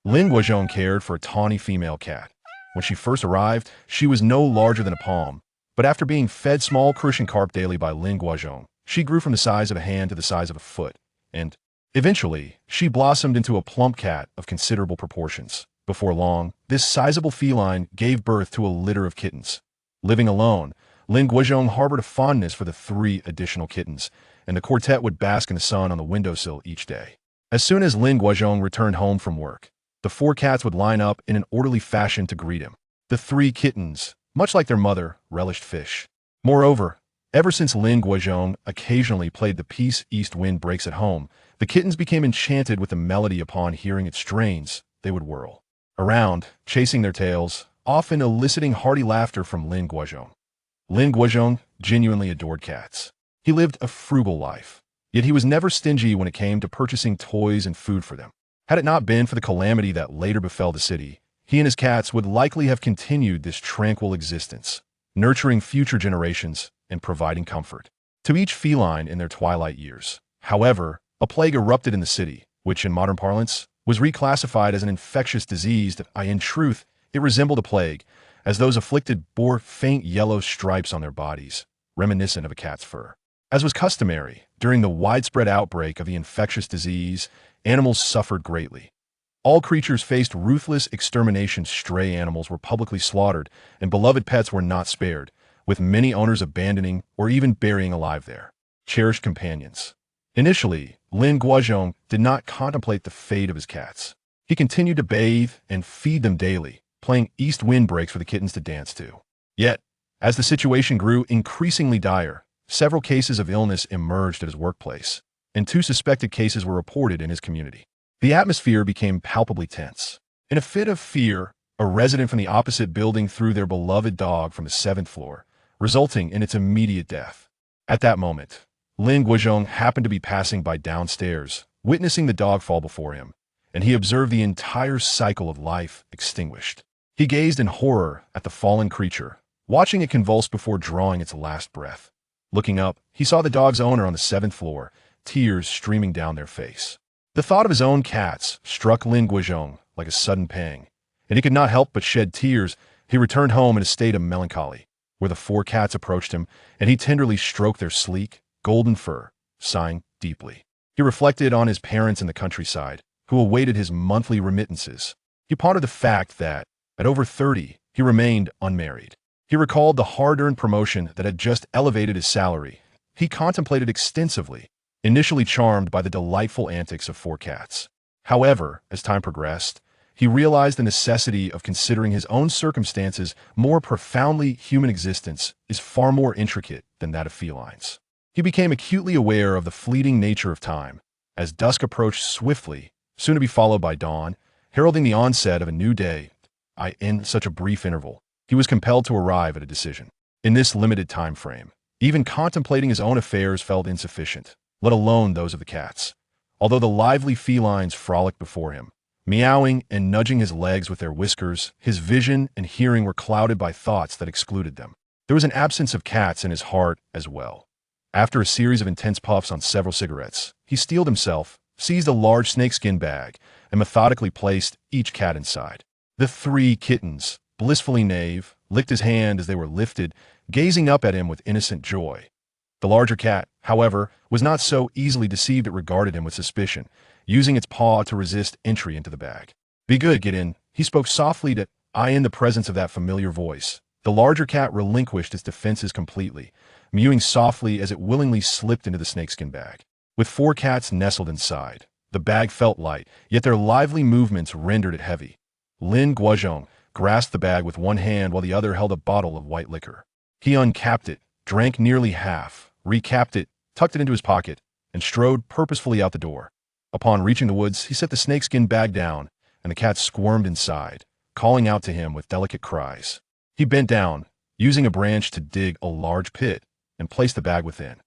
Lin Guozhong cared for a tawny female cat. When she first arrived, she was no larger than a palm, but after being fed small crucian carp daily by Lin Guozhong, she grew from the size of a hand to the size of a foot, and eventually, she blossomed into a plump cat of considerable proportions. Before long, this sizable feline gave birth to a litter of kittens. Living alone, Lin Guozhong harbored a fondness for the 3 additional kittens, and the quartet would bask in the sun on the windowsill each day. As soon as Lin Guozhong returned home from work, the 4 cats would line up in an orderly fashion to greet him. The 3 kittens, much like their mother, relished fish. Moreover, ever since Lin Guozhong occasionally played the piece East Wind Breaks at home, the kittens became enchanted with the melody. Upon hearing its strains, they would whirl around, chasing their tails, often eliciting hearty laughter from Lin Guozhong. Lin Guozhong genuinely adored cats. He lived a frugal life, yet he was never stingy when it came to purchasing toys and food for them. Had it not been for the calamity that later befell the city, he and his cats would likely have continued this tranquil existence, nurturing future generations and providing comfort to each feline in their twilight years. However, a plague erupted in the city, which in modern parlance was reclassified as an infectious disease that, in truth, it resembled a plague, as those afflicted bore faint yellow stripes on their bodies, reminiscent of a cat's fur. As was customary, during the widespread outbreak of the infectious disease, animals suffered greatly. All creatures faced ruthless extermination. Stray animals were publicly slaughtered, and beloved pets were not spared, with many owners abandoning or even burying alive their cherished companions. Initially, Lin Guozhong did not contemplate the fate of his cats. He continued to bathe and feed them daily, playing East Wind Breaks for the kittens to dance to. Yet, as the situation grew increasingly dire, several cases of illness emerged at his workplace, and 2 suspected cases were reported in his community. The atmosphere became palpably tense. In a fit of fear, a resident from the opposite building threw their beloved dog from the 7th floor, resulting in its immediate death. At that moment, Lin Guozhong happened to be passing by downstairs, witnessing the dog fall before him, and he observed the entire cycle of life extinguished. He gazed in horror at the fallen creature, watching it convulse before drawing its last breath. Looking up, he saw the dog's owner on the 7th floor, tears streaming down their face. The thought of his own cats struck Lin Guozhong like a sudden pang, and he could not help but shed tears. He returned home in a state of melancholy, where the 4 cats approached him, and he tenderly stroked their sleek, golden fur, sighing deeply. He reflected on his parents in the countryside, who awaited his monthly remittances. He pondered the fact that, at over 30, he remained unmarried. He recalled the hard-earned promotion that had just elevated his salary. He contemplated extensively, initially charmed by the delightful antics of 4 cats. However, as time progressed, he realized the necessity of considering his own circumstances more profoundly. Human existence is far more intricate than that of felines. He became acutely aware of the fleeting nature of time, as dusk approached swiftly, soon to be followed by dawn, heralding the onset of a new day. In such a brief interval, he was compelled to arrive at a decision. In this limited time frame, even contemplating his own affairs felt insufficient, let alone those of the cats. Although the lively felines frolicked before him, meowing and nudging his legs with their whiskers, his vision and hearing were clouded by thoughts that excluded them. There was an absence of cats in his heart as well. After a series of intense puffs on several cigarettes, he steeled himself, seized a large snakeskin bag, and methodically placed each cat inside. The 3 kittens, blissfully knave, licked his hand as they were lifted, gazing up at him with innocent joy. The larger cat, however, was not so easily deceived. It regarded him with suspicion, using its paw to resist entry into the bag. "Be good, get in," he spoke softly to in the presence of that familiar voice. The larger cat relinquished its defenses completely, mewing softly as it willingly slipped into the snakeskin bag. With 4 cats nestled inside, the bag felt light, yet their lively movements rendered it heavy. Lin Guozhong grasped the bag with one hand while the other held a bottle of white liquor. He uncapped it, drank nearly half, recapped it, tucked it into his pocket, and strode purposefully out the door. Upon reaching the woods, he set the snakeskin bag down, and the cat squirmed inside, calling out to him with delicate cries. He bent down, using a branch to dig a large pit, and placed the bag within.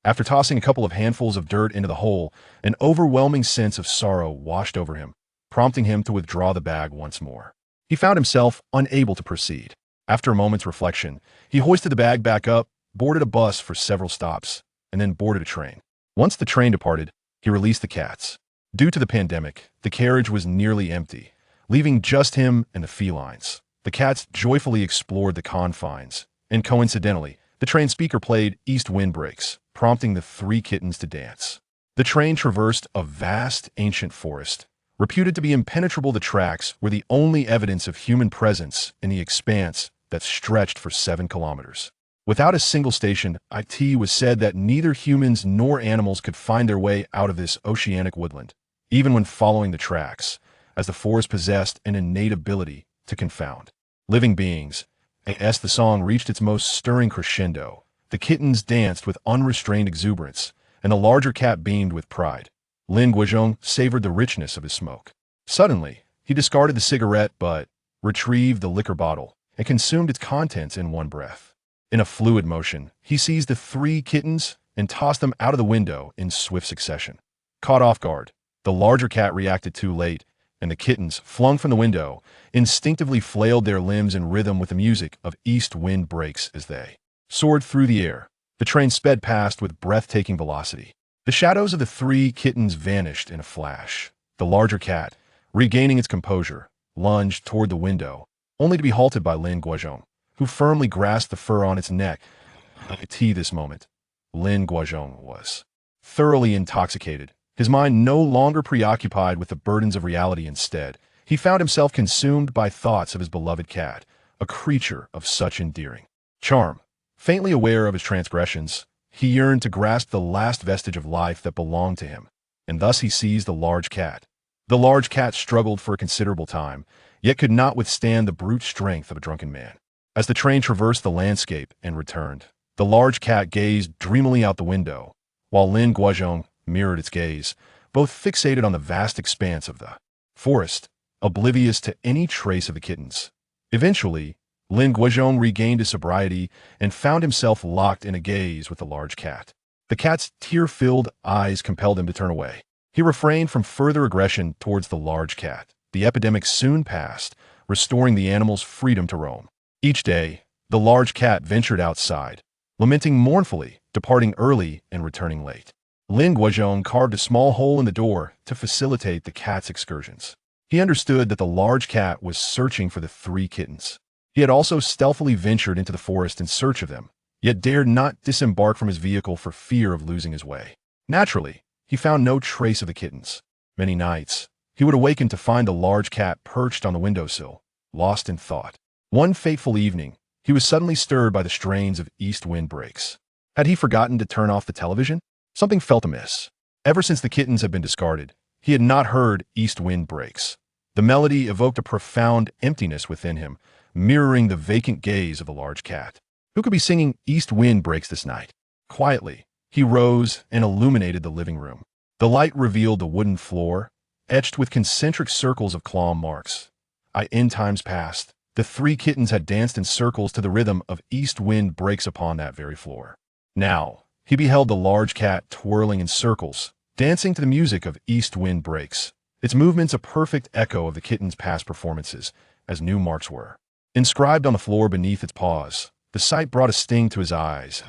After tossing a couple of handfuls of dirt into the hole, an overwhelming sense of sorrow washed over him, prompting him to withdraw the bag once more. He found himself unable to proceed. After a moment's reflection, he hoisted the bag back up, boarded a bus for several stops, and then boarded a train. Once the train departed, he released the cats. Due to the pandemic, the carriage was nearly empty, leaving just him and the felines. The cats joyfully explored the confines, and coincidentally, the train speaker played East Wind Breaks, prompting the three kittens to dance. The train traversed a vast, ancient forest. Reputed to be impenetrable, the tracks were the only evidence of human presence in the expanse that stretched for 7 kilometers. Without a single station, it was said that neither humans nor animals could find their way out of this oceanic woodland, even when following the tracks, as the forest possessed an innate ability to confound living beings. As the song reached its most stirring crescendo, the kittens danced with unrestrained exuberance, and the larger cat beamed with pride. Lin Guozhong savored the richness of his smoke. Suddenly, he discarded the cigarette butt, retrieved the liquor bottle, and consumed its contents in one breath. In a fluid motion, he seized the 3 kittens and tossed them out of the window in swift succession. Caught off guard, the larger cat reacted too late, and the kittens, flung from the window, instinctively flailed their limbs in rhythm with the music of East Wind Breaks as they soared through the air. The train sped past with breathtaking velocity. The shadows of the 3 kittens vanished in a flash. The larger cat, regaining its composure, lunged toward the window, only to be halted by Lin Guozhong, who firmly grasped the fur on its neck. At this moment, Lin Guozhong was thoroughly intoxicated. His mind no longer preoccupied with the burdens of reality. Instead, he found himself consumed by thoughts of his beloved cat, a creature of such endearing charm. Faintly aware of his transgressions, he yearned to grasp the last vestige of life that belonged to him, and thus he seized the large cat. The large cat struggled for a considerable time, yet could not withstand the brute strength of a drunken man. As the train traversed the landscape and returned, the large cat gazed dreamily out the window, while Lin Guozhong mirrored its gaze, both fixated on the vast expanse of the forest, oblivious to any trace of the kittens. Eventually, Lin Guozhong regained his sobriety and found himself locked in a gaze with the large cat. The cat's tear-filled eyes compelled him to turn away. He refrained from further aggression towards the large cat. The epidemic soon passed, restoring the animal's freedom to roam. Each day, the large cat ventured outside, lamenting mournfully, departing early and returning late. Lin Guozhong carved a small hole in the door to facilitate the cat's excursions. He understood that the large cat was searching for the 3 kittens. He had also stealthily ventured into the forest in search of them, yet dared not disembark from his vehicle for fear of losing his way. Naturally, he found no trace of the kittens. Many nights, he would awaken to find the large cat perched on the windowsill, lost in thought. One fateful evening, he was suddenly stirred by the strains of East Wind Breaks. Had he forgotten to turn off the television? Something felt amiss. Ever since the kittens had been discarded, he had not heard East Wind Breaks. The melody evoked a profound emptiness within him, mirroring the vacant gaze of the large cat. Who could be singing East Wind Breaks this night? Quietly, he rose and illuminated the living room. The light revealed the wooden floor, etched with concentric circles of claw marks. In times past, the 3 kittens had danced in circles to the rhythm of East Wind Breaks upon that very floor. Now, he beheld the large cat twirling in circles, dancing to the music of East Wind Breaks, its movements a perfect echo of the kitten's past performances, as new marks were inscribed on the floor beneath its paws. The sight brought a sting to his eyes.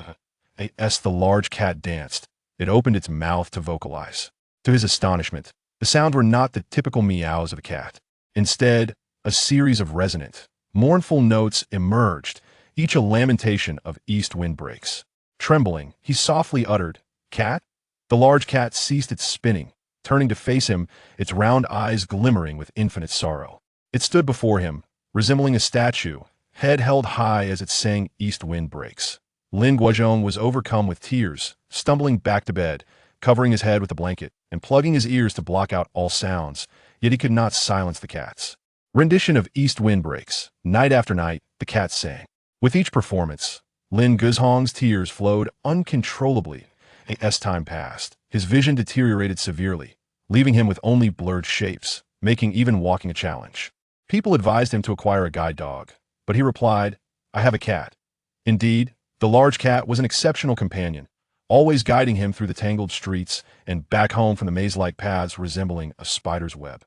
As the large cat danced, it opened its mouth to vocalize. To his astonishment, the sounds were not the typical meows of a cat. Instead, a series of resonant, mournful notes emerged, each a lamentation of East Wind Breaks. Trembling, he softly uttered, "Cat?" The large cat ceased its spinning, turning to face him, its round eyes glimmering with infinite sorrow. It stood before him, resembling a statue, head held high as it sang East Wind Breaks. Lin Guozhong was overcome with tears, stumbling back to bed, covering his head with a blanket, and plugging his ears to block out all sounds, yet he could not silence the cat's rendition of East Wind Breaks. Night after night, the cat sang. With each performance, Lin Guozhong's tears flowed uncontrollably. As time passed, his vision deteriorated severely, leaving him with only blurred shapes, making even walking a challenge. People advised him to acquire a guide dog, but he replied, "I have a cat." Indeed, the large cat was an exceptional companion, always guiding him through the tangled streets and back home from the maze-like paths resembling a spider's web.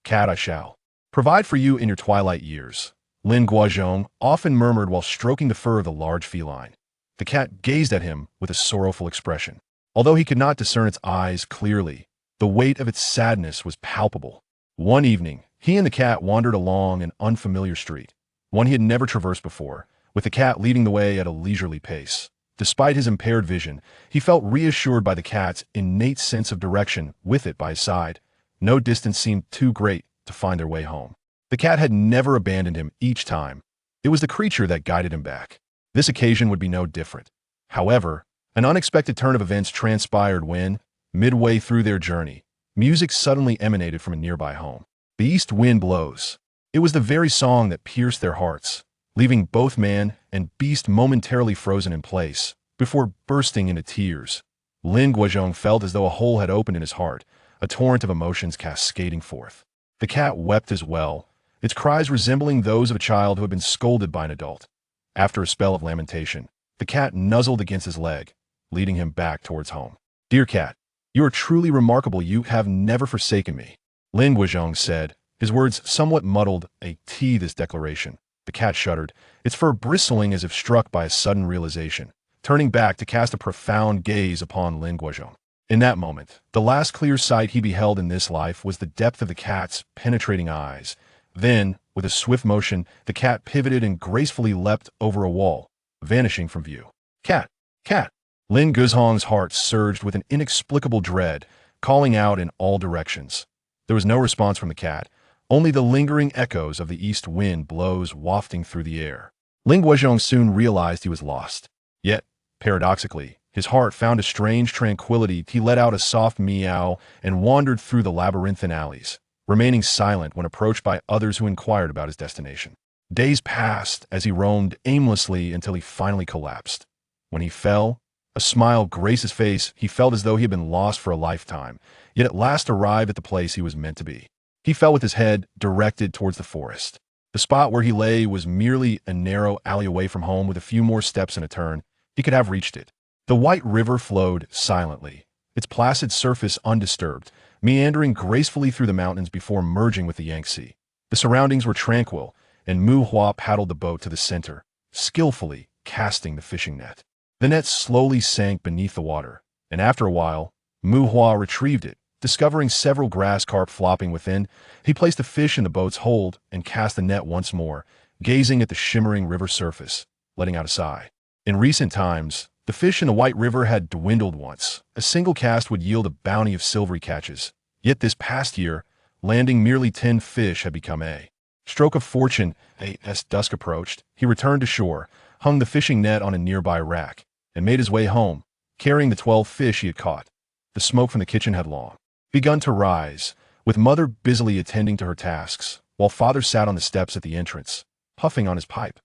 "Cat, I shall provide for you in your twilight years," Lin Guozhong often murmured while stroking the fur of the large feline. The cat gazed at him with a sorrowful expression. Although he could not discern its eyes clearly, the weight of its sadness was palpable. One evening, He and the cat wandered along an unfamiliar street, one he had never traversed before, with the cat leading the way at a leisurely pace. Despite his impaired vision, he felt reassured by the cat's innate sense of direction with it by his side. No distance seemed too great to find their way home. The cat had never abandoned him each time. It was the creature that guided him back. This occasion would be no different. However, an unexpected turn of events transpired when, midway through their journey, music suddenly emanated from a nearby home. The east wind blows. It was the very song that pierced their hearts, leaving both man and beast momentarily frozen in place, before bursting into tears. Lin Guozhong felt as though a hole had opened in his heart, a torrent of emotions cascading forth. The cat wept as well, its cries resembling those of a child who had been scolded by an adult. After a spell of lamentation, the cat nuzzled against his leg, leading him back towards home. "Dear cat, you are truly remarkable. You have never forsaken me," Lin Guozhong said, his words somewhat muddled this declaration. The cat shuddered, its fur bristling as if struck by a sudden realization, turning back to cast a profound gaze upon Lin Guozhong. In that moment, the last clear sight he beheld in this life was the depth of the cat's penetrating eyes. Then, with a swift motion, the cat pivoted and gracefully leapt over a wall, vanishing from view. "Cat! Cat!" Lin Guozhong's heart surged with an inexplicable dread, calling out in all directions. There was no response from the cat, only the lingering echoes of the east wind blows wafting through the air. Lin Guozhong soon realized he was lost. Yet, paradoxically, his heart found a strange tranquility. He let out a soft meow and wandered through the labyrinthine alleys, remaining silent when approached by others who inquired about his destination. Days passed as he roamed aimlessly until he finally collapsed. When he fell, a smile graced his face. He felt as though he had been lost for a lifetime, yet at last arrived at the place he was meant to be. He fell with his head directed towards the forest. The spot where he lay was merely a narrow alley away from home. With a few more steps and a turn, he could have reached it. The White River flowed silently, its placid surface undisturbed, meandering gracefully through the mountains before merging with the Yangtze. The surroundings were tranquil, and Mu Hua paddled the boat to the center, skillfully casting the fishing net. The net slowly sank beneath the water, and after a while, Mu Hua retrieved it. Discovering several grass carp flopping within, he placed the fish in the boat's hold and cast the net once more, gazing at the shimmering river surface, letting out a sigh. In recent times, the fish in the White River had dwindled once. A single cast would yield a bounty of silvery catches. Yet this past year, landing merely 10 fish had become a stroke of fortune. As dusk approached, he returned to shore, hung the fishing net on a nearby rack, and made his way home, carrying the 12 fish he had caught. The smoke from the kitchen had long begun to rise, with mother busily attending to her tasks, while father sat on the steps at the entrance, puffing on his pipe.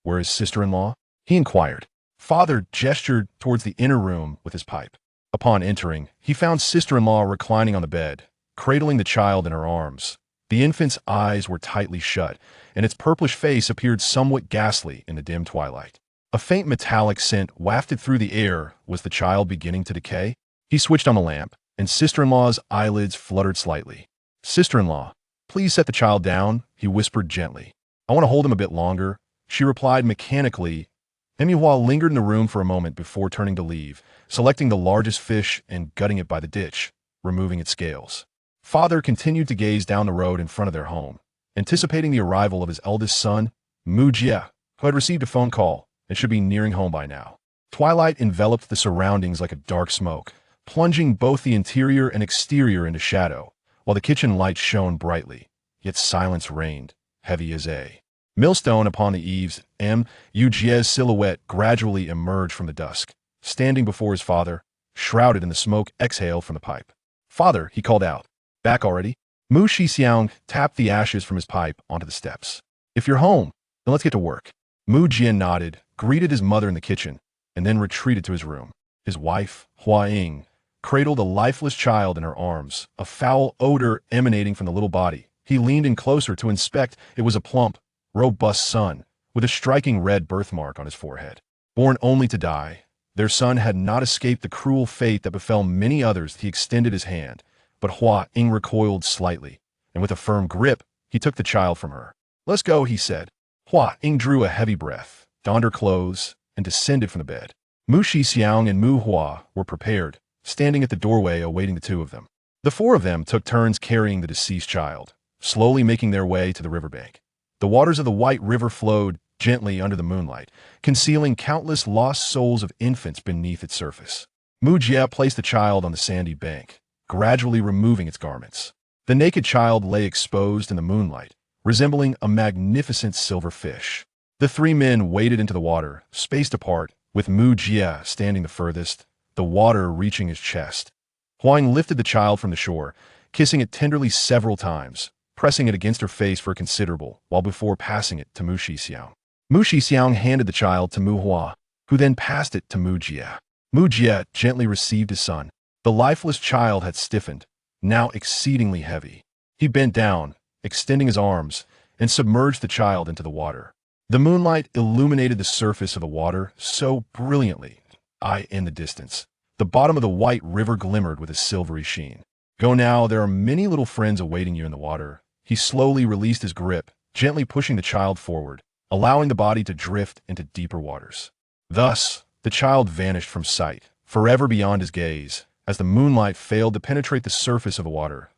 "Where is sister-in-law?" he inquired. Father gestured towards the inner room with his pipe. Upon entering, he found sister-in-law reclining on the bed, cradling the child in her arms. The infant's eyes were tightly shut, and its purplish face appeared somewhat ghastly in the dim twilight. A faint metallic scent wafted through the air. Was the child beginning to decay? He switched on the lamp, and sister-in-law's eyelids fluttered slightly. "Sister-in-law, please set the child down," he whispered gently. "I want to hold him a bit longer," she replied mechanically. Emihua lingered in the room for a moment before turning to leave, selecting the largest fish and gutting it by the ditch, removing its scales. Father continued to gaze down the road in front of their home, anticipating the arrival of his eldest son, Mu Jie, who had received a phone call and should be nearing home by now. Twilight enveloped the surroundings like a dark smoke, plunging both the interior and exterior into shadow, while the kitchen lights shone brightly, yet silence reigned, heavy as a millstone upon the eaves. Mu Jie's silhouette gradually emerged from the dusk, standing before his father, shrouded in the smoke exhale from the pipe. "Father," he called out. "Back already?" Mu Shixiang tapped the ashes from his pipe onto the steps. "If you're home, then let's get to work." Mu Jie nodded, greeted his mother in the kitchen, and then retreated to his room. His wife, Hua Ying, cradled a lifeless child in her arms, a foul odor emanating from the little body. He leaned in closer to inspect. It was a plump, robust son, with a striking red birthmark on his forehead. Born only to die, their son had not escaped the cruel fate that befell many others. He extended his hand, but Hua Ying recoiled slightly, and with a firm grip, he took the child from her. "Let's go," he said. Hua Ying drew a heavy breath, donned her clothes, and descended from the bed. Mu Shixiang and Mu Hua were prepared, standing at the doorway awaiting the two of them. The four of them took turns carrying the deceased child, slowly making their way to the riverbank. The waters of the White River flowed gently under the moonlight, concealing countless lost souls of infants beneath its surface. Mu Jie placed the child on the sandy bank, gradually removing its garments. The naked child lay exposed in the moonlight, resembling a magnificent silver fish. The three men waded into the water, spaced apart, with Mu Jie standing the furthest, the water reaching his chest. Huang lifted the child from the shore, kissing it tenderly several times, pressing it against her face for a considerable while before passing it to Mu Shixiang. Mu Shixiang handed the child to Mu Hua, who then passed it to Mu Jie. Mu Jie gently received his son. The lifeless child had stiffened, now exceedingly heavy. He bent down, extending his arms, and submerged the child into the water. The moonlight illuminated the surface of the water so brilliantly, in the distance. The bottom of the White River glimmered with a silvery sheen. Go now, there are many little friends awaiting you in the water. He slowly released his grip, gently pushing the child forward, allowing the body to drift into deeper waters. Thus, the child vanished from sight, forever beyond his gaze, as the moonlight failed to penetrate the surface of the water.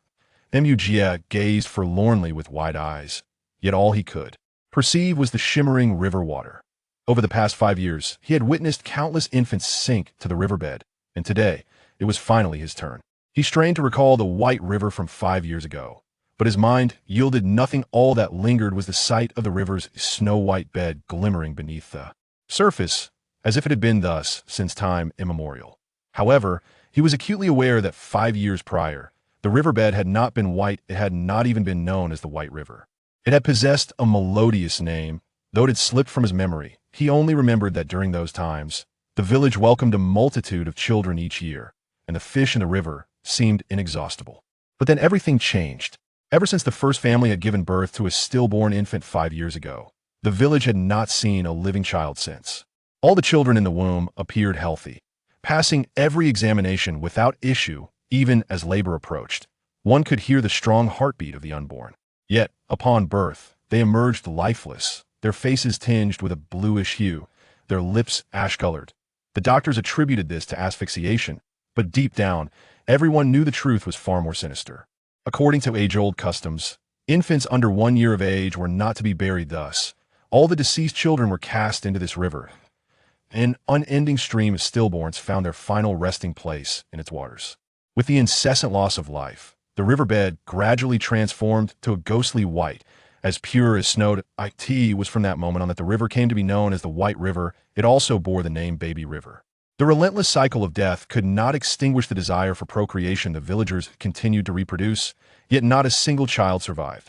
Mu Jie gazed forlornly with wide eyes, yet all he could perceive was the shimmering river water. Over the past 5 years, he had witnessed countless infants sink to the riverbed, and today, it was finally his turn. He strained to recall the White River from 5 years ago, but his mind yielded nothing. All that lingered was the sight of the river's snow-white bed glimmering beneath the surface, as if it had been thus since time immemorial. However, he was acutely aware that 5 years prior, the riverbed had not been white. It had not even been known as the White River. It had possessed a melodious name, though it had slipped from his memory. He only remembered that during those times, the village welcomed a multitude of children each year, and the fish in the river seemed inexhaustible. But then everything changed. Ever since the first family had given birth to a stillborn infant 5 years ago, the village had not seen a living child since. All the children in the womb appeared healthy, passing every examination without issue. Even as labor approached, one could hear the strong heartbeat of the unborn. Yet, upon birth, they emerged lifeless, their faces tinged with a bluish hue, their lips ash-colored. The doctors attributed this to asphyxiation, but deep down, everyone knew the truth was far more sinister. According to age-old customs, infants under 1 year of age were not to be buried thus. All the deceased children were cast into this river. An unending stream of stillborns found their final resting place in its waters. With the incessant loss of life, the riverbed gradually transformed to a ghostly white, as pure as snow. It was from that moment on that the river came to be known as the White River. It also bore the name Baby River. The relentless cycle of death could not extinguish the desire for procreation. The villagers continued to reproduce, yet not a single child survived.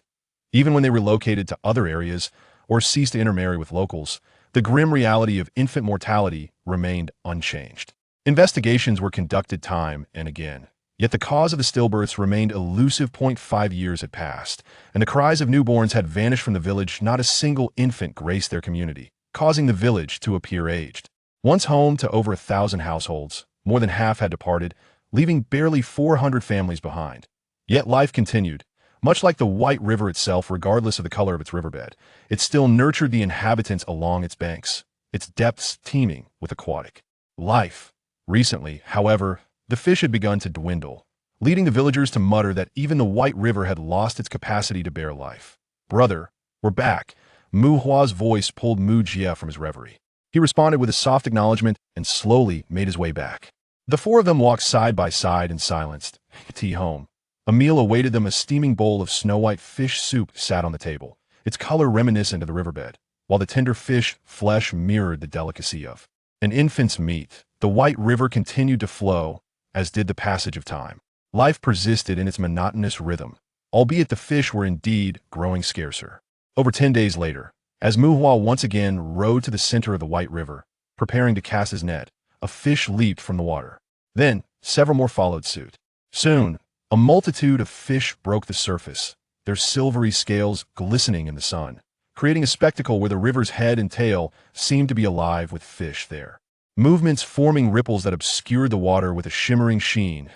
Even when they relocated to other areas or ceased to intermarry with locals, the grim reality of infant mortality remained unchanged. Investigations were conducted time and again. Yet the cause of the stillbirths remained elusive. 5 years had passed, and the cries of newborns had vanished from the village. Not a single infant graced their community, causing the village to appear aged. Once home to over 1,000 households, more than half had departed, leaving barely 400 families behind. Yet life continued. Much like the White River itself, regardless of the color of its riverbed, it still nurtured the inhabitants along its banks, its depths teeming with aquatic life. Recently, however, the fish had begun to dwindle, leading the villagers to mutter that even the White River had lost its capacity to bear life. "Brother, we're back." Mu Hua's voice pulled Mu Jie from his reverie. He responded with a soft acknowledgement and slowly made his way back. The four of them walked side by side in silence. Home. A meal awaited them. A steaming bowl of snow-white fish soup sat on the table, its color reminiscent of the riverbed, while the tender fish flesh mirrored the delicacy of an infant's meat. The White River continued to flow, as did the passage of time. Life persisted in its monotonous rhythm, albeit the fish were indeed growing scarcer. Over 10 days later, as Mu Hua once again rode to the center of the White River, preparing to cast his net, a fish leaped from the water. Then, several more followed suit. Soon, a multitude of fish broke the surface, their silvery scales glistening in the sun, creating a spectacle where the river's head and tail seemed to be alive with fish there. Movements forming ripples that obscured the water with a shimmering sheen.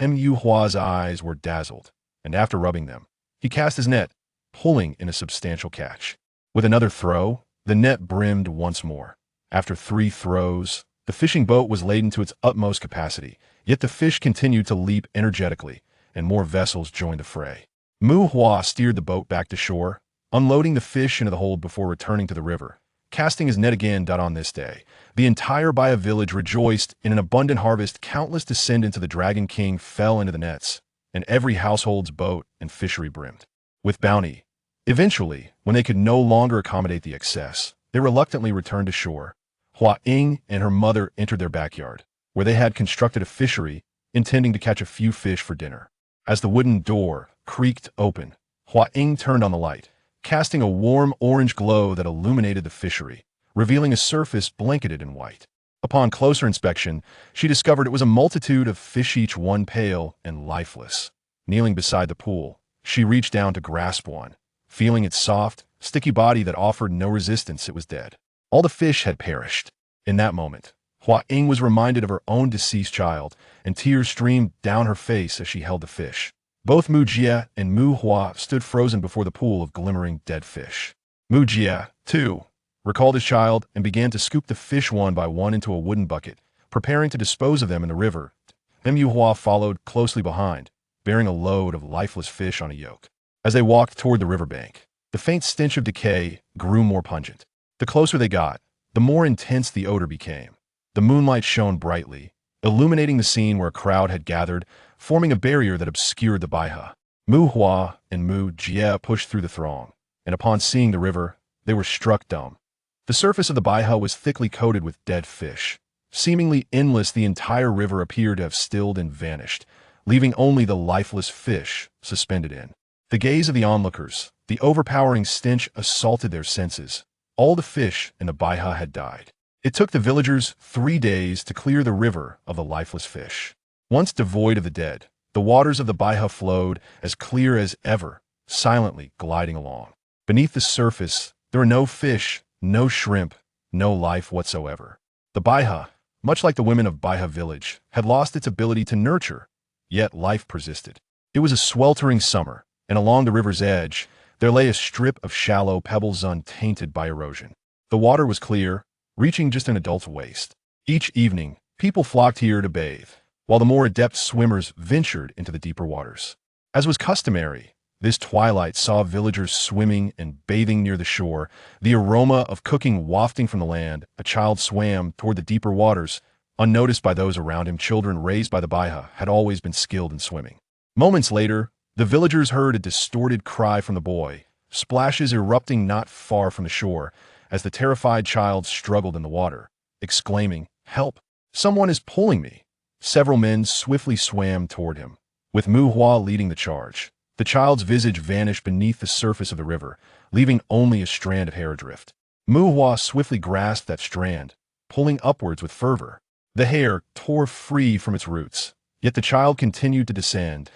Mu Hua's eyes were dazzled, and after rubbing them, he cast his net, pulling in a substantial catch. With another throw, the net brimmed once more. After 3 throws, the fishing boat was laden to its utmost capacity, yet the fish continued to leap energetically, and more vessels joined the fray. Mu Hua steered the boat back to shore, unloading the fish into the hold before returning to the river. Casting his net again. On this day, the entire Baya village rejoiced in an abundant harvest. Countless descendants of the Dragon King fell into the nets, and every household's boat and fishery brimmed with bounty. Eventually, when they could no longer accommodate the excess, they reluctantly returned to shore. Hua Ying and her mother entered their backyard, where they had constructed a fishery, intending to catch a few fish for dinner. As the wooden door creaked open, Hua Ying turned on the light, casting a warm orange glow that illuminated the fishery, revealing a surface blanketed in white. Upon closer inspection, she discovered it was a multitude of fish, each one pale and lifeless. Kneeling beside the pool, she reached down to grasp one. Feeling its soft, sticky body that offered no resistance, it was dead. All the fish had perished. In that moment, Hua Ying was reminded of her own deceased child, and tears streamed down her face as she held the fish. Both Mu Jie and Mu Hua stood frozen before the pool of glimmering dead fish. Mu Jie, too, recalled his child and began to scoop the fish one by one into a wooden bucket, preparing to dispose of them in the river. Then Mu Hua followed closely behind, bearing a load of lifeless fish on a yoke. As they walked toward the riverbank, the faint stench of decay grew more pungent. The closer they got, the more intense the odor became. The moonlight shone brightly, illuminating the scene where a crowd had gathered, forming a barrier that obscured the Baiha. Mu Hua and Mu Jie pushed through the throng, and upon seeing the river, they were struck dumb. The surface of the Baiha was thickly coated with dead fish. Seemingly endless, the entire river appeared to have stilled and vanished, leaving only the lifeless fish suspended in. The gaze of the onlookers, the overpowering stench assaulted their senses. All the fish in the Baiha had died. It took the villagers 3 days to clear the river of the lifeless fish. Once devoid of the dead, the waters of the Baiha flowed as clear as ever, silently gliding along. Beneath the surface, there were no fish, no shrimp, no life whatsoever. The Baiha, much like the women of Baiha village, had lost its ability to nurture, yet life persisted. It was a sweltering summer, and along the river's edge, there lay a strip of shallow pebbles untainted by erosion. The water was clear, reaching just an adult's waist. Each evening, people flocked here to bathe, while the more adept swimmers ventured into the deeper waters. As was customary, this twilight saw villagers swimming and bathing near the shore, the aroma of cooking wafting from the land. A child swam toward the deeper waters, unnoticed by those around him. Children raised by the Baiha had always been skilled in swimming. Moments later, the villagers heard a distorted cry from the boy, splashes erupting not far from the shore, as the terrified child struggled in the water, exclaiming, "Help! Someone is pulling me!" Several men swiftly swam toward him, with Mu Hua leading the charge. The child's visage vanished beneath the surface of the river, leaving only a strand of hair adrift. Mu Hua swiftly grasped that strand, pulling upwards with fervor. The hair tore free from its roots, yet the child continued to descend.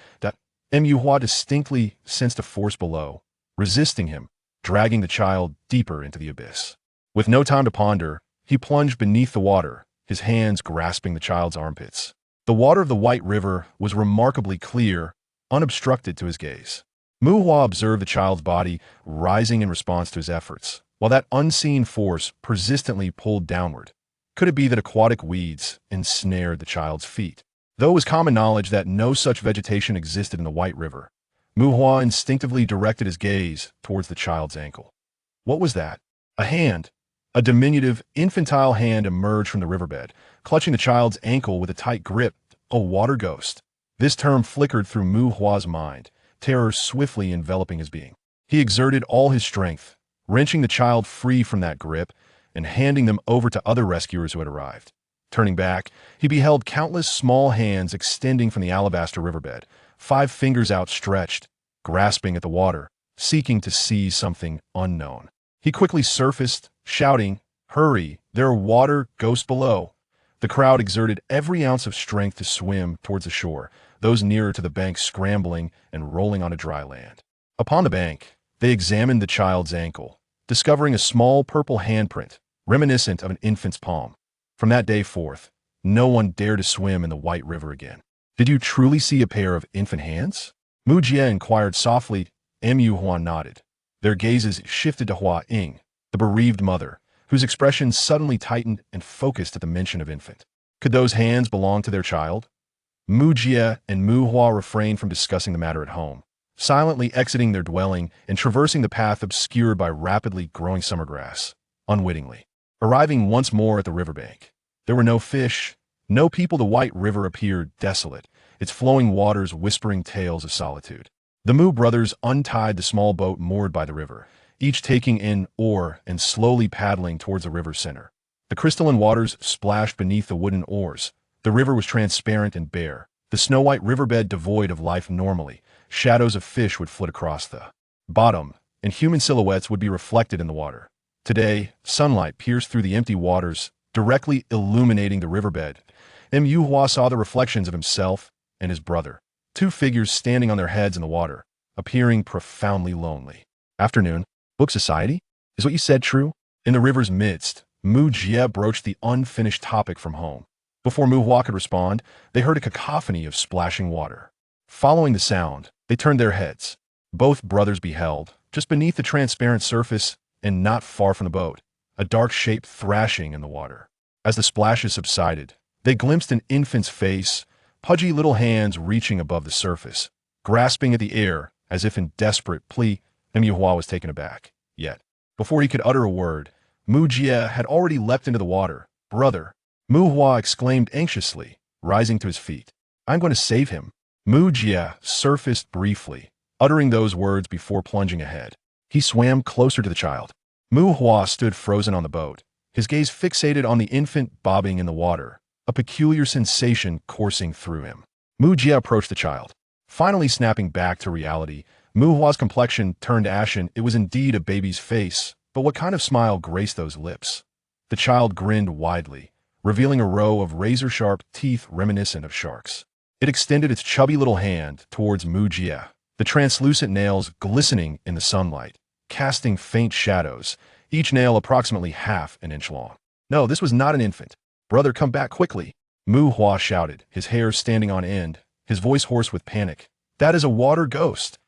Mu Hua distinctly sensed a force below, resisting him, dragging the child deeper into the abyss. With no time to ponder, he plunged beneath the water, his hands grasping the child's armpits. The water of the White River was remarkably clear, unobstructed to his gaze. Mu Hua observed the child's body rising in response to his efforts, while that unseen force persistently pulled downward. Could it be that aquatic weeds ensnared the child's feet? Though it was common knowledge that no such vegetation existed in the White River, Mu Hua instinctively directed his gaze towards the child's ankle. What was that? A hand. A diminutive, infantile hand emerged from the riverbed, clutching the child's ankle with a tight grip. A water ghost. This term flickered through Mu Hua's mind, terror swiftly enveloping his being. He exerted all his strength, wrenching the child free from that grip and handing them over to other rescuers who had arrived. Turning back, he beheld countless small hands extending from the alabaster riverbed, 5 fingers outstretched, grasping at the water, seeking to seize something unknown. He quickly surfaced, shouting, "Hurry, there are water ghosts below." The crowd exerted every ounce of strength to swim towards the shore, those nearer to the bank scrambling and rolling onto dry land. Upon the bank, they examined the child's ankle, discovering a small purple handprint, reminiscent of an infant's palm. From that day forth, no one dared to swim in the White River again. "Did you truly see a pair of infant hands?" Mu Jie inquired softly. Mu Hua nodded. Their gazes shifted to Hua Ying, the bereaved mother, whose expression suddenly tightened and focused at the mention of infant. Could those hands belong to their child? Mu Jie and Mu Hua refrained from discussing the matter at home, silently exiting their dwelling and traversing the path obscured by rapidly growing summer grass, unwittingly. Arriving once more at the riverbank. There were no fish, no people. The white river appeared desolate, its flowing waters whispering tales of solitude. The Mu brothers untied the small boat moored by the river, each taking in oar and slowly paddling towards the river's center. The crystalline waters splashed beneath the wooden oars. The river was transparent and bare, the snow-white riverbed devoid of life normally. Shadows of fish would flit across the bottom, and human silhouettes would be reflected in the water. Today, sunlight pierced through the empty waters, directly illuminating the riverbed. Yuhua saw the reflections of himself and his brother, two figures standing on their heads in the water, appearing profoundly lonely. Afternoon. Book Society? Is what you said true? In the river's midst, Mu Jie broached the unfinished topic from home. Before Mu Hua could respond, they heard a cacophony of splashing water. Following the sound, they turned their heads. Both brothers beheld, just beneath the transparent surface and not far from the boat, a dark shape thrashing in the water. As the splashes subsided, they glimpsed an infant's face, pudgy little hands reaching above the surface, grasping at the air as if in desperate plea. Yuhua was taken aback. Yet, before he could utter a word, Mu Jie had already leapt into the water. Brother, Mu Hua exclaimed anxiously, rising to his feet. I'm going to save him. Mu Jie surfaced briefly, uttering those words before plunging ahead. He swam closer to the child. Mu Hua stood frozen on the boat, his gaze fixated on the infant bobbing in the water, a peculiar sensation coursing through him. Mu Jie approached the child. Finally snapping back to reality, Mu Hua's complexion turned ashen. It was indeed a baby's face, but what kind of smile graced those lips? The child grinned widely, revealing a row of razor-sharp teeth reminiscent of sharks. It extended its chubby little hand towards Mu Jie, the translucent nails glistening in the sunlight, casting faint shadows, each nail approximately half an inch long. No, this was not an infant. Brother, come back quickly. Mu Hua shouted, his hair standing on end, his voice hoarse with panic. That is a water ghost.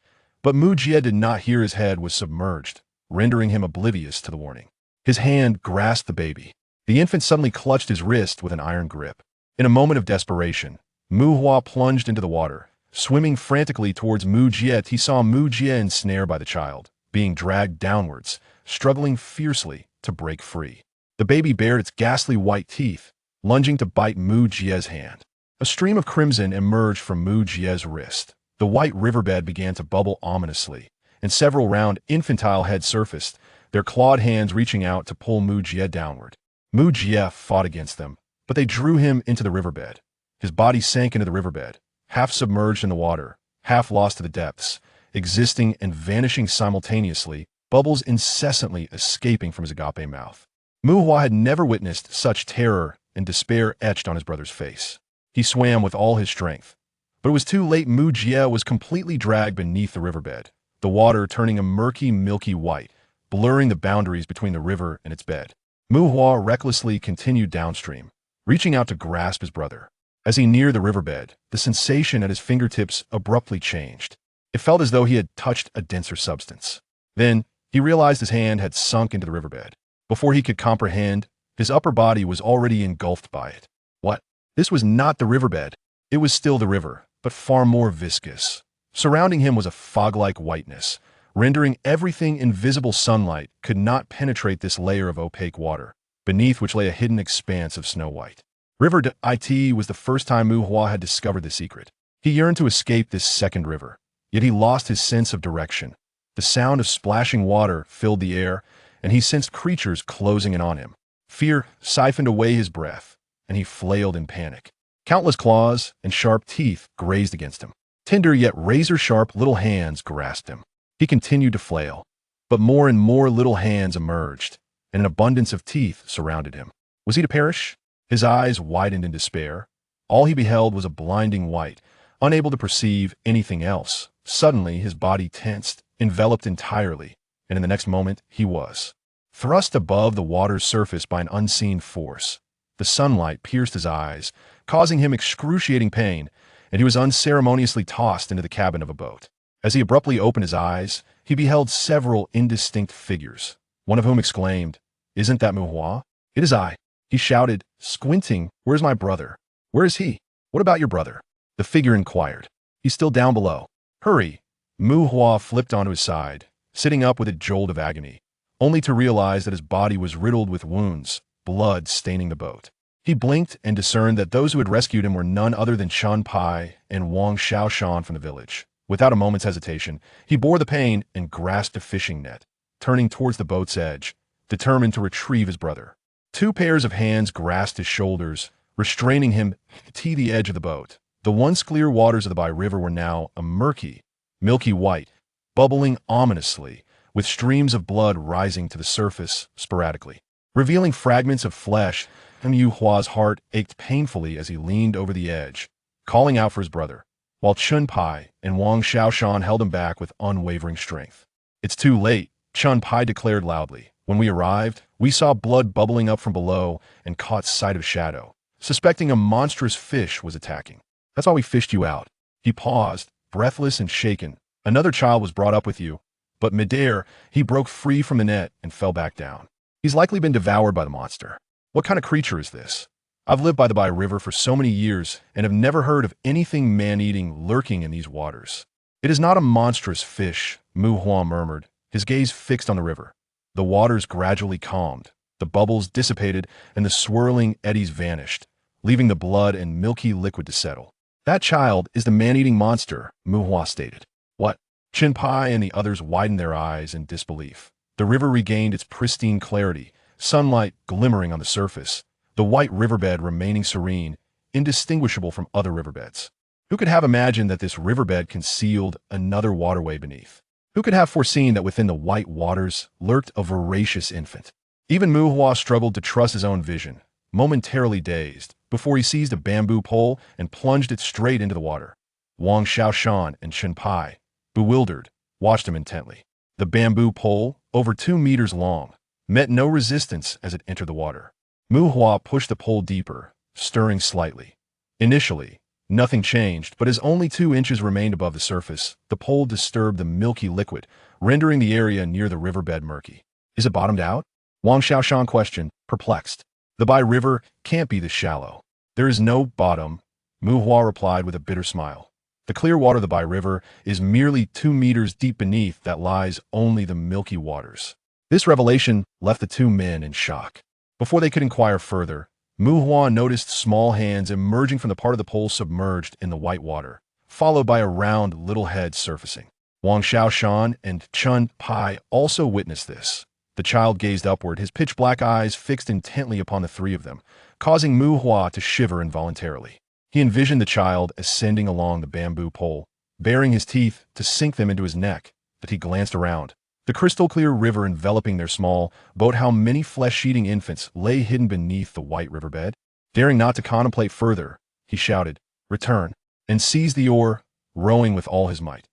But Mu Jie did not hear. His head was submerged, rendering him oblivious to the warning. His hand grasped the baby. The infant suddenly clutched his wrist with an iron grip. In a moment of desperation, Mu Hua plunged into the water. Swimming frantically towards Mu Jie, he saw Mu Jie ensnared by the child, being dragged downwards, struggling fiercely to break free. The baby bared its ghastly white teeth, lunging to bite Mu Jie's hand. A stream of crimson emerged from Mu Jie's wrist. The white riverbed began to bubble ominously, and several round infantile heads surfaced, their clawed hands reaching out to pull Mu Jie downward. Mu Jie fought against them, but they drew him into the riverbed. His body sank into the riverbed, half submerged in the water, half lost to the depths, existing and vanishing simultaneously, bubbles incessantly escaping from his agape mouth. Mu Hua had never witnessed such terror and despair etched on his brother's face. He swam with all his strength. But it was too late. Mu Jie was completely dragged beneath the riverbed, the water turning a murky, milky white, blurring the boundaries between the river and its bed. Mu Hua recklessly continued downstream, reaching out to grasp his brother. As he neared the riverbed, the sensation at his fingertips abruptly changed. It felt as though he had touched a denser substance. Then, he realized his hand had sunk into the riverbed. Before he could comprehend, his upper body was already engulfed by it. What? This was not the riverbed. It was still the river, but far more viscous. Surrounding him was a fog-like whiteness, rendering everything invisible. Sunlight could not penetrate this layer of opaque water, beneath which lay a hidden expanse of snow white. River It was the first time Mu Hua had discovered the secret. He yearned to escape this second river, yet he lost his sense of direction. The sound of splashing water filled the air, and he sensed creatures closing in on him. Fear siphoned away his breath, and he flailed in panic. Countless claws and sharp teeth grazed against him. Tender yet razor-sharp little hands grasped him. He continued to flail, but more and more little hands emerged, and an abundance of teeth surrounded him. Was he to perish? His eyes widened in despair. All he beheld was a blinding white, unable to perceive anything else. Suddenly, his body tensed, enveloped entirely, and in the next moment, he was thrust above the water's surface by an unseen force. The sunlight pierced his eyes, causing him excruciating pain, and he was unceremoniously tossed into the cabin of a boat. As he abruptly opened his eyes, he beheld several indistinct figures, one of whom exclaimed, "Isn't that Mu Hua?" "It is I," he shouted, squinting. "Where's my brother?" "Where is he?" "What about your brother?" The figure inquired. "He's still down below." "Hurry!" Mu Hua flipped onto his side, sitting up with a jolt of agony, only to realize that his body was riddled with wounds, blood staining the boat. He blinked and discerned that those who had rescued him were none other than Chun Pai and Wang Xiaoshan from the village. Without a moment's hesitation, he bore the pain and grasped a fishing net, turning towards the boat's edge, determined to retrieve his brother. Two pairs of hands grasped his shoulders, restraining him to the edge of the boat. The once clear waters of the Bai River were now a murky, milky white, bubbling ominously, with streams of blood rising to the surface sporadically. Revealing fragments of flesh, Mu Hua's heart ached painfully as he leaned over the edge, calling out for his brother, while Chun Pai and Wang Xiaoshan held him back with unwavering strength. "It's too late," Chun Pai declared loudly. "When we arrived, we saw blood bubbling up from below and caught sight of Shadow, suspecting a monstrous fish was attacking. That's why we fished you out." He paused, breathless and shaken. "Another child was brought up with you, but midair, he broke free from the net and fell back down. He's likely been devoured by the monster. What kind of creature is this? I've lived by the Bai River for so many years and have never heard of anything man-eating lurking in these waters." "It is not a monstrous fish," Mu Hua murmured, his gaze fixed on the river. The waters gradually calmed, the bubbles dissipated, and the swirling eddies vanished, leaving the blood and milky liquid to settle. "That child is the man-eating monster," Mu Hua stated. "What?" Chun Pai and the others widened their eyes in disbelief. The river regained its pristine clarity, sunlight glimmering on the surface, the white riverbed remaining serene, indistinguishable from other riverbeds. Who could have imagined that this riverbed concealed another waterway beneath? Who could have foreseen that within the white waters lurked a voracious infant? Even Mu Hua struggled to trust his own vision, momentarily dazed, before he seized a bamboo pole and plunged it straight into the water. Wang Xiaoshan and Chun Pai, bewildered, watched him intently. The bamboo pole, over 2 meters long, met no resistance as it entered the water. Mu Hua pushed the pole deeper, stirring slightly. Initially, nothing changed, but as only 2 inches remained above the surface, the pole disturbed the milky liquid, rendering the area near the riverbed murky. "Is it bottomed out?" Wang Xiaoshan questioned, perplexed. "The Bai River can't be this shallow. There is no bottom," Mu Hua replied with a bitter smile. "The clear water of the Bai River is merely 2 meters deep beneath that lies only the milky waters." This revelation left the 2 men in shock. Before they could inquire further, Mu Hua noticed small hands emerging from the part of the pole submerged in the white water, followed by a round little head surfacing. Wang Xiaoshan and Chun Pai also witnessed this. The child gazed upward, his pitch-black eyes fixed intently upon the 3 of them, causing Mu Hua to shiver involuntarily. He envisioned the child ascending along the bamboo pole, baring his teeth to sink them into his neck, but he glanced around. The crystal-clear river enveloping their small boat, how many flesh-eating infants lay hidden beneath the white riverbed? Daring not to contemplate further, he shouted, "Return," and seized the oar, rowing with all his might.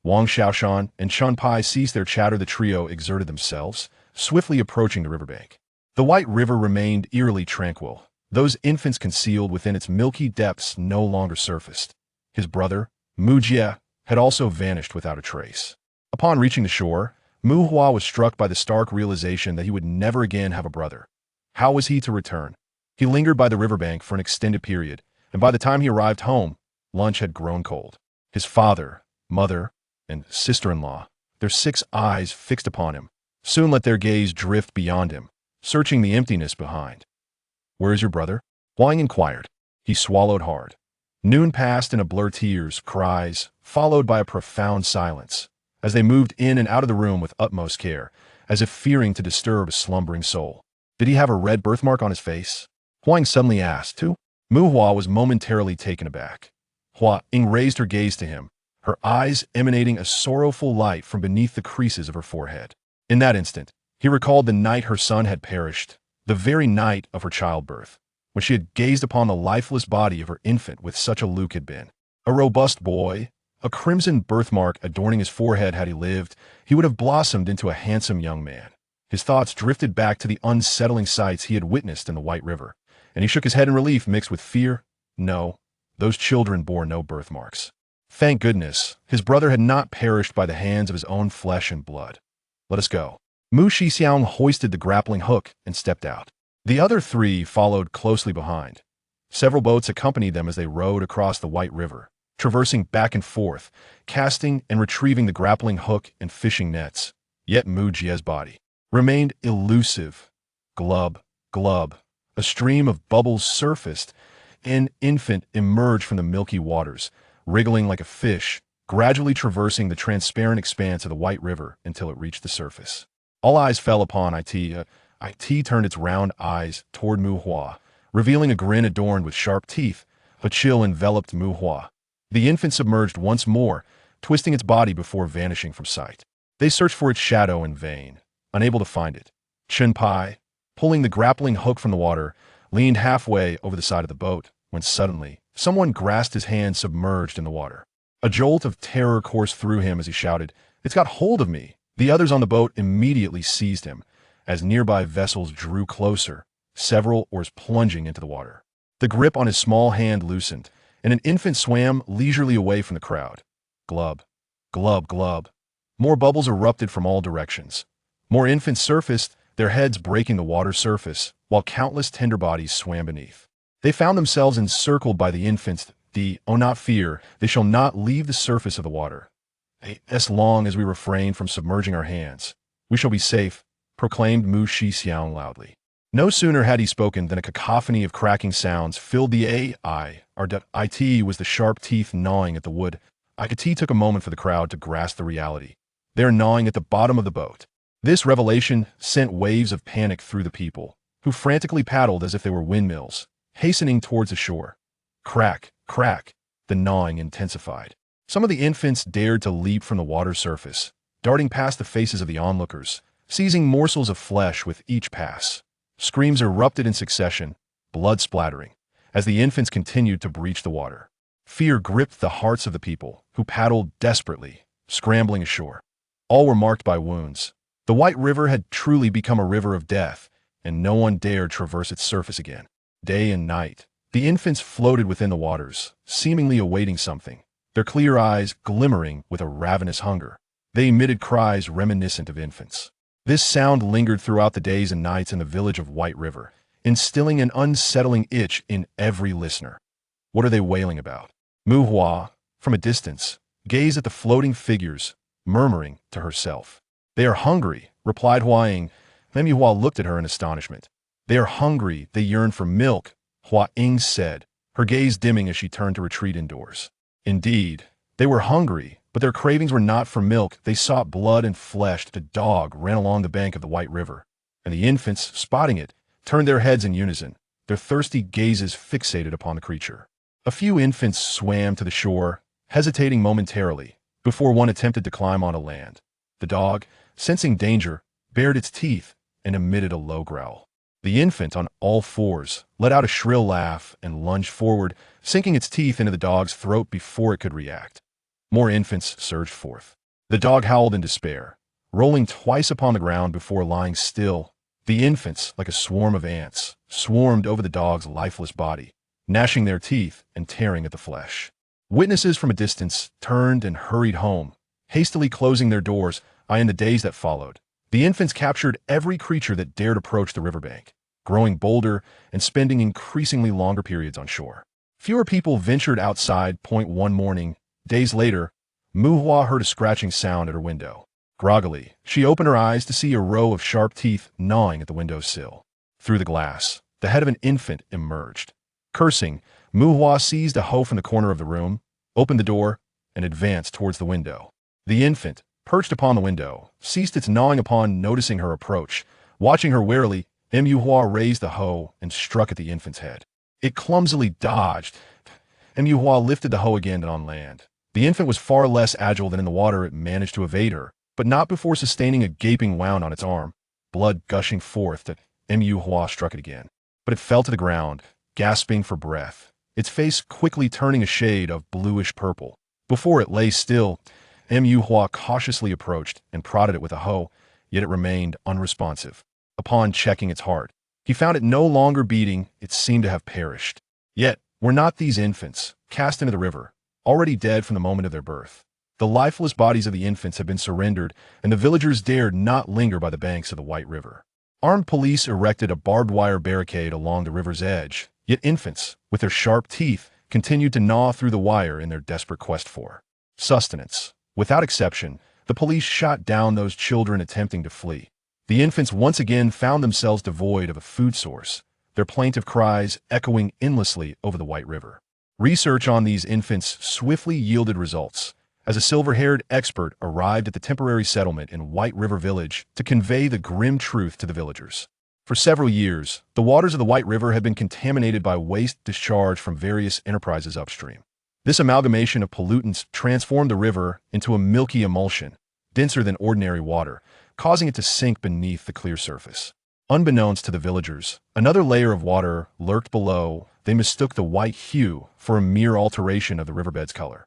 Wang Xiaoshan and Chun Pai ceased their chatter. The trio exerted themselves, swiftly approaching the riverbank. The white river remained eerily tranquil. Those infants concealed within its milky depths no longer surfaced. His brother, Mu Jie, had also vanished without a trace. Upon reaching the shore, Mu Hua was struck by the stark realization that he would never again have a brother. How was he to return? He lingered by the riverbank for an extended period, and by the time he arrived home, lunch had grown cold. His father, mother, and sister-in-law, their 6 eyes fixed upon him, soon let their gaze drift beyond him, searching the emptiness behind. "Where is your brother?" Huang inquired. He swallowed hard. Noon passed in a blur, tears, cries, followed by a profound silence, as they moved in and out of the room with utmost care, as if fearing to disturb a slumbering soul. "Did he have a red birthmark on his face?" Huang suddenly asked, too. Mu Hua was momentarily taken aback. Hua Ying raised her gaze to him, her eyes emanating a sorrowful light from beneath the creases of her forehead. In that instant, he recalled the night her son had perished, the very night of her childbirth, when she had gazed upon the lifeless body of her infant with such a look had been. A robust boy, a crimson birthmark adorning his forehead. Had he lived, he would have blossomed into a handsome young man. His thoughts drifted back to the unsettling sights he had witnessed in the White River, and he shook his head in relief mixed with fear. No, those children bore no birthmarks. Thank goodness, his brother had not perished by the hands of his own flesh and blood. "Let us go." Mu Shixiang hoisted the grappling hook and stepped out. The other 3 followed closely behind. Several boats accompanied them as they rowed across the White River, traversing back and forth, casting and retrieving the grappling hook and fishing nets. Yet Mu Jie's body remained elusive. Glub, glub. A stream of bubbles surfaced. An infant emerged from the milky waters, wriggling like a fish, gradually traversing the transparent expanse of the White River until it reached the surface. All eyes fell upon It. It turned its round eyes toward Mu Hua, revealing a grin adorned with sharp teeth. A chill enveloped Mu Hua. The infant submerged once more, twisting its body before vanishing from sight. They searched for its shadow in vain, unable to find it. Chen Pai, pulling the grappling hook from the water, leaned halfway over the side of the boat, when suddenly, someone grasped his hand submerged in the water. A jolt of terror coursed through him as he shouted, "It's got hold of me!" The others on the boat immediately seized him. As nearby vessels drew closer, several oars plunging into the water. The grip on his small hand loosened, and an infant swam leisurely away from the crowd. Glub, glub, glub. More bubbles erupted from all directions. More infants surfaced, their heads breaking the water surface, while countless tender bodies swam beneath. They found themselves encircled by the infants. Oh, not fear, they shall not leave the surface of the water. As long as we refrain from submerging our hands, we shall be safe, proclaimed Mu Shixiang loudly. No sooner had he spoken than a cacophony of cracking sounds filled the AI. It was the sharp teeth gnawing at the wood. It took a moment for the crowd to grasp the reality. They are gnawing at the bottom of the boat. This revelation sent waves of panic through the people, who frantically paddled as if they were windmills, hastening towards the shore. Crack, crack, the gnawing intensified. Some of the infants dared to leap from the water's surface, darting past the faces of the onlookers, seizing morsels of flesh with each pass. Screams erupted in succession, blood splattering, as the infants continued to breach the water. Fear gripped the hearts of the people, who paddled desperately, scrambling ashore. All were marked by wounds. The White River had truly become a river of death, and no one dared traverse its surface again. Day and night, the infants floated within the waters, seemingly awaiting something, their clear eyes glimmering with a ravenous hunger. They emitted cries reminiscent of infants. This sound lingered throughout the days and nights in the village of White River, instilling an unsettling itch in every listener. What are they wailing about? Mu Hua, from a distance, gazed at the floating figures, murmuring to herself. They are hungry, replied Hua Ying. Mu Hua looked at her in astonishment. They are hungry, they yearn for milk, Hua Ying said, her gaze dimming as she turned to retreat indoors. Indeed, they were hungry, but their cravings were not for milk. They sought blood and flesh. The dog ran along the bank of the White River, and the infants, spotting it, turned their heads in unison, their thirsty gazes fixated upon the creature. A few infants swam to the shore, hesitating momentarily, before one attempted to climb onto land. The dog, sensing danger, bared its teeth and emitted a low growl. The infant, on all fours, let out a shrill laugh and lunged forward, sinking its teeth into the dog's throat before it could react. More infants surged forth. The dog howled in despair, rolling twice upon the ground before lying still. The infants, like a swarm of ants, swarmed over the dog's lifeless body, gnashing their teeth and tearing at the flesh. Witnesses from a distance turned and hurried home, hastily closing their doors. In the days that followed, the infants captured every creature that dared approach the riverbank, growing bolder and spending increasingly longer periods on shore. Fewer people ventured outside. One morning, days later, Mu Hua heard a scratching sound at her window. Groggily, she opened her eyes to see a row of sharp teeth gnawing at the windowsill. Through the glass, the head of an infant emerged. Cursing, Mu Hua seized a hoe from the corner of the room, opened the door, and advanced towards the window. The infant, perched upon the window, ceased its gnawing upon noticing her approach. Watching her warily, Mu Hua raised the hoe and struck at the infant's head. It clumsily dodged. Mu Hua lifted the hoe again and on land. The infant was far less agile than in the water. It managed to evade her, but not before sustaining a gaping wound on its arm. Blood gushing forth, Mu Hua struck it again. But it fell to the ground, gasping for breath, its face quickly turning a shade of bluish purple. Before it lay still, Mu Hua cautiously approached and prodded it with a hoe, yet it remained unresponsive. Upon checking its heart, he found it no longer beating. It seemed to have perished. Yet, were not these infants, cast into the river, already dead from the moment of their birth? The lifeless bodies of the infants had been surrendered, and the villagers dared not linger by the banks of the White River. Armed police erected a barbed wire barricade along the river's edge, yet infants, with their sharp teeth, continued to gnaw through the wire in their desperate quest for sustenance. Without exception, the police shot down those children attempting to flee. The infants once again found themselves devoid of a food source, their plaintive cries echoing endlessly over the White River. Research on these infants swiftly yielded results, as a silver-haired expert arrived at the temporary settlement in White River Village to convey the grim truth to the villagers. For several years, the waters of the White River had been contaminated by waste discharged from various enterprises upstream. This amalgamation of pollutants transformed the river into a milky emulsion, denser than ordinary water, causing it to sink beneath the clear surface. Unbeknownst to the villagers, another layer of water lurked below. They mistook the white hue for a mere alteration of the riverbed's color.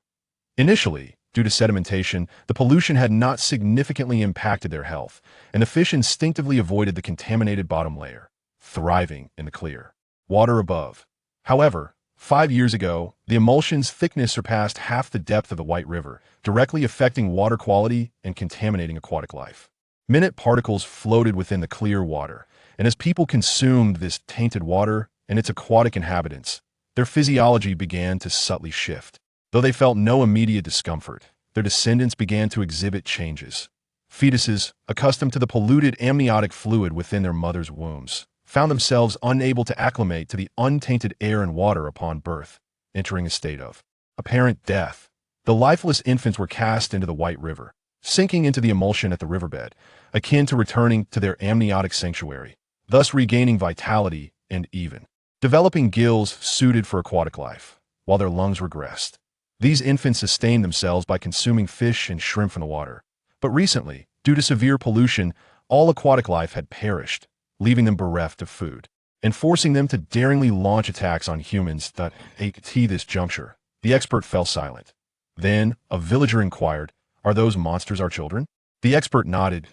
Initially, due to sedimentation, the pollution had not significantly impacted their health, and the fish instinctively avoided the contaminated bottom layer, thriving in the clear water above. However, 5 years ago, the emulsion's thickness surpassed half the depth of the White River, directly affecting water quality and contaminating aquatic life. Minute particles floated within the clear water, and as people consumed this tainted water and its aquatic inhabitants, their physiology began to subtly shift. Though they felt no immediate discomfort, their descendants began to exhibit changes. Fetuses, accustomed to the polluted amniotic fluid within their mother's wombs, found themselves unable to acclimate to the untainted air and water upon birth, entering a state of apparent death. The lifeless infants were cast into the White River, sinking into the emulsion at the riverbed, akin to returning to their amniotic sanctuary, thus regaining vitality and even developing gills suited for aquatic life, while their lungs regressed. These infants sustained themselves by consuming fish and shrimp from the water. But recently, due to severe pollution, all aquatic life had perished, leaving them bereft of food, and forcing them to daringly launch attacks on humans. At this juncture, the expert fell silent. Then, a villager inquired, "Are those monsters our children?" The expert nodded.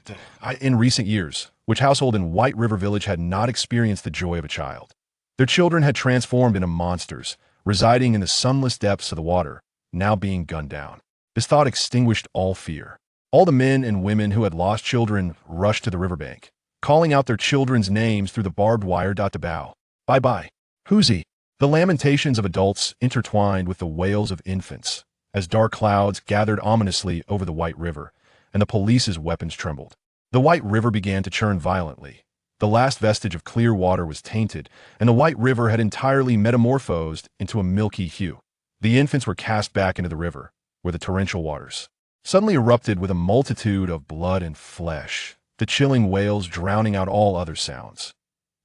In recent years, which household in White River Village had not experienced the joy of a child? Their children had transformed into monsters, residing in the sunless depths of the water, now being gunned down. This thought extinguished all fear. All the men and women who had lost children rushed to the riverbank, calling out their children's names through the barbed wire. To bow. Bye-bye. Who's he? The lamentations of adults intertwined with the wails of infants, as dark clouds gathered ominously over the White River, and the police's weapons trembled. The White River began to churn violently. The last vestige of clear water was tainted, and the White River had entirely metamorphosed into a milky hue. The infants were cast back into the river, where the torrential waters suddenly erupted with a multitude of blood and flesh, the chilling wails drowning out all other sounds.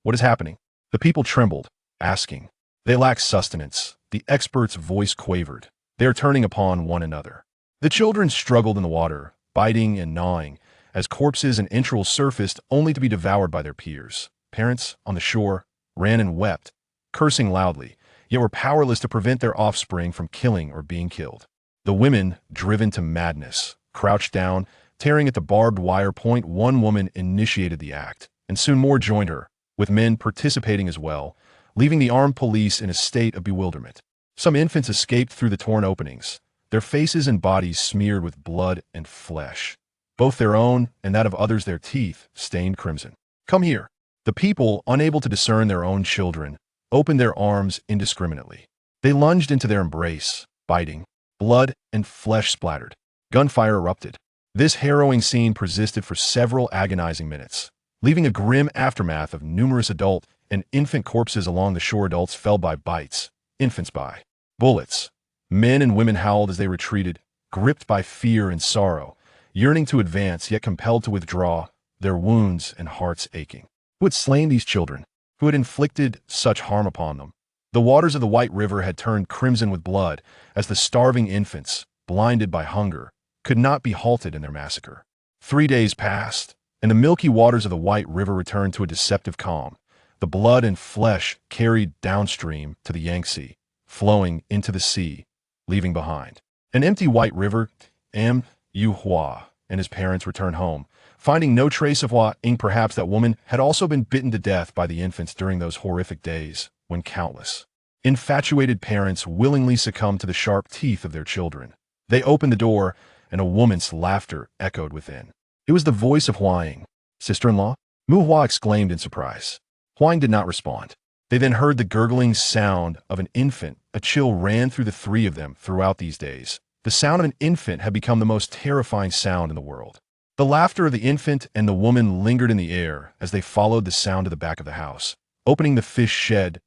What is happening? The people trembled, asking. They lack sustenance. The expert's voice quavered. They are turning upon one another. The children struggled in the water, biting and gnawing, as corpses and entrails surfaced only to be devoured by their peers. Parents, on the shore, ran and wept, cursing loudly, yet were powerless to prevent their offspring from killing or being killed. The women, driven to madness, crouched down, tearing at the barbed wire point. One woman initiated the act, and soon more joined her, with men participating as well, leaving the armed police in a state of bewilderment. Some infants escaped through the torn openings, their faces and bodies smeared with blood and flesh. Both their own and that of others, their teeth stained crimson. "Come here." The people, unable to discern their own children, opened their arms indiscriminately. They lunged into their embrace, biting. Blood and flesh splattered. Gunfire erupted. This harrowing scene persisted for several agonizing minutes, leaving a grim aftermath of numerous adult and infant corpses along the shore. Adults fell by bites, infants by bullets. Men and women howled as they retreated, gripped by fear and sorrow, yearning to advance yet compelled to withdraw, their wounds and hearts aching. Who had slain these children? Who had inflicted such harm upon them? The waters of the White River had turned crimson with blood as the starving infants, blinded by hunger, could not be halted in their massacre. 3 days passed, and the milky waters of the White River returned to a deceptive calm. The blood and flesh carried downstream to the Yangtze, flowing into the sea, leaving behind an empty White River. Yu Hua and his parents returned home, finding no trace of Hua Ing. Perhaps that woman had also been bitten to death by the infants during those horrific days, when countless infatuated parents willingly succumbed to the sharp teeth of their children. They opened the door, and a woman's laughter echoed within. It was the voice of Hua Ing. "Sister-in-law?" Mu Hua exclaimed in surprise. Hua Ing did not respond. They then heard the gurgling sound of an infant. A chill ran through the three of them throughout these days. The sound of an infant had become the most terrifying sound in the world. The laughter of the infant and the woman lingered in the air as they followed the sound to the back of the house. Opening the fish shed,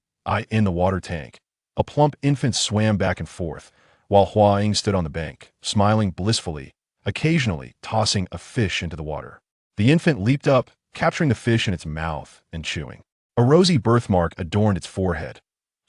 in the water tank, a plump infant swam back and forth, while Hua Ying stood on the bank, smiling blissfully, occasionally tossing a fish into the water. The infant leaped up, capturing the fish in its mouth and chewing. A rosy birthmark adorned its forehead.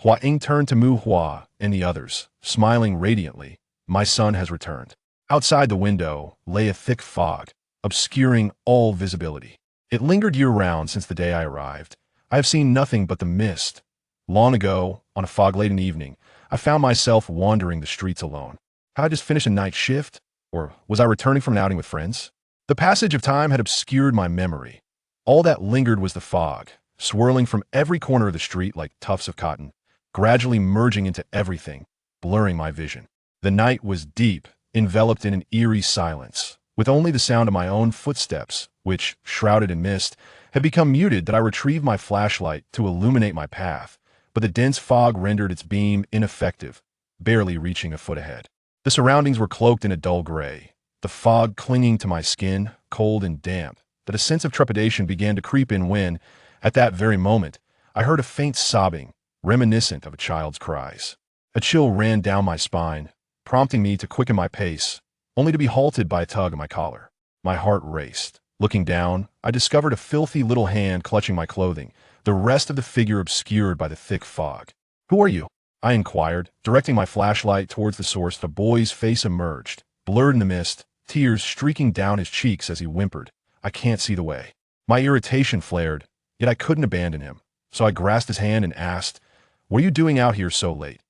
Hua Ying turned to Mu Hua and the others, smiling radiantly. My son has returned. Outside the window lay a thick fog, obscuring all visibility. It lingered year-round since the day I arrived. I have seen nothing but the mist. Long ago, on a fog-laden evening, I found myself wandering the streets alone. Had I just finished a night shift? Or was I returning from an outing with friends? The passage of time had obscured my memory. All that lingered was the fog, swirling from every corner of the street like tufts of cotton, gradually merging into everything, blurring my vision. The night was deep, enveloped in an eerie silence, with only the sound of my own footsteps, which, shrouded in mist, had become muted that I retrieved my flashlight to illuminate my path, but the dense fog rendered its beam ineffective, barely reaching a foot ahead. The surroundings were cloaked in a dull gray, the fog clinging to my skin, cold and damp, that a sense of trepidation began to creep in when, at that very moment, I heard a faint sobbing, reminiscent of a child's cries. A chill ran down my spine, prompting me to quicken my pace, only to be halted by a tug at my collar. My heart raced. Looking down, I discovered a filthy little hand clutching my clothing, the rest of the figure obscured by the thick fog. "Who are you?" I inquired, directing my flashlight towards the source. The boy's face emerged, blurred in the mist, tears streaking down his cheeks as he whimpered, "I can't see the way." My irritation flared, yet I couldn't abandon him, so I grasped his hand and asked, "What are you doing out here so late?"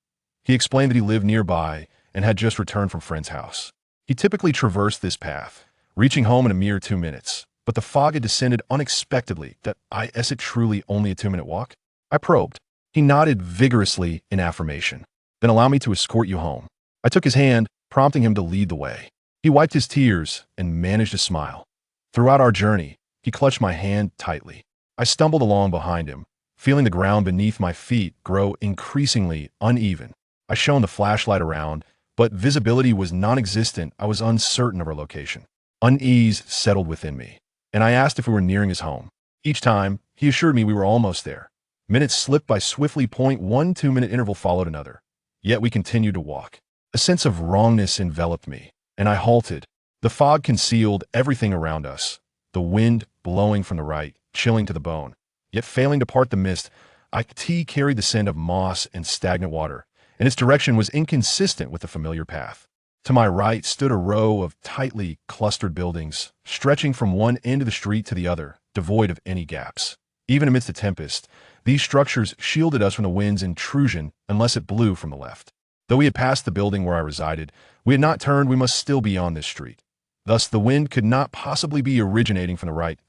He explained that he lived nearby and had just returned from a friend's house. He typically traversed this path, reaching home in a mere 2 minutes, but the fog had descended unexpectedly. Is it truly only a 2-minute walk? I probed. He nodded vigorously in affirmation. "Then allow me to escort you home." I took his hand, prompting him to lead the way. He wiped his tears and managed a smile. Throughout our journey, he clutched my hand tightly. I stumbled along behind him, feeling the ground beneath my feet grow increasingly uneven. I shone the flashlight around, but visibility was non-existent. I was uncertain of our location. Unease settled within me, and I asked if we were nearing his home. Each time, he assured me we were almost there. Minutes slipped by swiftly. One 2-minute interval followed another. Yet we continued to walk. A sense of wrongness enveloped me, and I halted. The fog concealed everything around us, the wind blowing from the right, chilling to the bone. Yet failing to part the mist, IT carried the scent of moss and stagnant water, and its direction was inconsistent with the familiar path. To my right stood a row of tightly clustered buildings, stretching from one end of the street to the other, devoid of any gaps. Even amidst the tempest, these structures shielded us from the wind's intrusion unless it blew from the left. Though we had passed the building where I resided, we had not turned. We must still be on this street. Thus, the wind could not possibly be originating from the right.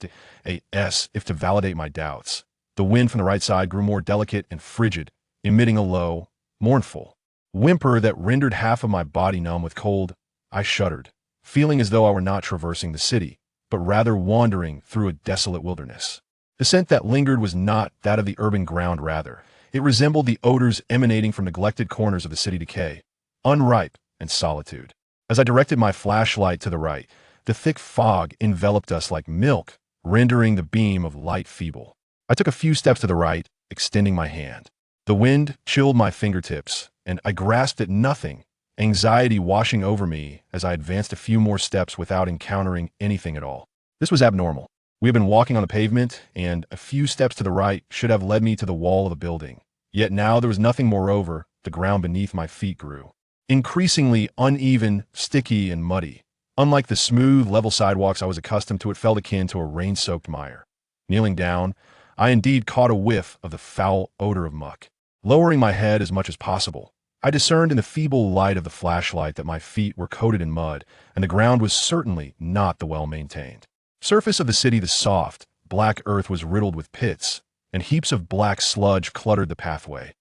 If to validate my doubts, the wind from the right side grew more delicate and frigid, emitting a low, mournful whimper that rendered half of my body numb with cold. I shuddered, feeling as though I were not traversing the city, but rather wandering through a desolate wilderness. The scent that lingered was not that of the urban ground. Rather, it resembled the odors emanating from neglected corners of the city: decay, unripe, and solitude. As I directed my flashlight to the right, the thick fog enveloped us like milk, rendering the beam of light feeble. I took a few steps to the right, extending my hand. The wind chilled my fingertips, and I grasped at nothing, anxiety washing over me as I advanced a few more steps without encountering anything at all. This was abnormal. We had been walking on the pavement, and a few steps to the right should have led me to the wall of a building. Yet now there was nothing. Moreover, the ground beneath my feet grew increasingly uneven, sticky, and muddy. Unlike the smooth, level sidewalks I was accustomed to, it felt akin to a rain-soaked mire. Kneeling down, I indeed caught a whiff of the foul odor of muck. Lowering my head as much as possible, I discerned in the feeble light of the flashlight that my feet were coated in mud, and the ground was certainly not the well-maintained surface of the city. The soft, black earth was riddled with pits, and heaps of black sludge cluttered the pathway.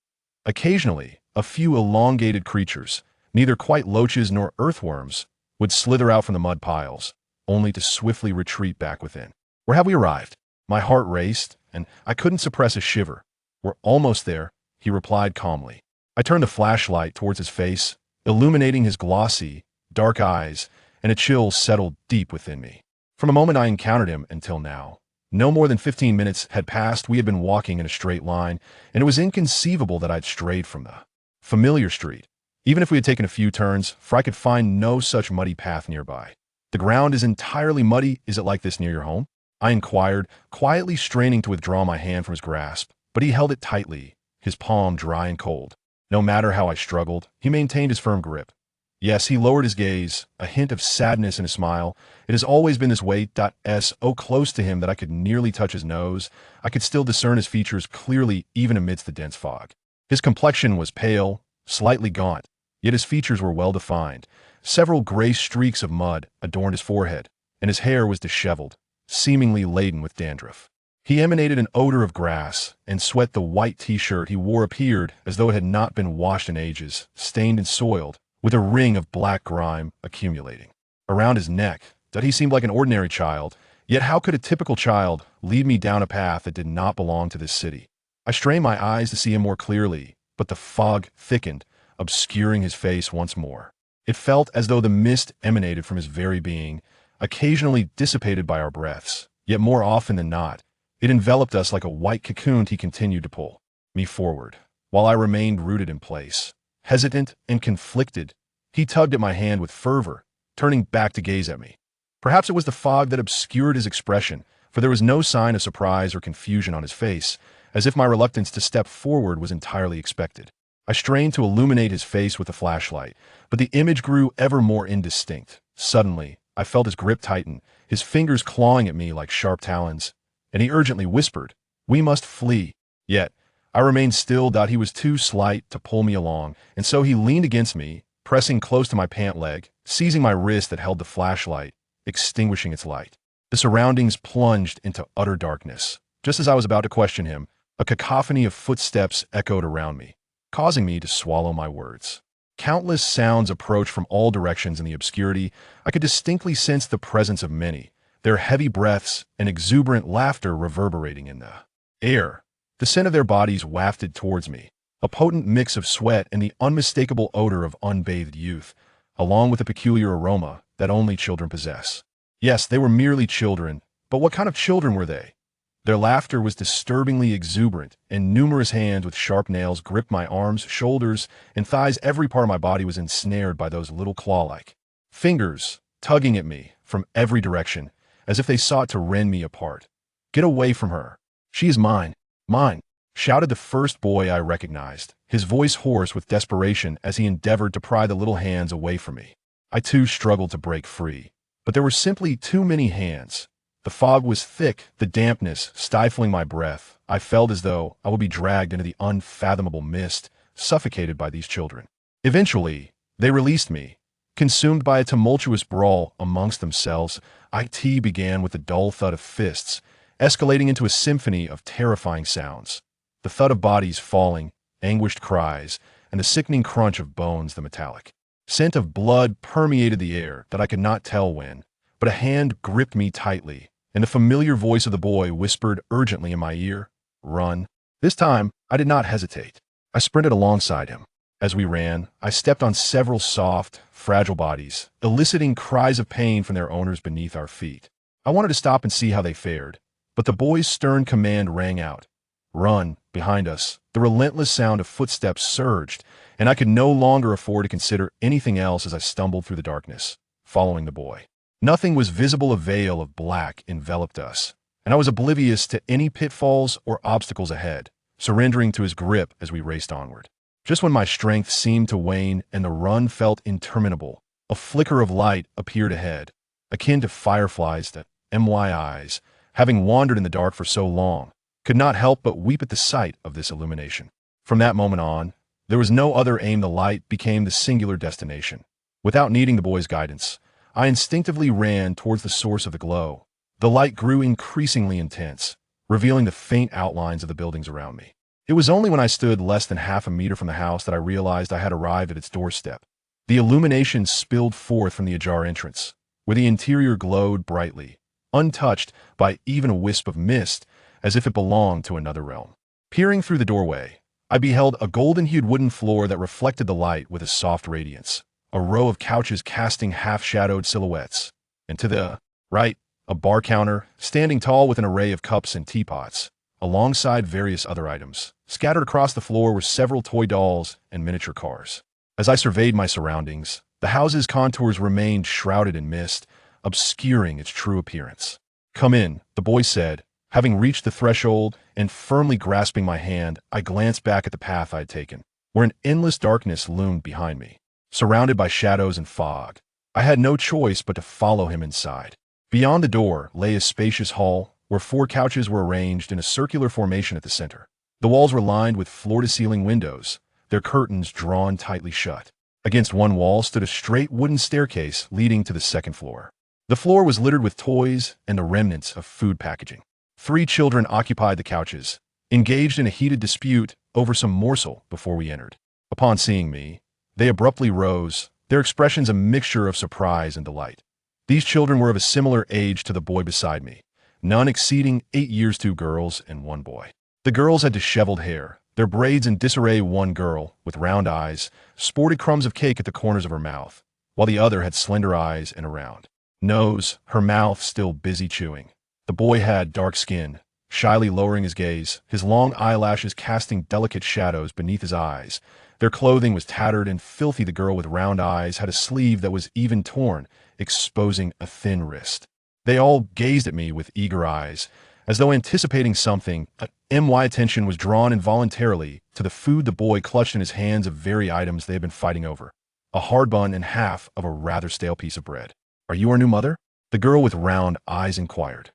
Occasionally, a few elongated creatures, neither quite loaches nor earthworms, would slither out from the mud piles, only to swiftly retreat back within. Where have we arrived? My heart raced, and I couldn't suppress a shiver. "We're almost there," he replied calmly. I turned the flashlight towards his face, illuminating his glossy, dark eyes, and a chill settled deep within me. From the moment I encountered him until now, no more than 15 minutes had passed. We had been walking in a straight line, and it was inconceivable that I'd strayed from the familiar street. Even if we had taken a few turns, for I could find no such muddy path nearby. "The ground is entirely muddy. Is it like this near your home?" I inquired, quietly straining to withdraw my hand from his grasp, but he held it tightly, his palm dry and cold. No matter how I struggled, he maintained his firm grip. Yes, he lowered his gaze, a hint of sadness in his smile. "It has always been this way." So close to him that I could nearly touch his nose. I could still discern his features clearly even amidst the dense fog. His complexion was pale, slightly gaunt, yet his features were well defined. Several gray streaks of mud adorned his forehead, and his hair was disheveled, seemingly laden with dandruff. He emanated an odor of grass and sweat. The white t-shirt he wore appeared as though it had not been washed in ages, stained and soiled, with a ring of black grime accumulating around his neck. That he seemed like an ordinary child, yet how could a typical child lead me down a path that did not belong to this city? I strained my eyes to see him more clearly, but the fog thickened, obscuring his face once more. It felt as though the mist emanated from his very being, occasionally dissipated by our breaths, yet more often than not, it enveloped us like a white cocoon. He continued to pull me forward, while I remained rooted in place. Hesitant and conflicted, he tugged at my hand with fervor, turning back to gaze at me. Perhaps it was the fog that obscured his expression, for there was no sign of surprise or confusion on his face, as if my reluctance to step forward was entirely expected. I strained to illuminate his face with the flashlight, but the image grew ever more indistinct. Suddenly, I felt his grip tighten, his fingers clawing at me like sharp talons, and he urgently whispered, "We must flee." Yet, I remained still. He was too slight to pull me along, and so he leaned against me, pressing close to my pant leg, seizing my wrist that held the flashlight, extinguishing its light. The surroundings plunged into utter darkness. Just as I was about to question him, a cacophony of footsteps echoed around me, causing me to swallow my words. Countless sounds approached from all directions in the obscurity. I could distinctly sense the presence of many, their heavy breaths and exuberant laughter reverberating in the air. The scent of their bodies wafted towards me, a potent mix of sweat and the unmistakable odor of unbathed youth, along with a peculiar aroma that only children possess. Yes, they were merely children, but what kind of children were they? Their laughter was disturbingly exuberant, and numerous hands with sharp nails gripped my arms, shoulders, and thighs. Every part of my body was ensnared by those little claw-like fingers, tugging at me from every direction, as if they sought to rend me apart. "Get away from her. She is mine, mine," shouted the first boy I recognized, his voice hoarse with desperation as he endeavored to pry the little hands away from me. I too struggled to break free, but there were simply too many hands. The fog was thick, the dampness stifling my breath. I felt as though I would be dragged into the unfathomable mist, suffocated by these children. Eventually, they released me. Consumed by a tumultuous brawl amongst themselves, IT began with the dull thud of fists, escalating into a symphony of terrifying sounds. The thud of bodies falling, anguished cries, and the sickening crunch of bones. The metallic scent of blood permeated the air that I could not tell when, but a hand gripped me tightly, and the familiar voice of the boy whispered urgently in my ear, "Run." This time, I did not hesitate. I sprinted alongside him. As we ran, I stepped on several soft, fragile bodies, eliciting cries of pain from their owners beneath our feet. I wanted to stop and see how they fared, but the boy's stern command rang out. "Run," behind us. The relentless sound of footsteps surged, and I could no longer afford to consider anything else as I stumbled through the darkness, following the boy. Nothing was visible. A veil of black enveloped us, and I was oblivious to any pitfalls or obstacles ahead, surrendering to his grip as we raced onward. Just when my strength seemed to wane and the run felt interminable, a flicker of light appeared ahead, akin to fireflies that my eyes, having wandered in the dark for so long, could not help but weep at the sight of this illumination. From that moment on, there was no other aim. The light became the singular destination. Without needing the boy's guidance, I instinctively ran towards the source of the glow. The light grew increasingly intense, revealing the faint outlines of the buildings around me. It was only when I stood less than half a meter from the house that I realized I had arrived at its doorstep. The illumination spilled forth from the ajar entrance, where the interior glowed brightly, untouched by even a wisp of mist, as if it belonged to another realm. Peering through the doorway, I beheld a golden-hued wooden floor that reflected the light with a soft radiance, a row of couches casting half-shadowed silhouettes, and to the right, a bar counter, standing tall with an array of cups and teapots, alongside various other items. Scattered across the floor were several toy dolls and miniature cars. As I surveyed my surroundings, the house's contours remained shrouded in mist, obscuring its true appearance. "Come in," the boy said. Having reached the threshold and firmly grasping my hand, I glanced back at the path I had taken, where an endless darkness loomed behind me. Surrounded by shadows and fog, I had no choice but to follow him inside. Beyond the door lay a spacious hall, where 4 couches were arranged in a circular formation at the center. The walls were lined with floor-to-ceiling windows, their curtains drawn tightly shut. Against one wall stood a straight wooden staircase leading to the second floor. The floor was littered with toys and the remnants of food packaging. 3 children occupied the couches, engaged in a heated dispute over some morsel before we entered. Upon seeing me, they abruptly rose, their expressions a mixture of surprise and delight. These children were of a similar age to the boy beside me, none exceeding 8 years, 2 girls and 1 boy. The girls had disheveled hair, their braids in disarray. One girl, with round eyes, sported crumbs of cake at the corners of her mouth, while the other had slender eyes and a round nose, her mouth still busy chewing. The boy had dark skin, shyly lowering his gaze, his long eyelashes casting delicate shadows beneath his eyes. Their clothing was tattered and filthy. The girl with round eyes had a sleeve that was even torn, exposing a thin wrist. They all gazed at me with eager eyes, as though anticipating something. My attention was drawn involuntarily to the food the boy clutched in his hands, of very items they had been fighting over. A hard bun and half of a rather stale piece of bread. "Are you our new mother?" the girl with round eyes inquired.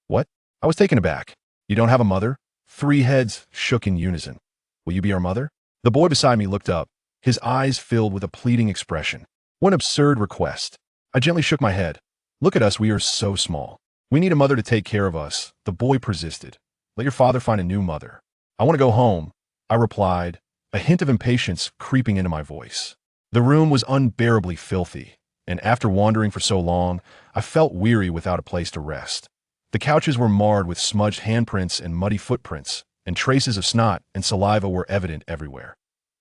"What?" I was taken aback. "You don't have a mother?" 3 heads shook in unison. "Will you be our mother?" The boy beside me looked up, his eyes filled with a pleading expression. "What an absurd request." I gently shook my head. "Look at us, we are so small. We need a mother to take care of us," the boy persisted. "Let your father find a new mother." "I want to go home," I replied, a hint of impatience creeping into my voice. The room was unbearably filthy, and after wandering for so long, I felt weary without a place to rest. The couches were marred with smudged handprints and muddy footprints, and traces of snot and saliva were evident everywhere.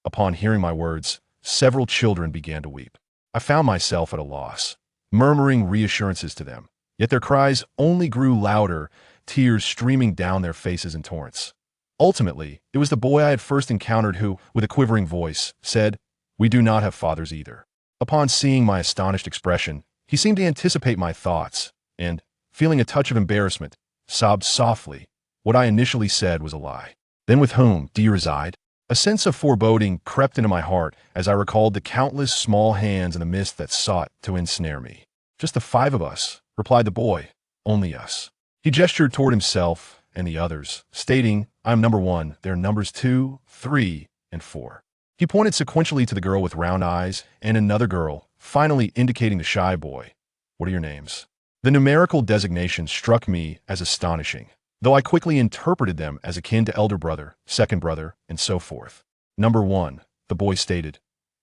Upon hearing my words, several children began to weep. I found myself at a loss, murmuring reassurances to them, yet their cries only grew louder, tears streaming down their faces in torrents. Ultimately, it was the boy I had first encountered who, with a quivering voice, said, "We do not have fathers either." Upon seeing my astonished expression, he seemed to anticipate my thoughts, and, feeling a touch of embarrassment, sobbed softly. What I initially said was a lie. "Then with whom do you reside?" A sense of foreboding crept into my heart as I recalled the countless small hands in the mist that sought to ensnare me. "Just the 5 of us," replied the boy. "Only us." He gestured toward himself and the others, stating, "I am number 1, they're numbers 2, 3, and 4. He pointed sequentially to the girl with round eyes and another girl, finally indicating the shy boy. "What are your names?" The numerical designation struck me as astonishing, though I quickly interpreted them as akin to elder brother, second brother, and so forth. "Number 1, the boy stated.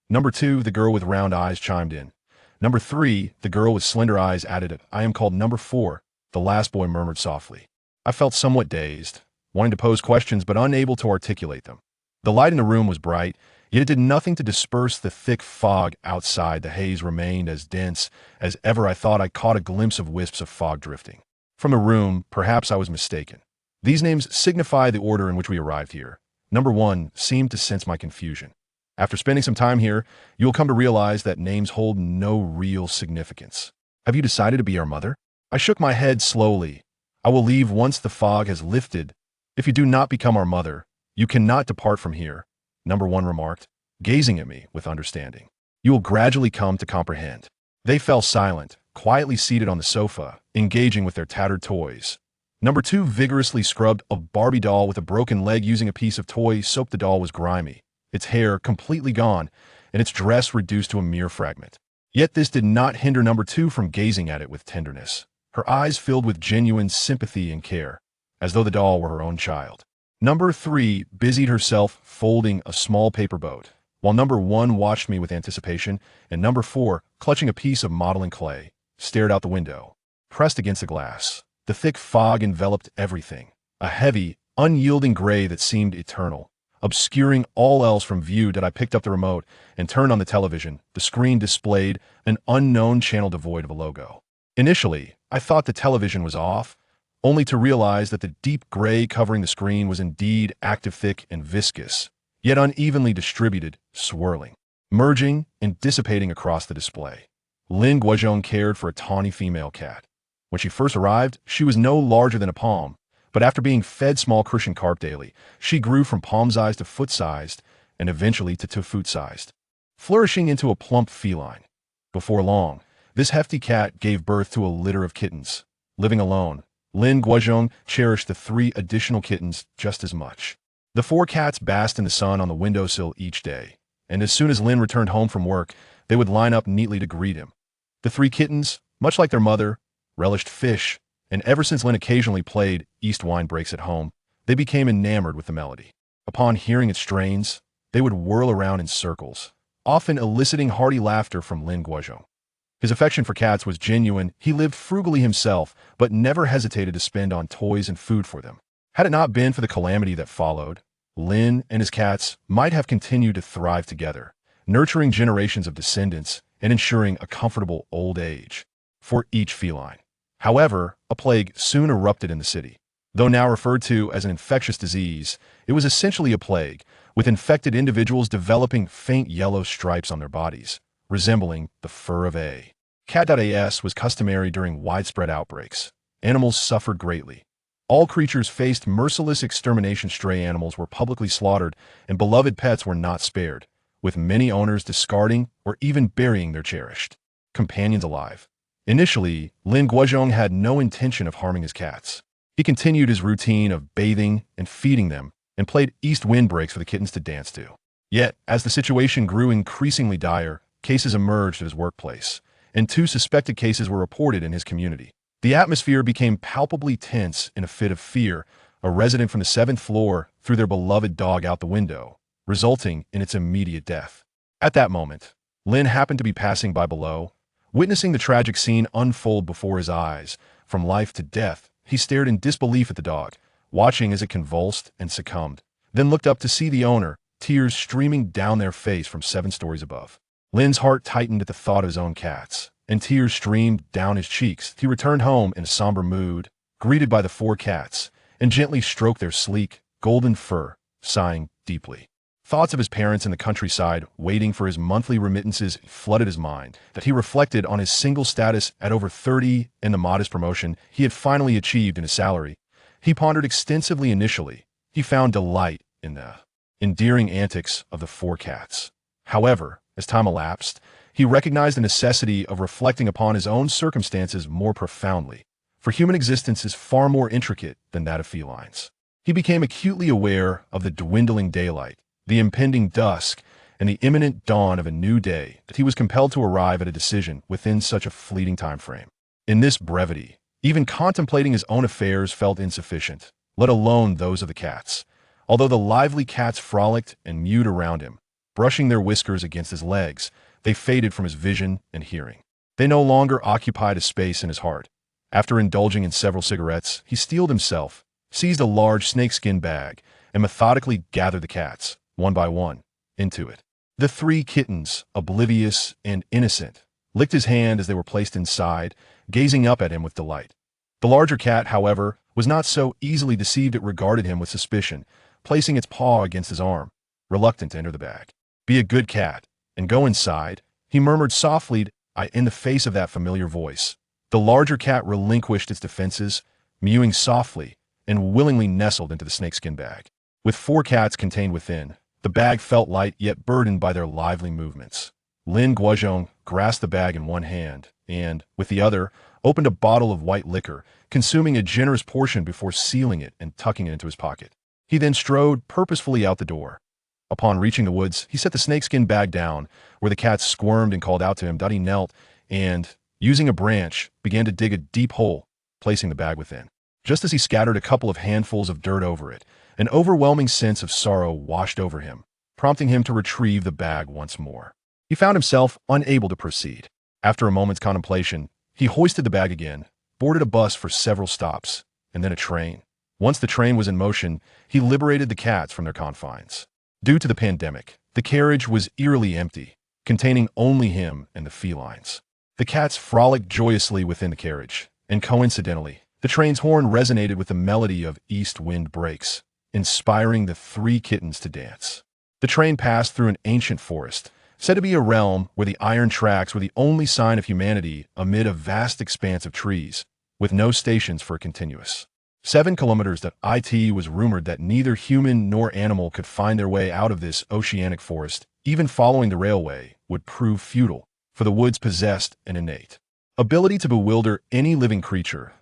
"Number 2, the girl with round eyes chimed in. "Number 3, the girl with slender eyes added it. "I am called number 4, the last boy murmured softly. I felt somewhat dazed, wanting to pose questions but unable to articulate them. The light in the room was bright, yet it did nothing to disperse the thick fog outside. The haze remained as dense as ever. I thought I caught a glimpse of wisps of fog drifting from the room. Perhaps I was mistaken. These names signify the order in which we arrived here. Number 1 seemed to sense my confusion. After spending some time here, you will come to realize that names hold no real significance. Have you decided to be our mother?" I shook my head slowly. "I will leave once the fog has lifted. If you do not become our mother, you cannot depart from here," Number 1 remarked, gazing at me with understanding. "You will gradually come to comprehend." They fell silent, quietly seated on the sofa, engaging with their tattered toys. Number 2 vigorously scrubbed a Barbie doll with a broken leg using a piece of toy soap. The doll was grimy, its hair completely gone, and its dress reduced to a mere fragment. Yet this did not hinder Number 2 from gazing at it with tenderness, her eyes filled with genuine sympathy and care, as though the doll were her own child. Number 3 busied herself folding a small paper boat, while Number 1 watched me with anticipation, and Number 4, clutching a piece of modeling clay, stared out the window. Pressed against the glass, the thick fog enveloped everything, a heavy, unyielding gray that seemed eternal. Obscuring all else from view, I picked up the remote and turned on the television. The screen displayed an unknown channel devoid of a logo. Initially, I thought the television was off, only to realize that the deep gray covering the screen was indeed active, thick, and viscous, yet unevenly distributed, swirling, merging, and dissipating across the display. Lin Guozhong cared for a tawny female cat. When she first arrived, she was no larger than a palm, but after being fed small crucian carp daily, she grew from palm-sized to foot-sized, and eventually to two-foot-sized, flourishing into a plump feline. Before long, this hefty cat gave birth to a litter of kittens. Living alone, Lin Guozhong cherished the 3 additional kittens just as much. The 4 cats basked in the sun on the windowsill each day, and as soon as Lin returned home from work, they would line up neatly to greet him. The 3 kittens, much like their mother, relished fish, and ever since Lin occasionally played East wine breaks at home, they became enamored with the melody. Upon hearing its strains, they would whirl around in circles, often eliciting hearty laughter from Lin Guozhong. His affection for cats was genuine. He lived frugally himself, but never hesitated to spend on toys and food for them. Had it not been for the calamity that followed, Lin and his cats might have continued to thrive together, nurturing generations of descendants and ensuring a comfortable old age for each feline. However, a plague soon erupted in the city. Though now referred to as an infectious disease, it was essentially a plague, with infected individuals developing faint yellow stripes on their bodies, resembling the fur of a cat. As was customary during widespread outbreaks, animals suffered greatly. All creatures faced merciless extermination. Stray animals were publicly slaughtered, and beloved pets were not spared, with many owners discarding or even burying their cherished companions alive. Initially, Lin Guozhong had no intention of harming his cats. He continued his routine of bathing and feeding them, and played east wind breaks for the kittens to dance to. Yet, as the situation grew increasingly dire, cases emerged at his workplace, and 2 suspected cases were reported in his community. The atmosphere became palpably tense. In a fit of fear, a resident from the 7th floor threw their beloved dog out the window, resulting in its immediate death. At that moment, Lin happened to be passing by below. Witnessing the tragic scene unfold before his eyes, from life to death, he stared in disbelief at the dog, watching as it convulsed and succumbed, then looked up to see the owner, tears streaming down their face from 7 stories above. Lin's heart tightened at the thought of his own cats, and tears streamed down his cheeks. He returned home in a somber mood, greeted by the 4 cats, and gently stroked their sleek, golden fur, sighing deeply. Thoughts of his parents in the countryside, waiting for his monthly remittances, flooded his mind. That he reflected on his single status at over 30 and the modest promotion he had finally achieved in his salary. He pondered extensively. Initially, he found delight in the endearing antics of the 4 cats. However, as time elapsed, he recognized the necessity of reflecting upon his own circumstances more profoundly, for human existence is far more intricate than that of felines. He became acutely aware of the dwindling daylight, the impending dusk, and the imminent dawn of a new day, that he was compelled to arrive at a decision within such a fleeting time frame. In this brevity, even contemplating his own affairs felt insufficient, let alone those of the cats. Although the lively cats frolicked and mewed around him, brushing their whiskers against his legs, they faded from his vision and hearing. They no longer occupied a space in his heart. After indulging in several cigarettes, he steeled himself, seized a large snakeskin bag, and methodically gathered the cats, one by one, into it. The 3 kittens, oblivious and innocent, licked his hand as they were placed inside, gazing up at him with delight. The larger cat, however, was not so easily deceived. It regarded him with suspicion, placing its paw against his arm, reluctant to enter the bag. "Be a good cat, and go inside," he murmured softly in the face of that familiar voice. The larger cat relinquished its defenses, mewing softly, and willingly nestled into the snakeskin bag. With 4 cats contained within, the bag felt light yet burdened by their lively movements. Lin Guozhong grasped the bag in one hand and, with the other, opened a bottle of white liquor, consuming a generous portion before sealing it and tucking it into his pocket. He then strode purposefully out the door. Upon reaching the woods, he set the snakeskin bag down, where the cats squirmed and called out to him. He knelt and, using a branch, began to dig a deep hole, placing the bag within. Just as he scattered a couple of handfuls of dirt over it, an overwhelming sense of sorrow washed over him, prompting him to retrieve the bag once more. He found himself unable to proceed. After a moment's contemplation, he hoisted the bag again, boarded a bus for several stops, and then a train, Once the train was in motion, he liberated the cats from their confines. Due to the pandemic, the carriage was eerily empty, containing only him and the felines. The cats frolicked joyously within the carriage, and coincidentally, the train's horn resonated with the melody of East Wind Breaks, inspiring the three kittens to dance. The train passed through an ancient forest, said to be a realm where the iron tracks were the only sign of humanity amid a vast expanse of trees, with no stations for a continuous 7 kilometers. That it was rumored that neither human nor animal could find their way out of this oceanic forest. Even following the railway would prove futile, for the woods possessed an innate ability to bewilder any living creature.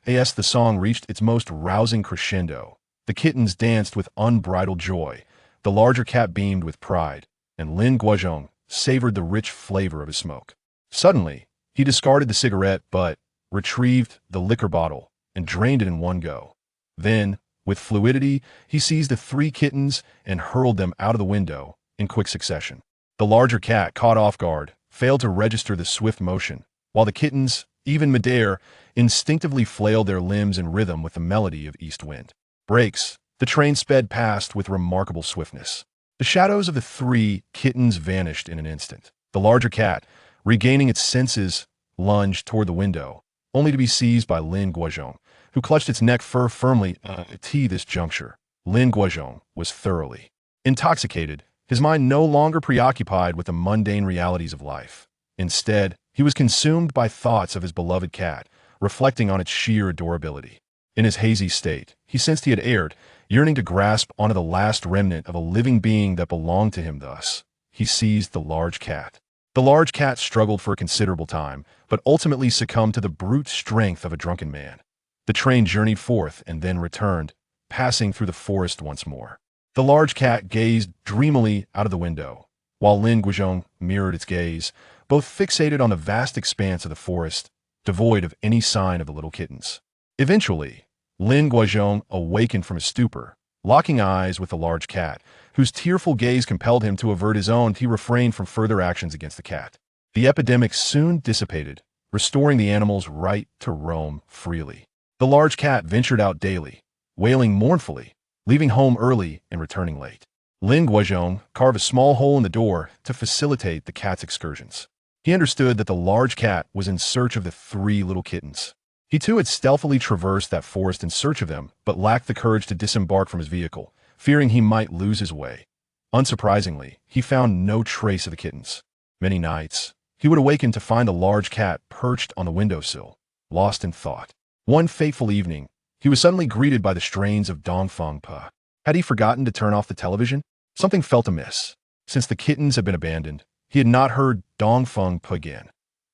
As the song reached its most rousing crescendo, the kittens danced with unbridled joy, the larger cat beamed with pride, and Lin Guozhong savored the rich flavor of his smoke. Suddenly, he discarded the cigarette but retrieved the liquor bottle and drained it in one go. Then, with fluidity, he seized the three kittens and hurled them out of the window in quick succession. The larger cat, caught off guard, failed to register the swift motion, while the kittens, even midair, instinctively flailed their limbs in rhythm with the melody of East Wind Breaks. The train sped past with remarkable swiftness. The shadows of the three kittens vanished in an instant. The larger cat, regaining its senses, lunged toward the window, only to be seized by Lin Guozhong, who clutched its neck fur firmly. At this juncture, Lin Guozhong was thoroughly intoxicated, his mind no longer preoccupied with the mundane realities of life. Instead, he was consumed by thoughts of his beloved cat, reflecting on its sheer adorability. In his hazy state, he sensed he had erred, yearning to grasp onto the last remnant of a living being that belonged to him. Thus, he seized the large cat. The large cat struggled for a considerable time, but ultimately succumbed to the brute strength of a drunken man. The train journeyed forth and then returned, passing through the forest once more. The large cat gazed dreamily out of the window, while Lin Guozhong mirrored its gaze, both fixated on the vast expanse of the forest, devoid of any sign of the little kittens. Eventually, Lin Guozhong awakened from his stupor, locking eyes with the large cat, whose tearful gaze compelled him to avert his own. He refrained from further actions against the cat. The epidemic soon dissipated, restoring the animal's right to roam freely. The large cat ventured out daily, wailing mournfully, leaving home early and returning late. Lin Guozhong carved a small hole in the door to facilitate the cat's excursions. He understood that the large cat was in search of the three little kittens. He too had stealthily traversed that forest in search of them, but lacked the courage to disembark from his vehicle, fearing he might lose his way. Unsurprisingly, he found no trace of the kittens. Many nights, he would awaken to find the large cat perched on the windowsill, lost in thought. One fateful evening, he was suddenly greeted by the strains of Dong Feng Pa. Had he forgotten to turn off the television? Something felt amiss. Since the kittens had been abandoned, he had not heard Dong Feng Pa again.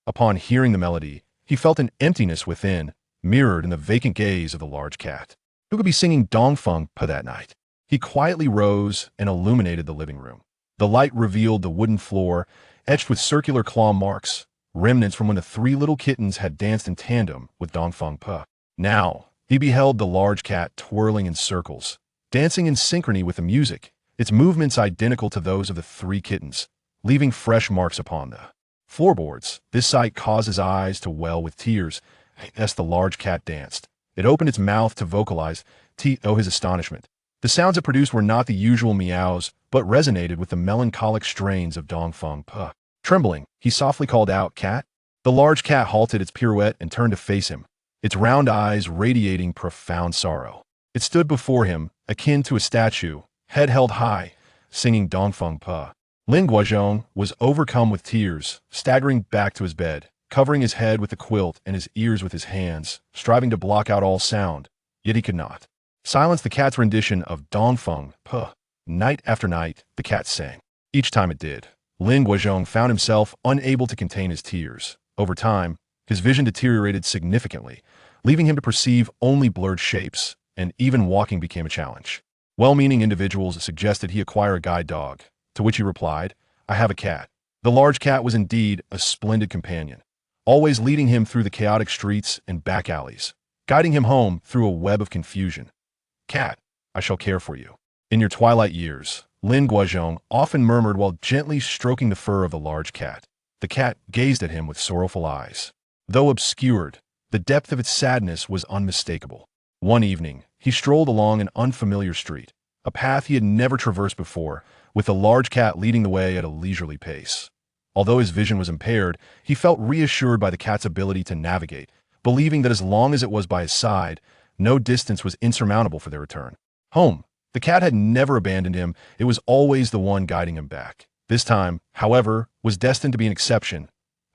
Upon hearing the melody, he felt an emptiness within, mirrored in the vacant gaze of the large cat. Who could be singing Dong Feng Pa that night? He quietly rose and illuminated the living room. The light revealed the wooden floor, etched with circular claw marks, remnants from when the three little kittens had danced in tandem with Dong Feng Pa. Now, he beheld the large cat twirling in circles, dancing in synchrony with the music, its movements identical to those of the three kittens, leaving fresh marks upon the floorboards. This sight caused his eyes to well with tears as the large cat danced. It opened its mouth to vocalize his astonishment. The sounds it produced were not the usual meows, but resonated with the melancholic strains of Dong Feng Pa. Trembling, he softly called out, "Cat?" The large cat halted its pirouette and turned to face him, its round eyes radiating profound sorrow. It stood before him, akin to a statue, head held high, singing Dong Feng Pa. Lin Guozhong was overcome with tears, staggering back to his bed, covering his head with the quilt and his ears with his hands, striving to block out all sound, yet he could not silence the cat's rendition of Dong Feng Pa. Night after night, the cat sang. Each time it did, Lin Guozhong found himself unable to contain his tears. Over time, his vision deteriorated significantly, leaving him to perceive only blurred shapes, and even walking became a challenge. Well-meaning individuals suggested he acquire a guide dog, to which he replied, "I have a cat." The large cat was indeed a splendid companion, always leading him through the chaotic streets and back alleys, guiding him home through a web of confusion. "Cat, I shall care for you." In your twilight years, Lin Guozhong often murmured while gently stroking the fur of the large cat. The cat gazed at him with sorrowful eyes. Though obscured, the depth of its sadness was unmistakable. One evening, he strolled along an unfamiliar street, a path he had never traversed before, with the large cat leading the way at a leisurely pace. Although his vision was impaired, he felt reassured by the cat's ability to navigate, believing that as long as it was by his side, no distance was insurmountable for their return home. The cat had never abandoned him, it was always the one guiding him back. This time, however, was destined to be an exception.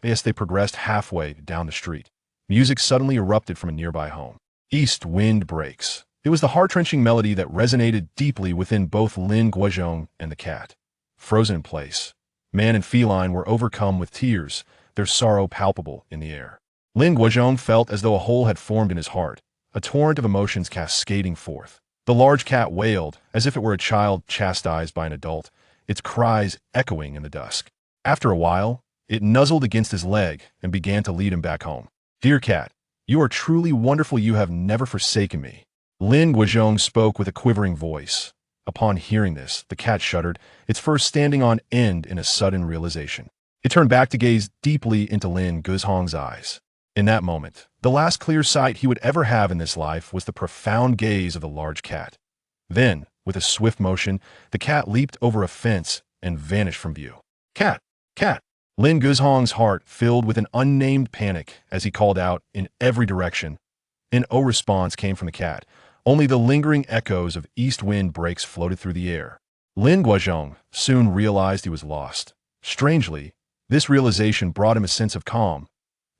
As they progressed halfway down the street, music suddenly erupted from a nearby home. East Wind Breaks. It was the heart-wrenching melody that resonated deeply within both Lin Guozhong and the cat. Frozen in place, man and feline were overcome with tears, their sorrow palpable in the air. Lin Guozhong felt as though a hole had formed in his heart, a torrent of emotions cascading forth. The large cat wailed, as if it were a child chastised by an adult, its cries echoing in the dusk. After a while, it nuzzled against his leg and began to lead him back home. "Dear cat, you are truly wonderful, you have never forsaken me." Lin Guozhong spoke with a quivering voice. Upon hearing this, the cat shuddered, its fur standing on end in a sudden realization. It turned back to gaze deeply into Lin Guozhong's eyes. In that moment, the last clear sight he would ever have in this life was the profound gaze of the large cat. Then, with a swift motion, the cat leaped over a fence and vanished from view. "Cat! Cat!" Lin Guozhong's heart filled with an unnamed panic as he called out in every direction. No response came from the cat. Only the lingering echoes of east wind breaks floated through the air. Lin Guozhong soon realized he was lost. Strangely, this realization brought him a sense of calm.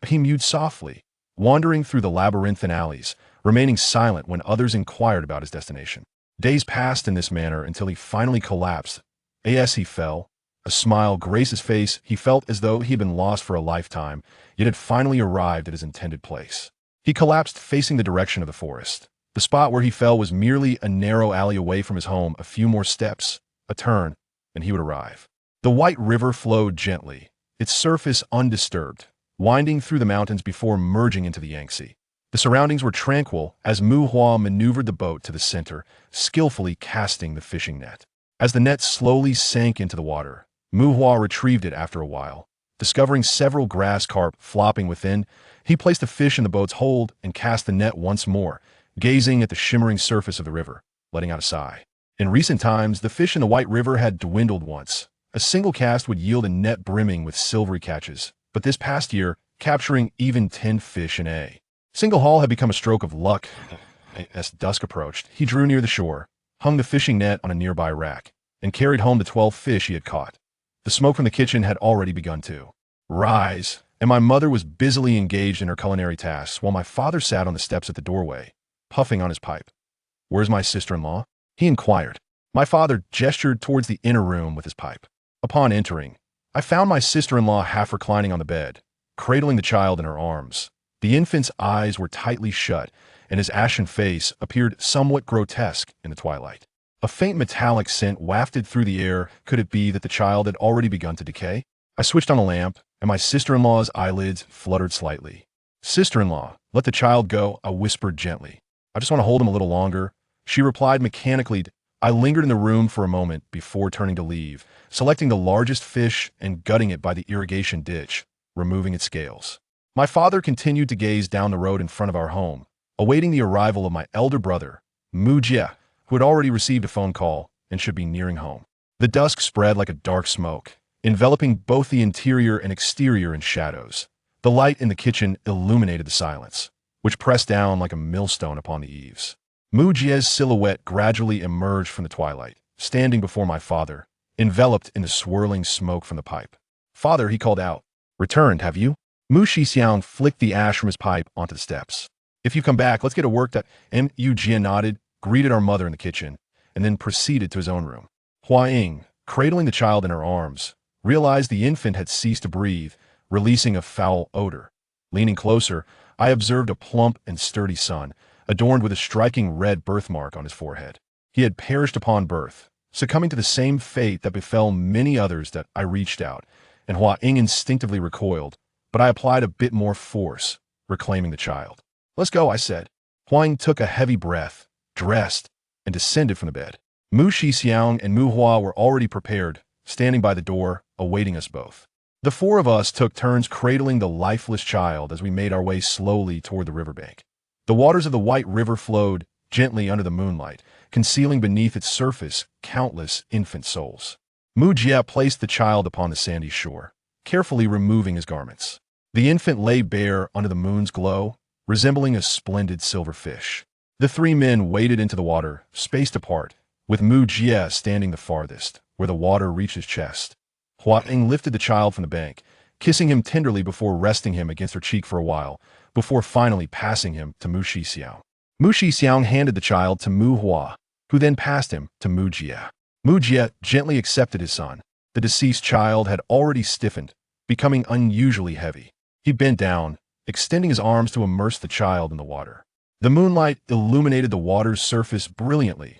He mewed softly, wandering through the labyrinthine alleys, remaining silent when others inquired about his destination. Days passed in this manner until he finally collapsed. As he fell, a smile graced his face. He felt as though he had been lost for a lifetime, yet had finally arrived at his intended place. He collapsed facing the direction of the forest. The spot where he fell was merely a narrow alley away from his home. A few more steps, a turn, and he would arrive. The white river flowed gently, its surface undisturbed, winding through the mountains before merging into the Yangtze. The surroundings were tranquil as Mu Hua maneuvered the boat to the center, skillfully casting the fishing net. As the net slowly sank into the water, Mu Hua retrieved it after a while. Discovering several grass carp flopping within, he placed the fish in the boat's hold and cast the net once more, gazing at the shimmering surface of the river, letting out a sigh. In recent times, the fish in the White River had dwindled once. A single cast would yield a net brimming with silvery catches, but this past year, capturing even 10 fish in a single haul had become a stroke of luck. As dusk approached, he drew near the shore, hung the fishing net on a nearby rack, and carried home the 12 fish he had caught. The smoke from the kitchen had already begun to rise, and my mother was busily engaged in her culinary tasks while my father sat on the steps at the doorway, puffing on his pipe. "Where's my sister-in-law?" he inquired. My father gestured towards the inner room with his pipe. Upon entering, I found my sister-in-law half reclining on the bed, cradling the child in her arms. The infant's eyes were tightly shut, and his ashen face appeared somewhat grotesque in the twilight. A faint metallic scent wafted through the air. Could it be that the child had already begun to decay? I switched on a lamp, and my sister-in-law's eyelids fluttered slightly. "Sister-in-law, let the child go," I whispered gently. "I just want to hold him a little longer," she replied mechanically. I lingered in the room for a moment before turning to leave, selecting the largest fish and gutting it by the irrigation ditch, removing its scales. My father continued to gaze down the road in front of our home, awaiting the arrival of my elder brother, Mu Jie, who had already received a phone call and should be nearing home. The dusk spread like a dark smoke, enveloping both the interior and exterior in shadows. The light in the kitchen illuminated the silence, which pressed down like a millstone upon the eaves. Mu Jie's silhouette gradually emerged from the twilight, standing before my father, enveloped in the swirling smoke from the pipe. "Father," he called out. "Returned, have you?" Mu Shixiang flicked the ash from his pipe onto the steps. "If you come back, let's get to work." Mu Jie nodded, greeted our mother in the kitchen, and then proceeded to his own room. Hua Ying, cradling the child in her arms, realized the infant had ceased to breathe, releasing a foul odor. Leaning closer, I observed a plump and sturdy son, adorned with a striking red birthmark on his forehead. He had perished upon birth, succumbing to the same fate that befell many others. That I reached out, and Hua Ying instinctively recoiled, but I applied a bit more force, reclaiming the child. "Let's go," I said. Hua Ying took a heavy breath, dressed, and descended from the bed. Mu Shixiang and Mu Hua were already prepared, standing by the door, awaiting us both. The four of us took turns cradling the lifeless child as we made our way slowly toward the riverbank. The waters of the White River flowed gently under the moonlight, concealing beneath its surface countless infant souls. Mu Jie placed the child upon the sandy shore, carefully removing his garments. The infant lay bare under the moon's glow, resembling a splendid silver fish. The three men waded into the water, spaced apart, with Mu Jie standing the farthest, where the water reached his chest. Hua Ing lifted the child from the bank, kissing him tenderly before resting him against her cheek for a while, before finally passing him to Mu Shixiang. Mu Shixiang handed the child to Mu Hua, who then passed him to Mu Jie. Mu Jie gently accepted his son. The deceased child had already stiffened, becoming unusually heavy. He bent down, extending his arms to immerse the child in the water. The moonlight illuminated the water's surface brilliantly.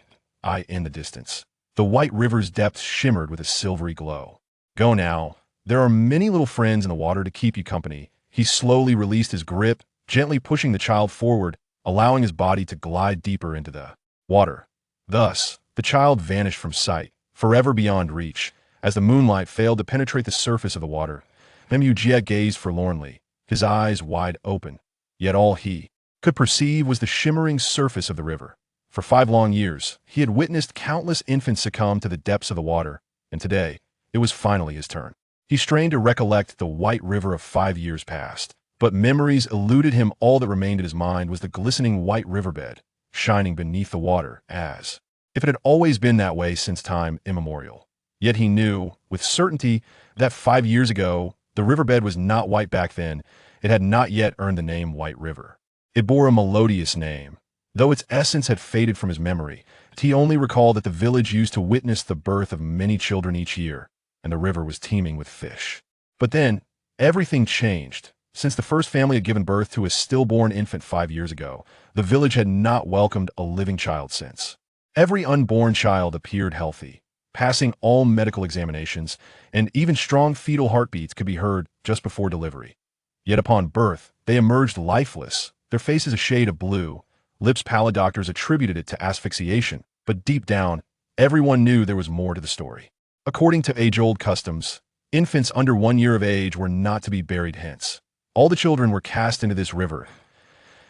In the distance, the white river's depths shimmered with a silvery glow. Go now. There are many little friends in the water to keep you company. He slowly released his grip, gently pushing the child forward, allowing his body to glide deeper into the water. Thus, the child vanished from sight, forever beyond reach, as the moonlight failed to penetrate the surface of the water. Mu Jie gazed forlornly, his eyes wide open, yet all he could perceive was the shimmering surface of the river. For 5 long years, he had witnessed countless infants succumb to the depths of the water, and today, it was finally his turn. He strained to recollect the white river of 5 years past, but memories eluded him. All that remained in his mind was the glistening white riverbed, shining beneath the water as if it had always been that way since time immemorial. Yet he knew, with certainty, that 5 years ago, the riverbed was not white back then. It had not yet earned the name White River. It bore a melodious name. Though its essence had faded from his memory, he only recalled that the village used to witness the birth of many children each year, and the river was teeming with fish. But then, everything changed. Since the first family had given birth to a stillborn infant 5 years ago, the village had not welcomed a living child since. Every unborn child appeared healthy, passing all medical examinations, and even strong fetal heartbeats could be heard just before delivery. Yet upon birth, they emerged lifeless, their faces a shade of blue, lips pallid. Doctors attributed it to asphyxiation, but deep down, everyone knew there was more to the story. According to age-old customs, infants under 1 year of age were not to be buried hence. All the children were cast into this river.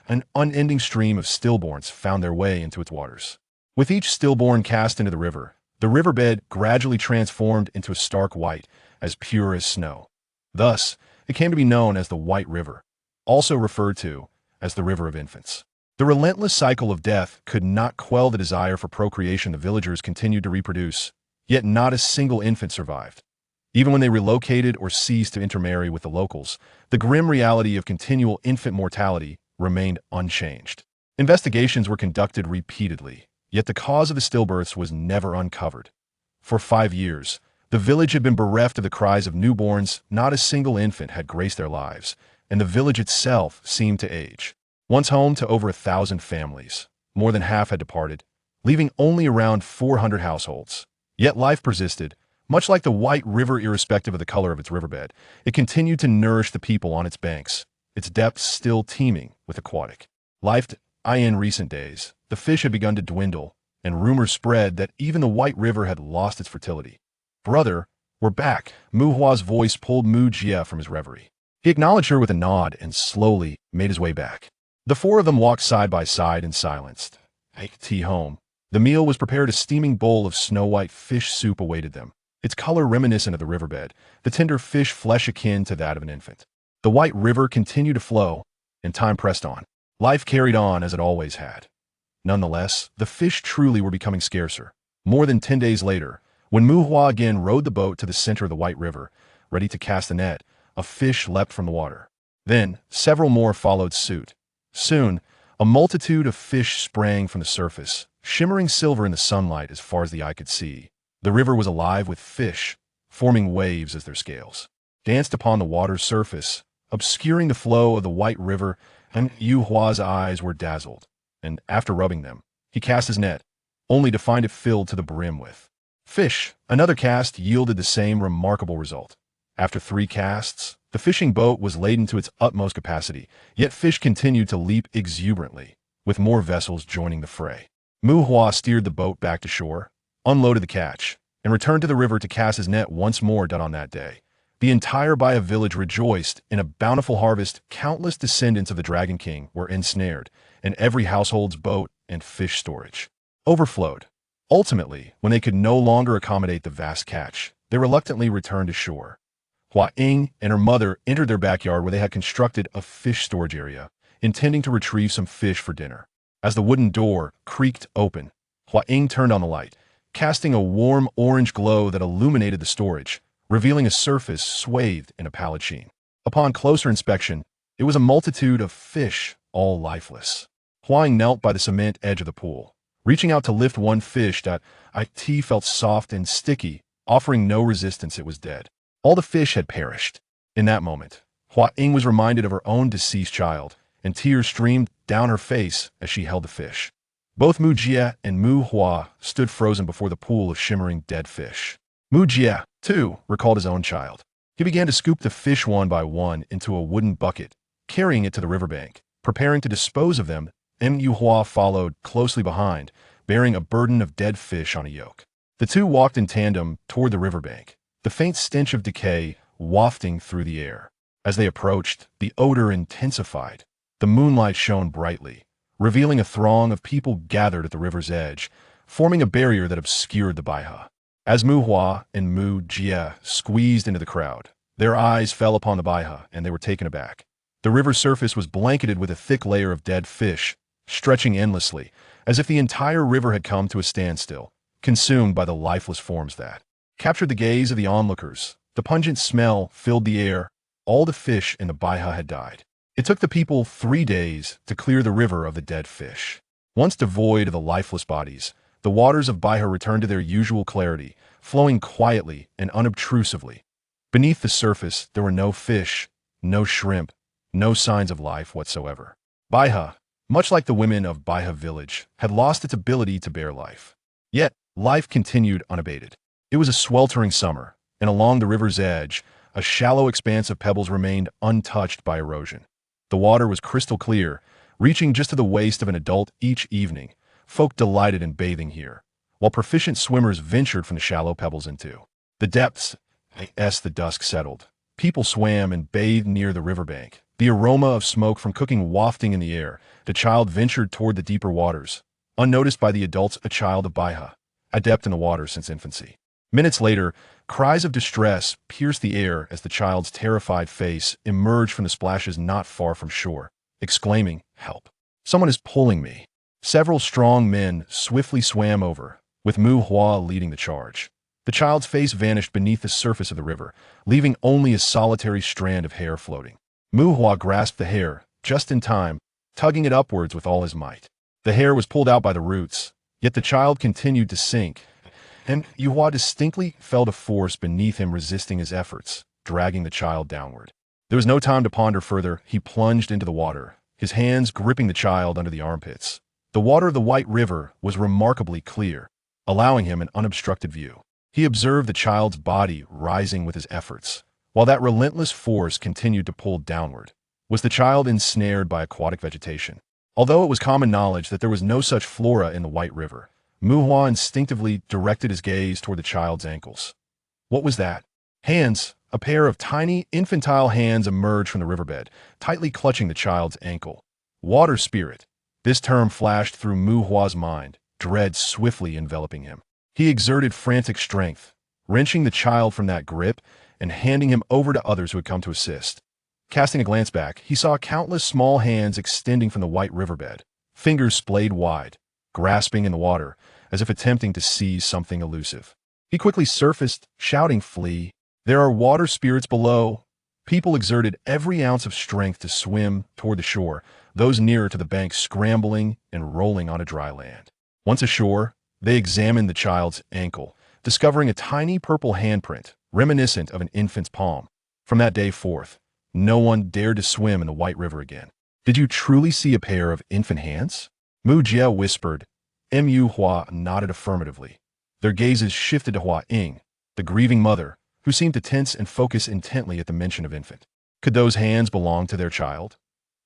An unending stream of stillborns found their way into its waters. With each stillborn cast into the riverbed gradually transformed into a stark white, as pure as snow. Thus, it came to be known as the White River, also referred to as the River of Infants. The relentless cycle of death could not quell the desire for procreation. The villagers continued to reproduce, yet not a single infant survived. Even when they relocated or ceased to intermarry with the locals, the grim reality of continual infant mortality remained unchanged. Investigations were conducted repeatedly, yet the cause of the stillbirths was never uncovered. For 5 years, the village had been bereft of the cries of newborns. Not a single infant had graced their lives, and the village itself seemed to age. Once home to over 1,000 families, more than half had departed, leaving only around 400 households. Yet life persisted. Much like the White River, irrespective of the color of its riverbed, it continued to nourish the people on its banks, its depths still teeming with aquatic life. In recent days, the fish had begun to dwindle, and rumors spread that even the White River had lost its fertility. Brother, we're back. Mu Hua's voice pulled Mu Jie from his reverie. He acknowledged her with a nod and slowly made his way back. The 4 of them walked side by side in silence. Home. The meal was prepared. A steaming bowl of snow-white fish soup awaited them, its color reminiscent of the riverbed, the tender fish flesh akin to that of an infant. The White River continued to flow, and time pressed on. Life carried on as it always had. Nonetheless, the fish truly were becoming scarcer. More than 10 days later, when Mu Hua again rowed the boat to the center of the White River, ready to cast the net, a fish leapt from the water. Then, several more followed suit. Soon, a multitude of fish sprang from the surface, shimmering silver in the sunlight as far as the eye could see. The river was alive with fish, forming waves as their scales danced upon the water's surface, obscuring the flow of the White River, and Yu Hua's eyes were dazzled, and after rubbing them, he cast his net, only to find it filled to the brim with fish. Another cast yielded the same remarkable result. After 3 casts, the fishing boat was laden to its utmost capacity, yet fish continued to leap exuberantly, with more vessels joining the fray. Mu Hua steered the boat back to shore, unloaded the catch, and returned to the river to cast his net once more. On that day, the entire Baya village rejoiced in a bountiful harvest. Countless descendants of the Dragon King were ensnared, and every household's boat and fish storage overflowed. Ultimately, when they could no longer accommodate the vast catch, they reluctantly returned to shore. Hua Ying and her mother entered their backyard where they had constructed a fish storage area, intending to retrieve some fish for dinner. As the wooden door creaked open, Hua Ying turned on the light, casting a warm orange glow that illuminated the storage, revealing a surface swathed in a pallid sheen. Upon closer inspection, it was a multitude of fish, all lifeless. Hua Ying knelt by the cement edge of the pool, reaching out to lift one fish that it felt soft and sticky, offering no resistance. It was dead. All the fish had perished. In that moment, Hua Ying was reminded of her own deceased child, and tears streamed down her face as she held the fish. Both Mu Jie and Mu Hua stood frozen before the pool of shimmering dead fish. Mu Jie, too, recalled his own child. He began to scoop the fish one by one into a wooden bucket, carrying it to the riverbank. Preparing to dispose of them, Mu Hua followed closely behind, bearing a burden of dead fish on a yoke. The two walked in tandem toward the riverbank, the faint stench of decay wafting through the air. As they approached, the odor intensified. The moonlight shone brightly, revealing a throng of people gathered at the river's edge, forming a barrier that obscured the baiha. As Mu Hua and Mu Jie squeezed into the crowd, their eyes fell upon the baiha, and they were taken aback. The river's surface was blanketed with a thick layer of dead fish, stretching endlessly, as if the entire river had come to a standstill, consumed by the lifeless forms that captured the gaze of the onlookers. The pungent smell filled the air. All the fish in the baiha had died. It took the people 3 days to clear the river of the dead fish. Once devoid of the lifeless bodies, the waters of baiha returned to their usual clarity, flowing quietly and unobtrusively. Beneath the surface, there were no fish, no shrimp, no signs of life whatsoever. Baiha, much like the women of Baiha village, had lost its ability to bear life. Yet, life continued unabated. It was a sweltering summer, and along the river's edge, a shallow expanse of pebbles remained untouched by erosion. The water was crystal clear, reaching just to the waist of an adult each evening. Folk delighted in bathing here, while proficient swimmers ventured from the shallow pebbles into the depths. As the dusk settled, people swam and bathed near the riverbank, the aroma of smoke from cooking wafting in the air. The child ventured toward the deeper waters, unnoticed by the adults. A child of Baiha, adept in the water since infancy. Minutes later, cries of distress pierced the air as the child's terrified face emerged from the splashes not far from shore, exclaiming, "Help! Someone is pulling me!" Several strong men swiftly swam over, with Mu Hua leading the charge. The child's face vanished beneath the surface of the river, leaving only a solitary strand of hair floating. Mu Hua grasped the hair, just in time, tugging it upwards with all his might. The hair was pulled out by the roots, yet the child continued to sink, and Mu Hua distinctly felt a force beneath him resisting his efforts, dragging the child downward. There was no time to ponder further. He plunged into the water, his hands gripping the child under the armpits. The water of the White River was remarkably clear, allowing him an unobstructed view. He observed the child's body rising with his efforts, while that relentless force continued to pull downward. Was the child ensnared by aquatic vegetation? Although it was common knowledge that there was no such flora in the White River, Mu Hua instinctively directed his gaze toward the child's ankles. What was that? Hands, a pair of tiny, infantile hands emerged from the riverbed, tightly clutching the child's ankle. Water spirit. This term flashed through Mu Hua's mind, dread swiftly enveloping him. He exerted frantic strength, wrenching the child from that grip and handing him over to others who had come to assist. Casting a glance back, he saw countless small hands extending from the white riverbed, fingers splayed wide, grasping in the water, as if attempting to seize something elusive. He quickly surfaced, shouting, "Flee! There are water spirits below!" People exerted every ounce of strength to swim toward the shore, those nearer to the bank scrambling and rolling onto dry land. Once ashore, they examined the child's ankle, discovering a tiny purple handprint, reminiscent of an infant's palm. From that day forth, no one dared to swim in the White River again. "Did you truly see a pair of infant hands?" Mu Jie whispered. Mu Hua nodded affirmatively. Their gazes shifted to Hua Ying, the grieving mother, who seemed to tense and focus intently at the mention of infant. Could those hands belong to their child?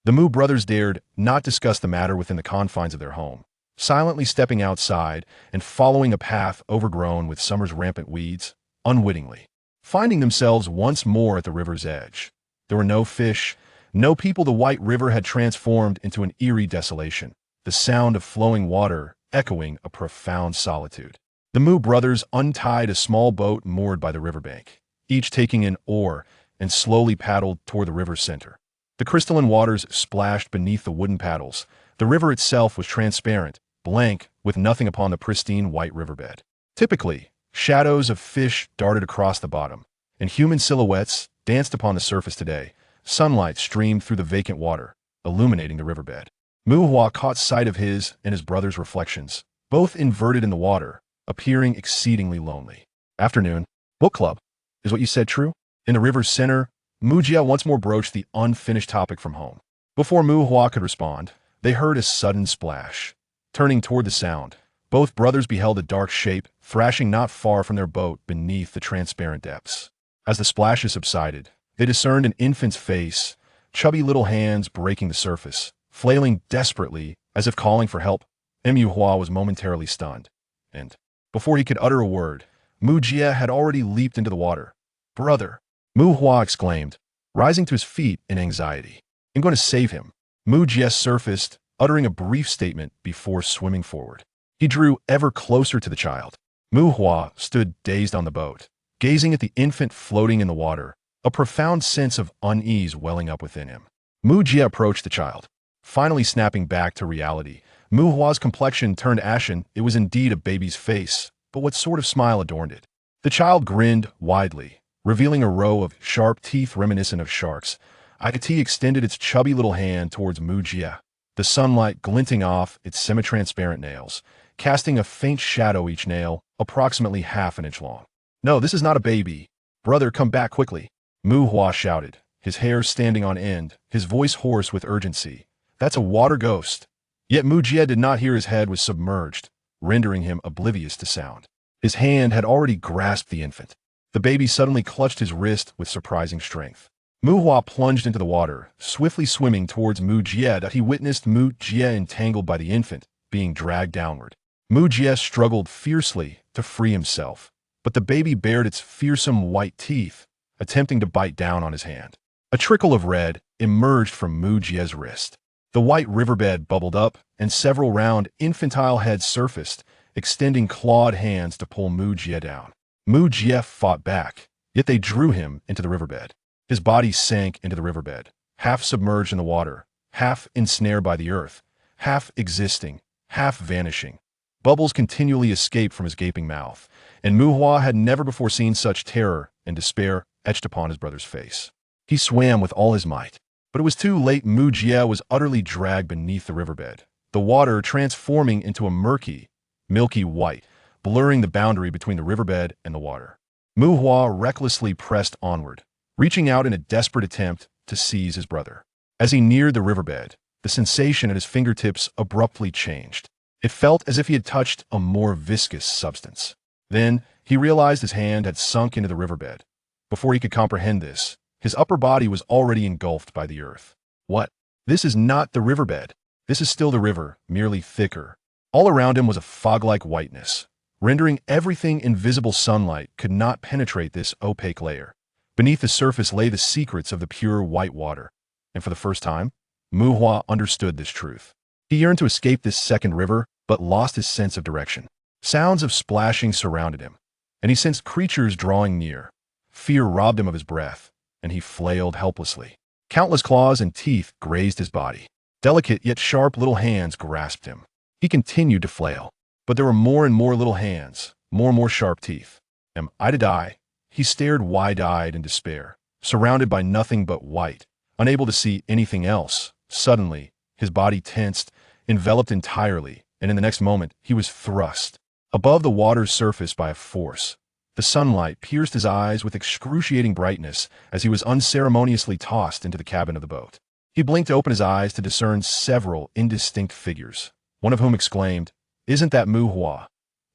The Mu brothers dared not discuss the matter within the confines of their home, silently stepping outside and following a path overgrown with summer's rampant weeds, unwittingly, finding themselves once more at the river's edge. There were no fish, no people. The White River had transformed into an eerie desolation, the sound of flowing water echoing a profound solitude. The Mu brothers untied a small boat moored by the riverbank, each taking an oar and slowly paddled toward the river's center. The crystalline waters splashed beneath the wooden paddles. The river itself was transparent, blank, with nothing upon the pristine white riverbed. Typically, shadows of fish darted across the bottom, and human silhouettes danced upon the surface today. Sunlight streamed through the vacant water, illuminating the riverbed. Muhua caught sight of his and his brother's reflections, both inverted in the water, appearing exceedingly lonely. Afternoon. Book club. Is what you said true? In the river's center, Mujia once more broached the unfinished topic from home. Before Muhua could respond, they heard a sudden splash. Turning toward the sound, both brothers beheld a dark shape thrashing not far from their boat beneath the transparent depths. As the splashes subsided, they discerned an infant's face, chubby little hands breaking the surface, flailing desperately as if calling for help. Muhua was momentarily stunned, and, before he could utter a word, Mujia had already leaped into the water. "Brother!" Muhua exclaimed, rising to his feet in anxiety. "I'm going to save him." Mujia surfaced, uttering a brief statement before swimming forward. He drew ever closer to the child. Muhua stood dazed on the boat, gazing at the infant floating in the water, a profound sense of unease welling up within him. Mujia approached the child, finally snapping back to reality. Muhua's complexion turned ashen. It was indeed a baby's face, but what sort of smile adorned it? The child grinned widely, revealing a row of sharp teeth reminiscent of sharks. It extended its chubby little hand towards Mujia, the sunlight glinting off its semi-transparent nails, casting a faint shadow each nail, approximately half an inch long. "No, this is not a baby. Brother, come back quickly," Muhua shouted, his hair standing on end, his voice hoarse with urgency. "That's a water ghost." Yet Mujia did not hear. His head was submerged, rendering him oblivious to sound. His hand had already grasped the infant. The baby suddenly clutched his wrist with surprising strength. Muhua plunged into the water, swiftly swimming towards Mujia. He witnessed Mujia entangled by the infant, being dragged downward. Mujia struggled fiercely to free himself, but the baby bared its fearsome white teeth, attempting to bite down on his hand. A trickle of red emerged from Mujia's wrist. The white riverbed bubbled up, and several round, infantile heads surfaced, extending clawed hands to pull Mujia down. Mujia fought back, yet they drew him into the riverbed. His body sank into the riverbed, half submerged in the water, half ensnared by the earth, half existing, half vanishing. Bubbles continually escaped from his gaping mouth, and Muhua had never before seen such terror and despair etched upon his brother's face. He swam with all his might, but it was too late. Mujia was utterly dragged beneath the riverbed, the water transforming into a murky, milky white, blurring the boundary between the riverbed and the water. Muhua recklessly pressed onward, reaching out in a desperate attempt to seize his brother. As he neared the riverbed, the sensation at his fingertips abruptly changed. It felt as if he had touched a more viscous substance. Then, he realized his hand had sunk into the riverbed. Before he could comprehend this, his upper body was already engulfed by the earth. What? This is not the riverbed. This is still the river, merely thicker. All around him was a fog-like whiteness, rendering everything invisible. Sunlight could not penetrate this opaque layer. Beneath the surface lay the secrets of the pure white water, and for the first time, Muhua understood this truth. He yearned to escape this second river, but lost his sense of direction. Sounds of splashing surrounded him, and he sensed creatures drawing near. Fear robbed him of his breath, and he flailed helplessly. Countless claws and teeth grazed his body. Delicate yet sharp little hands grasped him. He continued to flail, but there were more and more little hands, more and more sharp teeth. Am I to die? He stared wide-eyed in despair, surrounded by nothing but white, unable to see anything else. Suddenly, his body tensed, enveloped entirely, and in the next moment, he was thrust above the water's surface by a force. The sunlight pierced his eyes with excruciating brightness as he was unceremoniously tossed into the cabin of the boat. He blinked to open his eyes to discern several indistinct figures, one of whom exclaimed, "Isn't that Muhua?"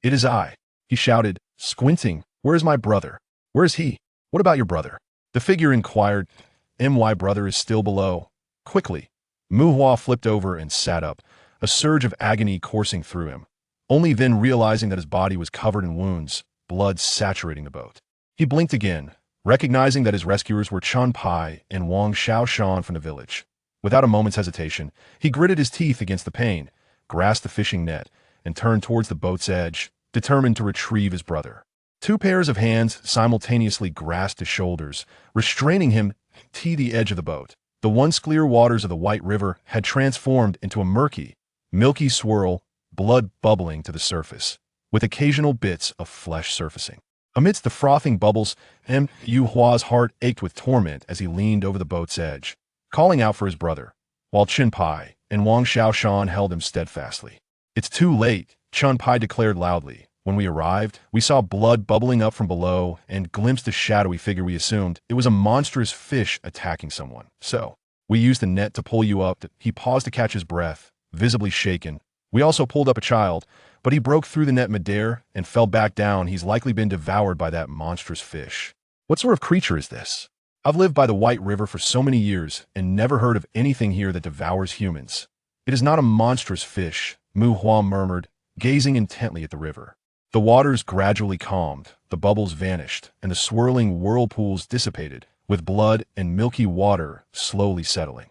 "It is I," he shouted, squinting. "Where is my brother? Where is he? What about your brother?" The figure inquired. "My brother is still below." Quickly, Muhua flipped over and sat up, a surge of agony coursing through him, only then realizing that his body was covered in wounds, blood saturating the boat. He blinked again, recognizing that his rescuers were Chun Pai and Wang Xiaoshan from the village. Without a moment's hesitation, he gritted his teeth against the pain, grasped the fishing net and turned towards the boat's edge, determined to retrieve his brother. Two pairs of hands simultaneously grasped his shoulders, restraining him to the edge of the boat. The once clear waters of the White River had transformed into a murky, milky swirl, blood bubbling to the surface, with occasional bits of flesh surfacing. Amidst the frothing bubbles, Yu Hua's heart ached with torment as he leaned over the boat's edge, calling out for his brother, while Chen Pai and Wang Xiaoshan held him steadfastly. "It's too late," Chen Pai declared loudly. "When we arrived, we saw blood bubbling up from below and glimpsed a shadowy figure we assumed. It was a monstrous fish attacking someone. So, we used the net to pull you up." He paused to catch his breath, visibly shaken. "We also pulled up a child, but he broke through the net midair and fell back down. He's likely been devoured by that monstrous fish." "What sort of creature is this? I've lived by the White River for so many years and never heard of anything here that devours humans." "It is not a monstrous fish," Mu Hua murmured, gazing intently at the river. The waters gradually calmed, the bubbles vanished, and the swirling whirlpools dissipated, with blood and milky water slowly settling.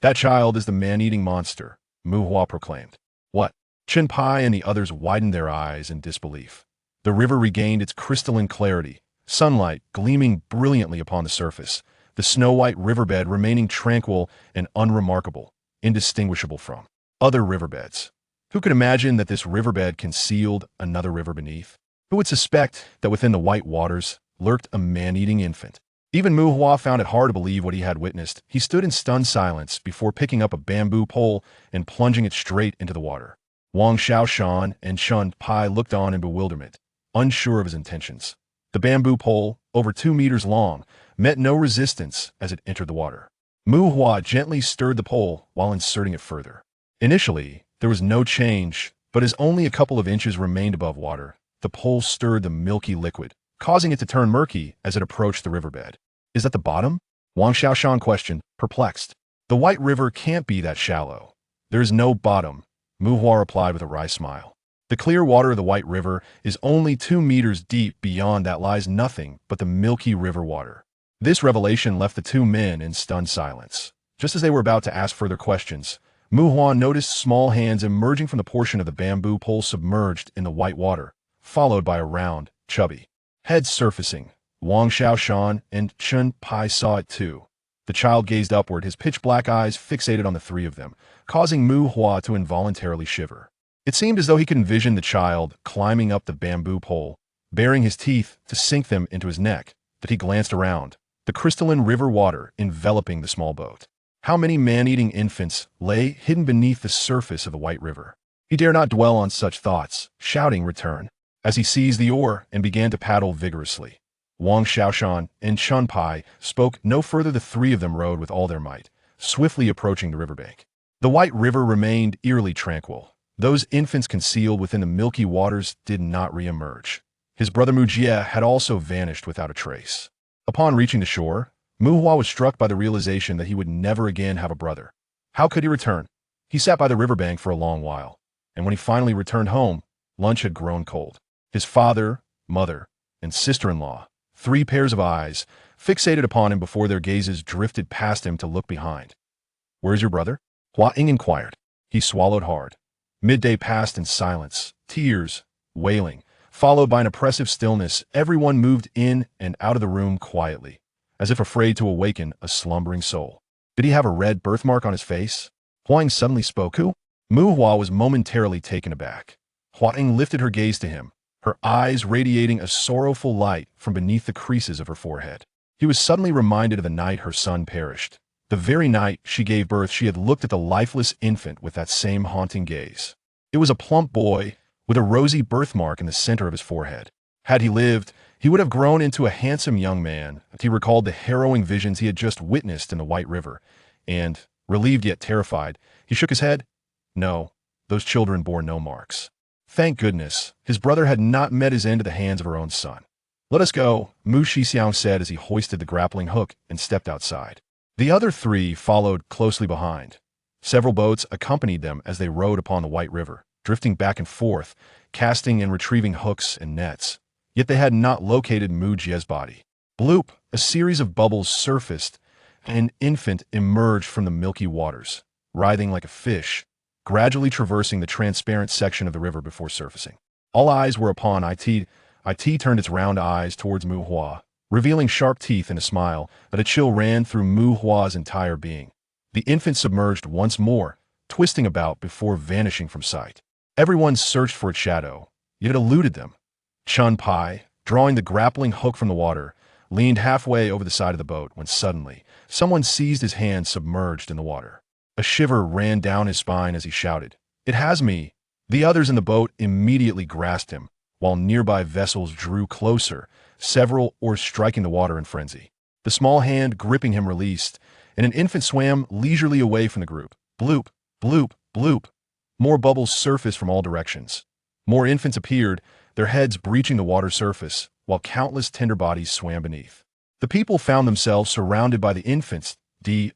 "That child is the man-eating monster," Mu Hua proclaimed. "What?" Chen Pai and the others widened their eyes in disbelief. The river regained its crystalline clarity, sunlight gleaming brilliantly upon the surface, the snow-white riverbed remaining tranquil and unremarkable, indistinguishable from other riverbeds. Who could imagine that this riverbed concealed another river beneath? Who would suspect that within the white waters lurked a man-eating infant? Even Mu Hua found it hard to believe what he had witnessed. He stood in stunned silence before picking up a bamboo pole and plunging it straight into the water. Wang Xiaoshan and Chen Pai looked on in bewilderment, unsure of his intentions. The bamboo pole, over 2 meters long, met no resistance as it entered the water. Mu Hua gently stirred the pole while inserting it further. Initially, there was no change, but as only a couple of inches remained above water, the pole stirred the milky liquid, causing it to turn murky as it approached the riverbed. "Is that the bottom?" Wang Xiaoshan questioned, perplexed. "The White River can't be that shallow. There is no bottom," Mu Hua replied with a wry smile. "The clear water of the White River is only 2 meters deep. Beyond that lies nothing but the milky river water." This revelation left the two men in stunned silence. Just as they were about to ask further questions, Mu Hua noticed small hands emerging from the portion of the bamboo pole submerged in the white water, followed by a round, chubby head surfacing. Wang Xiaoshan and Chen Pai saw it too. The child gazed upward, his pitch-black eyes fixated on the three of them, causing Mu Hua to involuntarily shiver. It seemed as though he could envision the child climbing up the bamboo pole, baring his teeth to sink them into his neck, that he glanced around, the crystalline river water enveloping the small boat. How many man-eating infants lay hidden beneath the surface of the White River? He dare not dwell on such thoughts, shouting return, as he seized the oar and began to paddle vigorously. Wang Xiaoshan and Chen Pai spoke no further. The three of them rowed with all their might, swiftly approaching the riverbank. The White River remained eerily tranquil. Those infants concealed within the milky waters did not re-emerge. His brother Mujie had also vanished without a trace. Upon reaching the shore, Mu Hua was struck by the realization that he would never again have a brother. How could he return? He sat by the riverbank for a long while, and when he finally returned home, lunch had grown cold. His father, mother, and sister-in-law, 3 pairs of eyes, fixated upon him before their gazes drifted past him to look behind. "Where's your brother?" Hua Ying inquired. He swallowed hard. Midday passed in silence, tears, wailing, followed by an oppressive stillness. Everyone moved in and out of the room quietly, as if afraid to awaken a slumbering soul. Did he have a red birthmark on his face? Hua Ying suddenly spoke. Who? Mu Hua was momentarily taken aback. Hua Ying lifted her gaze to him, her eyes radiating a sorrowful light from beneath the creases of her forehead. He was suddenly reminded of the night her son perished. The very night she gave birth, she had looked at the lifeless infant with that same haunting gaze. It was a plump boy with a rosy birthmark in the center of his forehead. Had he lived, he would have grown into a handsome young man. He recalled the harrowing visions he had just witnessed in the White River, and, relieved yet terrified, he shook his head. No, those children bore no marks. Thank goodness, his brother had not met his end at the hands of her own son. "Let us go," Mu Shixiang said as he hoisted the grappling hook and stepped outside. The other 3 followed closely behind. Several boats accompanied them as they rowed upon the White River, drifting back and forth, casting and retrieving hooks and nets. Yet they had not located Mu Jie's body. Bloop! A series of bubbles surfaced, and an infant emerged from the milky waters, writhing like a fish, gradually traversing the transparent section of the river before surfacing. All eyes were upon It. It turned its round eyes towards Mu Hua, revealing sharp teeth and a smile that a chill ran through Mu Hua's entire being. The infant submerged once more, twisting about before vanishing from sight. Everyone searched for its shadow, yet it eluded them. Chun Pai, drawing the grappling hook from the water, leaned halfway over the side of the boat when suddenly someone seized his hand submerged in the water. A shiver ran down his spine as he shouted, "It has me!" The others in the boat immediately grasped him, while nearby vessels drew closer, several oars striking the water in frenzy. The small hand gripping him released, and an infant swam leisurely away from the group. Bloop, bloop, bloop. More bubbles surfaced from all directions. More infants appeared, their heads breaching the water surface, while countless tender bodies swam beneath. The people found themselves surrounded by the infants.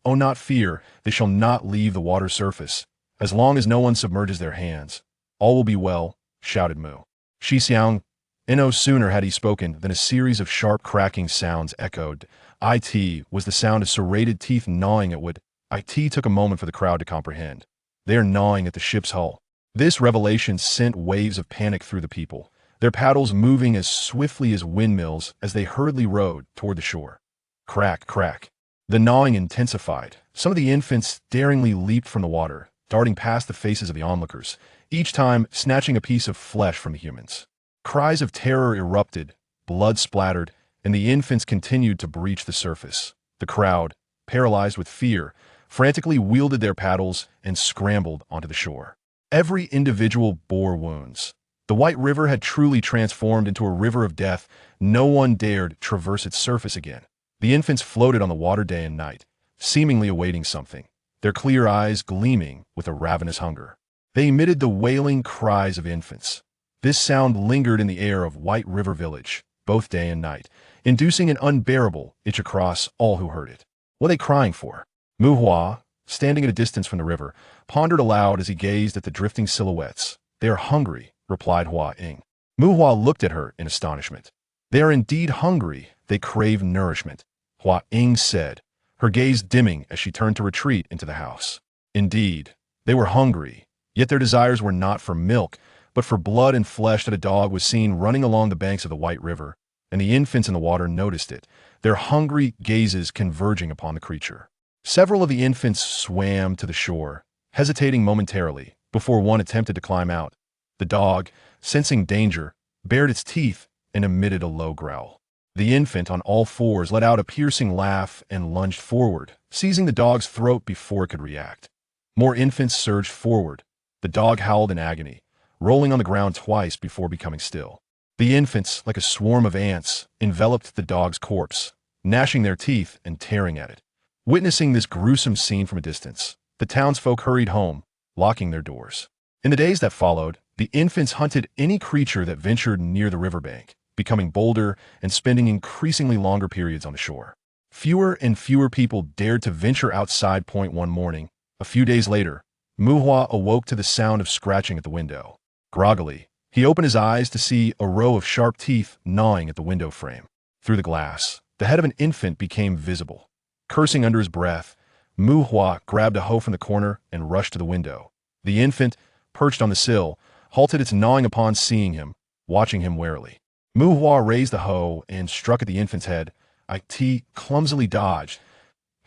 Oh, not fear, they shall not leave the water surface. As long as no one submerges their hands, all will be well, shouted Mu. Shi Xiang. No sooner had he spoken than a series of sharp cracking sounds echoed. It was the sound of serrated teeth gnawing at wood. It took a moment for the crowd to comprehend. They are gnawing at the ship's hull. This revelation sent waves of panic through the people, their paddles moving as swiftly as windmills as they hurriedly rowed toward the shore. Crack, crack. The gnawing intensified. Some of the infants daringly leaped from the water, darting past the faces of the onlookers, each time snatching a piece of flesh from the humans. Cries of terror erupted, blood splattered, and the infants continued to breach the surface. The crowd, paralyzed with fear, frantically wielded their paddles and scrambled onto the shore. Every individual bore wounds. The White River had truly transformed into a river of death. No one dared traverse its surface again. The infants floated on the water day and night, seemingly awaiting something, their clear eyes gleaming with a ravenous hunger. They emitted the wailing cries of infants. This sound lingered in the air of White River Village, both day and night, inducing an unbearable itch across all who heard it. What are they crying for? Mu Hua, standing at a distance from the river, pondered aloud as he gazed at the drifting silhouettes. "They are hungry," replied Hua Ying. Mu Hua looked at her in astonishment. "They are indeed hungry. They crave nourishment," Hua Ying said, her gaze dimming as she turned to retreat into the house. Indeed, they were hungry, yet their desires were not for milk, but for blood and flesh. That a dog was seen running along the banks of the White River, and the infants in the water noticed it, their hungry gazes converging upon the creature. Several of the infants swam to the shore, hesitating momentarily before one attempted to climb out. The dog, sensing danger, bared its teeth and emitted a low growl. The infant on all fours let out a piercing laugh and lunged forward, seizing the dog's throat before it could react. More infants surged forward. The dog howled in agony, rolling on the ground twice before becoming still. The infants, like a swarm of ants, enveloped the dog's corpse, gnashing their teeth and tearing at it. Witnessing this gruesome scene from a distance, the townsfolk hurried home, locking their doors. In the days that followed, the infants hunted any creature that ventured near the riverbank, becoming bolder and spending increasingly longer periods on the shore. Fewer and fewer people dared to venture outside. One morning, a few days later, Mu Hua awoke to the sound of scratching at the window. Groggily, he opened his eyes to see a row of sharp teeth gnawing at the window frame. Through the glass, the head of an infant became visible. Cursing under his breath, Mu Hua grabbed a hoe from the corner and rushed to the window. The infant, perched on the sill, halted its gnawing upon seeing him, watching him warily. Mu Hua raised the hoe and struck at the infant's head. It clumsily dodged,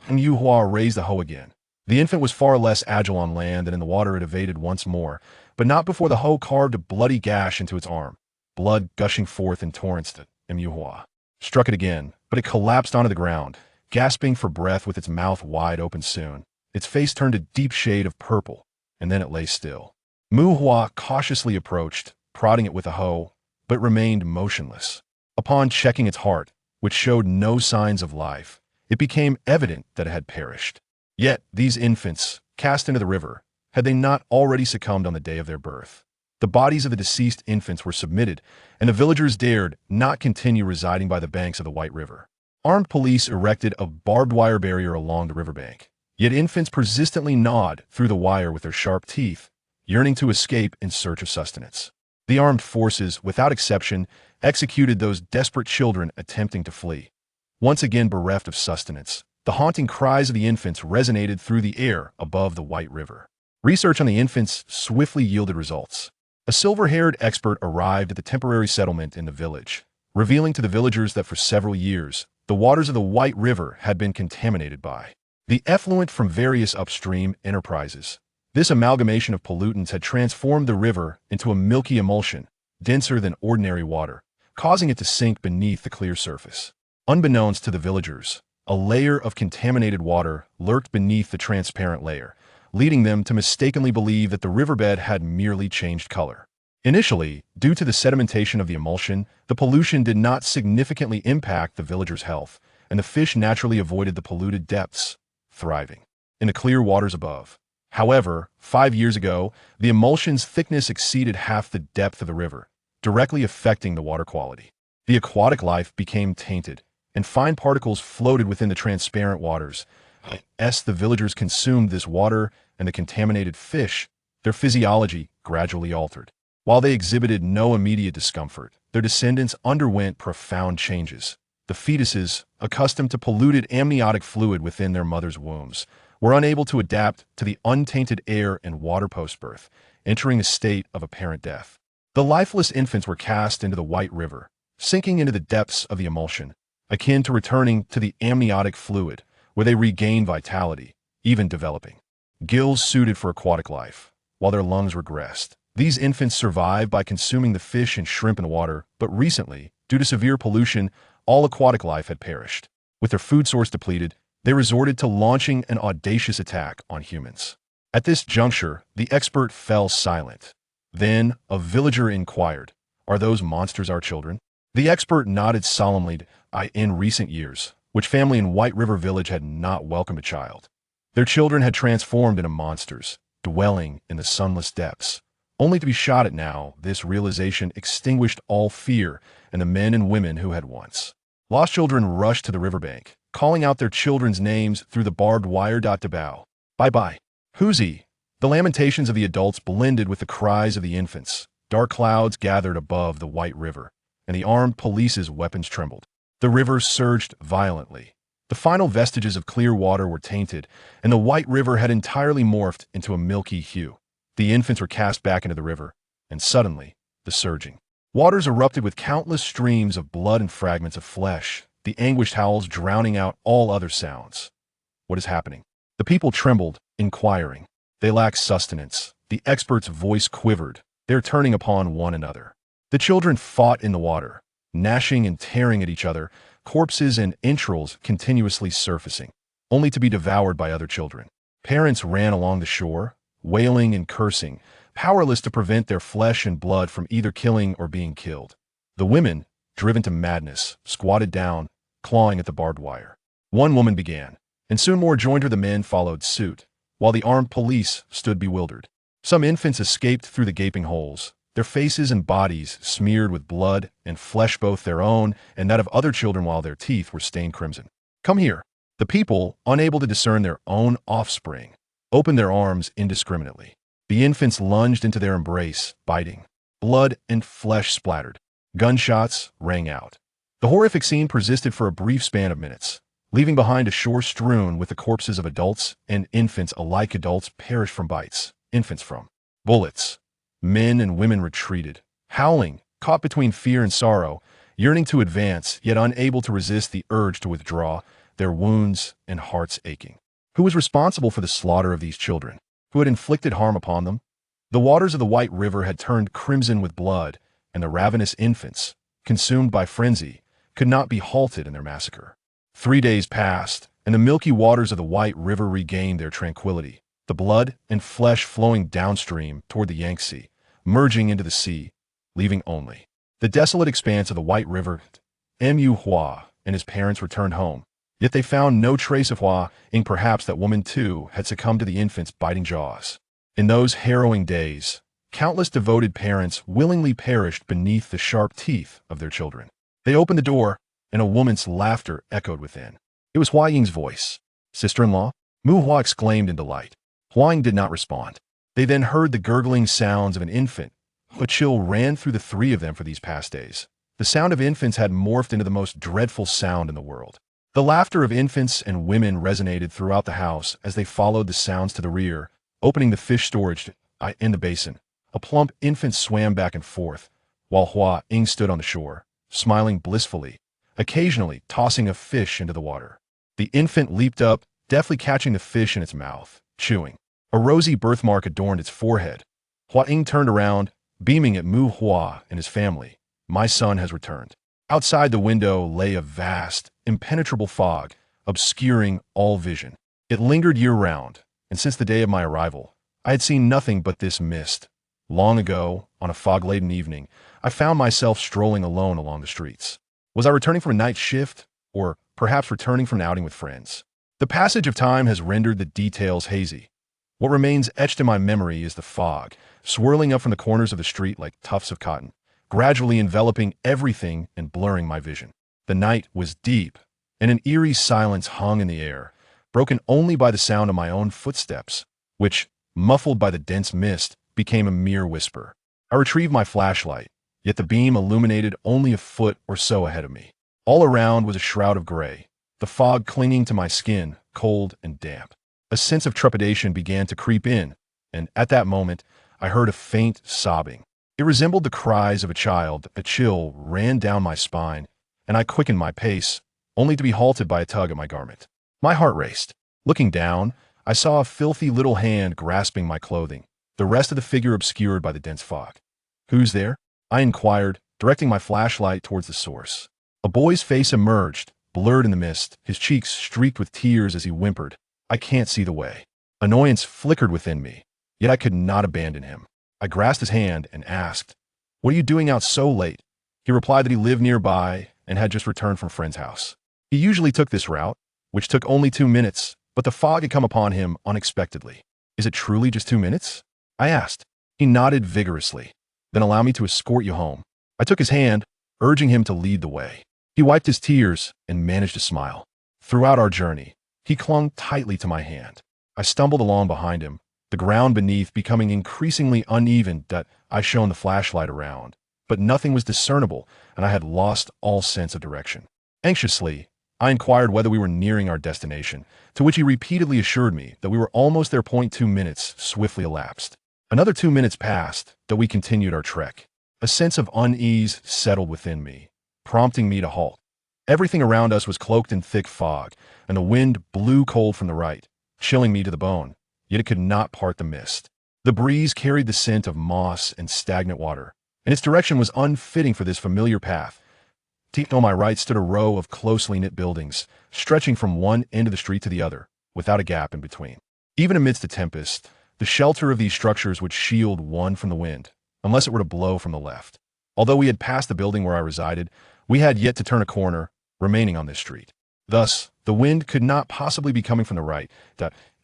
and Mu Hua raised the hoe again. The infant was far less agile on land than in the water. It evaded once more, but not before the hoe carved a bloody gash into its arm, blood gushing forth in torrents. Mu Hua struck it again, but it collapsed onto the ground, gasping for breath with its mouth wide open soon. Its face turned a deep shade of purple, and then it lay still. Mu Hua cautiously approached, prodding it with a hoe, but remained motionless. Upon checking its heart, which showed no signs of life, it became evident that it had perished. Yet these infants, cast into the river, had they not already succumbed on the day of their birth? The bodies of the deceased infants were submitted, and the villagers dared not continue residing by the banks of the White River. Armed police erected a barbed wire barrier along the riverbank. Yet infants persistently gnawed through the wire with their sharp teeth, yearning to escape in search of sustenance. The armed forces, without exception, executed those desperate children attempting to flee. Once again bereft of sustenance, the haunting cries of the infants resonated through the air above the White River. Research on the infants swiftly yielded results. A silver-haired expert arrived at the temporary settlement in the village, revealing to the villagers that for several years, the waters of the White River had been contaminated by the effluent from various upstream enterprises. This amalgamation of pollutants had transformed the river into a milky emulsion, denser than ordinary water, causing it to sink beneath the clear surface. Unbeknownst to the villagers, a layer of contaminated water lurked beneath the transparent layer, leading them to mistakenly believe that the riverbed had merely changed color. Initially, due to the sedimentation of the emulsion, the pollution did not significantly impact the villagers' health, and the fish naturally avoided the polluted depths, thriving in the clear waters above. However, 5 years ago, the emulsion's thickness exceeded half the depth of the river, directly affecting the water quality. The aquatic life became tainted, and fine particles floated within the transparent waters. As the villagers consumed this water and the contaminated fish, their physiology gradually altered. While they exhibited no immediate discomfort, their descendants underwent profound changes. The fetuses, accustomed to polluted amniotic fluid within their mother's wombs, were unable to adapt to the untainted air and water post-birth, entering a state of apparent death. The lifeless infants were cast into the White River, sinking into the depths of the emulsion, akin to returning to the amniotic fluid, where they regained vitality, even developing gills suited for aquatic life, while their lungs regressed. These infants survived by consuming the fish and shrimp in the water, but recently, due to severe pollution, all aquatic life had perished. With their food source depleted, they resorted to launching an audacious attack on humans. At this juncture, the expert fell silent. Then, a villager inquired, "Are those monsters our children?" The expert nodded solemnly. In recent years, which family in White River Village had not welcomed a child? Their children had transformed into monsters, dwelling in the sunless depths. Only to be shot at now, this realization extinguished all fear, and the men and women who had once lost children rushed to the riverbank, calling out their children's names through the barbed wire. Bow. Bye-bye. Who's-he? The lamentations of the adults blended with the cries of the infants. Dark clouds gathered above the White River, and the armed police's weapons trembled. The river surged violently. The final vestiges of clear water were tainted, and the White River had entirely morphed into a milky hue. The infants were cast back into the river, and suddenly, the surging waters erupted with countless streams of blood and fragments of flesh, the anguished howls drowning out all other sounds. What is happening? The people trembled, inquiring. They lacked sustenance. The expert's voice quivered. They're turning upon one another. The children fought in the water, gnashing and tearing at each other, corpses and entrails continuously surfacing, only to be devoured by other children. Parents ran along the shore, wailing and cursing, powerless to prevent their flesh and blood from either killing or being killed. The women, driven to madness, squatted down, clawing at the barbed wire. One woman began, and soon more joined her. The men followed suit, while the armed police stood bewildered. Some infants escaped through the gaping holes, their faces and bodies smeared with blood and flesh, both their own and that of other children, while their teeth were stained crimson. "Come here." The people, unable to discern their own offspring, opened their arms indiscriminately. The infants lunged into their embrace, biting. Blood and flesh splattered. Gunshots rang out. The horrific scene persisted for a brief span of minutes, leaving behind a shore strewn with the corpses of adults and infants alike. Adults perished from bites, infants from bullets. Men and women retreated, howling, caught between fear and sorrow, yearning to advance, yet unable to resist the urge to withdraw, their wounds and hearts aching. Who was responsible for the slaughter of these children? Who had inflicted harm upon them? The waters of the White River had turned crimson with blood, and the ravenous infants, consumed by frenzy, could not be halted in their massacre. 3 days passed, and the milky waters of the White River regained their tranquility, the blood and flesh flowing downstream toward the Yangtze, merging into the sea, leaving only the desolate expanse of the White River. Hua and his parents returned home, yet they found no trace of Hua, and perhaps that woman too had succumbed to the infant's biting jaws. In those harrowing days, countless devoted parents willingly perished beneath the sharp teeth of their children. They opened the door, and a woman's laughter echoed within. It was Hua Ying's voice. "Sister-in-law?" Mu Hua exclaimed in delight. Hua Ying did not respond. They then heard the gurgling sounds of an infant. A chill ran through the three of them for these past days. The sound of infants had morphed into the most dreadful sound in the world. The laughter of infants and women resonated throughout the house as they followed the sounds to the rear, Opening the fish storage in the basin, a plump infant swam back and forth, while Hua Ying stood on the shore, smiling blissfully, occasionally tossing a fish into the water. The infant leaped up, deftly catching the fish in its mouth, chewing. A rosy birthmark adorned its forehead. Hua Ying turned around, beaming at Mu Hua and his family. My son has returned. Outside the window lay a vast, impenetrable fog, obscuring all vision. It lingered year-round, and since the day of my arrival, I had seen nothing but this mist. Long ago, on a fog-laden evening, I found myself strolling alone along the streets. Was I returning from a night shift, or perhaps returning from an outing with friends? The passage of time has rendered the details hazy. What remains etched in my memory is the fog, swirling up from the corners of the street like tufts of cotton, gradually enveloping everything and blurring my vision. The night was deep, and an eerie silence hung in the air, broken only by the sound of my own footsteps, which, muffled by the dense mist, became a mere whisper. I retrieved my flashlight, yet the beam illuminated only a foot or so ahead of me. All around was a shroud of gray, the fog clinging to my skin, cold and damp. A sense of trepidation began to creep in, and at that moment, I heard a faint sobbing. It resembled the cries of a child. A chill ran down my spine, and I quickened my pace, only to be halted by a tug at my garment. My heart raced. Looking down, I saw a filthy little hand grasping my clothing, the rest of the figure obscured by the dense fog. "Who's there?" I inquired, directing my flashlight towards the source. A boy's face emerged, blurred in the mist, his cheeks streaked with tears as he whimpered, "I can't see the way." Annoyance flickered within me, yet I could not abandon him. I grasped his hand and asked, "What are you doing out so late?" He replied that he lived nearby and had just returned from a friend's house. He usually took this route, which took only 2 minutes, but the fog had come upon him unexpectedly. "Is it truly just 2 minutes?" I asked. He nodded vigorously. "Then allow me to escort you home." I took his hand, urging him to lead the way. He wiped his tears and managed to smile. Throughout our journey, he clung tightly to my hand. I stumbled along behind him, the ground beneath becoming increasingly uneven that I shone the flashlight around, but nothing was discernible, and I had lost all sense of direction. Anxiously, I inquired whether we were nearing our destination, to which he repeatedly assured me that we were almost there. 2 minutes swiftly elapsed. Another 2 minutes passed, though we continued our trek. A sense of unease settled within me, prompting me to halt. Everything around us was cloaked in thick fog, and the wind blew cold from the right, chilling me to the bone, yet it could not part the mist. The breeze carried the scent of moss and stagnant water, and its direction was unfitting for this familiar path. Deep on my right stood a row of closely knit buildings, stretching from one end of the street to the other, without a gap in between. Even amidst the tempest, the shelter of these structures would shield one from the wind, unless it were to blow from the left. Although we had passed the building where I resided, we had yet to turn a corner, remaining on this street. Thus, the wind could not possibly be coming from the right.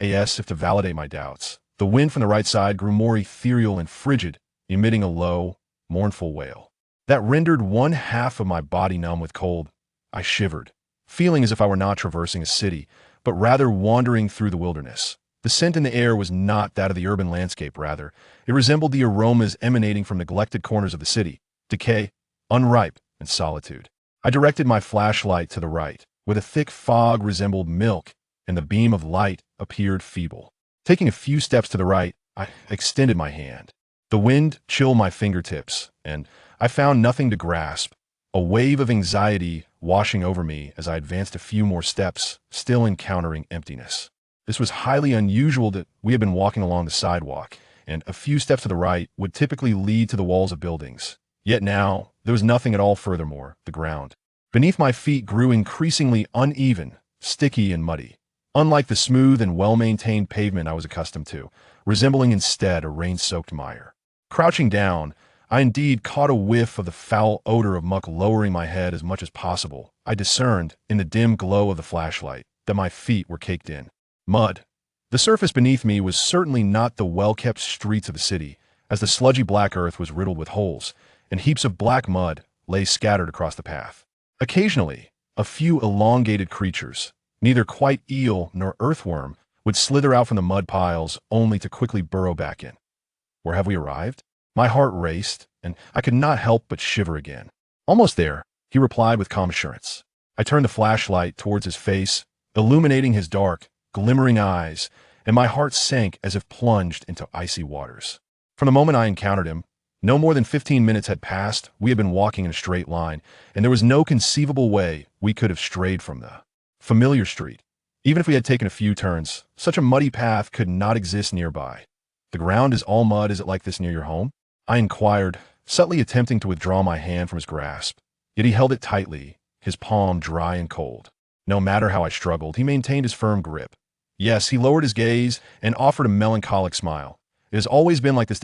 If to validate my doubts, the wind from the right side grew more ethereal and frigid, emitting a low, mournful wail that rendered one half of my body numb with cold. I shivered, feeling as if I were not traversing a city, but rather wandering through the wilderness. The scent in the air was not that of the urban landscape, rather. It resembled the aromas emanating from neglected corners of the city, decay, unripe, and solitude. I directed my flashlight to the right, where the thick fog resembled milk, and the beam of light appeared feeble. Taking a few steps to the right, I extended my hand. The wind chilled my fingertips, and I found nothing to grasp, a wave of anxiety washing over me as I advanced a few more steps, still encountering emptiness. This was highly unusual that we had been walking along the sidewalk, and a few steps to the right would typically lead to the walls of buildings. Yet now, there was nothing at all. Furthermore, the ground beneath my feet grew increasingly uneven, sticky and muddy, unlike the smooth and well-maintained pavement I was accustomed to, resembling instead a rain-soaked mire. Crouching down, I indeed caught a whiff of the foul odor of muck. Lowering my head as much as possible, I discerned, in the dim glow of the flashlight, that my feet were caked in mud. The surface beneath me was certainly not the well-kept streets of the city, as the sludgy black earth was riddled with holes, and heaps of black mud lay scattered across the path. Occasionally, a few elongated creatures, neither quite eel nor earthworm, would slither out from the mud piles only to quickly burrow back in. Where have we arrived? My heart raced, and I could not help but shiver again. "Almost there," he replied with calm assurance. I turned the flashlight towards his face, illuminating his dark, glimmering eyes, and my heart sank as if plunged into icy waters. From the moment I encountered him, no more than 15 minutes had passed. We had been walking in a straight line, and there was no conceivable way we could have strayed from the familiar street. Even if we had taken a few turns, such a muddy path could not exist nearby. "The ground is all mud. Is it like this near your home?" I inquired, subtly attempting to withdraw my hand from his grasp. Yet he held it tightly, his palm dry and cold. No matter how I struggled, he maintained his firm grip. Yes, he lowered his gaze and offered a melancholic smile. It has always been like this.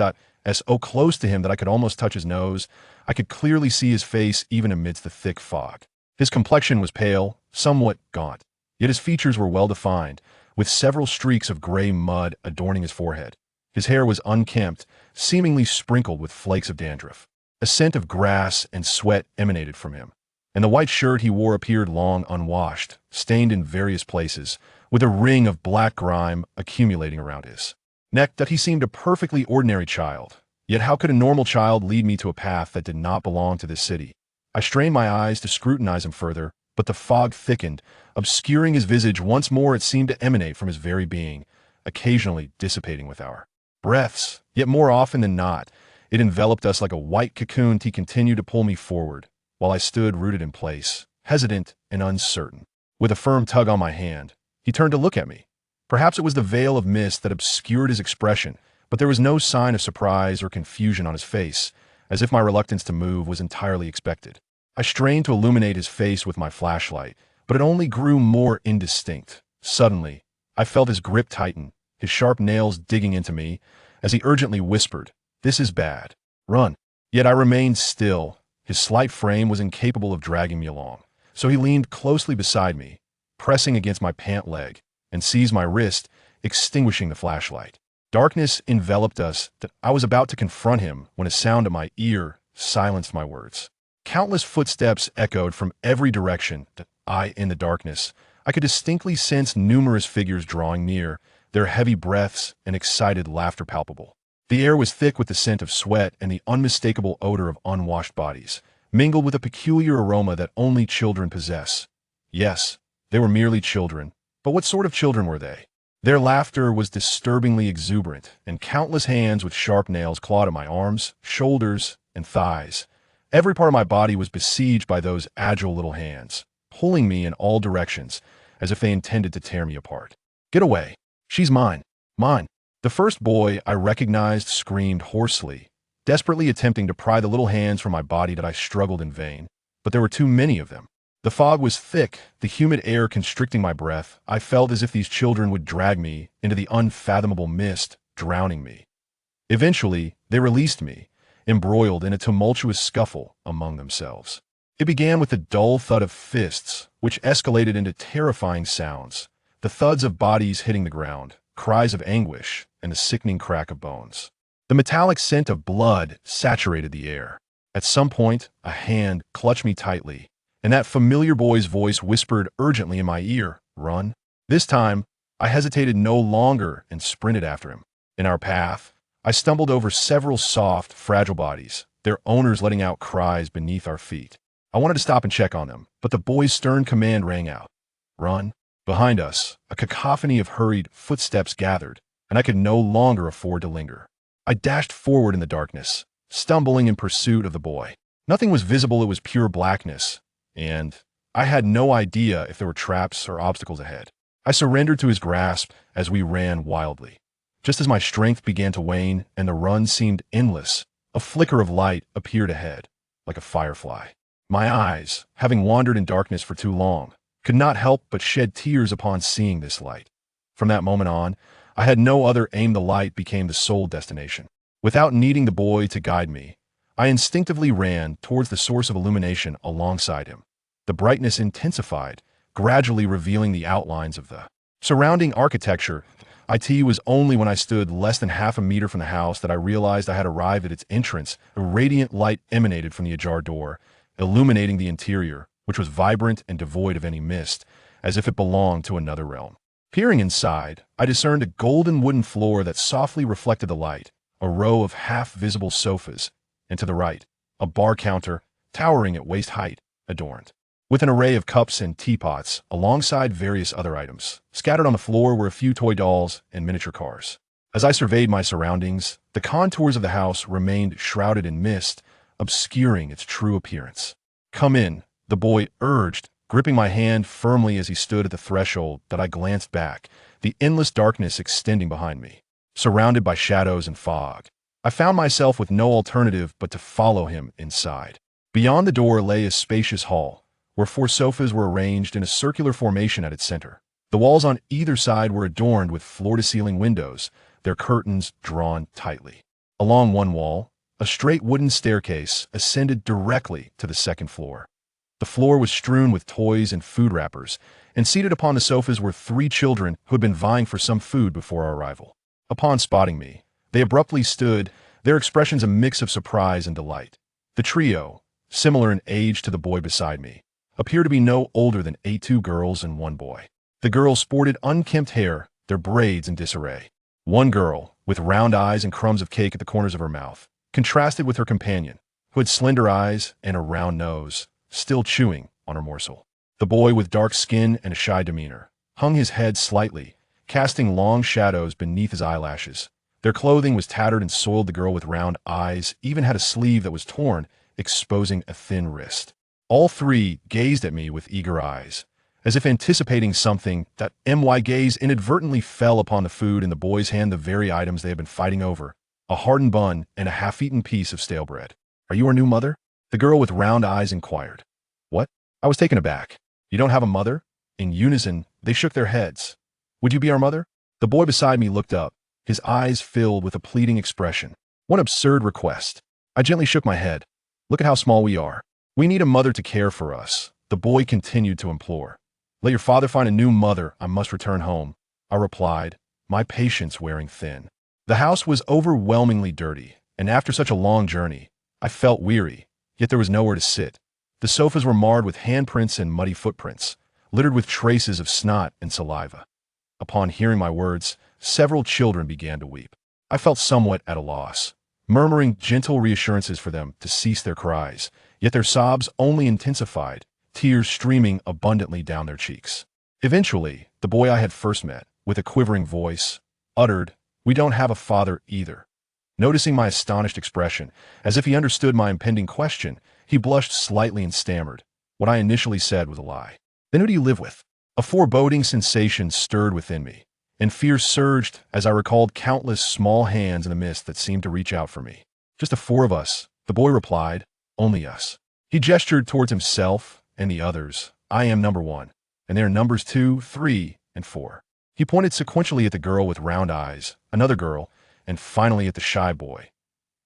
So close to him that I could almost touch his nose. I could clearly see his face even amidst the thick fog. His complexion was pale, somewhat gaunt, yet his features were well defined, with several streaks of gray mud adorning his forehead. His hair was unkempt, seemingly sprinkled with flakes of dandruff. A scent of grass and sweat emanated from him, and the white shirt he wore appeared long unwashed, stained in various places, with a ring of black grime accumulating around his neck. That he seemed a perfectly ordinary child. Yet how could a normal child lead me to a path that did not belong to this city? I strained my eyes to scrutinize him further, but the fog thickened, obscuring his visage once more. It seemed to emanate from his very being, occasionally dissipating with our breaths. Yet more often than not, it enveloped us like a white cocoon. He continued to pull me forward, while I stood rooted in place, hesitant and uncertain. With a firm tug on my hand, he turned to look at me. Perhaps it was the veil of mist that obscured his expression, but there was no sign of surprise or confusion on his face, as if my reluctance to move was entirely expected. I strained to illuminate his face with my flashlight, but it only grew more indistinct. Suddenly, I felt his grip tighten, his sharp nails digging into me, as he urgently whispered, "This is bad. Run." Yet I remained still. His slight frame was incapable of dragging me along, so he leaned closely beside me, pressing against my pant leg, and seized my wrist, extinguishing the flashlight. Darkness enveloped us. That I was about to confront him when a sound at my ear silenced my words. Countless footsteps echoed from every direction. In the darkness, I could distinctly sense numerous figures drawing near, their heavy breaths and excited laughter palpable. The air was thick with the scent of sweat and the unmistakable odor of unwashed bodies, mingled with a peculiar aroma that only children possess. Yes, they were merely children, but what sort of children were they? Their laughter was disturbingly exuberant, and countless hands with sharp nails clawed at my arms, shoulders, and thighs. Every part of my body was besieged by those agile little hands, pulling me in all directions, as if they intended to tear me apart. "Get away! She's mine! Mine!" The first boy I recognized screamed hoarsely, desperately attempting to pry the little hands from my body. That I struggled in vain, but there were too many of them. The fog was thick, the humid air constricting my breath. I felt as if these children would drag me into the unfathomable mist, drowning me. Eventually, they released me, embroiled in a tumultuous scuffle among themselves. It began with the dull thud of fists, which escalated into terrifying sounds, the thuds of bodies hitting the ground, cries of anguish, and the sickening crack of bones. The metallic scent of blood saturated the air. At some point, a hand clutched me tightly, and that familiar boy's voice whispered urgently in my ear, "Run." This time, I hesitated no longer and sprinted after him. In our path, I stumbled over several soft, fragile bodies, their owners letting out cries beneath our feet. I wanted to stop and check on them, but the boy's stern command rang out, "Run." Behind us, a cacophony of hurried footsteps gathered, and I could no longer afford to linger. I dashed forward in the darkness, stumbling in pursuit of the boy. Nothing was visible. It was pure blackness, and I had no idea if there were traps or obstacles ahead. I surrendered to his grasp as we ran wildly. Just as my strength began to wane and the run seemed endless, a flicker of light appeared ahead, like a firefly. My eyes, having wandered in darkness for too long, could not help but shed tears upon seeing this light. From that moment on, I had no other aim. The light became the sole destination. Without needing the boy to guide me, I instinctively ran towards the source of illumination alongside him. The brightness intensified, gradually revealing the outlines of the surrounding architecture. It was only when I stood less than half a meter from the house that I realized I had arrived at its entrance. A radiant light emanated from the ajar door, illuminating the interior, which was vibrant and devoid of any mist, as if it belonged to another realm. Peering inside, I discerned a golden wooden floor that softly reflected the light, a row of half-visible sofas, and to the right, a bar counter, towering at waist height, adorned with an array of cups and teapots alongside various other items. Scattered on the floor were a few toy dolls and miniature cars. As I surveyed my surroundings, the contours of the house remained shrouded in mist, obscuring its true appearance. "Come in," the boy urged, gripping my hand firmly as he stood at the threshold. That I glanced back, the endless darkness extending behind me. Surrounded by shadows and fog, I found myself with no alternative but to follow him inside. Beyond the door lay a spacious hall, where 4 sofas were arranged in a circular formation at its center. The walls on either side were adorned with floor-to-ceiling windows, their curtains drawn tightly. Along one wall, a straight wooden staircase ascended directly to the second floor. The floor was strewn with toys and food wrappers, and seated upon the sofas were 3 children who had been vying for some food before our arrival. Upon spotting me, they abruptly stood, their expressions a mix of surprise and delight. The trio, similar in age to the boy beside me, appeared to be no older than 2 girls and 1 boy. The girls sported unkempt hair, their braids in disarray. One girl, with round eyes and crumbs of cake at the corners of her mouth, contrasted with her companion, who had slender eyes and a round nose, still chewing on her morsel. The boy, with dark skin and a shy demeanor, hung his head slightly, casting long shadows beneath his eyelashes. Their clothing was tattered and soiled. The girl with round eyes even had a sleeve that was torn, exposing a thin wrist. All 3 gazed at me with eager eyes, as if anticipating something. That my gaze inadvertently fell upon the food in the boy's hand, the very items they had been fighting over, a hardened bun and a half-eaten piece of stale bread. "Are you our new mother?" the girl with round eyes inquired. "What?" I was taken aback. "You don't have a mother?" In unison, they shook their heads. "Would you be our mother?" The boy beside me looked up, his eyes filled with a pleading expression. "What absurd request." I gently shook my head. "Look at how small we are. We need a mother to care for us," the boy continued to implore. "Let your father find a new mother. I must return home," I replied, my patience wearing thin. The house was overwhelmingly dirty, and after such a long journey, I felt weary, yet there was nowhere to sit. The sofas were marred with handprints and muddy footprints, littered with traces of snot and saliva. Upon hearing my words, several children began to weep. I felt somewhat at a loss, murmuring gentle reassurances for them to cease their cries, yet their sobs only intensified, tears streaming abundantly down their cheeks. Eventually, the boy I had first met, with a quivering voice, uttered, "We don't have a father either." Noticing my astonished expression, as if he understood my impending question, he blushed slightly and stammered. What I initially said was a lie. "Then who do you live with?" A foreboding sensation stirred within me, and fear surged as I recalled countless small hands in the mist that seemed to reach out for me. "Just the 4 of us," the boy replied. "Only us." He gestured towards himself and the others. "I am number 1, and there are numbers 2, 3, and 4. He pointed sequentially at the girl with round eyes, another girl, and finally at the shy boy.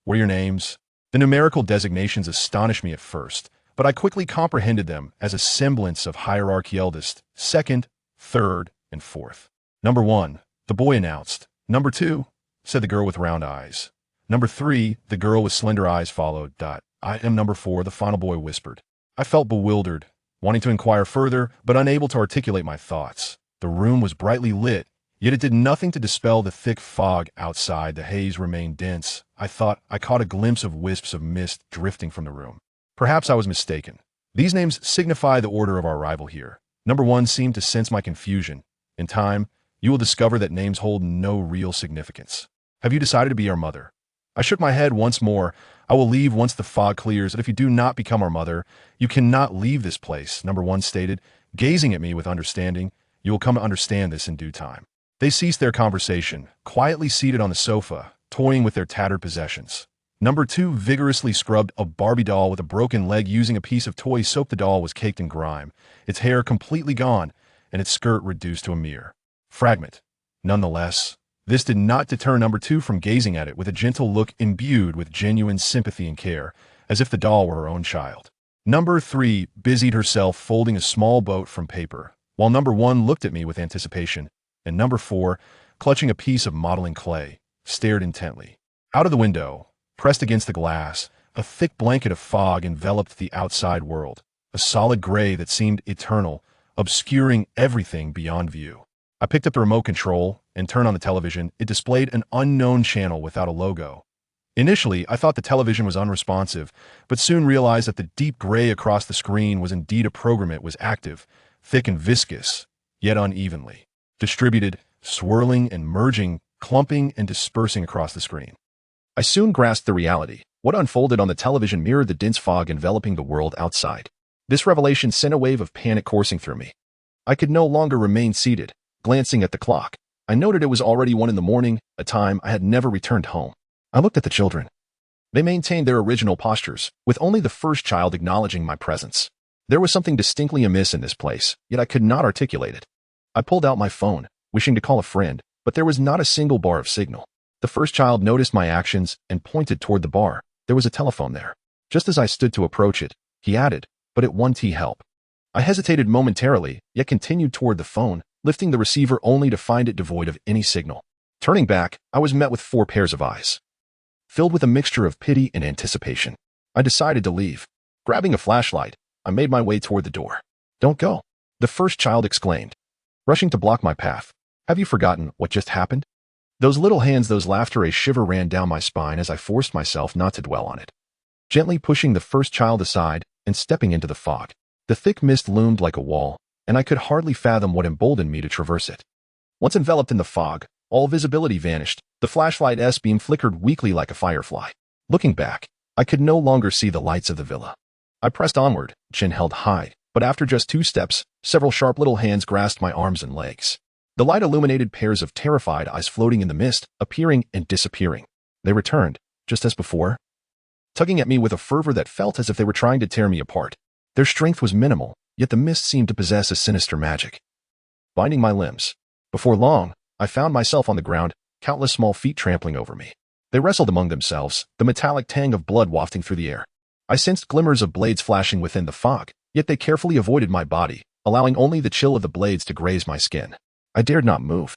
"What are your names?" The numerical designations astonished me at first, but I quickly comprehended them as a semblance of hierarchy: eldest, second, third, and fourth. "Number 1, the boy announced. "Number 2, said the girl with round eyes. "Number 3, the girl with slender eyes followed. "I am number 4, the final boy whispered. I felt bewildered, wanting to inquire further, but unable to articulate my thoughts. The room was brightly lit, yet it did nothing to dispel the thick fog outside. The haze remained dense. I thought I caught a glimpse of wisps of mist drifting from the room. Perhaps I was mistaken. These names signify the order of our arrival here. Number 1 seemed to sense my confusion. In time, you will discover that names hold no real significance. Have you decided to be our mother?" I shook my head once more. "I will leave once the fog clears, and if you do not become our mother, you cannot leave this place," Number 1 stated, gazing at me with understanding. "You will come to understand this in due time." They ceased their conversation, quietly seated on the sofa, toying with their tattered possessions. Number 2 vigorously scrubbed a Barbie doll with a broken leg using a piece of toy soap. The doll was caked in grime, its hair completely gone, and its skirt reduced to a mere fragment. Nonetheless, this did not deter Number 2 from gazing at it with a gentle look imbued with genuine sympathy and care, as if the doll were her own child. Number 3 busied herself folding a small boat from paper, while Number 1 looked at me with anticipation, and Number 4, clutching a piece of modeling clay, stared intently. Out of the window, pressed against the glass, a thick blanket of fog enveloped the outside world, a solid gray that seemed eternal, obscuring everything beyond view. I picked up the remote control and turned on the television. It displayed an unknown channel without a logo. Initially, I thought the television was unresponsive, but soon realized that the deep gray across the screen was indeed a program. It was active, thick and viscous, yet unevenly distributed, swirling and merging, clumping and dispersing across the screen. I soon grasped the reality. What unfolded on the television mirrored the dense fog enveloping the world outside. This revelation sent a wave of panic coursing through me. I could no longer remain seated. Glancing at the clock, I noted it was already 1 a.m, a time I had never returned home. I looked at the children. They maintained their original postures, with only the first child acknowledging my presence. There was something distinctly amiss in this place, yet I could not articulate it. I pulled out my phone, wishing to call a friend, but there was not a single bar of signal. The first child noticed my actions and pointed toward the bar. There was a telephone there. Just as I stood to approach it, he added, "But it won't help." I hesitated momentarily, yet continued toward the phone, lifting the receiver only to find it devoid of any signal. Turning back, I was met with 4 pairs of eyes, filled with a mixture of pity and anticipation. I decided to leave. Grabbing a flashlight, I made my way toward the door. "Don't go," the first child exclaimed, rushing to block my path. "Have you forgotten what just happened?" Those little hands, those laughter, a shiver ran down my spine as I forced myself not to dwell on it. Gently pushing the first child aside and stepping into the fog. The thick mist loomed like a wall, and I could hardly fathom what emboldened me to traverse it. Once enveloped in the fog, all visibility vanished. The flashlight's beam flickered weakly like a firefly. Looking back, I could no longer see the lights of the villa. I pressed onward, chin held high, but after just 2 steps, several sharp little hands grasped my arms and legs. The light illuminated pairs of terrified eyes floating in the mist, appearing and disappearing. They returned, just as before, tugging at me with a fervor that felt as if they were trying to tear me apart. Their strength was minimal, yet the mist seemed to possess a sinister magic, binding my limbs. Before long, I found myself on the ground, countless small feet trampling over me. They wrestled among themselves, the metallic tang of blood wafting through the air. I sensed glimmers of blades flashing within the fog, yet they carefully avoided my body, allowing only the chill of the blades to graze my skin. I dared not move.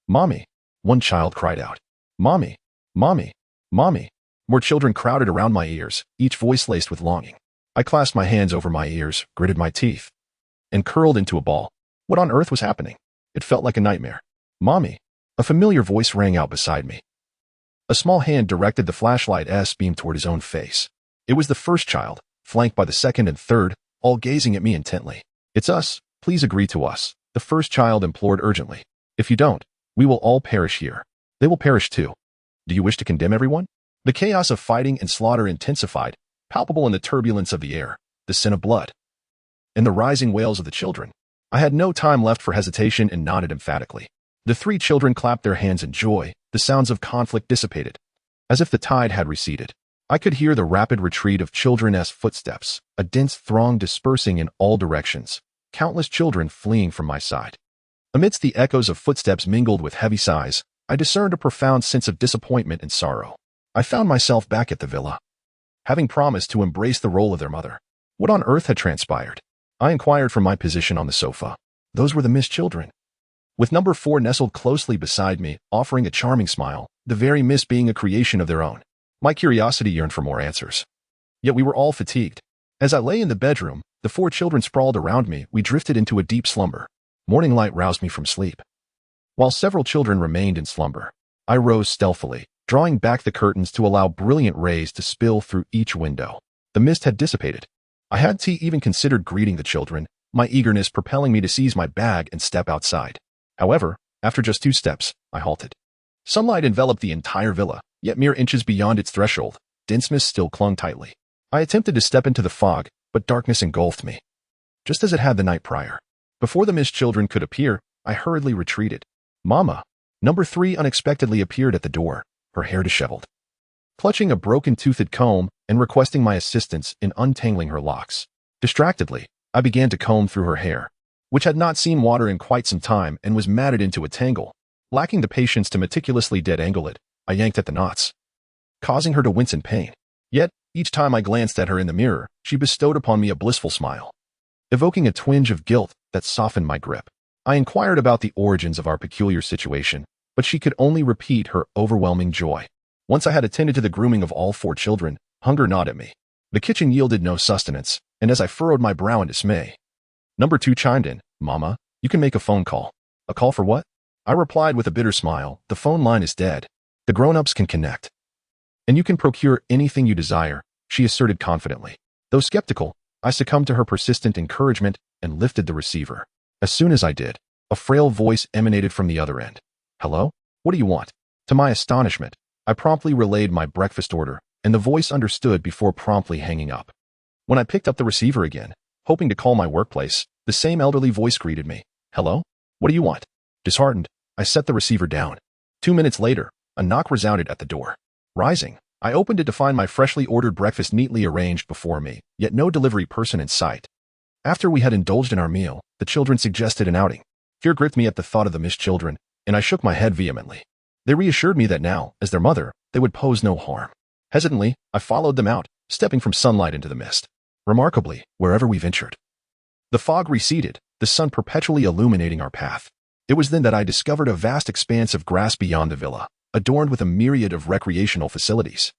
"Mommy," one child cried out. "Mommy, mommy, mommy." More children crowded around my ears, each voice laced with longing. I clasped my hands over my ears, gritted my teeth, and curled into a ball. What on earth was happening? It felt like a nightmare. "Mommy," a familiar voice rang out beside me. A small hand directed the flashlight's beam toward his own face. It was the first child, flanked by the second and third, all gazing at me intently. "It's us. Please agree to us," the first child implored urgently. "If you don't, we will all perish here. They will perish too. Do you wish to condemn everyone?" The chaos of fighting and slaughter intensified, palpable in the turbulence of the air, the scent of blood, and the rising wails of the children. I had no time left for hesitation and nodded emphatically. The 3 children clapped their hands in joy. The sounds of conflict dissipated, as if the tide had receded. I could hear the rapid retreat of children's footsteps, a dense throng dispersing in all directions, countless children fleeing from my side. Amidst the echoes of footsteps mingled with heavy sighs, I discerned a profound sense of disappointment and sorrow. I found myself back at the villa, having promised to embrace the role of their mother. What on earth had transpired? I inquired from my position on the sofa. Those were the missed children, with number 4 nestled closely beside me, offering a charming smile, the very mist being a creation of their own. My curiosity yearned for more answers. Yet we were all fatigued. As I lay in the bedroom, the 4 children sprawled around me. We drifted into a deep slumber. Morning light roused me from sleep. While several children remained in slumber, I rose stealthily, drawing back the curtains to allow brilliant rays to spill through each window. The mist had dissipated. I hadn't even considered greeting the children, my eagerness propelling me to seize my bag and step outside. However, after just 2 steps, I halted. Sunlight enveloped the entire villa, yet mere inches beyond its threshold, dense mist still clung tightly. I attempted to step into the fog, but darkness engulfed me, just as it had the night prior. Before the mist children could appear, I hurriedly retreated. "Mama." Number 3 unexpectedly appeared at the door, her hair disheveled, clutching a broken-toothed comb and requesting my assistance in untangling her locks. Distractedly, I began to comb through her hair, which had not seen water in quite some time and was matted into a tangle. Lacking the patience to meticulously detangle it, I yanked at the knots, causing her to wince in pain. Yet, each time I glanced at her in the mirror, she bestowed upon me a blissful smile, evoking a twinge of guilt that softened my grip. I inquired about the origins of our peculiar situation, but she could only repeat her overwhelming joy. Once I had attended to the grooming of all 4 children, hunger gnawed at me. The kitchen yielded no sustenance, and as I furrowed my brow in dismay, number 2 chimed in. "Mama, you can make a phone call." "A call for what?" I replied with a bitter smile. "The phone line is dead. The grown-ups can connect." And you can procure anything you desire, she asserted confidently. Though skeptical, I succumbed to her persistent encouragement and lifted the receiver. As soon as I did, a frail voice emanated from the other end. Hello? What do you want? To my astonishment, I promptly relayed my breakfast order, and the voice understood before promptly hanging up. When I picked up the receiver again, hoping to call my workplace, the same elderly voice greeted me. Hello? What do you want? Disheartened, I set the receiver down. 2 minutes later, a knock resounded at the door. Rising, I opened it to find my freshly ordered breakfast neatly arranged before me, yet no delivery person in sight. After we had indulged in our meal, the children suggested an outing. Fear gripped me at the thought of the missed children, and I shook my head vehemently. They reassured me that now, as their mother, they would pose no harm. Hesitantly, I followed them out, stepping from sunlight into the mist. Remarkably, wherever we ventured, the fog receded, the sun perpetually illuminating our path. It was then that I discovered a vast expanse of grass beyond the villa, adorned with a myriad of recreational facilities.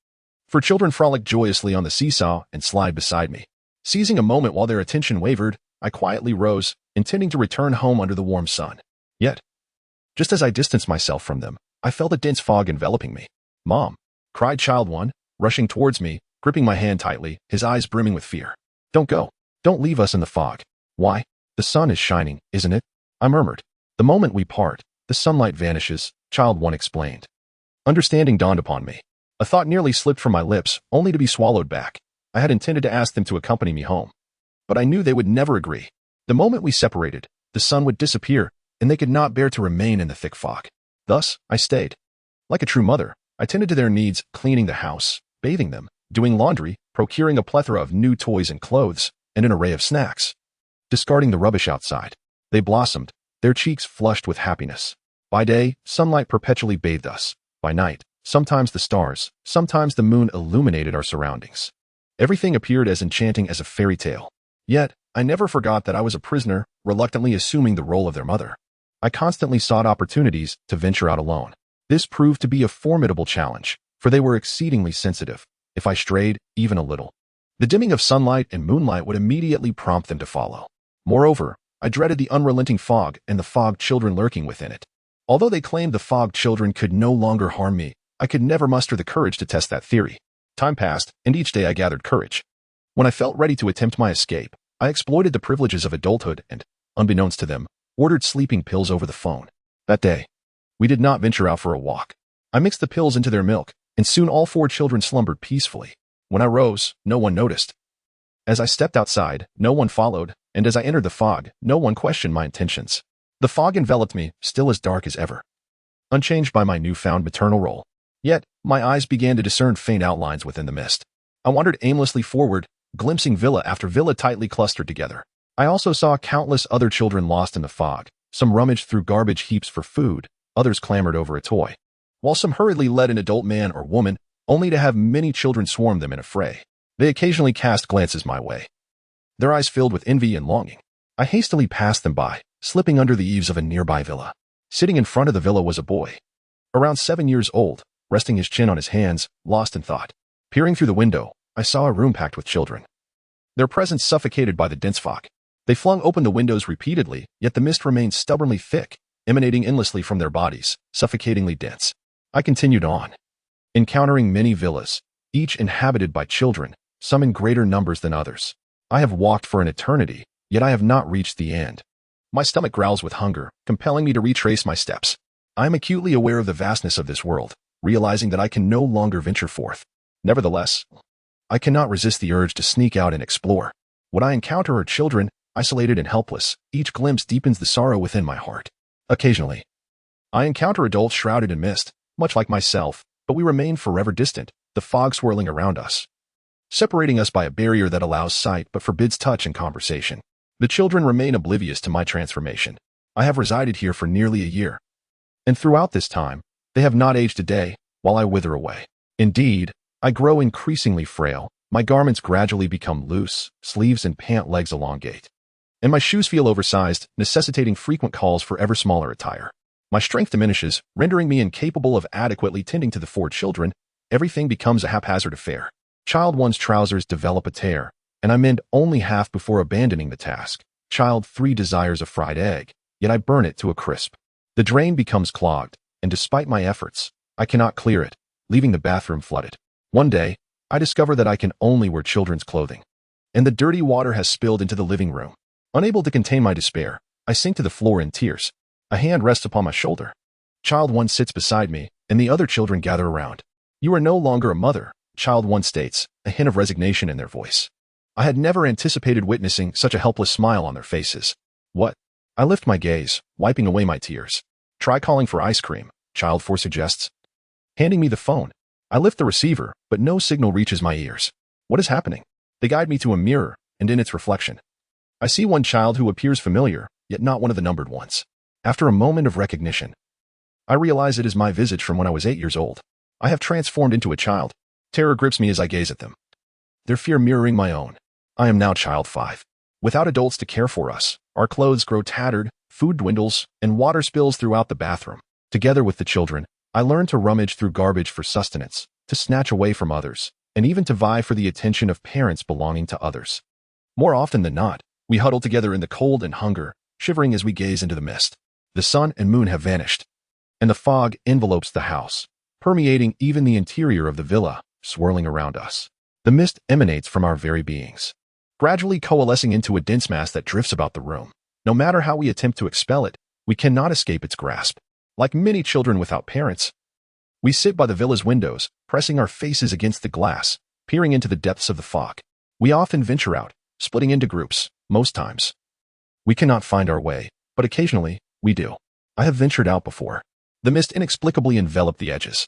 For children frolicked joyously on the seesaw and slide beside me. Seizing a moment while their attention wavered, I quietly rose, intending to return home under the warm sun. Yet, just as I distanced myself from them, I felt a dense fog enveloping me. Mom, cried child one, rushing towards me, gripping my hand tightly, his eyes brimming with fear. Don't go. Don't leave us in the fog. Why? The sun is shining, isn't it? I murmured. The moment we part, the sunlight vanishes, child one explained. Understanding dawned upon me. A thought nearly slipped from my lips, only to be swallowed back. I had intended to ask them to accompany me home, but I knew they would never agree. The moment we separated, the sun would disappear, and they could not bear to remain in the thick fog. Thus, I stayed. Like a true mother, I tended to their needs, cleaning the house, bathing them, doing laundry, procuring a plethora of new toys and clothes, and an array of snacks. Discarding the rubbish outside, they blossomed, their cheeks flushed with happiness. By day, sunlight perpetually bathed us. By night, sometimes the stars, sometimes the moon illuminated our surroundings. Everything appeared as enchanting as a fairy tale. Yet, I never forgot that I was a prisoner, reluctantly assuming the role of their mother. I constantly sought opportunities to venture out alone. This proved to be a formidable challenge, for they were exceedingly sensitive. If I strayed, even a little, the dimming of sunlight and moonlight would immediately prompt them to follow. Moreover, I dreaded the unrelenting fog and the fog children lurking within it. Although they claimed the fog children could no longer harm me, I could never muster the courage to test that theory. Time passed, and each day I gathered courage. When I felt ready to attempt my escape, I exploited the privileges of adulthood and, unbeknownst to them, ordered sleeping pills over the phone. That day, we did not venture out for a walk. I mixed the pills into their milk, and soon all 4 children slumbered peacefully. When I rose, no one noticed. As I stepped outside, no one followed, and as I entered the fog, no one questioned my intentions. The fog enveloped me, still as dark as ever, unchanged by my newfound maternal role. Yet, my eyes began to discern faint outlines within the mist. I wandered aimlessly forward, glimpsing villa after villa tightly clustered together. I also saw countless other children lost in the fog. Some rummaged through garbage heaps for food, others clamored over a toy, while some hurriedly led an adult man or woman, only to have many children swarm them in a fray. They occasionally cast glances my way, their eyes filled with envy and longing. I hastily passed them by, slipping under the eaves of a nearby villa. Sitting in front of the villa was a boy, around 7 years old, resting his chin on his hands, lost in thought. Peering through the window, I saw a room packed with children, their presence suffocated by the dense fog. They flung open the windows repeatedly, yet the mist remained stubbornly thick, emanating endlessly from their bodies, suffocatingly dense. I continued on, encountering many villas, each inhabited by children, some in greater numbers than others. I have walked for an eternity, yet I have not reached the end. My stomach growls with hunger, compelling me to retrace my steps. I am acutely aware of the vastness of this world, realizing that I can no longer venture forth. Nevertheless, I cannot resist the urge to sneak out and explore. What I encounter are children, isolated and helpless. Each glimpse deepens the sorrow within my heart. Occasionally, I encounter adults shrouded in mist, much like myself, but we remain forever distant, the fog swirling around us, separating us by a barrier that allows sight but forbids touch and conversation. The children remain oblivious to my transformation. I have resided here for nearly a year, and throughout this time, they have not aged a day, while I wither away. Indeed, I grow increasingly frail. My garments gradually become loose, sleeves and pant legs elongate, and my shoes feel oversized, necessitating frequent calls for ever smaller attire. My strength diminishes, rendering me incapable of adequately tending to the 4 children. Everything becomes a haphazard affair. Child 1's trousers develop a tear, and I mend only half before abandoning the task. Child 3 desires a fried egg, yet I burn it to a crisp. The drain becomes clogged, and despite my efforts, I cannot clear it, leaving the bathroom flooded. One day, I discover that I can only wear children's clothing, and the dirty water has spilled into the living room. Unable to contain my despair, I sink to the floor in tears. A hand rests upon my shoulder. Child 1 sits beside me, and the other children gather around. "You are no longer a mother," Child 1 states, a hint of resignation in their voice. I had never anticipated witnessing such a helpless smile on their faces. "What?" I lift my gaze, wiping away my tears. "Try calling for ice cream," Child 4 suggests. Handing me the phone, I lift the receiver, but no signal reaches my ears. What is happening? They guide me to a mirror, and in its reflection, I see one child who appears familiar, yet not one of the numbered ones. After a moment of recognition, I realize it is my visage from when I was 8 years old. I have transformed into a child. Terror grips me as I gaze at them, their fear mirroring my own. I am now Child 5. Without adults to care for us, our clothes grow tattered, food dwindles, and water spills throughout the bathroom. Together with the children, I learn to rummage through garbage for sustenance, to snatch away from others, and even to vie for the attention of parents belonging to others. More often than not, we huddle together in the cold and hunger, shivering as we gaze into the mist. The sun and moon have vanished, and the fog envelopes the house, permeating even the interior of the villa, swirling around us. The mist emanates from our very beings, gradually coalescing into a dense mass that drifts about the room. No matter how we attempt to expel it, we cannot escape its grasp. Like many children without parents, we sit by the villa's windows, pressing our faces against the glass, peering into the depths of the fog. We often venture out, splitting into groups. Most times, we cannot find our way, but occasionally, we do. I have ventured out before. The mist inexplicably enveloped the edges,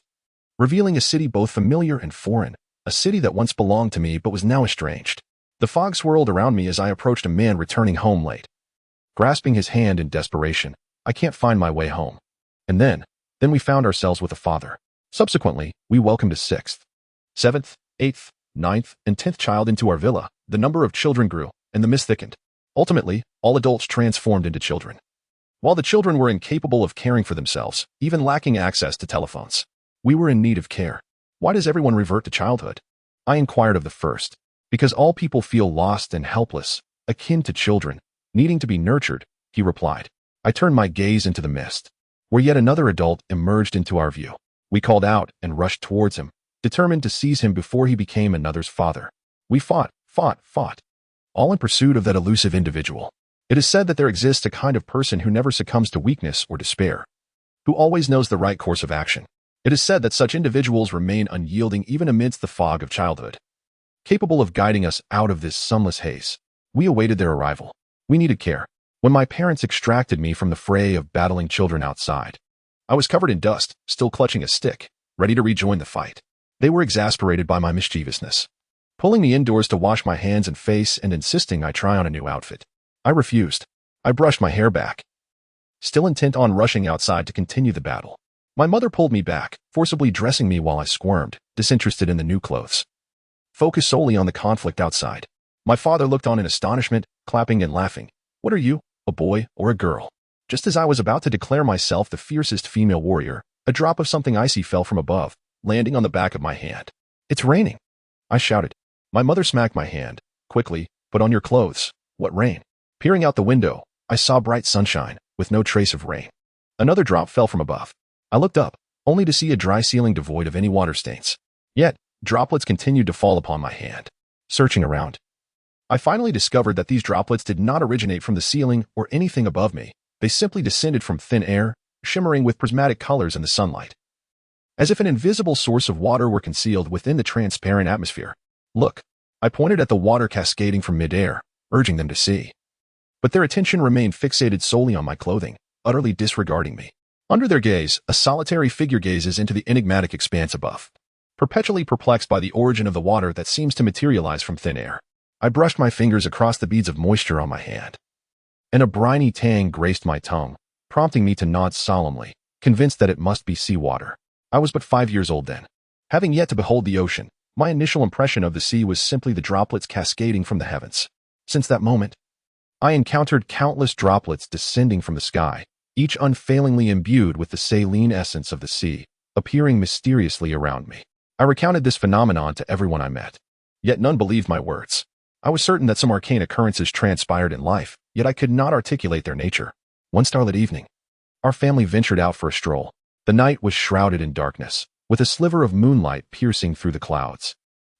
revealing a city both familiar and foreign, a city that once belonged to me but was now estranged. The fog swirled around me as I approached a man returning home late. Grasping his hand in desperation, "I can't find my way home." And then we found ourselves with a father. Subsequently, we welcomed a 6th, 7th, 8th, 9th, and 10th child into our villa. The number of children grew, and the mist thickened. Ultimately, all adults transformed into children. While the children were incapable of caring for themselves, even lacking access to telephones, we were in need of care. Why does everyone revert to childhood? I inquired of the first. Because all people feel lost and helpless, akin to children, needing to be nurtured, he replied. I turned my gaze into the mist, where yet another adult emerged into our view. We called out and rushed towards him, determined to seize him before he became another's father. We fought, all in pursuit of that elusive individual. It is said that there exists a kind of person who never succumbs to weakness or despair, who always knows the right course of action. It is said that such individuals remain unyielding even amidst the fog of childhood, capable of guiding us out of this sunless haze. We awaited their arrival. We needed care. When my parents extracted me from the fray of battling children outside, I was covered in dust, still clutching a stick, ready to rejoin the fight. They were exasperated by my mischievousness, pulling me indoors to wash my hands and face and insisting I try on a new outfit. I refused. I brushed my hair back, still intent on rushing outside to continue the battle. My mother pulled me back, forcibly dressing me while I squirmed, disinterested in the new clothes, focused solely on the conflict outside. My father looked on in astonishment, clapping and laughing. What are you, a boy or a girl? Just as I was about to declare myself the fiercest female warrior, a drop of something icy fell from above, landing on the back of my hand. It's raining, I shouted. My mother smacked my hand. Quickly, put on your clothes. What rain? Peering out the window, I saw bright sunshine, with no trace of rain. Another drop fell from above. I looked up, only to see a dry ceiling devoid of any water stains. Yet, droplets continued to fall upon my hand. Searching around, I finally discovered that these droplets did not originate from the ceiling or anything above me. They simply descended from thin air, shimmering with prismatic colors in the sunlight, as if an invisible source of water were concealed within the transparent atmosphere. Look, I pointed at the water cascading from midair, urging them to see. But their attention remained fixated solely on my clothing, utterly disregarding me. Under their gaze, a solitary figure gazes into the enigmatic expanse above, perpetually perplexed by the origin of the water that seems to materialize from thin air. I brushed my fingers across the beads of moisture on my hand, and a briny tang graced my tongue, prompting me to nod solemnly, convinced that it must be seawater. I was but 5 years old then. Having yet to behold the ocean, my initial impression of the sea was simply the droplets cascading from the heavens. Since that moment, I encountered countless droplets descending from the sky, each unfailingly imbued with the saline essence of the sea, appearing mysteriously around me. I recounted this phenomenon to everyone I met, yet none believed my words. I was certain that some arcane occurrences transpired in life, yet I could not articulate their nature. One starlit evening, our family ventured out for a stroll. The night was shrouded in darkness, with a sliver of moonlight piercing through the clouds,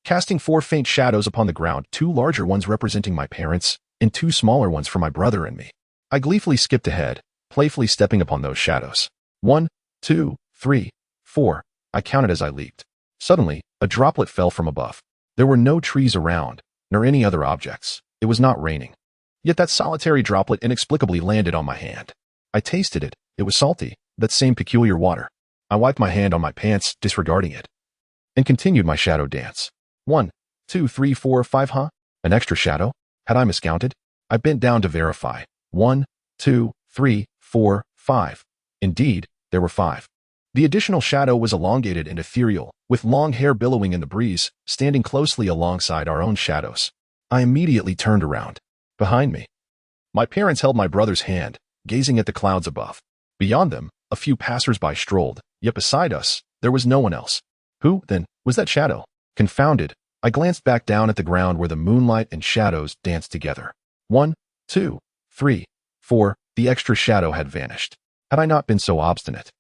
casting 4 faint shadows upon the ground, 2 larger ones representing my parents, and 2 smaller ones for my brother and me. I gleefully skipped ahead, playfully stepping upon those shadows. 1, 2, 3, 4. I counted as I leaped. Suddenly, a droplet fell from above. There were no trees around, nor any other objects. It was not raining. Yet that solitary droplet inexplicably landed on my hand. I tasted it. It was salty, that same peculiar water. I wiped my hand on my pants, disregarding it, and continued my shadow dance. 1, 2, 3, 4, 5, huh? An extra shadow? Had I miscounted? I bent down to verify. 1, 2, 3, 4, 5. Indeed, there were 5. The additional shadow was elongated and ethereal, with long hair billowing in the breeze, standing closely alongside our own shadows. I immediately turned around. Behind me, my parents held my brother's hand, gazing at the clouds above. Beyond them, a few passers-by strolled, yet beside us, there was no one else. Who, then, was that shadow? Confounded, I glanced back down at the ground where the moonlight and shadows danced together. 1, 2, 3, 4. The extra shadow had vanished. Had I not been so obstinate,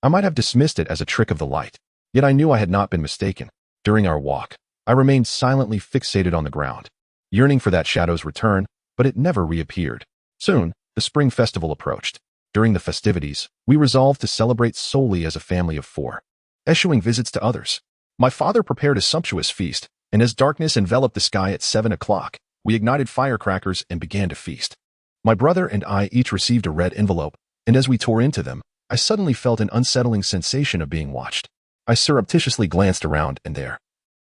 I might have dismissed it as a trick of the light. Yet I knew I had not been mistaken. During our walk, I remained silently fixated on the ground, yearning for that shadow's return, but it never reappeared. Soon, the spring festival approached. During the festivities, we resolved to celebrate solely as a family of 4, eschewing visits to others. My father prepared a sumptuous feast, and as darkness enveloped the sky at 7 o'clock, we ignited firecrackers and began to feast. My brother and I each received a red envelope, and as we tore into them, I suddenly felt an unsettling sensation of being watched. I surreptitiously glanced around, and there,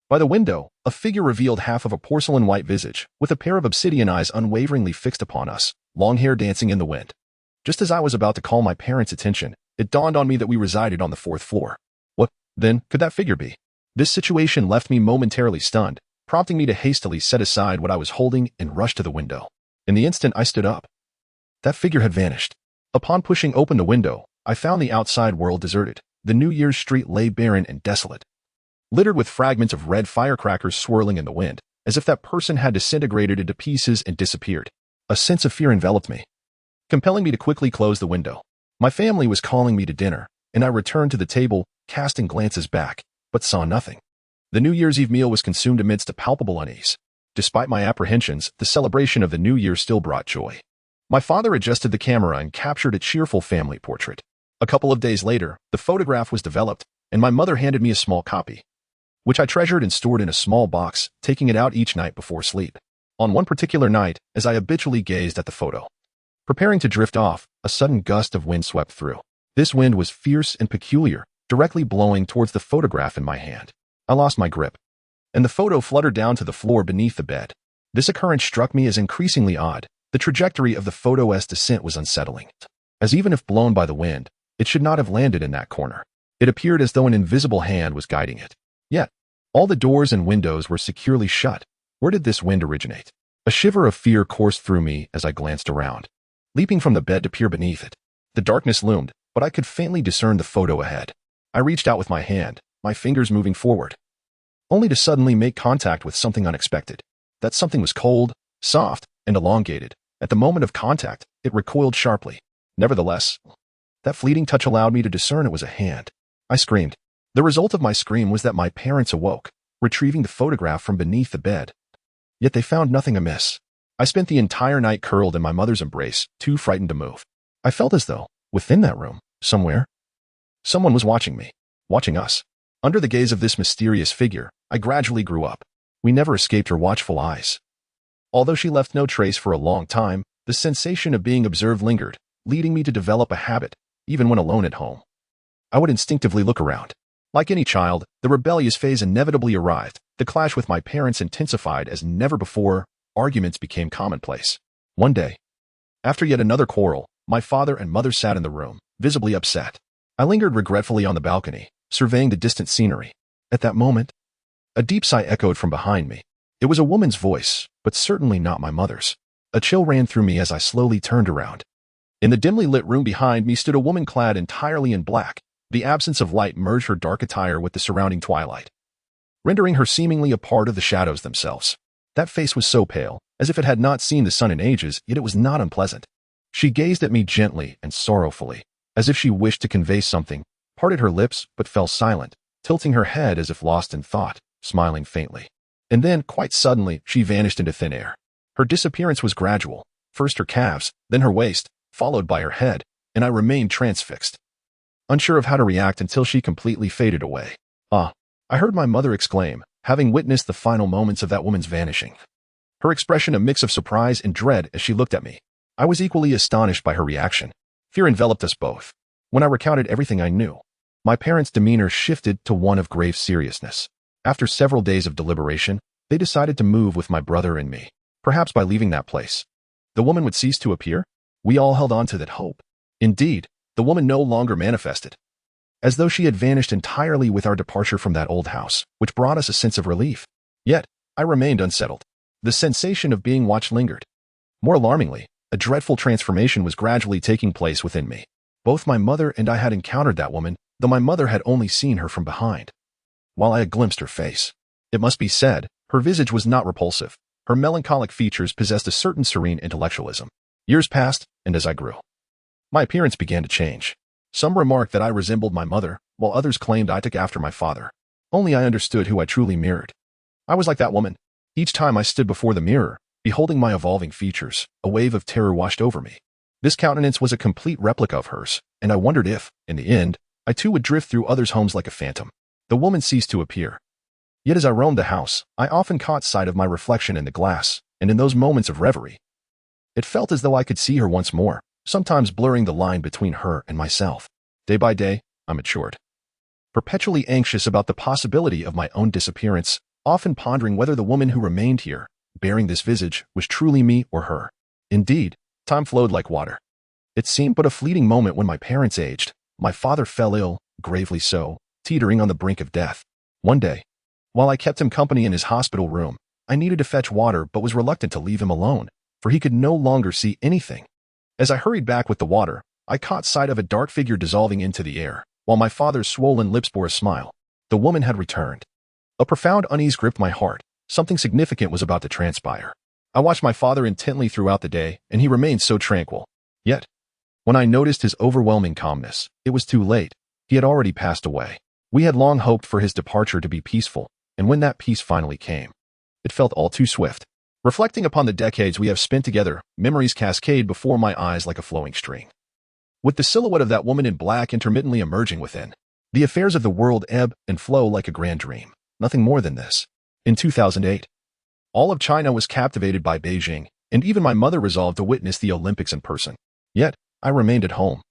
by the window, a figure revealed half of a porcelain-white visage, with a pair of obsidian eyes unwaveringly fixed upon us, long hair dancing in the wind. Just as I was about to call my parents' attention, it dawned on me that we resided on the 4th floor. What, then, could that figure be? This situation left me momentarily stunned, prompting me to hastily set aside what I was holding and rush to the window. In the instant I stood up, that figure had vanished. Upon pushing open the window, I found the outside world deserted. The New Year's street lay barren and desolate, littered with fragments of red firecrackers swirling in the wind, as if that person had disintegrated into pieces and disappeared. A sense of fear enveloped me, compelling me to quickly close the window. My family was calling me to dinner, and I returned to the table, casting glances back, but saw nothing. The New Year's Eve meal was consumed amidst a palpable unease. Despite my apprehensions, the celebration of the New Year still brought joy. My father adjusted the camera and captured a cheerful family portrait. A couple of days later, the photograph was developed, and my mother handed me a small copy, which I treasured and stored in a small box, taking it out each night before sleep. On one particular night, as I habitually gazed at the photo, preparing to drift off, a sudden gust of wind swept through. This wind was fierce and peculiar, directly blowing towards the photograph in my hand. I lost my grip, and the photo fluttered down to the floor beneath the bed. This occurrence struck me as increasingly odd. The trajectory of the photo's descent was unsettling, as even if blown by the wind, it should not have landed in that corner. It appeared as though an invisible hand was guiding it. Yet, all the doors and windows were securely shut. Where did this wind originate? A shiver of fear coursed through me as I glanced around, leaping from the bed to peer beneath it. The darkness loomed, but I could faintly discern the photo ahead. I reached out with my hand, my fingers moving forward, only to suddenly make contact with something unexpected. That something was cold, soft, and elongated. At the moment of contact, it recoiled sharply. Nevertheless, that fleeting touch allowed me to discern it was a hand. I screamed. The result of my scream was that my parents awoke, retrieving the photograph from beneath the bed. Yet they found nothing amiss. I spent the entire night curled in my mother's embrace, too frightened to move. I felt as though, within that room, somewhere, someone was watching me, watching us. Under the gaze of this mysterious figure, I gradually grew up. We never escaped her watchful eyes. Although she left no trace for a long time, the sensation of being observed lingered, leading me to develop a habit, even when alone at home. I would instinctively look around. Like any child, the rebellious phase inevitably arrived. The clash with my parents intensified as never before. Arguments became commonplace. One day, after yet another quarrel, my father and mother sat in the room, visibly upset. I lingered regretfully on the balcony, surveying the distant scenery. At that moment, a deep sigh echoed from behind me. It was a woman's voice, but certainly not my mother's. A chill ran through me as I slowly turned around. In the dimly lit room behind me stood a woman clad entirely in black. The absence of light merged her dark attire with the surrounding twilight, rendering her seemingly a part of the shadows themselves. That face was so pale, as if it had not seen the sun in ages, yet it was not unpleasant. She gazed at me gently and sorrowfully, as if she wished to convey something, parted her lips but fell silent, tilting her head as if lost in thought, smiling faintly. And then, quite suddenly, she vanished into thin air. Her disappearance was gradual, first her calves, then her waist, followed by her head, and I remained transfixed, unsure of how to react until she completely faded away. "Ah!" I heard my mother exclaim, having witnessed the final moments of that woman's vanishing. Her expression a mix of surprise and dread as she looked at me. I was equally astonished by her reaction. Fear enveloped us both. When I recounted everything I knew, my parents' demeanor shifted to one of grave seriousness. After several days of deliberation, they decided to move with my brother and me. Perhaps by leaving that place, the woman would cease to appear? We all held on to that hope. Indeed, the woman no longer manifested, as though she had vanished entirely with our departure from that old house, which brought us a sense of relief. Yet, I remained unsettled. The sensation of being watched lingered. More alarmingly, a dreadful transformation was gradually taking place within me. Both my mother and I had encountered that woman, though my mother had only seen her from behind, while I had glimpsed her face. It must be said, her visage was not repulsive. Her melancholic features possessed a certain serene intellectualism. Years passed, and as I grew, my appearance began to change. Some remarked that I resembled my mother, while others claimed I took after my father. Only I understood who I truly mirrored. I was like that woman. Each time I stood before the mirror, beholding my evolving features, a wave of terror washed over me. This countenance was a complete replica of hers, and I wondered if, in the end, I too would drift through others' homes like a phantom. The woman ceased to appear. Yet as I roamed the house, I often caught sight of my reflection in the glass, and in those moments of reverie, it felt as though I could see her once more, sometimes blurring the line between her and myself. Day by day, I matured, perpetually anxious about the possibility of my own disappearance, often pondering whether the woman who remained here, bearing this visage, was truly me or her. Indeed, time flowed like water. It seemed but a fleeting moment when my parents aged. My father fell ill, gravely so, teetering on the brink of death. One day, while I kept him company in his hospital room, I needed to fetch water but was reluctant to leave him alone, for he could no longer see anything. As I hurried back with the water, I caught sight of a dark figure dissolving into the air, while my father's swollen lips bore a smile. The woman had returned. A profound unease gripped my heart. Something significant was about to transpire. I watched my father intently throughout the day, and he remained so tranquil. Yet, when I noticed his overwhelming calmness, it was too late. He had already passed away. We had long hoped for his departure to be peaceful, and when that peace finally came, it felt all too swift. Reflecting upon the decades we have spent together, memories cascade before my eyes like a flowing stream, with the silhouette of that woman in black intermittently emerging within. The affairs of the world ebb and flow like a grand dream. Nothing more than this. In 2008, all of China was captivated by Beijing, and even my mother resolved to witness the Olympics in person. Yet, I remained at home,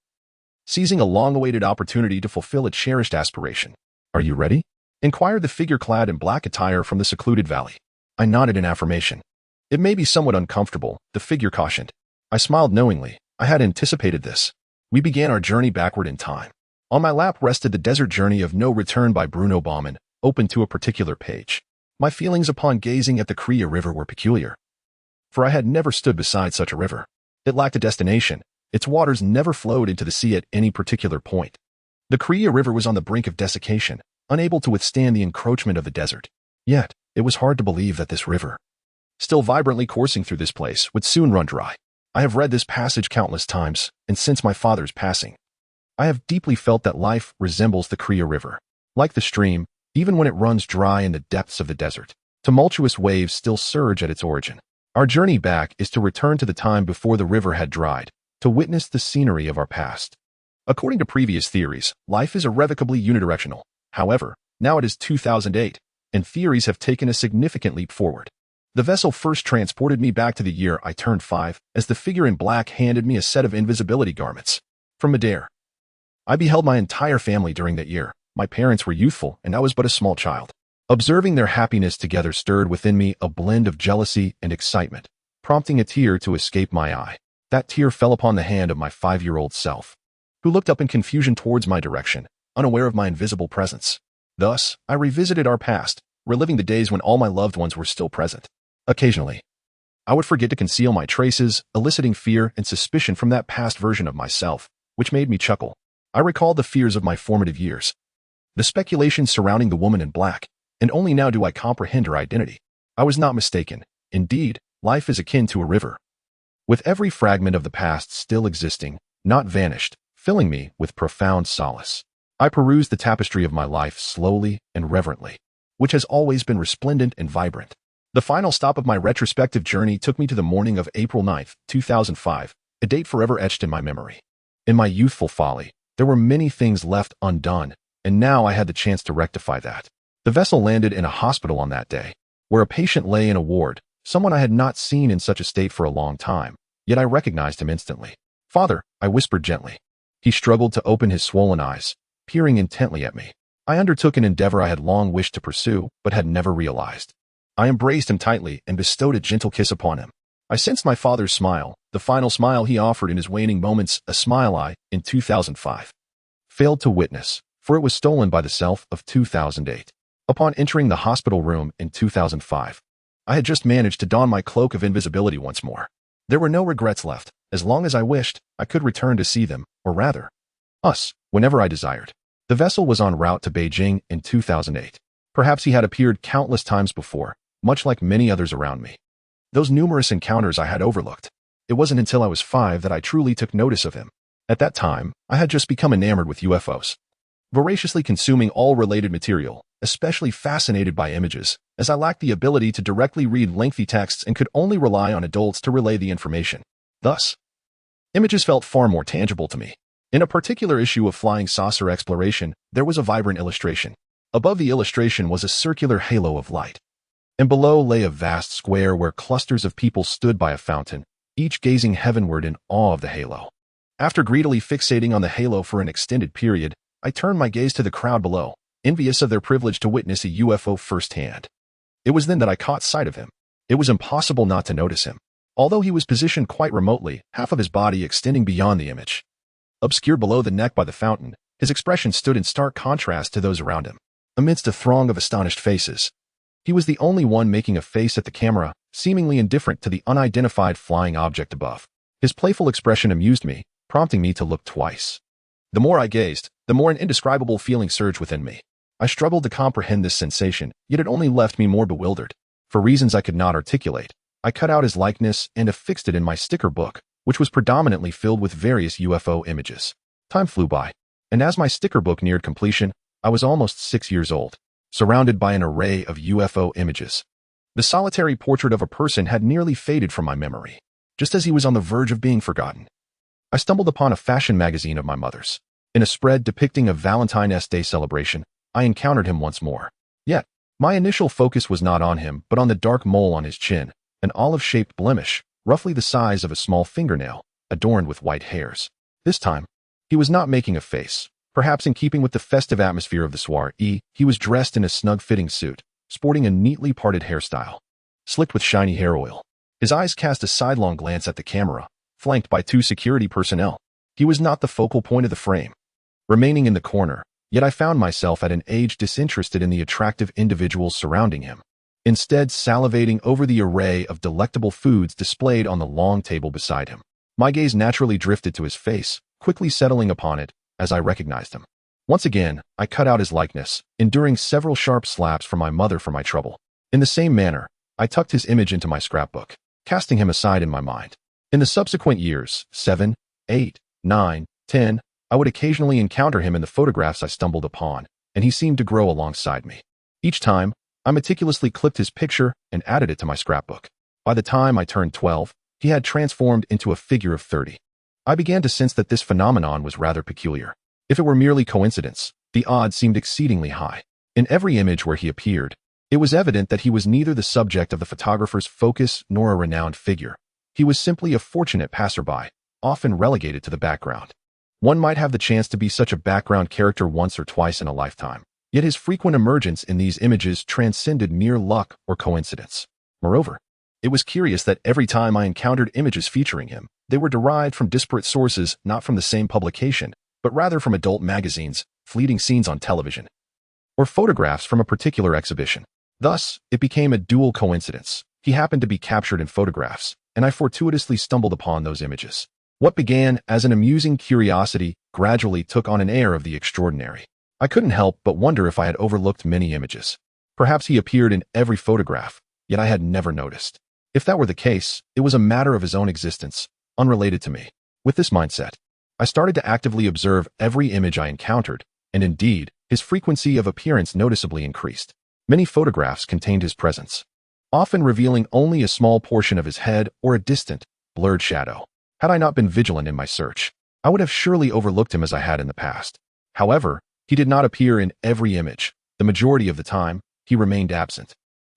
seizing a long-awaited opportunity to fulfill a cherished aspiration. "Are you ready?" inquired the figure clad in black attire from the secluded valley. I nodded in affirmation. "It may be somewhat uncomfortable," the figure cautioned. I smiled knowingly. I had anticipated this. We began our journey backward in time. On my lap rested The Desert Journey of No Return by Bruno Bauman, open to a particular page. My feelings upon gazing at the Kria River were peculiar, for I had never stood beside such a river. It lacked a destination. Its waters never flowed into the sea at any particular point. The Kria River was on the brink of desiccation, unable to withstand the encroachment of the desert. Yet, it was hard to believe that this river, still vibrantly coursing through this place, would soon run dry. I have read this passage countless times, and since my father's passing, I have deeply felt that life resembles the Kria River. Like the stream, even when it runs dry in the depths of the desert, tumultuous waves still surge at its origin. Our journey back is to return to the time before the river had dried, to witness the scenery of our past. According to previous theories, life is irrevocably unidirectional. However, now it is 2008, and theories have taken a significant leap forward. The vessel first transported me back to the year I turned 5, as the figure in black handed me a set of invisibility garments from Madeira. I beheld my entire family during that year. My parents were youthful, and I was but a small child. Observing their happiness together stirred within me a blend of jealousy and excitement, prompting a tear to escape my eye. That tear fell upon the hand of my 5-year-old self, who looked up in confusion towards my direction, unaware of my invisible presence. Thus, I revisited our past, reliving the days when all my loved ones were still present. Occasionally, I would forget to conceal my traces, eliciting fear and suspicion from that past version of myself, which made me chuckle. I recalled the fears of my formative years, the speculations surrounding the woman in black, and only now do I comprehend her identity. I was not mistaken. Indeed, life is akin to a river, with every fragment of the past still existing, not vanished, filling me with profound solace. I perused the tapestry of my life slowly and reverently, which has always been resplendent and vibrant. The final stop of my retrospective journey took me to the morning of April 9, 2005, a date forever etched in my memory. In my youthful folly, there were many things left undone, and now I had the chance to rectify that. The vessel landed in a hospital on that day, where a patient lay in a ward, someone I had not seen in such a state for a long time, yet I recognized him instantly. "Father," I whispered gently. He struggled to open his swollen eyes, peering intently at me. I undertook an endeavor I had long wished to pursue, but had never realized. I embraced him tightly and bestowed a gentle kiss upon him. I sensed my father's smile, the final smile he offered in his waning moments, a smile I, in 2005, failed to witness, for it was stolen by the self of 2008. Upon entering the hospital room in 2005, I had just managed to don my cloak of invisibility once more. There were no regrets left. As long as I wished, I could return to see them, or rather, us, whenever I desired. The vessel was en route to Beijing in 2008. Perhaps he had appeared countless times before, much like many others around me. Those numerous encounters I had overlooked. It wasn't until I was 5 that I truly took notice of him. At that time, I had just become enamored with UFOs, voraciously consuming all related material, especially fascinated by images, as I lacked the ability to directly read lengthy texts and could only rely on adults to relay the information. Thus, images felt far more tangible to me. In a particular issue of Flying Saucer Exploration, there was a vibrant illustration. Above the illustration was a circular halo of light, and below lay a vast square where clusters of people stood by a fountain, each gazing heavenward in awe of the halo. After greedily fixating on the halo for an extended period, I turned my gaze to the crowd below, envious of their privilege to witness a UFO firsthand. It was then that I caught sight of him. It was impossible not to notice him. Although he was positioned quite remotely, half of his body extending beyond the image. Obscured below the neck by the fountain, his expression stood in stark contrast to those around him. Amidst a throng of astonished faces, he was the only one making a face at the camera, seemingly indifferent to the unidentified flying object above. His playful expression amused me, prompting me to look twice. The more I gazed, the more an indescribable feeling surged within me. I struggled to comprehend this sensation, yet it only left me more bewildered. For reasons I could not articulate, I cut out his likeness and affixed it in my sticker book, which was predominantly filled with various UFO images. Time flew by, and as my sticker book neared completion, I was almost 6 years old, surrounded by an array of UFO images. The solitary portrait of a person had nearly faded from my memory, just as he was on the verge of being forgotten. I stumbled upon a fashion magazine of my mother's. In a spread depicting a Valentine's Day celebration, I encountered him once more. Yet, my initial focus was not on him, but on the dark mole on his chin, an olive-shaped blemish, roughly the size of a small fingernail, adorned with white hairs. This time, he was not making a face. Perhaps in keeping with the festive atmosphere of the soiree, he was dressed in a snug-fitting suit, sporting a neatly parted hairstyle, slicked with shiny hair oil. His eyes cast a sidelong glance at the camera, flanked by 2 security personnel. He was not the focal point of the frame, remaining in the corner, yet I found myself at an age disinterested in the attractive individuals surrounding him, instead salivating over the array of delectable foods displayed on the long table beside him. My gaze naturally drifted to his face, quickly settling upon it as I recognized him. Once again, I cut out his likeness, enduring several sharp slaps from my mother for my trouble. In the same manner, I tucked his image into my scrapbook, casting him aside in my mind. In the subsequent years, 7, 8, 9, 10, I would occasionally encounter him in the photographs I stumbled upon, and he seemed to grow alongside me. Each time, I meticulously clipped his picture and added it to my scrapbook. By the time I turned 12, he had transformed into a figure of 30. I began to sense that this phenomenon was rather peculiar. If it were merely coincidence, the odds seemed exceedingly high. In every image where he appeared, it was evident that he was neither the subject of the photographer's focus nor a renowned figure. He was simply a fortunate passerby, often relegated to the background. One might have the chance to be such a background character once or twice in a lifetime, yet his frequent emergence in these images transcended mere luck or coincidence. Moreover, it was curious that every time I encountered images featuring him, they were derived from disparate sources, not from the same publication, but rather from adult magazines, fleeting scenes on television, or photographs from a particular exhibition. Thus, it became a dual coincidence. He happened to be captured in photographs, and I fortuitously stumbled upon those images. What began as an amusing curiosity gradually took on an air of the extraordinary. I couldn't help but wonder if I had overlooked many images. Perhaps he appeared in every photograph, yet I had never noticed. If that were the case, it was a matter of his own existence, unrelated to me. With this mindset, I started to actively observe every image I encountered, and indeed, his frequency of appearance noticeably increased. Many photographs contained his presence, often revealing only a small portion of his head or a distant, blurred shadow. Had I not been vigilant in my search, I would have surely overlooked him as I had in the past. However, he did not appear in every image. The majority of the time, he remained absent.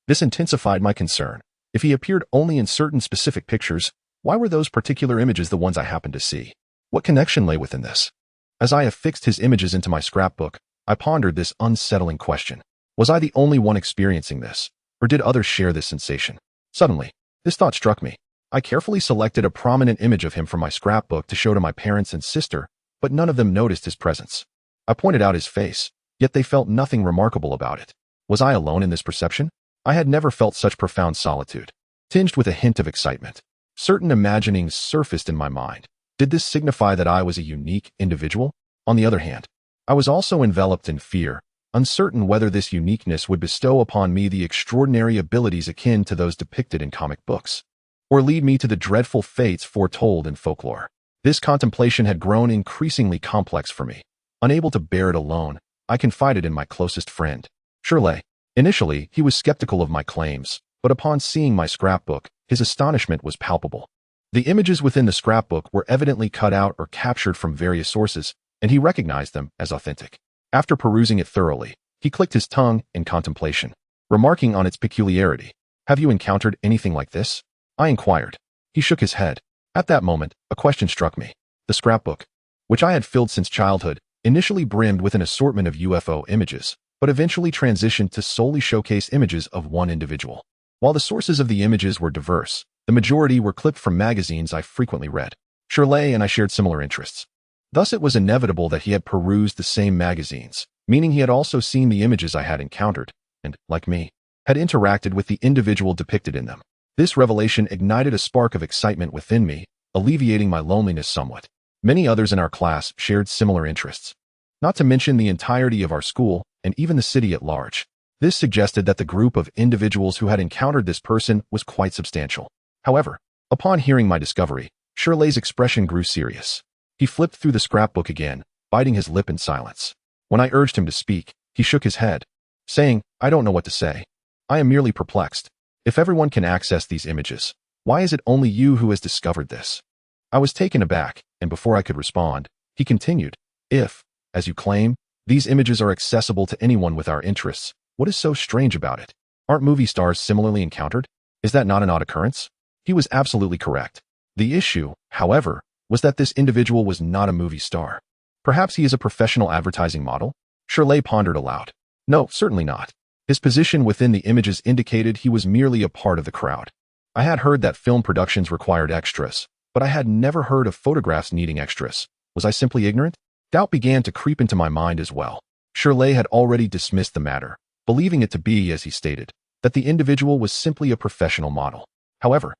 This intensified my concern. If he appeared only in certain specific pictures, why were those particular images the ones I happened to see? What connection lay within this? As I affixed his images into my scrapbook, I pondered this unsettling question. Was I the only one experiencing this, or did others share this sensation? Suddenly, this thought struck me. I carefully selected a prominent image of him from my scrapbook to show to my parents and sister, but none of them noticed his presence. I pointed out his face, yet they felt nothing remarkable about it. Was I alone in this perception? I had never felt such profound solitude, tinged with a hint of excitement. Certain imaginings surfaced in my mind. Did this signify that I was a unique individual? On the other hand, I was also enveloped in fear, uncertain whether this uniqueness would bestow upon me the extraordinary abilities akin to those depicted in comic books, or lead me to the dreadful fates foretold in folklore. This contemplation had grown increasingly complex for me. Unable to bear it alone, I confided in my closest friend, Shirley. Initially, he was skeptical of my claims, but upon seeing my scrapbook, his astonishment was palpable. The images within the scrapbook were evidently cut out or captured from various sources, and he recognized them as authentic. After perusing it thoroughly, he clicked his tongue in contemplation, remarking on its peculiarity. "Have you encountered anything like this?" I inquired. He shook his head. At that moment, a question struck me. The scrapbook, which I had filled since childhood, initially brimmed with an assortment of UFO images, but eventually transitioned to solely showcase images of one individual. While the sources of the images were diverse, the majority were clipped from magazines I frequently read. Shirley and I shared similar interests. Thus it was inevitable that he had perused the same magazines, meaning he had also seen the images I had encountered, and, like me, had interacted with the individual depicted in them. This revelation ignited a spark of excitement within me, alleviating my loneliness somewhat. Many others in our class shared similar interests, not to mention the entirety of our school and even the city at large. This suggested that the group of individuals who had encountered this person was quite substantial. However, upon hearing my discovery, Shirley's expression grew serious. He flipped through the scrapbook again, biting his lip in silence. When I urged him to speak, he shook his head, saying, "I don't know what to say. I am merely perplexed. If everyone can access these images, why is it only you who has discovered this?" I was taken aback, and before I could respond, he continued, "If, as you claim, these images are accessible to anyone with our interests, what is so strange about it? Aren't movie stars similarly encountered? Is that not an odd occurrence?" He was absolutely correct. The issue, however, was that this individual was not a movie star. Perhaps he is a professional advertising model? Shirley pondered aloud. No, certainly not. His position within the images indicated he was merely a part of the crowd. I had heard that film productions required extras, but I had never heard of photographs needing extras. Was I simply ignorant? Doubt began to creep into my mind as well. Shirley had already dismissed the matter, believing it to be, as he stated, that the individual was simply a professional model. However,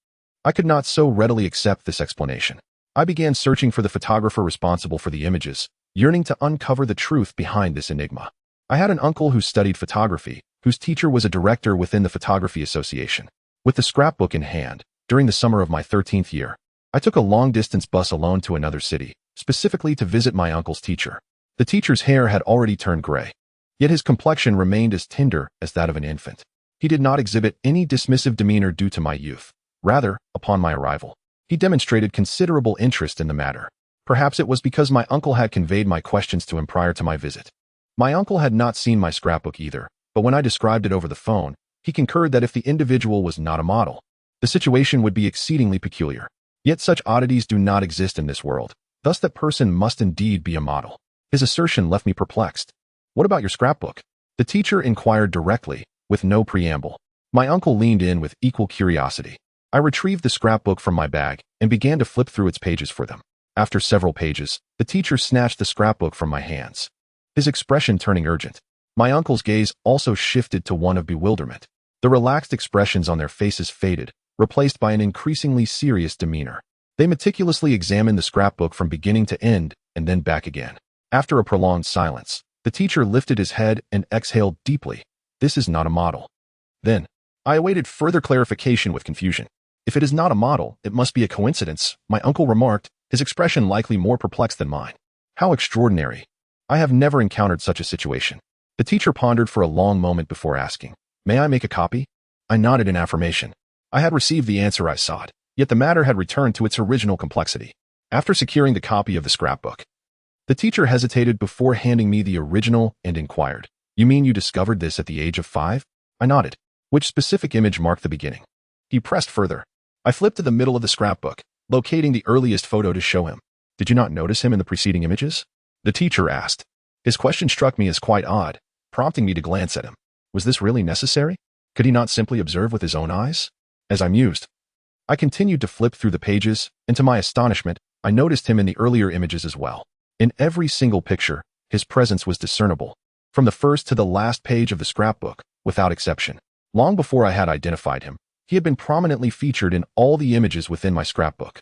I could not so readily accept this explanation. I began searching for the photographer responsible for the images, yearning to uncover the truth behind this enigma. I had an uncle who studied photography, whose teacher was a director within the Photography Association. With the scrapbook in hand, during the summer of my 13th year, I took a long-distance bus alone to another city, specifically to visit my uncle's teacher. The teacher's hair had already turned gray, yet his complexion remained as tender as that of an infant. He did not exhibit any dismissive demeanor due to my youth. Rather, upon my arrival, he demonstrated considerable interest in the matter. Perhaps it was because my uncle had conveyed my questions to him prior to my visit. My uncle had not seen my scrapbook either, but when I described it over the phone, he concurred that if the individual was not a model, the situation would be exceedingly peculiar. Yet such oddities do not exist in this world, thus that person must indeed be a model. His assertion left me perplexed. What about your scrapbook? The teacher inquired directly, with no preamble. My uncle leaned in with equal curiosity. I retrieved the scrapbook from my bag and began to flip through its pages for them. After several pages, the teacher snatched the scrapbook from my hands, his expression turning urgent. My uncle's gaze also shifted to one of bewilderment. The relaxed expressions on their faces faded, replaced by an increasingly serious demeanor. They meticulously examined the scrapbook from beginning to end and then back again. After a prolonged silence, the teacher lifted his head and exhaled deeply. "This is not a model." Then, I awaited further clarification with confusion. "If it is not a model, it must be a coincidence," my uncle remarked, his expression likely more perplexed than mine. "How extraordinary. I have never encountered such a situation. The teacher pondered for a long moment before asking, "May I make a copy?" I nodded in affirmation. I had received the answer I sought, yet the matter had returned to its original complexity. After securing the copy of the scrapbook, the teacher hesitated before handing me the original and inquired, "You mean you discovered this at the age of 5? I nodded. Which specific image marked the beginning? He pressed further. I flipped to the middle of the scrapbook, locating the earliest photo to show him. "Did you not notice him in the preceding images?" the teacher asked. His question struck me as quite odd, prompting me to glance at him. Was this really necessary? Could he not simply observe with his own eyes? As I mused, I continued to flip through the pages, and to my astonishment, I noticed him in the earlier images as well. In every single picture, his presence was discernible, from the first to the last page of the scrapbook, without exception. Long before I had identified him, he had been prominently featured in all the images within my scrapbook.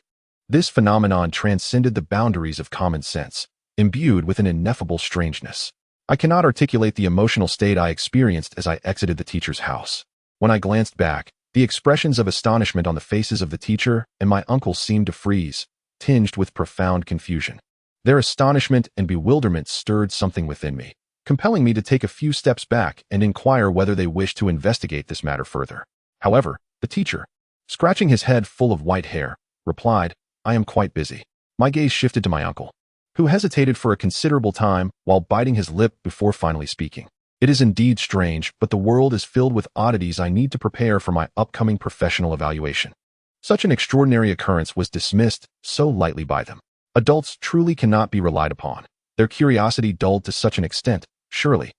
This phenomenon transcended the boundaries of common sense, imbued with an ineffable strangeness. I cannot articulate the emotional state I experienced as I exited the teacher's house. When I glanced back, the expressions of astonishment on the faces of the teacher and my uncle seemed to freeze, tinged with profound confusion. Their astonishment and bewilderment stirred something within me, compelling me to take a few steps back and inquire whether they wished to investigate this matter further. However, the teacher, scratching his head full of white hair, replied, "I am quite busy." My gaze shifted to my uncle, who hesitated for a considerable time while biting his lip before finally speaking. "It is indeed strange, but the world is filled with oddities I need to prepare for my upcoming professional evaluation." Such an extraordinary occurrence was dismissed so lightly by them. Adults truly cannot be relied upon, their curiosity dulled to such an extent. Surely,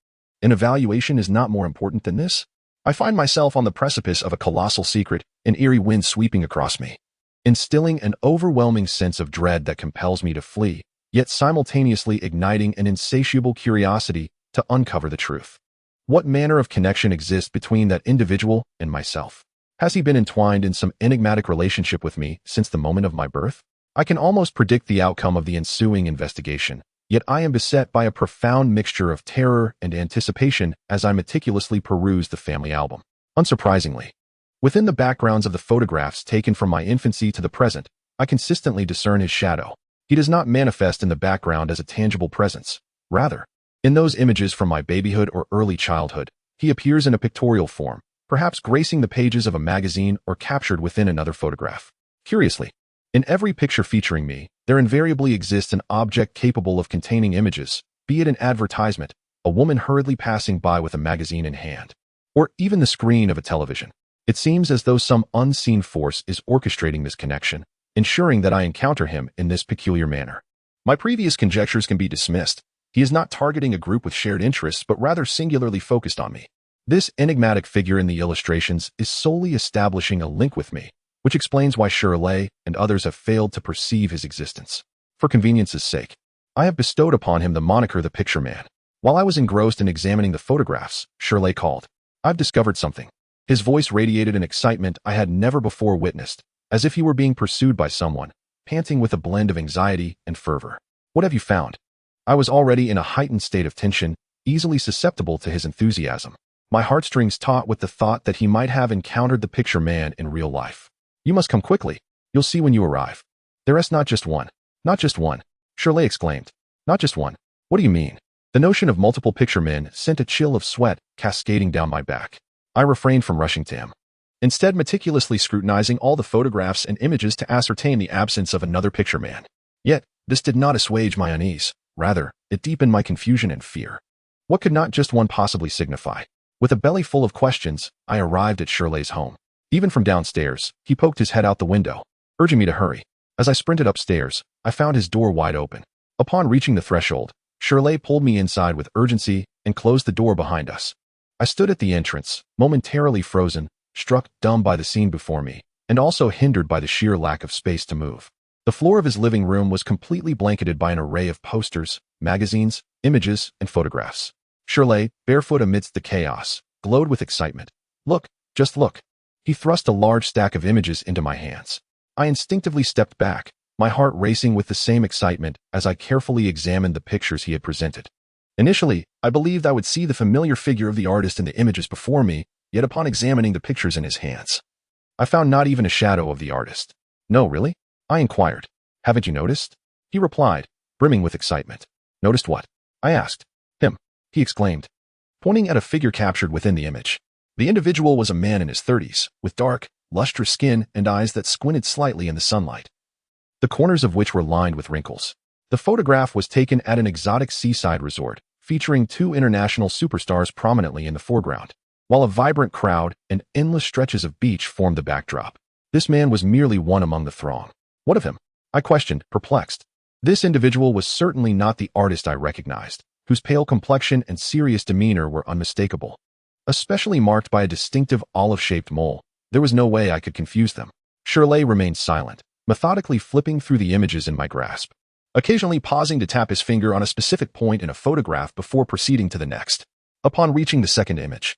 an evaluation is not more important than this? I find myself on the precipice of a colossal secret, an eerie wind sweeping across me, instilling an overwhelming sense of dread that compels me to flee, yet simultaneously igniting an insatiable curiosity to uncover the truth. What manner of connection exists between that individual and myself? Has he been entwined in some enigmatic relationship with me since the moment of my birth? I can almost predict the outcome of the ensuing investigation, yet I am beset by a profound mixture of terror and anticipation as I meticulously peruse the family album. Unsurprisingly, within the backgrounds of the photographs taken from my infancy to the present, I consistently discern his shadow. He does not manifest in the background as a tangible presence. Rather, in those images from my babyhood or early childhood, he appears in a pictorial form, perhaps gracing the pages of a magazine or captured within another photograph. Curiously, in every picture featuring me, there invariably exists an object capable of containing images, be it an advertisement, a woman hurriedly passing by with a magazine in hand, or even the screen of a television. It seems as though some unseen force is orchestrating this connection, ensuring that I encounter him in this peculiar manner. My previous conjectures can be dismissed. He is not targeting a group with shared interests, but rather singularly focused on me. This enigmatic figure in the illustrations is solely establishing a link with me, which explains why Shirley and others have failed to perceive his existence. For convenience's sake, I have bestowed upon him the moniker the Picture Man. While I was engrossed in examining the photographs, Shirley called, "I've discovered something." His voice radiated an excitement I had never before witnessed, as if he were being pursued by someone, panting with a blend of anxiety and fervor. "What have you found?" I was already in a heightened state of tension, easily susceptible to his enthusiasm. My heartstrings taut with the thought that he might have encountered the Picture Man in real life. "You must come quickly. You'll see when you arrive. There is not just one." "Not just one," Shirley exclaimed. "Not just one. What do you mean?" The notion of multiple picture men sent a chill of sweat cascading down my back. I refrained from rushing to him, instead meticulously scrutinizing all the photographs and images to ascertain the absence of another picture man. Yet, this did not assuage my unease. Rather, it deepened my confusion and fear. What could not just one possibly signify? With a belly full of questions, I arrived at Shirley's home. Even from downstairs, he poked his head out the window, urging me to hurry. As I sprinted upstairs, I found his door wide open. Upon reaching the threshold, Shirley pulled me inside with urgency and closed the door behind us. I stood at the entrance, momentarily frozen, struck dumb by the scene before me, and also hindered by the sheer lack of space to move. The floor of his living room was completely blanketed by an array of posters, magazines, images, and photographs. Shirley, barefoot amidst the chaos, glowed with excitement. "Look, just look." He thrust a large stack of images into my hands. I instinctively stepped back, my heart racing with the same excitement as I carefully examined the pictures he had presented. Initially, I believed I would see the familiar figure of the artist in the images before me, yet upon examining the pictures in his hands, I found not even a shadow of the artist. "No, really?" I inquired. "Haven't you noticed?" He replied, brimming with excitement. "Noticed what?" I asked. Him, he exclaimed, pointing at a figure captured within the image. The individual was a man in his 30s, with dark, lustrous skin and eyes that squinted slightly in the sunlight, the corners of which were lined with wrinkles. The photograph was taken at an exotic seaside resort, featuring two international superstars prominently in the foreground, while a vibrant crowd and endless stretches of beach formed the backdrop. This man was merely one among the throng. What of him? I questioned, perplexed. This individual was certainly not the artist I recognized, whose pale complexion and serious demeanor were unmistakable. Especially marked by a distinctive olive-shaped mole, there was no way I could confuse them. Shirley remained silent, methodically flipping through the images in my grasp, occasionally pausing to tap his finger on a specific point in a photograph before proceeding to the next. Upon reaching the second image,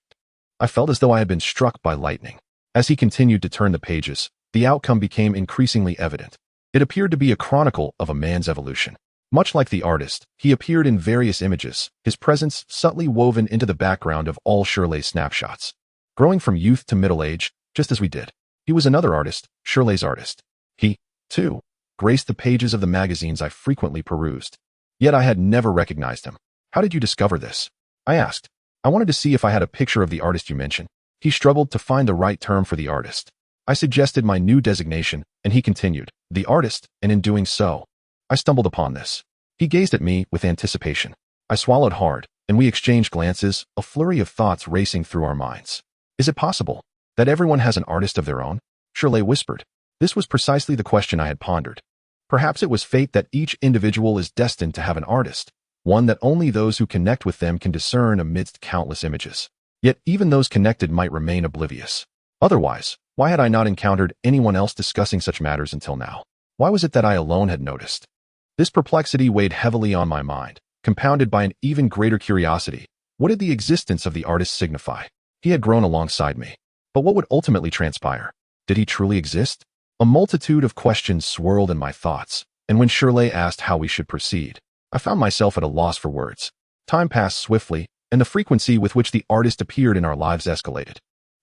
I felt as though I had been struck by lightning. As he continued to turn the pages, the outcome became increasingly evident. It appeared to be a chronicle of a man's evolution. Much like the artist, he appeared in various images, his presence subtly woven into the background of all Shirley's snapshots. Growing from youth to middle age, just as we did. He was another artist, Shirley's artist. He, too, graced the pages of the magazines I frequently perused. Yet I had never recognized him. How did you discover this? I asked. I wanted to see if I had a picture of the artist you mentioned. He struggled to find the right term for the artist. I suggested my new designation, and he continued, the artist, and in doing so, I stumbled upon this. He gazed at me with anticipation. I swallowed hard, and we exchanged glances, a flurry of thoughts racing through our minds. Is it possible that everyone has an artist of their own? Shirley whispered. This was precisely the question I had pondered. Perhaps it was fate that each individual is destined to have an artist, one that only those who connect with them can discern amidst countless images. Yet even those connected might remain oblivious. Otherwise, why had I not encountered anyone else discussing such matters until now? Why was it that I alone had noticed? This perplexity weighed heavily on my mind, compounded by an even greater curiosity. What did the existence of the artist signify? He had grown alongside me. But what would ultimately transpire? Did he truly exist? A multitude of questions swirled in my thoughts, and when Shirley asked how we should proceed, I found myself at a loss for words. Time passed swiftly, and the frequency with which the artist appeared in our lives escalated.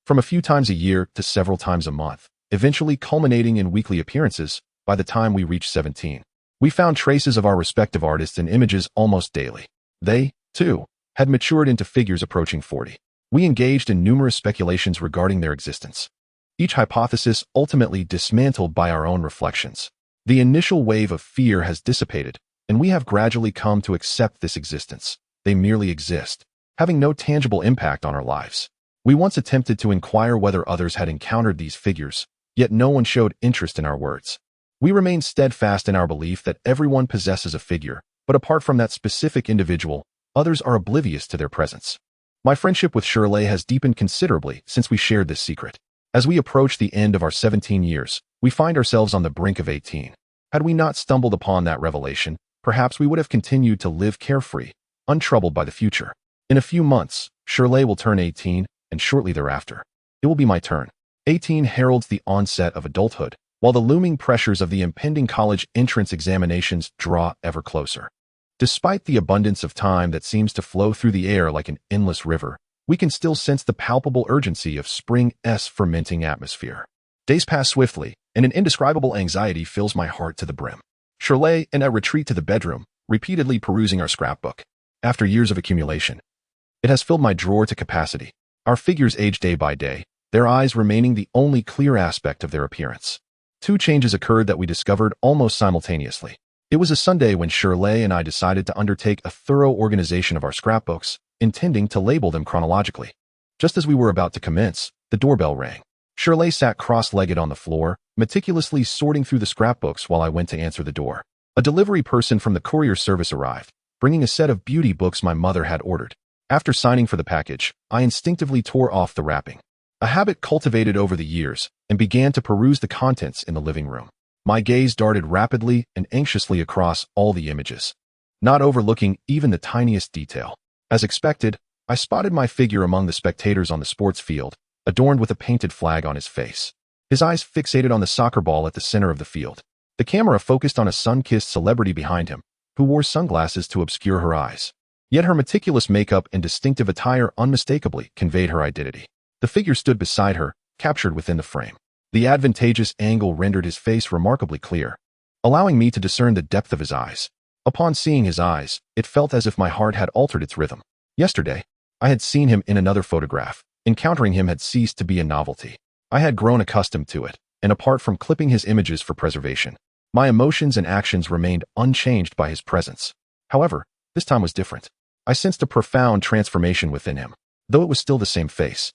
From a few times a year to several times a month, eventually culminating in weekly appearances. By the time we reached 17, we found traces of our respective artists in images almost daily. They, too, had matured into figures approaching 40. We engaged in numerous speculations regarding their existence, each hypothesis ultimately dismantled by our own reflections. The initial wave of fear has dissipated, and we have gradually come to accept this existence. They merely exist, having no tangible impact on our lives. We once attempted to inquire whether others had encountered these figures, yet no one showed interest in our words. We remain steadfast in our belief that everyone possesses a figure, but apart from that specific individual, others are oblivious to their presence. My friendship with Shirley has deepened considerably since we shared this secret. As we approach the end of our 17 years, we find ourselves on the brink of 18. Had we not stumbled upon that revelation, perhaps we would have continued to live carefree, untroubled by the future. In a few months, Shirley will turn 18, and shortly thereafter, it will be my turn. 18 heralds the onset of adulthood, while the looming pressures of the impending college entrance examinations draw ever closer. Despite the abundance of time that seems to flow through the air like an endless river, we can still sense the palpable urgency of spring's fermenting atmosphere. Days pass swiftly, and an indescribable anxiety fills my heart to the brim. Shirley and I retreat to the bedroom, repeatedly perusing our scrapbook. After years of accumulation, it has filled my drawer to capacity. Our figures age day by day, their eyes remaining the only clear aspect of their appearance. Two changes occurred that we discovered almost simultaneously. It was a Sunday when Shirley and I decided to undertake a thorough organization of our scrapbooks, intending to label them chronologically. Just as we were about to commence, the doorbell rang. Shirley sat cross-legged on the floor, meticulously sorting through the scrapbooks while I went to answer the door. A delivery person from the courier service arrived, bringing a set of beauty books my mother had ordered. After signing for the package, I instinctively tore off the wrapping, a habit cultivated over the years, and began to peruse the contents in the living room. My gaze darted rapidly and anxiously across all the images, not overlooking even the tiniest detail. As expected, I spotted my figure among the spectators on the sports field, adorned with a painted flag on his face. His eyes fixated on the soccer ball at the center of the field. The camera focused on a sun-kissed celebrity behind him, who wore sunglasses to obscure her eyes. Yet her meticulous makeup and distinctive attire unmistakably conveyed her identity. The figure stood beside her, captured within the frame. The advantageous angle rendered his face remarkably clear, allowing me to discern the depth of his eyes. Upon seeing his eyes, it felt as if my heart had altered its rhythm. Yesterday, I had seen him in another photograph. Encountering him had ceased to be a novelty. I had grown accustomed to it, and apart from clipping his images for preservation, my emotions and actions remained unchanged by his presence. However, this time was different. I sensed a profound transformation within him, though it was still the same face.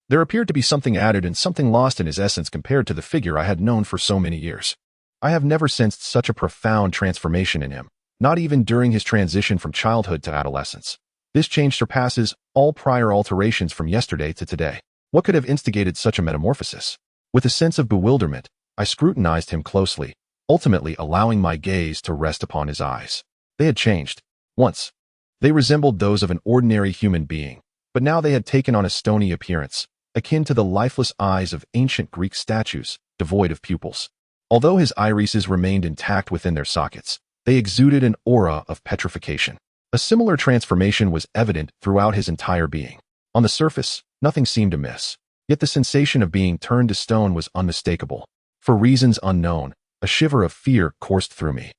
There appeared to be something added and something lost in his essence compared to the figure I had known for so many years. I have never sensed such a profound transformation in him, not even during his transition from childhood to adolescence. This change surpasses all prior alterations from yesterday to today. What could have instigated such a metamorphosis? With a sense of bewilderment, I scrutinized him closely, ultimately allowing my gaze to rest upon his eyes. They had changed. Once, they resembled those of an ordinary human being, but now they had taken on a stony appearance, akin to the lifeless eyes of ancient Greek statues, devoid of pupils. Although his irises remained intact within their sockets, they exuded an aura of petrification. A similar transformation was evident throughout his entire being. On the surface, nothing seemed amiss, yet the sensation of being turned to stone was unmistakable. For reasons unknown, a shiver of fear coursed through me.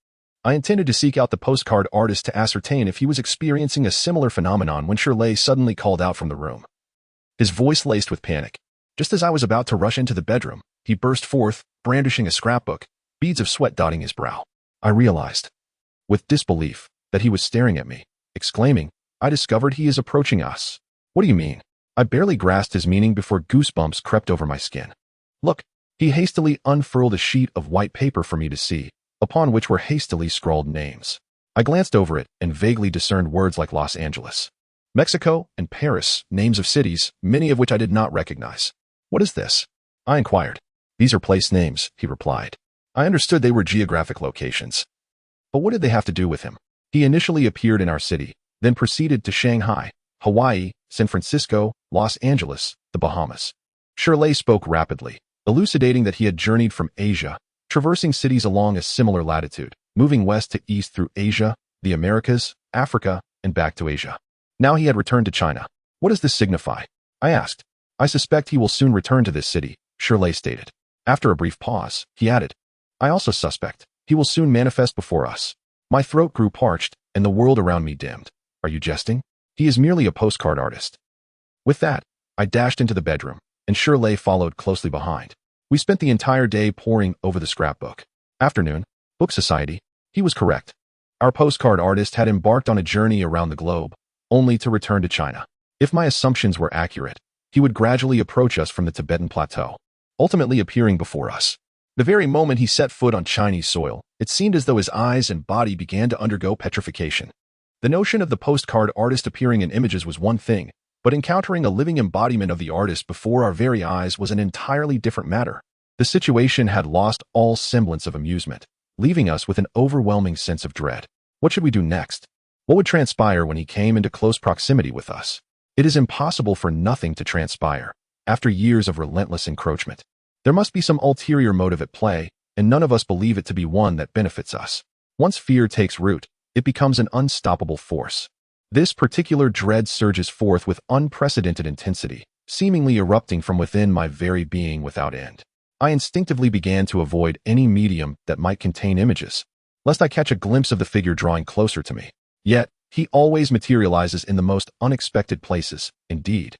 I intended to seek out the postcard artist to ascertain if he was experiencing a similar phenomenon when Shirley suddenly called out from the room, his voice laced with panic. Just as I was about to rush into the bedroom, he burst forth, brandishing a scrapbook, beads of sweat dotting his brow. I realized, with disbelief, that he was staring at me, exclaiming, "I discovered he is approaching us." "What do you mean?" I barely grasped his meaning before goosebumps crept over my skin. "Look." He hastily unfurled a sheet of white paper for me to see, upon which were hastily scrawled names. I glanced over it and vaguely discerned words like Los Angeles, Mexico, and Paris, names of cities, many of which I did not recognize. "What is this?" I inquired. "These are place names," he replied. I understood they were geographic locations. But what did they have to do with him? He initially appeared in our city, then proceeded to Shanghai, Hawaii, San Francisco, Los Angeles, the Bahamas. Shirley spoke rapidly, elucidating that he had journeyed from Asia, traversing cities along a similar latitude, moving west to east through Asia, the Americas, Africa, and back to Asia. Now he had returned to China. "What does this signify?" I asked. "I suspect he will soon return to this city," Shirley stated. After a brief pause, he added, "I also suspect he will soon manifest before us." My throat grew parched, and the world around me dimmed. "Are you jesting? He is merely a postcard artist." With that, I dashed into the bedroom, and Shirley followed closely behind. We spent the entire day poring over the scrapbook. Afternoon, Book Society. He was correct. Our postcard artist had embarked on a journey around the globe, only to return to China. If my assumptions were accurate, he would gradually approach us from the Tibetan plateau, ultimately appearing before us. The very moment he set foot on Chinese soil, it seemed as though his eyes and body began to undergo petrification. The notion of the postcard artist appearing in images was one thing, but encountering a living embodiment of the artist before our very eyes was an entirely different matter. The situation had lost all semblance of amusement, leaving us with an overwhelming sense of dread. What should we do next? What would transpire when he came into close proximity with us? It is impossible for nothing to transpire after years of relentless encroachment. There must be some ulterior motive at play, and none of us believe it to be one that benefits us. Once fear takes root, it becomes an unstoppable force. This particular dread surges forth with unprecedented intensity, seemingly erupting from within my very being without end. I instinctively began to avoid any medium that might contain images, lest I catch a glimpse of the figure drawing closer to me. Yet, he always materializes in the most unexpected places. Indeed,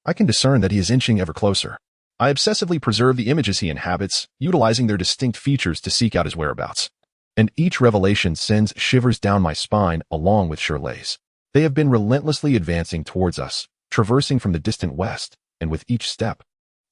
I can discern that he is inching ever closer. I obsessively preserve the images he inhabits, utilizing their distinct features to seek out his whereabouts. And each revelation sends shivers down my spine along with Shirley's. They have been relentlessly advancing towards us, traversing from the distant west, and with each step,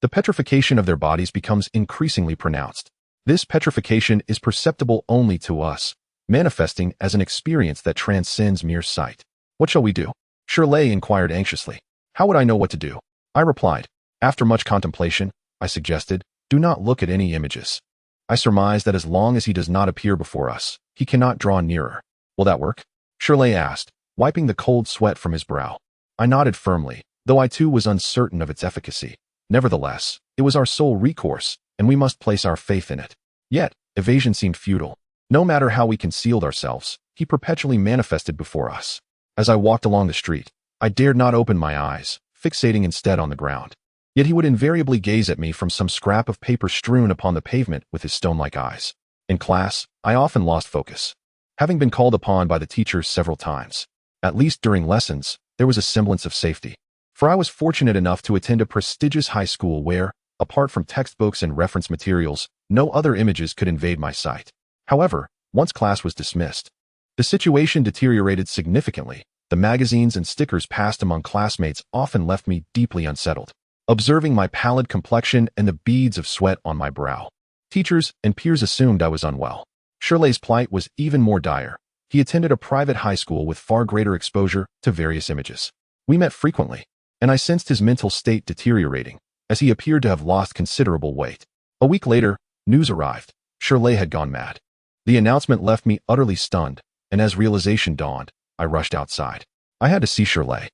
the petrification of their bodies becomes increasingly pronounced. This petrification is perceptible only to us, manifesting as an experience that transcends mere sight. "What shall we do?" Shirley inquired anxiously. "How would I know what to do?" I replied. After much contemplation, I suggested, "Do not look at any images. I surmise that as long as he does not appear before us, he cannot draw nearer." "Will that work?" Shirley asked, wiping the cold sweat from his brow. I nodded firmly, though I too was uncertain of its efficacy. Nevertheless, it was our sole recourse, and we must place our faith in it. Yet, evasion seemed futile. No matter how we concealed ourselves, he perpetually manifested before us. As I walked along the street, I dared not open my eyes, fixating instead on the ground. Yet he would invariably gaze at me from some scrap of paper strewn upon the pavement with his stone-like eyes. In class, I often lost focus. having been called upon by the teachers several times. At least during lessons, there was a semblance of safety. For I was fortunate enough to attend a prestigious high school where, apart from textbooks and reference materials, no other images could invade my sight. However, once class was dismissed, the situation deteriorated significantly. The magazines and stickers passed among classmates often left me deeply unsettled, observing my pallid complexion and the beads of sweat on my brow. Teachers and peers assumed I was unwell. Shirley's plight was even more dire. He attended a private high school with far greater exposure to various images. We met frequently, and I sensed his mental state deteriorating, as he appeared to have lost considerable weight. A week later, news arrived. Shirley had gone mad. The announcement left me utterly stunned, and as realization dawned, I rushed outside. I had to see Shirley.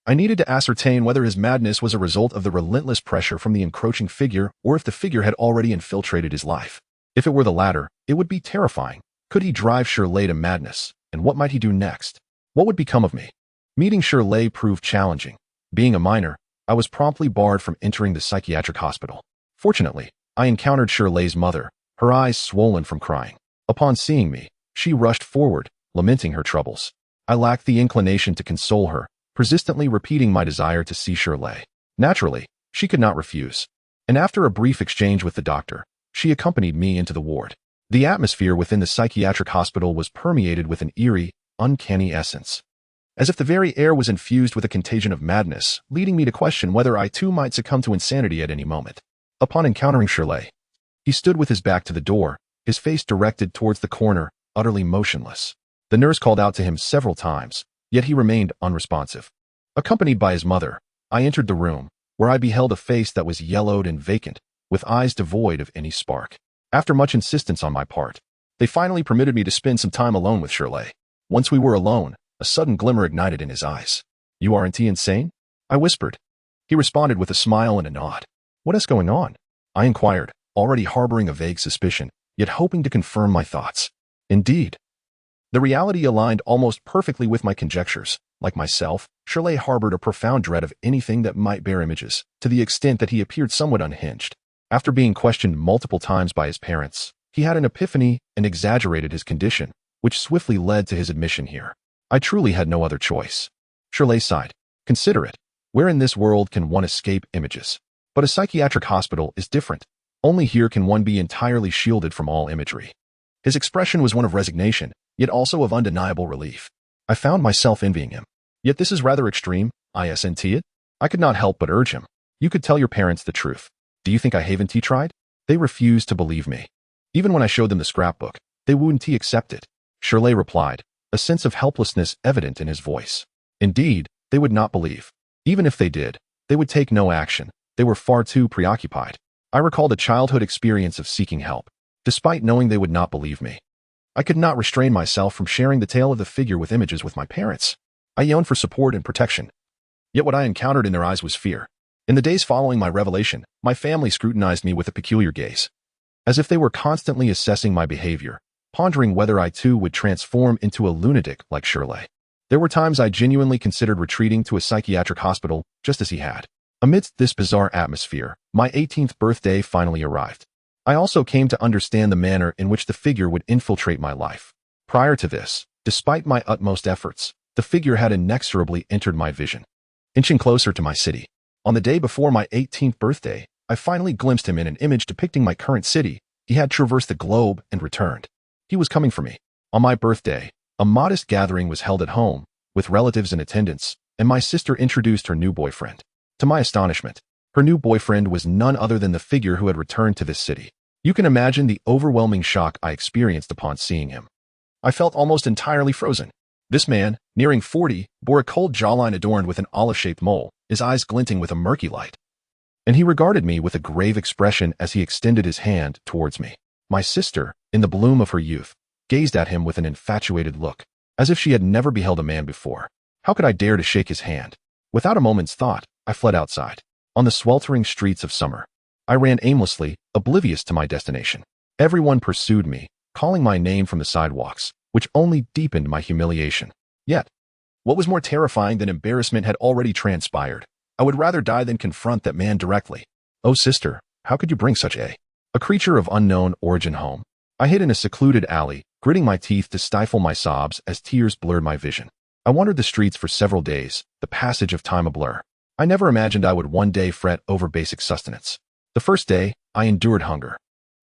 I needed to ascertain whether his madness was a result of the relentless pressure from the encroaching figure or if the figure had already infiltrated his life. If it were the latter, it would be terrifying. Could he drive Shirley to madness, and what might he do next? What would become of me? Meeting Shirley proved challenging. Being a minor, I was promptly barred from entering the psychiatric hospital. Fortunately, I encountered Shirley's mother, her eyes swollen from crying. Upon seeing me, she rushed forward, lamenting her troubles. I lacked the inclination to console her, persistently repeating my desire to see Shirley. Naturally, she could not refuse, and after a brief exchange with the doctor, she accompanied me into the ward. The atmosphere within the psychiatric hospital was permeated with an eerie, uncanny essence, as if the very air was infused with a contagion of madness, leading me to question whether I too might succumb to insanity at any moment. Upon encountering Shirley, he stood with his back to the door, his face directed towards the corner, utterly motionless. The nurse called out to him several times, yet he remained unresponsive. Accompanied by his mother, I entered the room, where I beheld a face that was yellowed and vacant, with eyes devoid of any spark. After much insistence on my part, they finally permitted me to spend some time alone with Shirley. Once we were alone, a sudden glimmer ignited in his eyes. "You aren't insane?" I whispered. He responded with a smile and a nod. "What is going on?" I inquired, already harboring a vague suspicion, yet hoping to confirm my thoughts. Indeed, the reality aligned almost perfectly with my conjectures. Like myself, Shirley harbored a profound dread of anything that might bear images, to the extent that he appeared somewhat unhinged. After being questioned multiple times by his parents, he had an epiphany and exaggerated his condition, which swiftly led to his admission here. I truly had no other choice. Shirley sighed. "Consider it. Where in this world can one escape images? But a psychiatric hospital is different. Only here can one be entirely shielded from all imagery." His expression was one of resignation, yet also of undeniable relief. I found myself envying him. "Yet this is rather extreme, isn't it?" I could not help but urge him. "You could tell your parents the truth. Do you think I haven't tried?" They refused to believe me. Even when I showed them the scrapbook, they wouldn't accept it. Shirley replied, a sense of helplessness evident in his voice. Indeed, they would not believe. Even if they did, they would take no action. They were far too preoccupied. I recalled a childhood experience of seeking help. Despite knowing they would not believe me, I could not restrain myself from sharing the tale of the figure with images with my parents. I yearned for support and protection. Yet what I encountered in their eyes was fear. In the days following my revelation, my family scrutinized me with a peculiar gaze, as if they were constantly assessing my behavior, pondering whether I too would transform into a lunatic like Shirley. There were times I genuinely considered retreating to a psychiatric hospital, just as he had. Amidst this bizarre atmosphere, my 18th birthday finally arrived. I also came to understand the manner in which the figure would infiltrate my life. Prior to this, despite my utmost efforts, the figure had inexorably entered my vision, inching closer to my city. On the day before my 18th birthday, I finally glimpsed him in an image depicting my current city. He had traversed the globe and returned. He was coming for me. On my birthday, a modest gathering was held at home, with relatives in attendance, and my sister introduced her new boyfriend. To my astonishment, her new boyfriend was none other than the figure who had returned to this city. You can imagine the overwhelming shock I experienced upon seeing him. I felt almost entirely frozen. This man, nearing 40, bore a cold jawline adorned with an olive-shaped mole, his eyes glinting with a murky light. And he regarded me with a grave expression as he extended his hand towards me. My sister, in the bloom of her youth, gazed at him with an infatuated look, as if she had never beheld a man before. How could I dare to shake his hand? Without a moment's thought, I fled outside. On the sweltering streets of summer, I ran aimlessly, oblivious to my destination. Everyone pursued me, calling my name from the sidewalks, which only deepened my humiliation. Yet, what was more terrifying than embarrassment had already transpired. I would rather die than confront that man directly. "Oh, sister, how could you bring such a creature of unknown origin home?" I hid in a secluded alley, gritting my teeth to stifle my sobs as tears blurred my vision. I wandered the streets for several days, the passage of time a blur. I never imagined I would one day fret over basic sustenance. The first day, I endured hunger.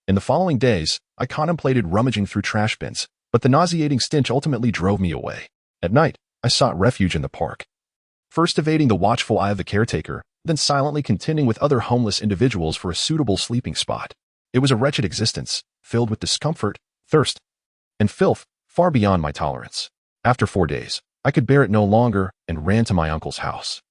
In the following days, I contemplated rummaging through trash bins, but the nauseating stench ultimately drove me away. At night, I sought refuge in the park. First evading the watchful eye of the caretaker, then silently contending with other homeless individuals for a suitable sleeping spot. It was a wretched existence, filled with discomfort, thirst, and filth far beyond my tolerance. After 4 days, I could bear it no longer and ran to my uncle's house.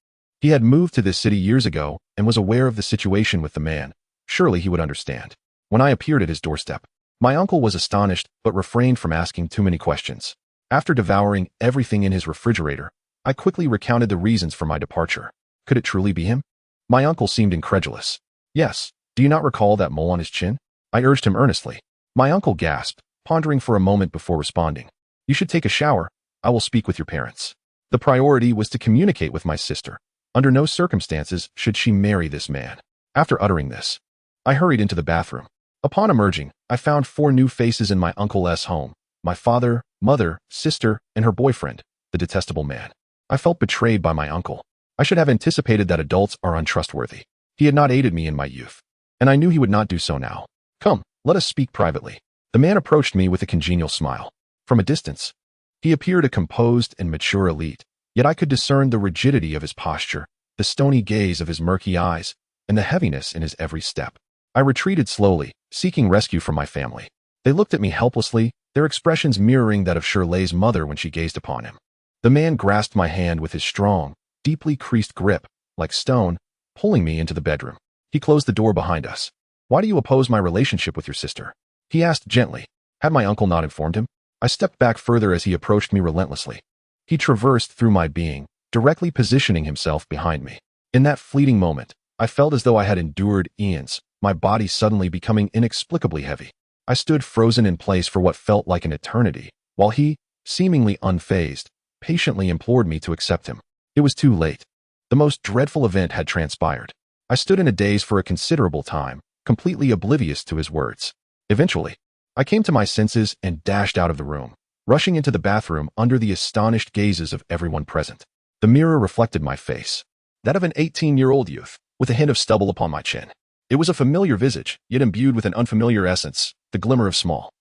He had moved to this city years ago and was aware of the situation with the man. Surely he would understand. When I appeared at his doorstep, my uncle was astonished but refrained from asking too many questions. After devouring everything in his refrigerator, I quickly recounted the reasons for my departure. Could it truly be him? My uncle seemed incredulous. Yes. Do you not recall that mole on his chin? I urged him earnestly. My uncle gasped, pondering for a moment before responding. You should take a shower. I will speak with your parents. The priority was to communicate with my sister. Under no circumstances should she marry this man. After uttering this, I hurried into the bathroom. Upon emerging, I found 4 new faces in my uncle's home. My father, mother, sister, and her boyfriend, the detestable man. I felt betrayed by my uncle. I should have anticipated that adults are untrustworthy. He had not aided me in my youth, and I knew he would not do so now. Come, let us speak privately. The man approached me with a congenial smile. From a distance, he appeared a composed and mature elite, yet I could discern the rigidity of his posture, the stony gaze of his murky eyes, and the heaviness in his every step. I retreated slowly, seeking rescue from my family. They looked at me helplessly, their expressions mirroring that of Shirley's mother when she gazed upon him. The man grasped my hand with his strong, deeply creased grip, like stone, pulling me into the bedroom. He closed the door behind us. Why do you oppose my relationship with your sister? He asked gently. Had my uncle not informed him? I stepped back further as he approached me relentlessly. He traversed through my being, directly positioning himself behind me. In that fleeting moment, I felt as though I had endured eons, my body suddenly becoming inexplicably heavy. I stood frozen in place for what felt like an eternity, while he, seemingly unfazed, patiently implored me to accept him. It was too late. The most dreadful event had transpired. I stood in a daze for a considerable time, completely oblivious to his words. Eventually, I came to my senses and dashed out of the room, rushing into the bathroom under the astonished gazes of everyone present. The mirror reflected my face, that of an 18-year-old youth, with a hint of stubble upon my chin. It was a familiar visage, yet imbued with an unfamiliar essence, the glimmer of small,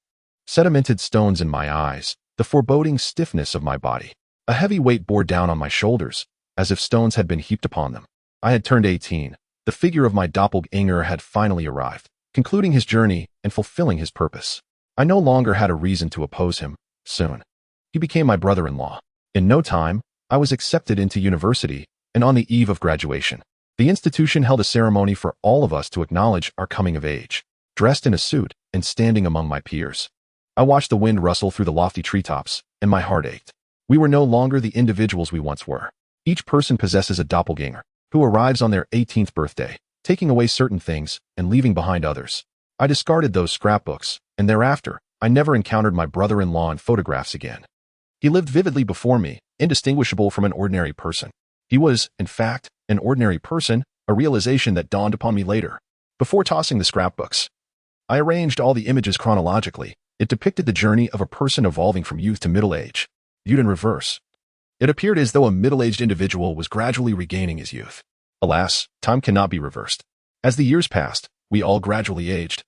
sedimented stones in my eyes, the foreboding stiffness of my body. A heavy weight bore down on my shoulders, as if stones had been heaped upon them. I had turned 18. The figure of my doppelganger had finally arrived, concluding his journey and fulfilling his purpose. I no longer had a reason to oppose him. Soon, he became my brother-in-law. In no time, I was accepted into university, and on the eve of graduation, the institution held a ceremony for all of us to acknowledge our coming of age. Dressed in a suit and standing among my peers, I watched the wind rustle through the lofty treetops, and my heart ached. We were no longer the individuals we once were. Each person possesses a doppelganger, who arrives on their 18th birthday, taking away certain things and leaving behind others. I discarded those scrapbooks, and thereafter, I never encountered my brother-in-law in photographs again. He lived vividly before me, indistinguishable from an ordinary person. He was, in fact, an ordinary person, a realization that dawned upon me later. Before tossing the scrapbooks, I arranged all the images chronologically. It depicted the journey of a person evolving from youth to middle age. Viewed in reverse, it appeared as though a middle-aged individual was gradually regaining his youth. Alas, time cannot be reversed. As the years passed, we all gradually aged.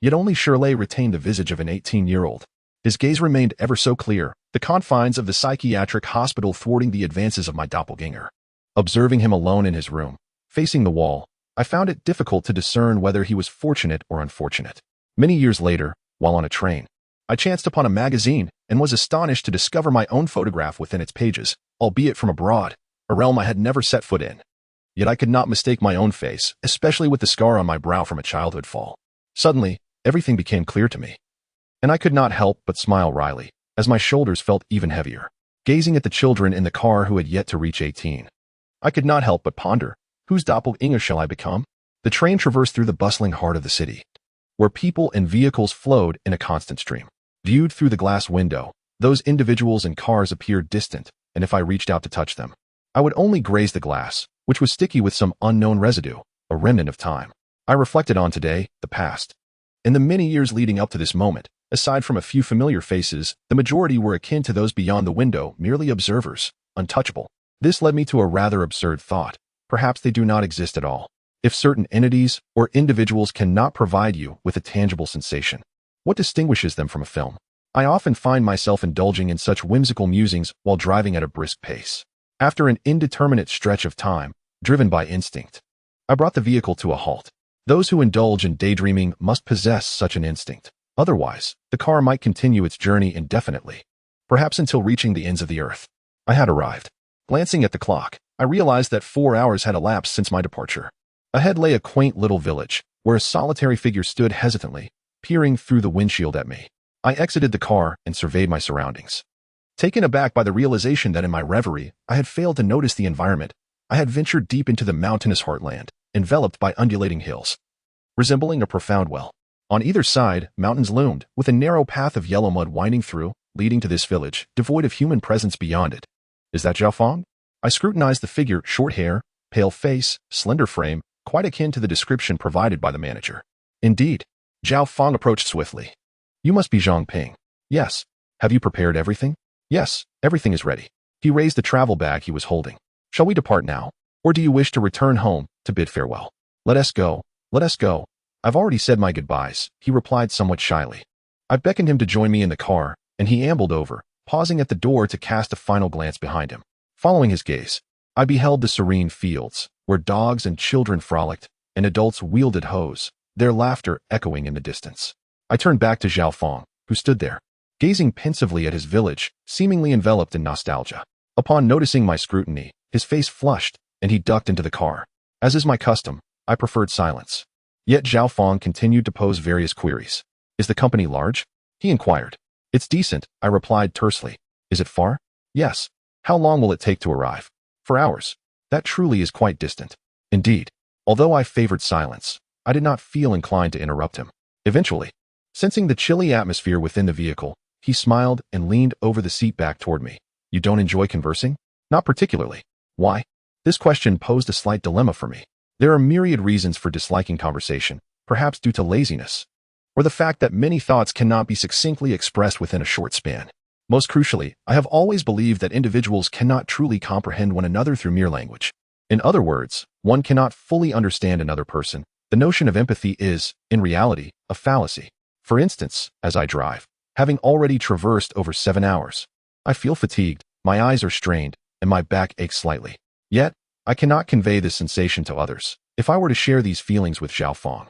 Yet only Shirley retained the visage of an 18-year-old. His gaze remained ever so clear, the confines of the psychiatric hospital thwarting the advances of my doppelganger. Observing him alone in his room, facing the wall, I found it difficult to discern whether he was fortunate or unfortunate. Many years later, while on a train, I chanced upon a magazine and was astonished to discover my own photograph within its pages, albeit from abroad, a realm I had never set foot in. Yet I could not mistake my own face, especially with the scar on my brow from a childhood fall. Suddenly, everything became clear to me, and I could not help but smile wryly, as my shoulders felt even heavier. Gazing at the children in the car who had yet to reach 18, I could not help but ponder, whose doppelganger shall I become? The train traversed through the bustling heart of the city, where people and vehicles flowed in a constant stream. Viewed through the glass window, those individuals and cars appeared distant, and if I reached out to touch them, I would only graze the glass, which was sticky with some unknown residue, a remnant of time. I reflected on today, the past. In the many years leading up to this moment, Aside from a few familiar faces, the majority were akin to those beyond the window, merely observers, untouchable. This led me to a rather absurd thought. Perhaps they do not exist at all. If certain entities or individuals cannot provide you with a tangible sensation, what distinguishes them from a film? I often find myself indulging in such whimsical musings while driving at a brisk pace. After an indeterminate stretch of time, driven by instinct, I brought the vehicle to a halt. Those who indulge in daydreaming must possess such an instinct. Otherwise, the car might continue its journey indefinitely, perhaps until reaching the ends of the earth. I had arrived. Glancing at the clock, I realized that 4 hours had elapsed since my departure. Ahead lay a quaint little village, where a solitary figure stood hesitantly, peering through the windshield at me. I exited the car and surveyed my surroundings. Taken aback by the realization that in my reverie, I had failed to notice the environment, I had ventured deep into the mountainous heartland, enveloped by undulating hills, resembling a profound well. On either side, mountains loomed, with a narrow path of yellow mud winding through, leading to this village, devoid of human presence beyond it. Is that Zhao Fong? I scrutinized the figure, short hair, pale face, slender frame, quite akin to the description provided by the manager. Indeed. Zhao Fong approached swiftly. You must be Zhang Ping. Yes. Have you prepared everything? Yes, everything is ready. He raised the travel bag he was holding. Shall we depart now? Or do you wish to return home to bid farewell? Let us go. Let us go. I've already said my goodbyes, he replied somewhat shyly. I beckoned him to join me in the car, and he ambled over, pausing at the door to cast a final glance behind him. Following his gaze, I beheld the serene fields, where dogs and children frolicked, and adults wielded hoes, their laughter echoing in the distance. I turned back to Zhao Fong, who stood there, gazing pensively at his village, seemingly enveloped in nostalgia. Upon noticing my scrutiny, his face flushed, and he ducked into the car. As is my custom, I preferred silence. Yet Zhao Fong continued to pose various queries. Is the company large? He inquired. It's decent, I replied tersely. Is it far? Yes. How long will it take to arrive? For hours. That truly is quite distant. Indeed. Although I favored silence, I did not feel inclined to interrupt him. Eventually, sensing the chilly atmosphere within the vehicle, he smiled and leaned over the seat back toward me. You don't enjoy conversing? Not particularly. Why? This question posed a slight dilemma for me. There are myriad reasons for disliking conversation, perhaps due to laziness, or the fact that many thoughts cannot be succinctly expressed within a short span. Most crucially, I have always believed that individuals cannot truly comprehend one another through mere language. In other words, one cannot fully understand another person. The notion of empathy is, in reality, a fallacy. For instance, as I drive, having already traversed over 7 hours, I feel fatigued, my eyes are strained, and my back aches slightly. Yet, I cannot convey this sensation to others. If I were to share these feelings with Zhao Fong,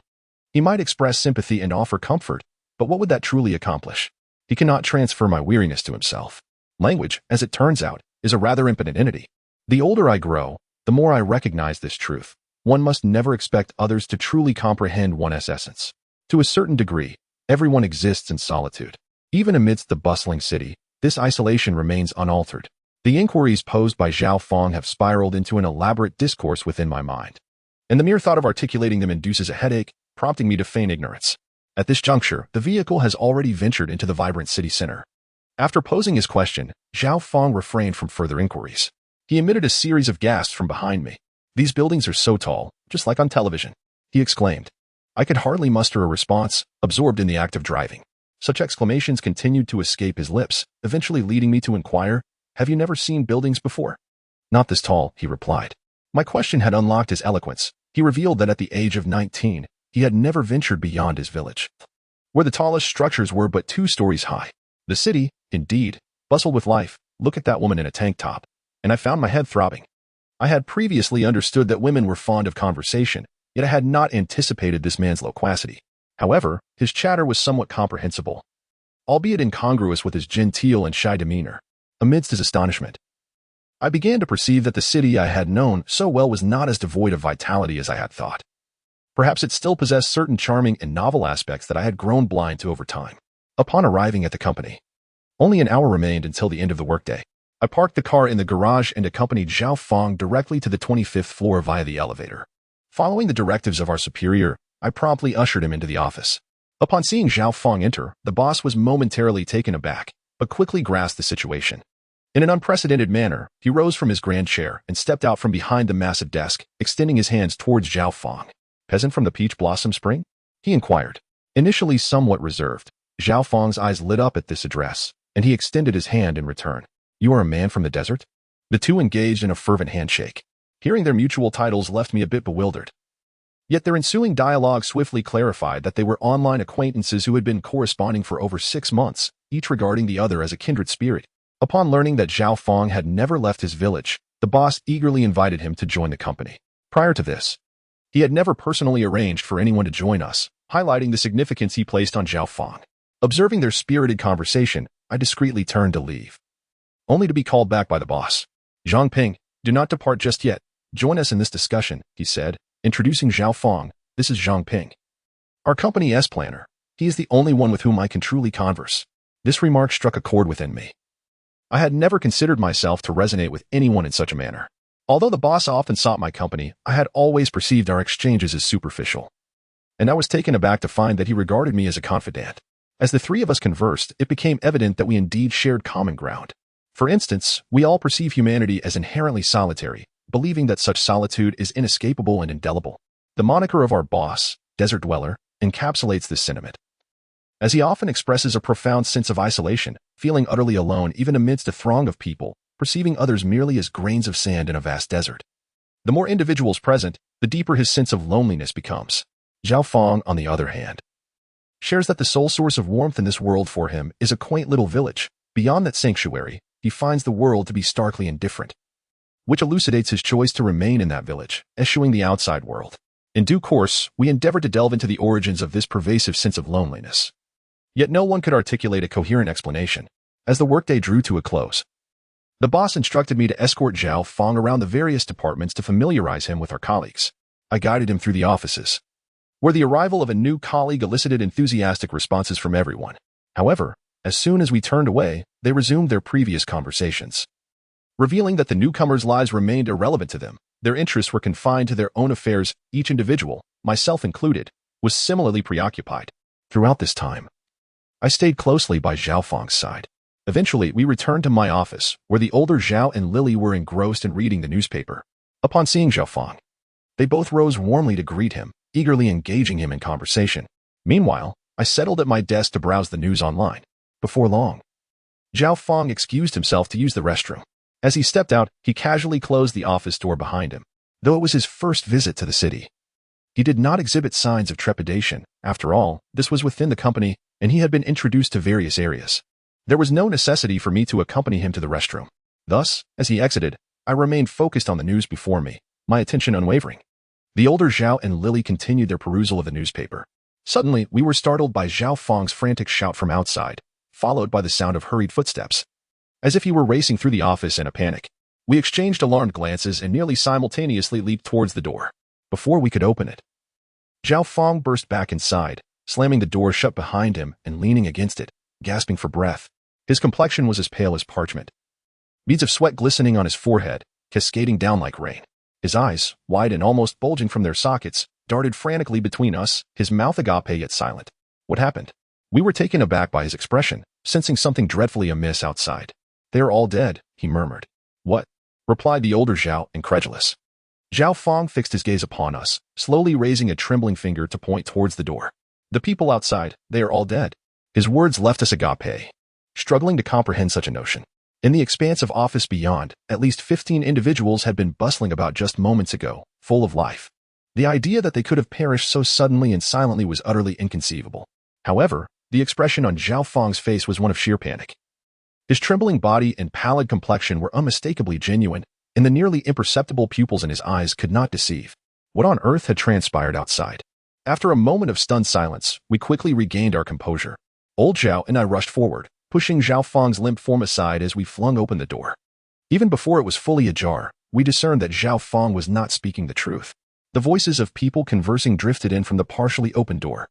he might express sympathy and offer comfort, but what would that truly accomplish? He cannot transfer my weariness to himself. Language, as it turns out, is a rather impotent entity. The older I grow, the more I recognize this truth. One must never expect others to truly comprehend one's essence. To a certain degree, everyone exists in solitude. Even amidst the bustling city, this isolation remains unaltered. The inquiries posed by Zhao Fong have spiraled into an elaborate discourse within my mind, and the mere thought of articulating them induces a headache, prompting me to feign ignorance. At this juncture, the vehicle has already ventured into the vibrant city center. After posing his question, Zhao Fong refrained from further inquiries. He emitted a series of gasps from behind me. These buildings are so tall, just like on television, he exclaimed. I could hardly muster a response, absorbed in the act of driving. Such exclamations continued to escape his lips, eventually leading me to inquire, have you never seen buildings before? Not this tall, he replied. My question had unlocked his eloquence. He revealed that at the age of 19, he had never ventured beyond his village, where the tallest structures were but 2 stories high. The city, indeed, bustled with life. Look at that woman in a tank top. And I found my head throbbing. I had previously understood that women were fond of conversation, yet I had not anticipated this man's loquacity. However, his chatter was somewhat comprehensible, albeit incongruous with his genteel and shy demeanor. Amidst his astonishment, I began to perceive that the city I had known so well was not as devoid of vitality as I had thought. Perhaps it still possessed certain charming and novel aspects that I had grown blind to over time. Upon arriving at the company, only an hour remained until the end of the workday. I parked the car in the garage and accompanied Zhao Fong directly to the 25th floor via the elevator. Following the directives of our superior, I promptly ushered him into the office. Upon seeing Zhao Fong enter, the boss was momentarily taken aback, but quickly grasped the situation. In an unprecedented manner, he rose from his grand chair and stepped out from behind the massive desk, extending his hands towards Zhao Fong. Peasant from the Peach Blossom Spring? He inquired, initially somewhat reserved. Zhao Fang's eyes lit up at this address, and he extended his hand in return. You are a man from the desert? The two engaged in a fervent handshake. Hearing their mutual titles left me a bit bewildered. Yet their ensuing dialogue swiftly clarified that they were online acquaintances who had been corresponding for over 6 months, each regarding the other as a kindred spirit. Upon learning that Zhao Fang had never left his village, the boss eagerly invited him to join the company. Prior to this, he had never personally arranged for anyone to join us, highlighting the significance he placed on Zhao Fang. Observing their spirited conversation, I discreetly turned to leave, only to be called back by the boss. Zhang Ping, do not depart just yet. Join us in this discussion, he said, introducing Zhao Fang. This is Zhang Ping, our company S-planner. He is the only one with whom I can truly converse. This remark struck a chord within me. I had never considered myself to resonate with anyone in such a manner. Although the boss often sought my company, I had always perceived our exchanges as superficial. And I was taken aback to find that he regarded me as a confidant. As the three of us conversed, it became evident that we indeed shared common ground. For instance, we all perceive humanity as inherently solitary, believing that such solitude is inescapable and indelible. The moniker of our boss, Desert Dweller, encapsulates this sentiment, as he often expresses a profound sense of isolation, feeling utterly alone even amidst a throng of people, perceiving others merely as grains of sand in a vast desert. The more individuals present, the deeper his sense of loneliness becomes. Zhao Fang, on the other hand, shares that the sole source of warmth in this world for him is a quaint little village. Beyond that sanctuary, he finds the world to be starkly indifferent, which elucidates his choice to remain in that village, eschewing the outside world. In due course, we endeavored to delve into the origins of this pervasive sense of loneliness. Yet no one could articulate a coherent explanation. As the workday drew to a close, the boss instructed me to escort Zhao Fang around the various departments to familiarize him with our colleagues. I guided him through the offices, where the arrival of a new colleague elicited enthusiastic responses from everyone. However, as soon as we turned away, they resumed their previous conversations, revealing that the newcomers' lives remained irrelevant to them. Their interests were confined to their own affairs. Each individual, myself included, was similarly preoccupied. Throughout this time, I stayed closely by Zhao Fang's side. Eventually, we returned to my office, where the older Zhao and Lily were engrossed in reading the newspaper. Upon seeing Zhao Fang, they both rose warmly to greet him, eagerly engaging him in conversation. Meanwhile, I settled at my desk to browse the news online. Before long, Zhao Fang excused himself to use the restroom. As he stepped out, he casually closed the office door behind him. Though it was his first visit to the city, he did not exhibit signs of trepidation. After all, this was within the company, and he had been introduced to various areas. There was no necessity for me to accompany him to the restroom. Thus, as he exited, I remained focused on the news before me, my attention unwavering. The older Zhao and Lily continued their perusal of the newspaper. Suddenly, we were startled by Zhao Fang's frantic shout from outside, followed by the sound of hurried footsteps, as if he were racing through the office in a panic. We exchanged alarmed glances and nearly simultaneously leaped towards the door. Before we could open it, Zhao Fang burst back inside, slamming the door shut behind him and leaning against it, gasping for breath. His complexion was as pale as parchment, beads of sweat glistening on his forehead, cascading down like rain. His eyes, wide and almost bulging from their sockets, darted frantically between us, his mouth agape yet silent. What happened? We were taken aback by his expression, sensing something dreadfully amiss outside. They are all dead, he murmured. What? Replied the older Zhao, incredulous. Zhao Fang fixed his gaze upon us, slowly raising a trembling finger to point towards the door. The people outside, they are all dead. His words left us agape, struggling to comprehend such a notion. In the expanse of office beyond, at least 15 individuals had been bustling about just moments ago, full of life. The idea that they could have perished so suddenly and silently was utterly inconceivable. However, the expression on Zhao Fang's face was one of sheer panic. His trembling body and pallid complexion were unmistakably genuine, and the nearly imperceptible pupils in his eyes could not deceive. What on earth had transpired outside? After a moment of stunned silence, we quickly regained our composure. Old Zhao and I rushed forward, pushing Zhao Fang's limp form aside as we flung open the door. Even before it was fully ajar, we discerned that Zhao Fang was not speaking the truth. The voices of people conversing drifted in from the partially open door,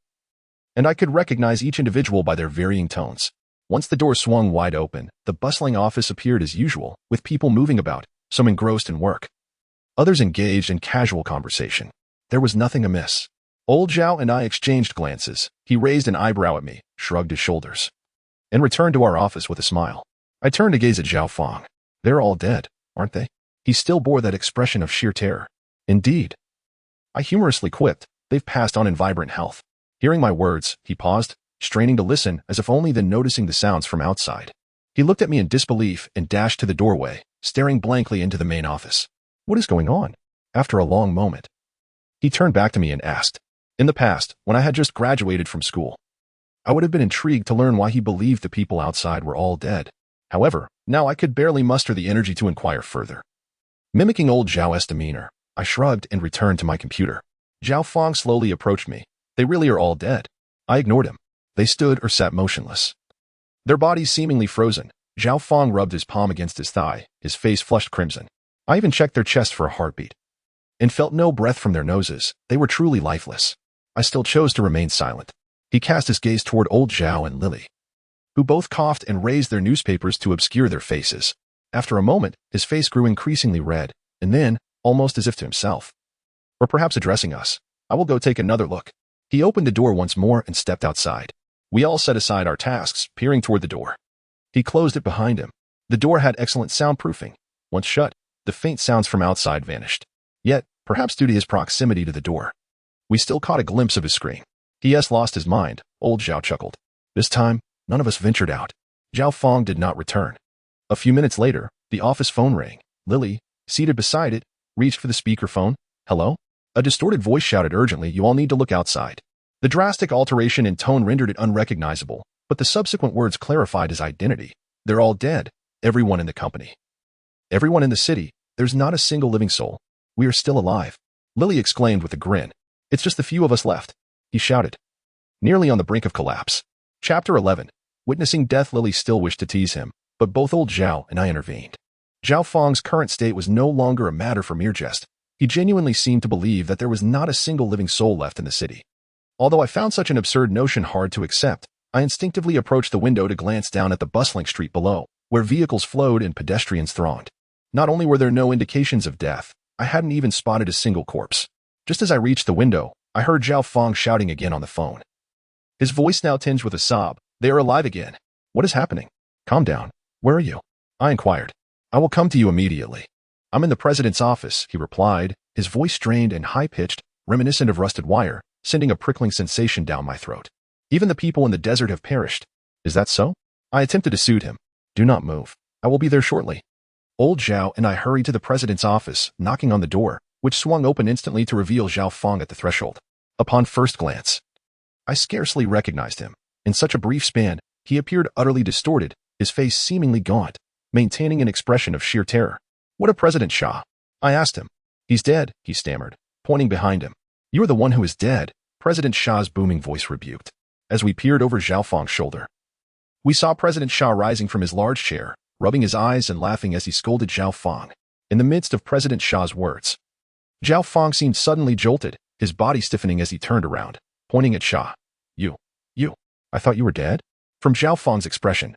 and I could recognize each individual by their varying tones. Once the door swung wide open, the bustling office appeared as usual, with people moving about, some engrossed in work, others engaged in casual conversation. There was nothing amiss. Old Zhao and I exchanged glances. He raised an eyebrow at me, shrugged his shoulders, and returned to our office with a smile. I turned to gaze at Zhao Fang. They're all dead, aren't they? He still bore that expression of sheer terror. Indeed, I humorously quipped, they've passed on in vibrant health. Hearing my words, he paused, straining to listen as if only then noticing the sounds from outside. He looked at me in disbelief and dashed to the doorway, staring blankly into the main office. What is going on? After a long moment, he turned back to me and asked. In the past, when I had just graduated from school, I would have been intrigued to learn why he believed the people outside were all dead. However, now I could barely muster the energy to inquire further. Mimicking old Zhao's demeanor, I shrugged and returned to my computer. Zhao Fong slowly approached me. They really are all dead. I ignored him. They stood or sat motionless, their bodies seemingly frozen. Zhao Fong rubbed his palm against his thigh, his face flushed crimson. I even checked their chest for a heartbeat and felt no breath from their noses. They were truly lifeless. I still chose to remain silent. He cast his gaze toward old Zhao and Lily, who both coughed and raised their newspapers to obscure their faces. After a moment, his face grew increasingly red, and then, almost as if to himself, or perhaps addressing us, I will go take another look. He opened the door once more and stepped outside. We all set aside our tasks, peering toward the door. He closed it behind him. The door had excellent soundproofing. Once shut, the faint sounds from outside vanished. Yet, perhaps due to his proximity to the door, we still caught a glimpse of his scream. He has lost his mind, old Zhao chuckled. This time, none of us ventured out. Zhao Fong did not return. A few minutes later, the office phone rang. Lily, seated beside it, reached for the speakerphone. Hello? A distorted voice shouted urgently, you all need to look outside. The drastic alteration in tone rendered it unrecognizable, but the subsequent words clarified his identity. They're all dead. Everyone in the company. Everyone in the city. There's not a single living soul. We are still alive. Lily exclaimed with a grin. It's just the few of us left. He shouted, nearly on the brink of collapse. Chapter 11. Witnessing death. Lily still wished to tease him, but both old Zhao and I intervened. Zhao Fong's current state was no longer a matter for mere jest. He genuinely seemed to believe that there was not a single living soul left in the city. Although I found such an absurd notion hard to accept, I instinctively approached the window to glance down at the bustling street below, where vehicles flowed and pedestrians thronged. Not only were there no indications of death, I hadn't even spotted a single corpse. Just as I reached the window, I heard Zhao Fong shouting again on the phone. His voice now tinged with a sob. They are alive again. What is happening? Calm down. Where are you? I inquired. I will come to you immediately. I'm in the president's office, he replied, his voice strained and high-pitched, reminiscent of rusted wire, sending a prickling sensation down my throat. Even the people in the desert have perished. Is that so? I attempted to soothe him. Do not move. I will be there shortly. Old Zhao and I hurried to the president's office, knocking on the door, which swung open instantly to reveal Zhao Fong at the threshold. Upon first glance, I scarcely recognized him. In such a brief span, he appeared utterly distorted, his face seemingly gaunt, maintaining an expression of sheer terror. What of President Shah? I asked him. He's dead, he stammered, pointing behind him. You are the one who is dead, President Shah's booming voice rebuked. As we peered over Zhao Fong's shoulder, we saw President Shah rising from his large chair, rubbing his eyes and laughing as he scolded Zhao Fong. In the midst of President Shah's words, Zhao Fong seemed suddenly jolted, his body stiffening as he turned around, pointing at Shah. You, I thought you were dead? From Zhao Fong's expression,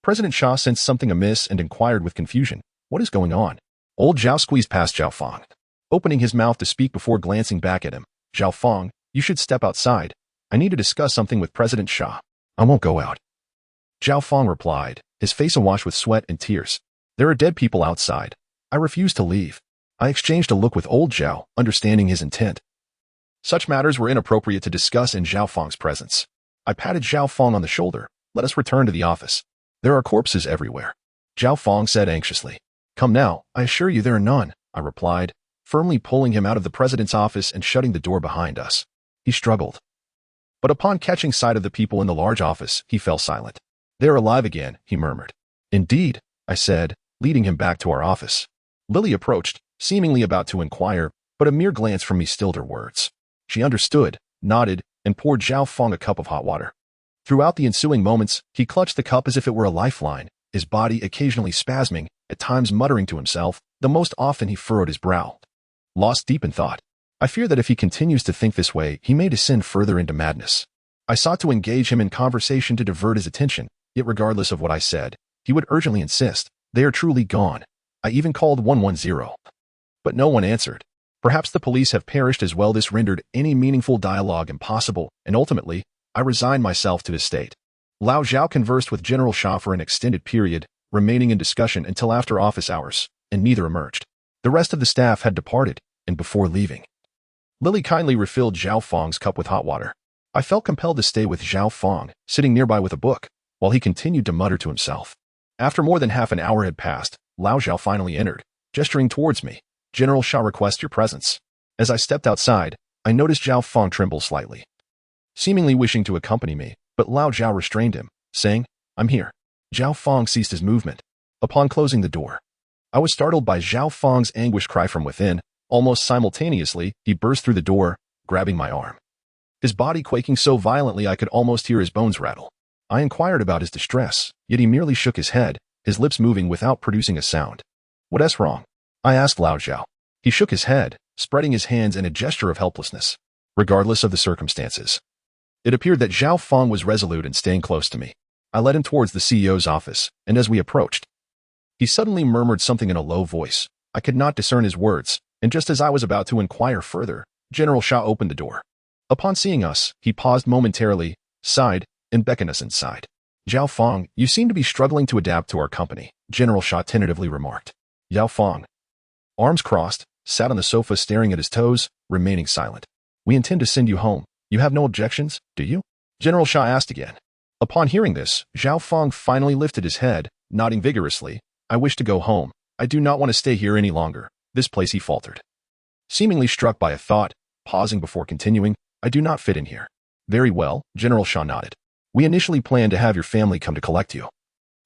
President Shah sensed something amiss and inquired with confusion. What is going on? Old Zhao squeezed past Zhao Fong, opening his mouth to speak before glancing back at him. Zhao Fong, you should step outside. I need to discuss something with President Shah. I won't go out. Zhao Fong replied, his face awash with sweat and tears. There are dead people outside. I refuse to leave. I exchanged a look with old Zhao, understanding his intent. Such matters were inappropriate to discuss in Zhao Fong's presence. I patted Zhao Fong on the shoulder. Let us return to the office. There are corpses everywhere. Zhao Fong said anxiously. Come now, I assure you there are none, I replied, firmly pulling him out of the president's office and shutting the door behind us. He struggled. But upon catching sight of the people in the large office, he fell silent. They are alive again, he murmured. Indeed, I said, leading him back to our office. Lily approached, seemingly about to inquire, but a mere glance from me stilled her words. She understood, nodded, and poured Zhao Fong a cup of hot water. Throughout the ensuing moments, he clutched the cup as if it were a lifeline, his body occasionally spasming, at times muttering to himself, though most often he furrowed his brow. Lost deep in thought. I fear that if he continues to think this way, he may descend further into madness. I sought to engage him in conversation to divert his attention, yet regardless of what I said, he would urgently insist, they are truly gone. I even called 110. But no one answered. Perhaps the police have perished as well. This rendered any meaningful dialogue impossible, and ultimately, I resigned myself to his state. Lao Zhao conversed with General Shah for an extended period, remaining in discussion until after office hours, and neither emerged. The rest of the staff had departed, and before leaving, Lily kindly refilled Zhao Fong's cup with hot water. I felt compelled to stay with Zhao Fong, sitting nearby with a book, while he continued to mutter to himself. After more than half an hour had passed, Lao Zhao finally entered, gesturing towards me. "General Sha requests your presence." As I stepped outside, I noticed Zhao Fong tremble slightly, seemingly wishing to accompany me, but Lao Zhao restrained him, saying, "I'm here." Zhao Fong ceased his movement. Upon closing the door, I was startled by Zhao Fong's anguished cry from within. Almost simultaneously, he burst through the door, grabbing my arm, his body quaking so violently I could almost hear his bones rattle. I inquired about his distress, yet he merely shook his head, his lips moving without producing a sound. "What's wrong?" I asked Lao Zhao. He shook his head, spreading his hands in a gesture of helplessness. Regardless of the circumstances, it appeared that Zhao Fong was resolute in staying close to me. I led him towards the CEO's office, and as we approached, he suddenly murmured something in a low voice. I could not discern his words, and just as I was about to inquire further, General Sha opened the door. Upon seeing us, he paused momentarily, sighed, and beckoned us inside. "Zhao Fong, you seem to be struggling to adapt to our company," General Sha tentatively remarked. Zhao Fong, arms crossed, sat on the sofa staring at his toes, remaining silent. "We intend to send you home. You have no objections, do you?" General Sha asked again. Upon hearing this, Zhao Fong finally lifted his head, nodding vigorously. "I wish to go home. I do not want to stay here any longer. This place," he faltered, seemingly struck by a thought, pausing before continuing. "I do not fit in here." "Very well," General Sha nodded. "We initially planned to have your family come to collect you,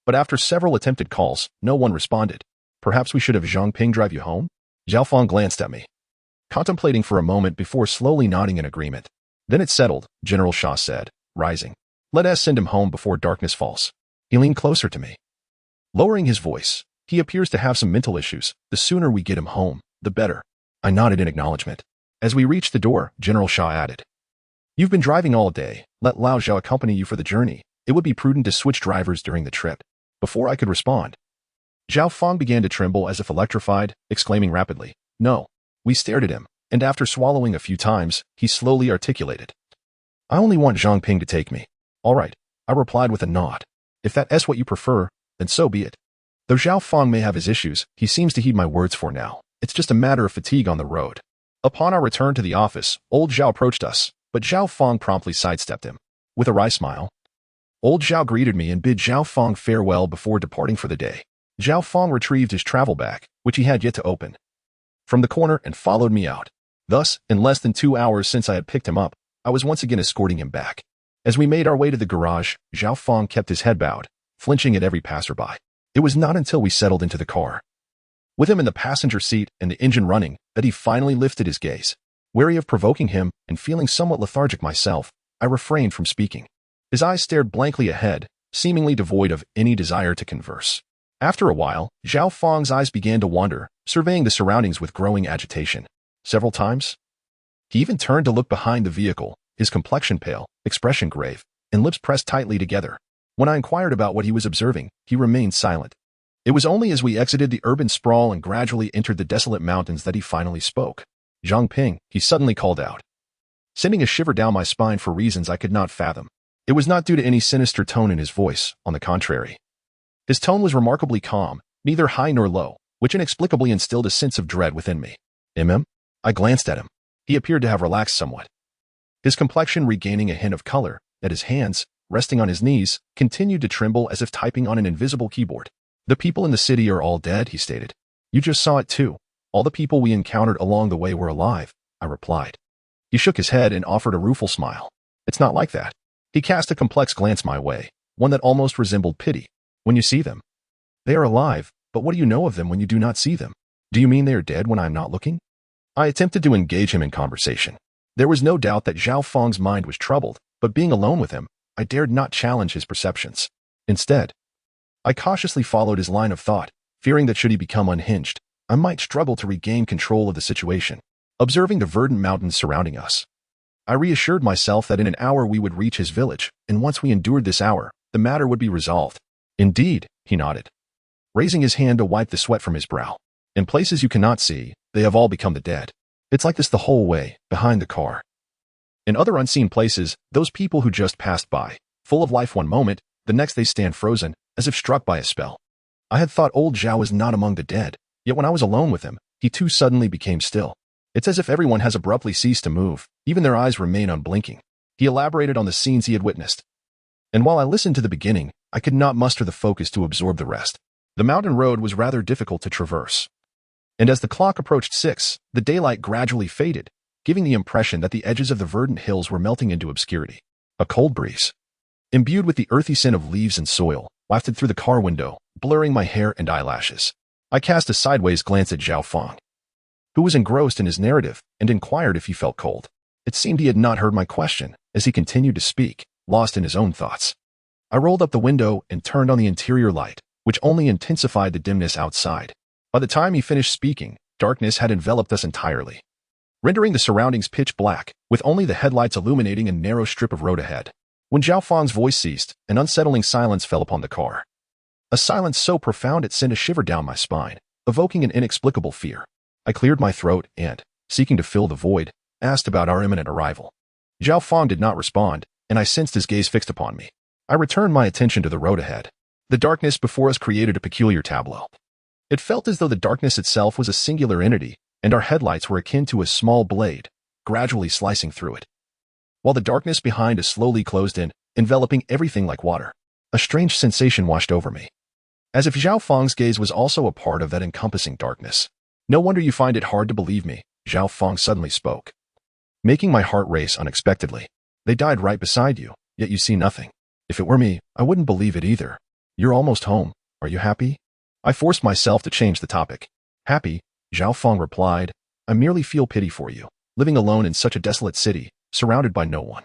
but after several attempted calls, no one responded. Perhaps we should have Zhang Ping drive you home?" Zhao Fong glanced at me, contemplating for a moment before slowly nodding in agreement. "Then it's settled," General Sha said, rising. "Let us send him home before darkness falls." He leaned closer to me, lowering his voice. "He appears to have some mental issues. The sooner we get him home, the better." I nodded in acknowledgement. As we reached the door, General Sha added, "You've been driving all day. Let Lao Zhao accompany you for the journey. It would be prudent to switch drivers during the trip." Before I could respond, Zhao Fong began to tremble as if electrified, exclaiming rapidly, "No." We stared at him, and after swallowing a few times, he slowly articulated, "I only want Zhang Ping to take me." "All right," I replied with a nod. "If that's what you prefer, then so be it." Though Zhao Fong may have his issues, he seems to heed my words for now. It's just a matter of fatigue on the road. Upon our return to the office, old Zhao approached us, but Zhao Fong promptly sidestepped him. With a wry smile, old Zhao greeted me and bid Zhao Fong farewell before departing for the day. Zhao Fong retrieved his travel bag, which he had yet to open, from the corner and followed me out. Thus, in less than 2 hours since I had picked him up, I was once again escorting him back. As we made our way to the garage, Zhao Fong kept his head bowed, flinching at every passerby. It was not until we settled into the car, with him in the passenger seat and the engine running, that he finally lifted his gaze. Wary of provoking him and feeling somewhat lethargic myself, I refrained from speaking. His eyes stared blankly ahead, seemingly devoid of any desire to converse. After a while, Zhao Fong's eyes began to wander, surveying the surroundings with growing agitation. Several times, he even turned to look behind the vehicle, his complexion pale, expression grave, and lips pressed tightly together. When I inquired about what he was observing, he remained silent. It was only as we exited the urban sprawl and gradually entered the desolate mountains that he finally spoke. "Zhang Ping," he suddenly called out, sending a shiver down my spine for reasons I could not fathom. It was not due to any sinister tone in his voice, on the contrary. His tone was remarkably calm, neither high nor low, which inexplicably instilled a sense of dread within me. I glanced at him. He appeared to have relaxed somewhat, his complexion regaining a hint of color, yet his hands, resting on his knees, continued to tremble as if typing on an invisible keyboard. "The people in the city are all dead," he stated. "You just saw it too. All the people we encountered along the way were alive," I replied. He shook his head and offered a rueful smile. "It's not like that." He cast a complex glance my way, one that almost resembled pity. "When you see them, they are alive, but what do you know of them when you do not see them? Do you mean they are dead when I am not looking?" I attempted to engage him in conversation. There was no doubt that Zhao Fong's mind was troubled, but being alone with him, I dared not challenge his perceptions. Instead, I cautiously followed his line of thought, fearing that should he become unhinged, I might struggle to regain control of the situation. Observing the verdant mountains surrounding us, I reassured myself that in an hour we would reach his village, and once we endured this hour, the matter would be resolved. "Indeed," he nodded, raising his hand to wipe the sweat from his brow. "In places you cannot see, they have all become the dead. It's like this the whole way, behind the car. In other unseen places, those people who just passed by, full of life one moment, the next they stand frozen, as if struck by a spell." I had thought old Zhao was not among the dead, yet when I was alone with him, he too suddenly became still. It's as if everyone has abruptly ceased to move, even their eyes remain unblinking. He elaborated on the scenes he had witnessed. And while I listened to the beginning, I could not muster the focus to absorb the rest. The mountain road was rather difficult to traverse. And as the clock approached 6, the daylight gradually faded, giving the impression that the edges of the verdant hills were melting into obscurity. A cold breeze, imbued with the earthy scent of leaves and soil, wafted through the car window, blurring my hair and eyelashes. I cast a sideways glance at Zhao Feng, who was engrossed in his narrative, and inquired if he felt cold. It seemed he had not heard my question, as he continued to speak, lost in his own thoughts. I rolled up the window and turned on the interior light, which only intensified the dimness outside. By the time he finished speaking, darkness had enveloped us entirely, rendering the surroundings pitch black, with only the headlights illuminating a narrow strip of road ahead. When Zhao Feng's voice ceased, an unsettling silence fell upon the car. A silence so profound it sent a shiver down my spine, evoking an inexplicable fear. I cleared my throat and, seeking to fill the void, asked about our imminent arrival. Zhao Feng did not respond, and I sensed his gaze fixed upon me. I returned my attention to the road ahead. The darkness before us created a peculiar tableau. It felt as though the darkness itself was a singular entity, and our headlights were akin to a small blade, gradually slicing through it. While the darkness behind us slowly closed in, enveloping everything like water, a strange sensation washed over me, as if Zhao Feng's gaze was also a part of that encompassing darkness. No wonder you find it hard to believe me, Zhao Feng suddenly spoke, making my heart race unexpectedly. They died right beside you, yet you see nothing. If it were me, I wouldn't believe it either. You're almost home. Are you happy? I forced myself to change the topic. Happy, Zhao Feng replied. I merely feel pity for you, living alone in such a desolate city, surrounded by no one.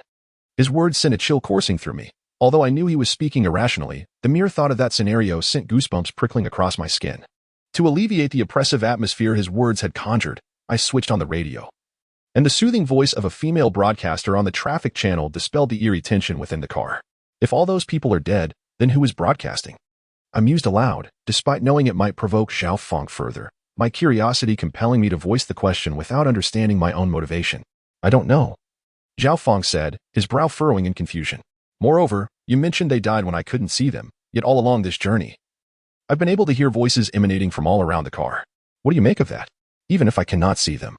His words sent a chill coursing through me. Although I knew he was speaking irrationally, the mere thought of that scenario sent goosebumps prickling across my skin. To alleviate the oppressive atmosphere his words had conjured, I switched on the radio, and the soothing voice of a female broadcaster on the traffic channel dispelled the eerie tension within the car. If all those people are dead, then who is broadcasting? I mused aloud, despite knowing it might provoke Zhao Feng further, my curiosity compelling me to voice the question without understanding my own motivation. I don't know, Zhao Feng said, his brow furrowing in confusion. Moreover, you mentioned they died when I couldn't see them, yet all along this journey, I've been able to hear voices emanating from all around the car. What do you make of that? Even if I cannot see them,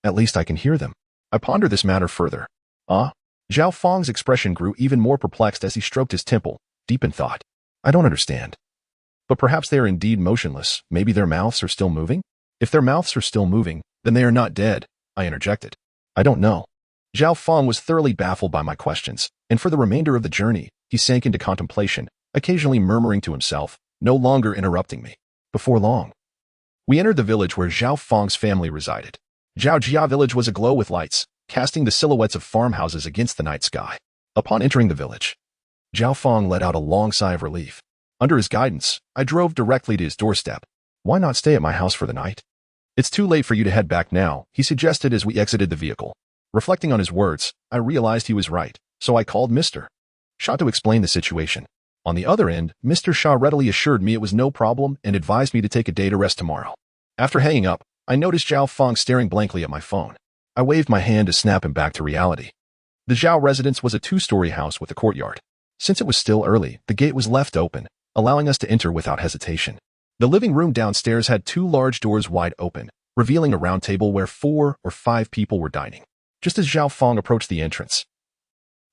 at least I can hear them. I pondered this matter further. Zhao Feng's expression grew even more perplexed as he stroked his temple, deep in thought. I don't understand. But perhaps they are indeed motionless. Maybe their mouths are still moving? If their mouths are still moving, then they are not dead, I interjected. I don't know. Zhao Feng was thoroughly baffled by my questions, and for the remainder of the journey, he sank into contemplation, occasionally murmuring to himself, no longer interrupting me. Before long, we entered the village where Zhao Feng's family resided. Zhaojia village was aglow with lights, casting the silhouettes of farmhouses against the night sky. Upon entering the village, Zhao Feng let out a long sigh of relief. Under his guidance, I drove directly to his doorstep. Why not stay at my house for the night? It's too late for you to head back now, he suggested as we exited the vehicle. Reflecting on his words, I realized he was right, so I called Mr. Shah to explain the situation. On the other end, Mr. Shah readily assured me it was no problem and advised me to take a day to rest tomorrow. After hanging up, I noticed Zhao Feng staring blankly at my phone. I waved my hand to snap him back to reality. The Zhao residence was a two-story house with a courtyard. Since it was still early, the gate was left open, allowing us to enter without hesitation. The living room downstairs had two large doors wide open, revealing a round table where 4 or 5 people were dining. Just as Zhao Feng approached the entrance,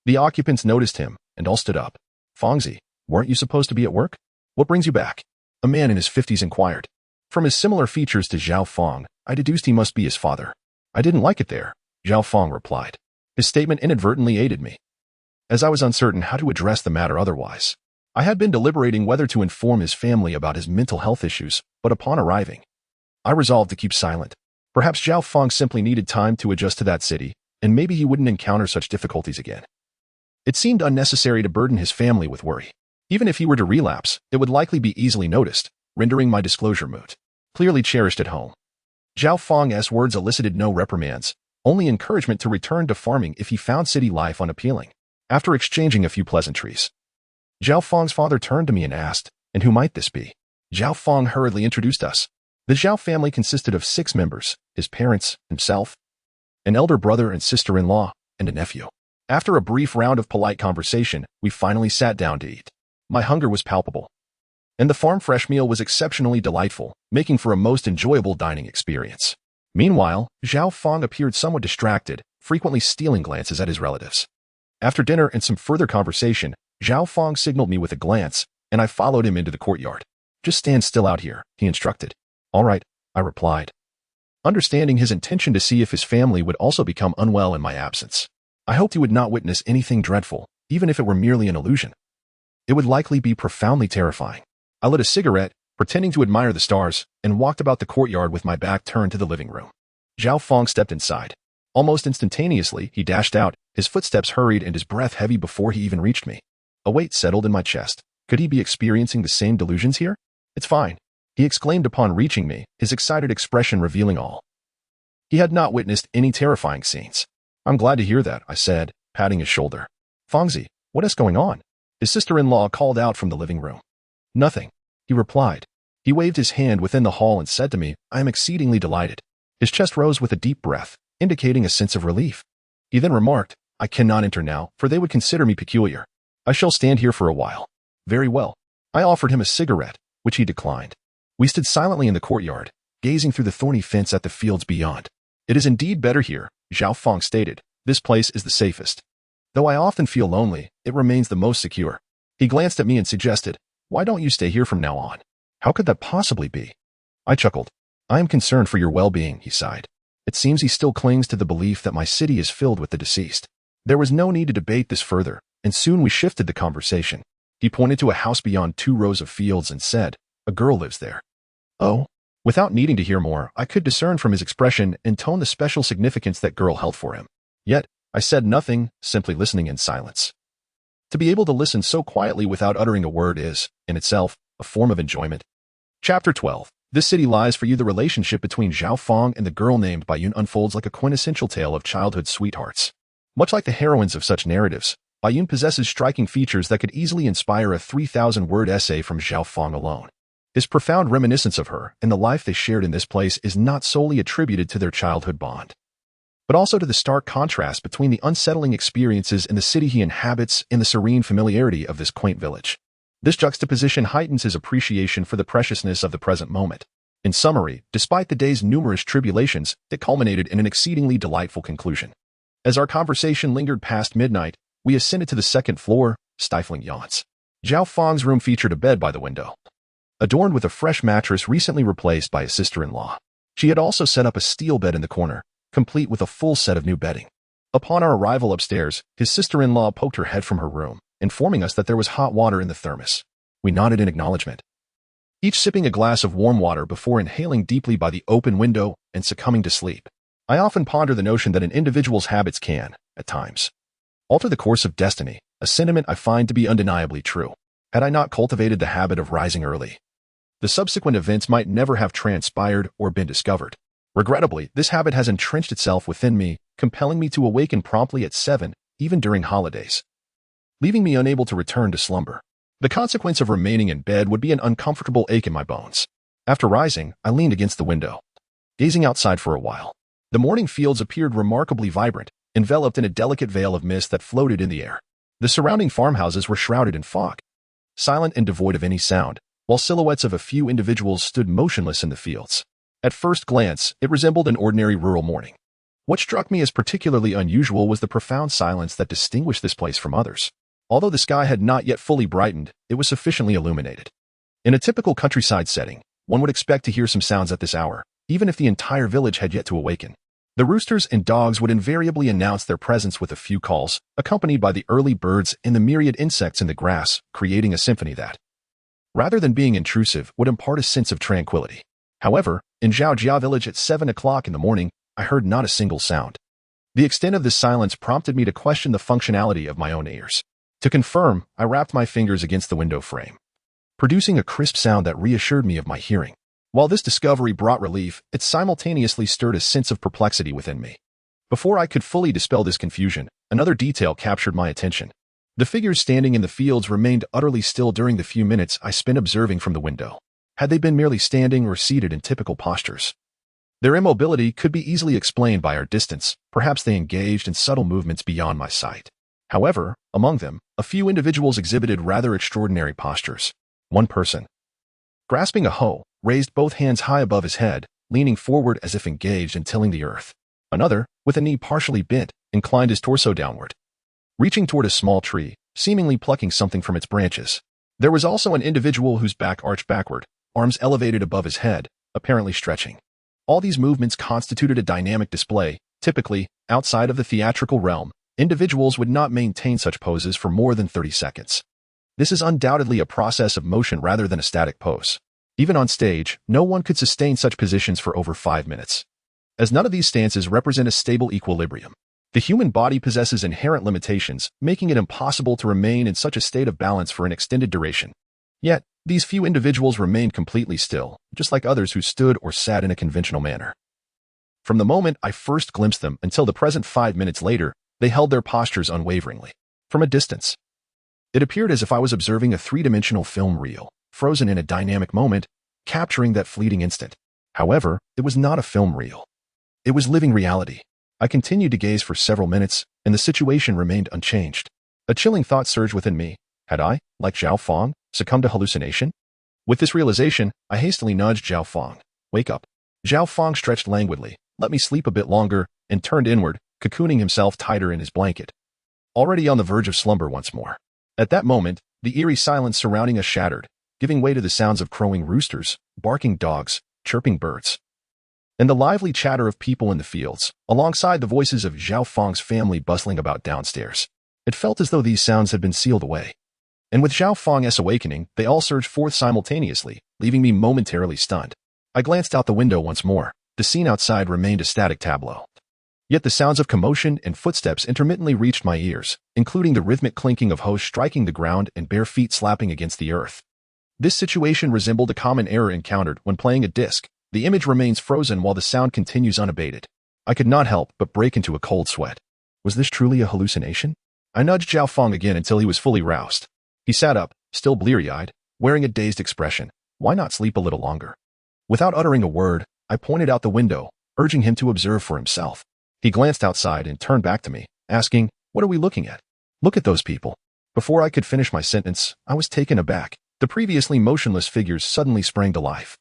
the occupants noticed him and all stood up. Fengzi, weren't you supposed to be at work? What brings you back? A man in his 50s inquired. From his similar features to Zhao Feng, I deduced he must be his father. I didn't like it there, Zhao Feng replied. His statement inadvertently aided me, as I was uncertain how to address the matter otherwise. I had been deliberating whether to inform his family about his mental health issues, but upon arriving, I resolved to keep silent. Perhaps Zhao Feng simply needed time to adjust to that city, and maybe he wouldn't encounter such difficulties again. It seemed unnecessary to burden his family with worry. Even if he were to relapse, it would likely be easily noticed, rendering my disclosure moot. Clearly cherished at home, Zhao Feng's words elicited no reprimands, only encouragement to return to farming if he found city life unappealing. After exchanging a few pleasantries, Zhao Feng's father turned to me and asked, and who might this be? Zhao Feng hurriedly introduced us. The Zhao family consisted of 6 members, his parents, himself, an elder brother and sister-in-law, and a nephew. After a brief round of polite conversation, we finally sat down to eat. My hunger was palpable, and the farm-fresh meal was exceptionally delightful, making for a most enjoyable dining experience. Meanwhile, Zhao Feng appeared somewhat distracted, frequently stealing glances at his relatives. After dinner and some further conversation, Zhao Fong signaled me with a glance, and I followed him into the courtyard. "Just stand still out here," he instructed. "All right," I replied, understanding his intention to see if his family would also become unwell in my absence. I hoped he would not witness anything dreadful, even if it were merely an illusion. It would likely be profoundly terrifying. I lit a cigarette, pretending to admire the stars, and walked about the courtyard with my back turned to the living room. Zhao Fong stepped inside. Almost instantaneously, he dashed out, his footsteps hurried and his breath heavy before he even reached me. A weight settled in my chest. Could he be experiencing the same delusions here? "It's fine," he exclaimed upon reaching me, his excited expression revealing all. He had not witnessed any terrifying scenes. "I'm glad to hear that," I said, patting his shoulder. "Fongzi, what is going on?" His sister-in-law called out from the living room. "Nothing," he replied. He waved his hand within the hall and said to me, "I am exceedingly delighted." His chest rose with a deep breath, indicating a sense of relief. He then remarked, "I cannot enter now, for they would consider me peculiar. I shall stand here for a while." "Very well." I offered him a cigarette, which he declined. We stood silently in the courtyard, gazing through the thorny fence at the fields beyond. "It is indeed better here," Zhao Fong stated. "This place is the safest. Though I often feel lonely, it remains the most secure." He glanced at me and suggested, "Why don't you stay here from now on?" "How could that possibly be?" I chuckled. "I am concerned for your well-being," he sighed. It seems he still clings to the belief that my city is filled with the deceased. There was no need to debate this further, and soon we shifted the conversation. He pointed to a house beyond 2 rows of fields and said, "A girl lives there." "Oh?" Without needing to hear more, I could discern from his expression and tone the special significance that girl held for him. Yet, I said nothing, simply listening in silence. To be able to listen so quietly without uttering a word is, in itself, a form of enjoyment. Chapter 12. This city lies for you. The relationship between Zhao Fong and the girl named Bayun unfolds like a quintessential tale of childhood sweethearts. Much like the heroines of such narratives, Bayun possesses striking features that could easily inspire a 3,000-word essay from Zhao Fong alone. His profound reminiscence of her and the life they shared in this place is not solely attributed to their childhood bond, but also to the stark contrast between the unsettling experiences in the city he inhabits and the serene familiarity of this quaint village. This juxtaposition heightens his appreciation for the preciousness of the present moment. In summary, despite the day's numerous tribulations, it culminated in an exceedingly delightful conclusion. As our conversation lingered past midnight, we ascended to the 2nd floor, stifling yawns. Zhao Fong's room featured a bed by the window, adorned with a fresh mattress recently replaced by his sister-in-law. She had also set up a steel bed in the corner, complete with a full set of new bedding. Upon our arrival upstairs, his sister-in-law poked her head from her room, informing us that there was hot water in the thermos. We nodded in acknowledgement, each sipping a glass of warm water before inhaling deeply by the open window and succumbing to sleep. I often ponder the notion that an individual's habits can, at times, alter the course of destiny, a sentiment I find to be undeniably true. Had I not cultivated the habit of rising early, the subsequent events might never have transpired or been discovered. Regrettably, this habit has entrenched itself within me, compelling me to awaken promptly at 7, even during holidays, leaving me unable to return to slumber. The consequence of remaining in bed would be an uncomfortable ache in my bones. After rising, I leaned against the window, gazing outside for a while. The morning fields appeared remarkably vibrant, enveloped in a delicate veil of mist that floated in the air. The surrounding farmhouses were shrouded in fog, silent and devoid of any sound, while silhouettes of a few individuals stood motionless in the fields. At first glance, it resembled an ordinary rural morning. What struck me as particularly unusual was the profound silence that distinguished this place from others. Although the sky had not yet fully brightened, it was sufficiently illuminated. In a typical countryside setting, one would expect to hear some sounds at this hour, even if the entire village had yet to awaken. The roosters and dogs would invariably announce their presence with a few calls, accompanied by the early birds and the myriad insects in the grass, creating a symphony that, rather than being intrusive, would impart a sense of tranquility. However, in Zhaojia village at 7 o'clock in the morning, I heard not a single sound. The extent of this silence prompted me to question the functionality of my own ears. To confirm, I rapped my fingers against the window frame, producing a crisp sound that reassured me of my hearing. While this discovery brought relief, it simultaneously stirred a sense of perplexity within me. Before I could fully dispel this confusion, another detail captured my attention. The figures standing in the fields remained utterly still during the few minutes I spent observing from the window. Had they been merely standing or seated in typical postures? Their immobility could be easily explained by our distance. Perhaps they engaged in subtle movements beyond my sight. However, among them, a few individuals exhibited rather extraordinary postures. One person, grasping a hoe, raised both hands high above his head, leaning forward as if engaged in tilling the earth. Another, with a knee partially bent, inclined his torso downward, reaching toward a small tree, seemingly plucking something from its branches. There was also an individual whose back arched backward, arms elevated above his head, apparently stretching. All these movements constituted a dynamic display. Typically, outside of the theatrical realm, individuals would not maintain such poses for more than 30 seconds. This is undoubtedly a process of motion rather than a static pose. Even on stage, no one could sustain such positions for over 5 minutes, as none of these stances represent a stable equilibrium. The human body possesses inherent limitations, making it impossible to remain in such a state of balance for an extended duration. Yet, these few individuals remained completely still, just like others who stood or sat in a conventional manner. From the moment I first glimpsed them until the present 5 minutes later, they held their postures unwaveringly. From a distance, it appeared as if I was observing a three-dimensional film reel, frozen in a dynamic moment, capturing that fleeting instant. However, it was not a film reel. It was living reality. I continued to gaze for several minutes, and the situation remained unchanged. A chilling thought surged within me. Had I, like Zhao Fong, succumbed to hallucination? With this realization, I hastily nudged Zhao Fong. Wake up. Zhao Fong stretched languidly, let me sleep a bit longer, and turned inward, cocooning himself tighter in his blanket. Already on the verge of slumber once more. At that moment, the eerie silence surrounding us shattered, giving way to the sounds of crowing roosters, barking dogs, chirping birds, and the lively chatter of people in the fields, alongside the voices of Zhao Fong's family bustling about downstairs. It felt as though these sounds had been sealed away. And with Zhao Fong's awakening, they all surged forth simultaneously, leaving me momentarily stunned. I glanced out the window once more. The scene outside remained a static tableau. Yet the sounds of commotion and footsteps intermittently reached my ears, including the rhythmic clinking of hose striking the ground and bare feet slapping against the earth. This situation resembled a common error encountered when playing a disc. The image remains frozen while the sound continues unabated. I could not help but break into a cold sweat. Was this truly a hallucination? I nudged Zhao Fong again until he was fully roused. He sat up, still bleary-eyed, wearing a dazed expression. Why not sleep a little longer? Without uttering a word, I pointed out the window, urging him to observe for himself. He glanced outside and turned back to me, asking, "What are we looking at?" "Look at those people." Before I could finish my sentence, I was taken aback. The previously motionless figures suddenly sprang to life.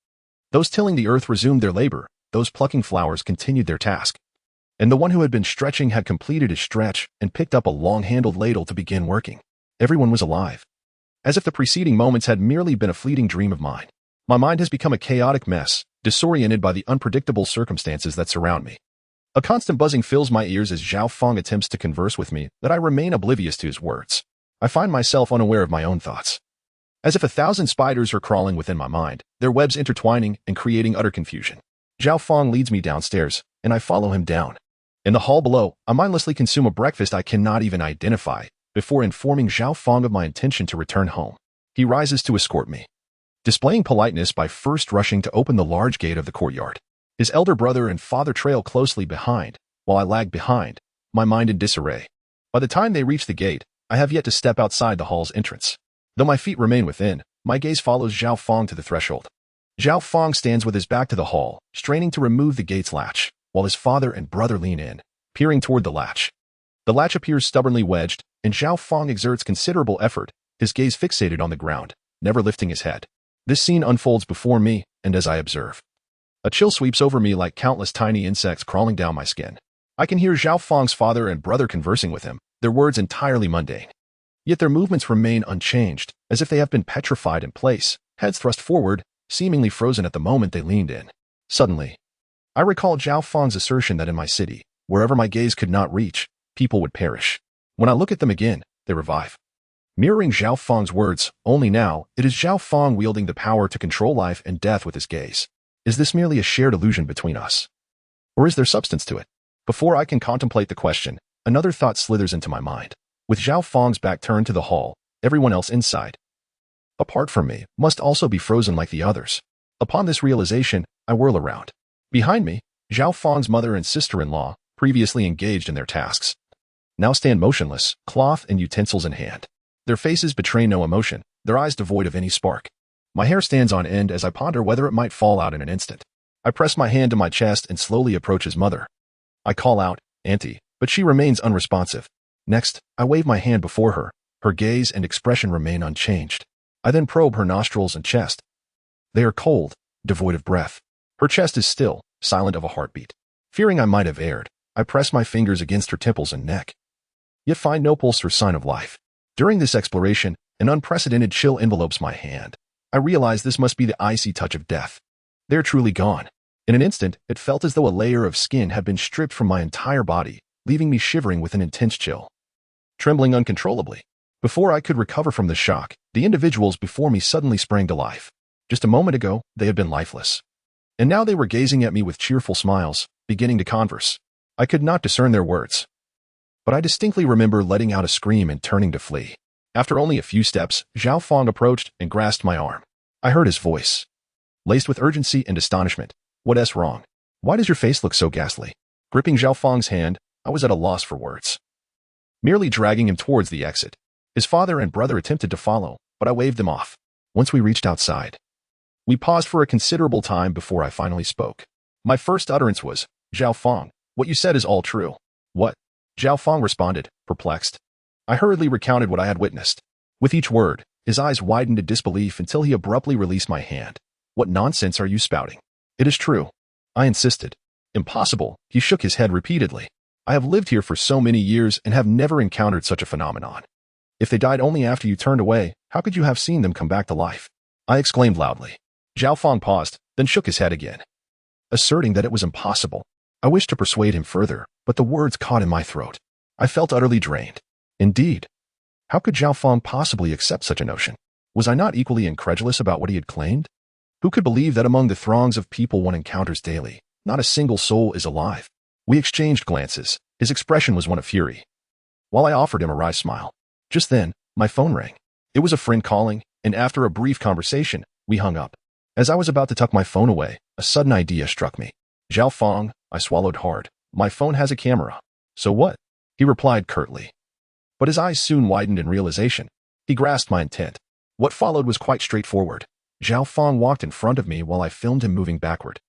Those tilling the earth resumed their labor, those plucking flowers continued their task. And the one who had been stretching had completed his stretch and picked up a long-handled ladle to begin working. Everyone was alive. As if the preceding moments had merely been a fleeting dream of mine. My mind has become a chaotic mess, disoriented by the unpredictable circumstances that surround me. A constant buzzing fills my ears as Zhao Fong attempts to converse with me, that I remain oblivious to his words. I find myself unaware of my own thoughts. As if 1,000 spiders are crawling within my mind, their webs intertwining and creating utter confusion. Zhao Fong leads me downstairs, and I follow him down. In the hall below, I mindlessly consume a breakfast I cannot even identify, before informing Zhao Fong of my intention to return home. He rises to escort me, displaying politeness by first rushing to open the large gate of the courtyard. His elder brother and father trail closely behind, while I lag behind, my mind in disarray. By the time they reach the gate, I have yet to step outside the hall's entrance. Though my feet remain within, my gaze follows Zhao Fong to the threshold. Zhao Fong stands with his back to the hall, straining to remove the gate's latch, while his father and brother lean in, peering toward the latch. The latch appears stubbornly wedged, and Zhao Fong exerts considerable effort, his gaze fixated on the ground, never lifting his head. This scene unfolds before me, and as I observe, a chill sweeps over me like countless tiny insects crawling down my skin. I can hear Zhao Fong's father and brother conversing with him, their words entirely mundane. Yet their movements remain unchanged, as if they have been petrified in place, heads thrust forward, seemingly frozen at the moment they leaned in. Suddenly, I recall Zhao Fong's assertion that in my city, wherever my gaze could not reach, people would perish. When I look at them again, they revive. Mirroring Zhao Fong's words, only now, it is Zhao Fong wielding the power to control life and death with his gaze. Is this merely a shared illusion between us? Or is there substance to it? Before I can contemplate the question, another thought slithers into my mind. With Zhao Fong's back turned to the hall, everyone else inside, apart from me, must also be frozen like the others. Upon this realization, I whirl around. Behind me, Zhao Fong's mother and sister-in-law, previously engaged in their tasks, now stand motionless, cloth and utensils in hand. Their faces betray no emotion, their eyes devoid of any spark. My hair stands on end as I ponder whether it might fall out in an instant. I press my hand to my chest and slowly approach his mother. I call out, "Auntie," but she remains unresponsive. Next, I wave my hand before her. Her gaze and expression remain unchanged. I then probe her nostrils and chest. They are cold, devoid of breath. Her chest is still, silent of a heartbeat. Fearing I might have erred, I press my fingers against her temples and neck. yet find no pulse or sign of life. During this exploration, an unprecedented chill envelopes my hand. I realize this must be the icy touch of death. They're truly gone. In an instant, it felt as though a layer of skin had been stripped from my entire body, leaving me shivering with an intense chill. Trembling uncontrollably. Before I could recover from the shock, the individuals before me suddenly sprang to life. Just a moment ago, they had been lifeless. And now they were gazing at me with cheerful smiles, beginning to converse. I could not discern their words, but I distinctly remember letting out a scream and turning to flee. After only a few steps, Zhao Feng approached and grasped my arm. I heard his voice, laced with urgency and astonishment. What's wrong? Why does your face look so ghastly? Gripping Zhao Feng's hand, I was at a loss for words. Merely dragging him towards the exit. His father and brother attempted to follow, but I waved them off. Once we reached outside, we paused for a considerable time before I finally spoke. My first utterance was, Zhao Feng, what you said is all true. What? Zhao Feng responded, perplexed. I hurriedly recounted what I had witnessed. With each word, his eyes widened in disbelief until he abruptly released my hand. What nonsense are you spouting? It is true. I insisted. Impossible. He shook his head repeatedly. I have lived here for so many years and have never encountered such a phenomenon. If they died only after you turned away, how could you have seen them come back to life? I exclaimed loudly. Zhao Feng paused, then shook his head again, asserting that it was impossible. I wished to persuade him further, but the words caught in my throat. I felt utterly drained. Indeed. How could Zhao Feng possibly accept such a notion? Was I not equally incredulous about what he had claimed? Who could believe that among the throngs of people one encounters daily, not a single soul is alive? We exchanged glances. His expression was one of fury, while I offered him a wry smile. Just then, my phone rang. It was a friend calling, and after a brief conversation, we hung up. As I was about to tuck my phone away, a sudden idea struck me. Zhao Feng, I swallowed hard. My phone has a camera. So what? He replied curtly. But his eyes soon widened in realization. He grasped my intent. What followed was quite straightforward. Zhao Feng walked in front of me while I filmed him moving backward.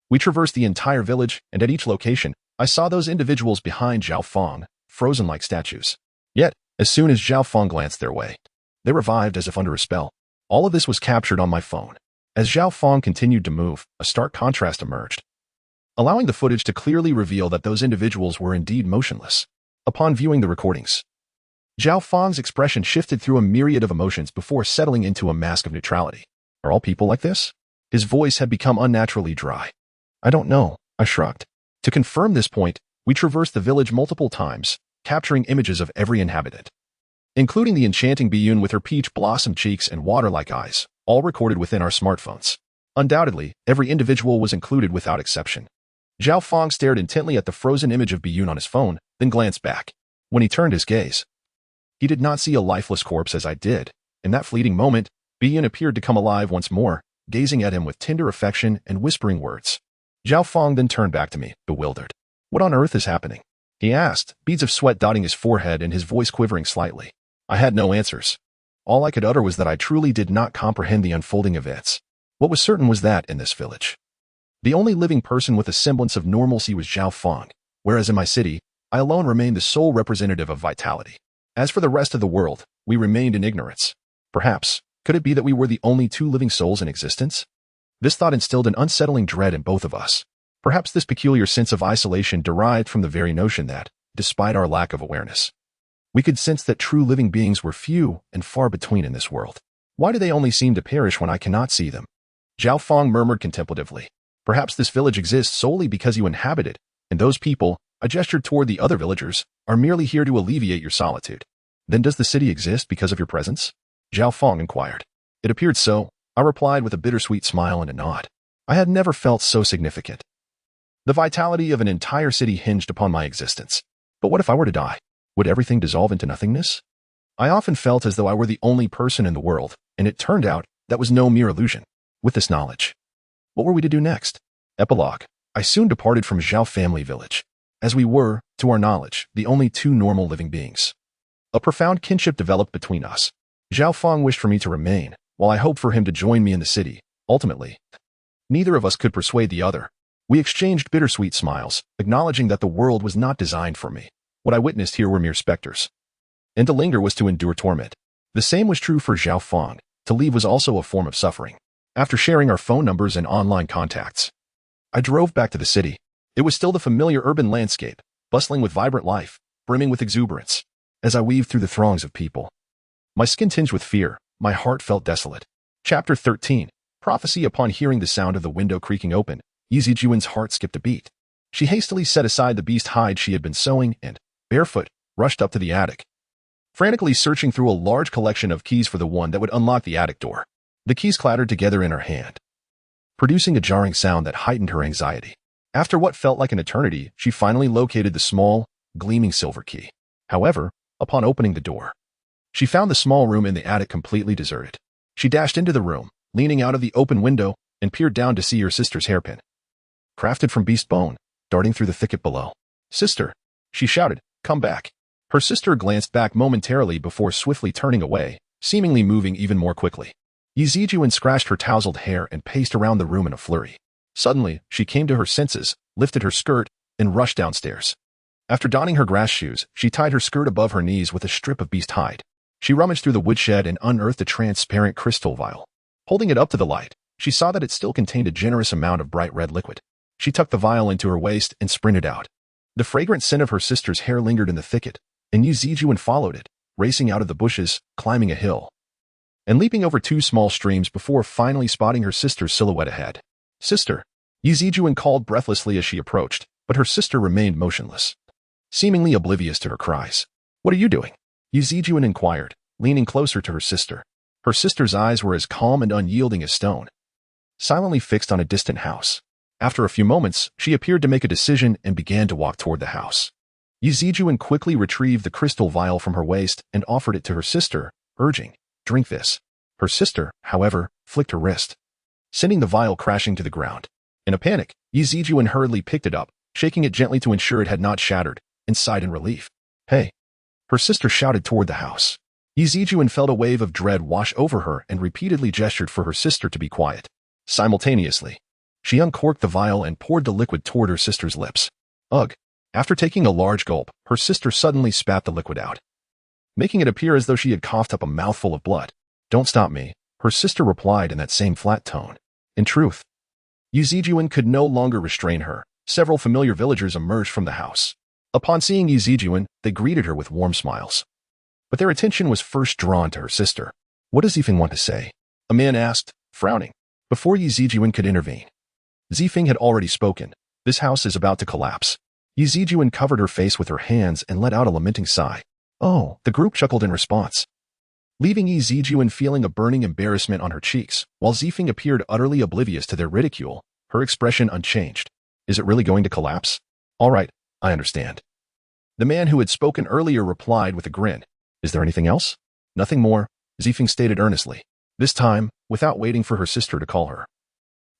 We traversed the entire village, and at each location, I saw those individuals behind Zhao Feng, frozen like statues. Yet, as soon as Zhao Feng glanced their way, they revived as if under a spell. All of this was captured on my phone. As Zhao Feng continued to move, a stark contrast emerged, allowing the footage to clearly reveal that those individuals were indeed motionless. Upon viewing the recordings, Zhao Feng's expression shifted through a myriad of emotions before settling into a mask of neutrality. Are all people like this? His voice had become unnaturally dry. I don't know, I shrugged. To confirm this point, we traversed the village multiple times, capturing images of every inhabitant, including the enchanting Biyun with her peach blossom cheeks and water-like eyes, all recorded within our smartphones. Undoubtedly, every individual was included without exception. Zhao Feng stared intently at the frozen image of Biyun on his phone, then glanced back. When he turned his gaze, he did not see a lifeless corpse as I did. In that fleeting moment, Biyun appeared to come alive once more, gazing at him with tender affection and whispering words. Zhao Feng then turned back to me, bewildered. What on earth is happening? He asked, beads of sweat dotting his forehead and his voice quivering slightly. I had no answers. All I could utter was that I truly did not comprehend the unfolding events. What was certain was that, in this village, the only living person with a semblance of normalcy was Zhao Feng, whereas in my city, I alone remained the sole representative of vitality. As for the rest of the world, we remained in ignorance. Perhaps, could it be that we were the only two living souls in existence? This thought instilled an unsettling dread in both of us. Perhaps this peculiar sense of isolation derived from the very notion that, despite our lack of awareness, we could sense that true living beings were few and far between in this world. Why do they only seem to perish when I cannot see them? Zhao Feng murmured contemplatively. Perhaps this village exists solely because you inhabit it, and those people, I gestured toward the other villagers, are merely here to alleviate your solitude. Then does the city exist because of your presence? Zhao Feng inquired. It appeared so, I replied with a bittersweet smile and a nod. I had never felt so significant. The vitality of an entire city hinged upon my existence. But what if I were to die? Would everything dissolve into nothingness? I often felt as though I were the only person in the world, and it turned out that was no mere illusion. With this knowledge, what were we to do next? Epilogue. I soon departed from Zhao family village, as we were, to our knowledge, the only two normal living beings. A profound kinship developed between us. Zhao Feng wished for me to remain, while I hoped for him to join me in the city. Ultimately, neither of us could persuade the other. We exchanged bittersweet smiles, acknowledging that the world was not designed for me. What I witnessed here were mere specters. And to linger was to endure torment. The same was true for Zhao Feng. To leave was also a form of suffering. After sharing our phone numbers and online contacts, I drove back to the city. It was still the familiar urban landscape, bustling with vibrant life, brimming with exuberance. as I weaved through the throngs of people. My skin tinged with fear, my heart felt desolate. Chapter 13. Prophecy. Upon hearing the sound of the window creaking open, Yizijuan's heart skipped a beat. She hastily set aside the beast hide she had been sewing and, barefoot, rushed up to the attic, frantically searching through a large collection of keys for the one that would unlock the attic door. The keys clattered together in her hand, producing a jarring sound that heightened her anxiety. After what felt like an eternity, she finally located the small, gleaming silver key. However, upon opening the door, she found the small room in the attic completely deserted. She dashed into the room, leaning out of the open window, and peered down to see her sister's hairpin, crafted from beast bone, darting through the thicket below. "Sister," she shouted, "come back." Her sister glanced back momentarily before swiftly turning away, seemingly moving even more quickly. Yizijuan scratched her tousled hair and paced around the room in a flurry. Suddenly, she came to her senses, lifted her skirt, and rushed downstairs. After donning her grass shoes, she tied her skirt above her knees with a strip of beast hide. She rummaged through the woodshed and unearthed a transparent crystal vial. Holding it up to the light, she saw that it still contained a generous amount of bright red liquid. She tucked the vial into her waist and sprinted out. The fragrant scent of her sister's hair lingered in the thicket, and Yizijuan followed it, racing out of the bushes, climbing a hill, and leaping over 2 small streams before finally spotting her sister's silhouette ahead. "Sister," Yizijuan called breathlessly as she approached, but her sister remained motionless, seemingly oblivious to her cries. "What are you doing?" Yizijuan inquired, leaning closer to her sister. Her sister's eyes were as calm and unyielding as stone, silently fixed on a distant house. After a few moments, she appeared to make a decision and began to walk toward the house. Yizijuan quickly retrieved the crystal vial from her waist and offered it to her sister, urging, "Drink this." Her sister, however, flicked her wrist, sending the vial crashing to the ground. In a panic, Yizijuan hurriedly picked it up, shaking it gently to ensure it had not shattered, and sighed in relief. "Hey!" her sister shouted toward the house. Yizijuan felt a wave of dread wash over her and repeatedly gestured for her sister to be quiet. Simultaneously, she uncorked the vial and poured the liquid toward her sister's lips. Ugh! After taking a large gulp, her sister suddenly spat the liquid out, making it appear as though she had coughed up a mouthful of blood. "Don't stop me," her sister replied in that same flat tone. In truth, Yizijuan could no longer restrain her. Several familiar villagers emerged from the house. Upon seeing Yizijuan, they greeted her with warm smiles. But their attention was first drawn to her sister. "What does Zifeng want to say?" a man asked, frowning. Before Yizijuan could intervene, Zifeng had already spoken. "This house is about to collapse." Yizijuan covered her face with her hands and let out a lamenting sigh. "Oh," the group chuckled in response, leaving Yizijuan feeling a burning embarrassment on her cheeks, while Zifeng appeared utterly oblivious to their ridicule, her expression unchanged. "Is it really going to collapse?" "All right, I understand." The man who had spoken earlier replied with a grin. "Is there anything else?" "Nothing more," Zifeng stated earnestly, this time without waiting for her sister to call her.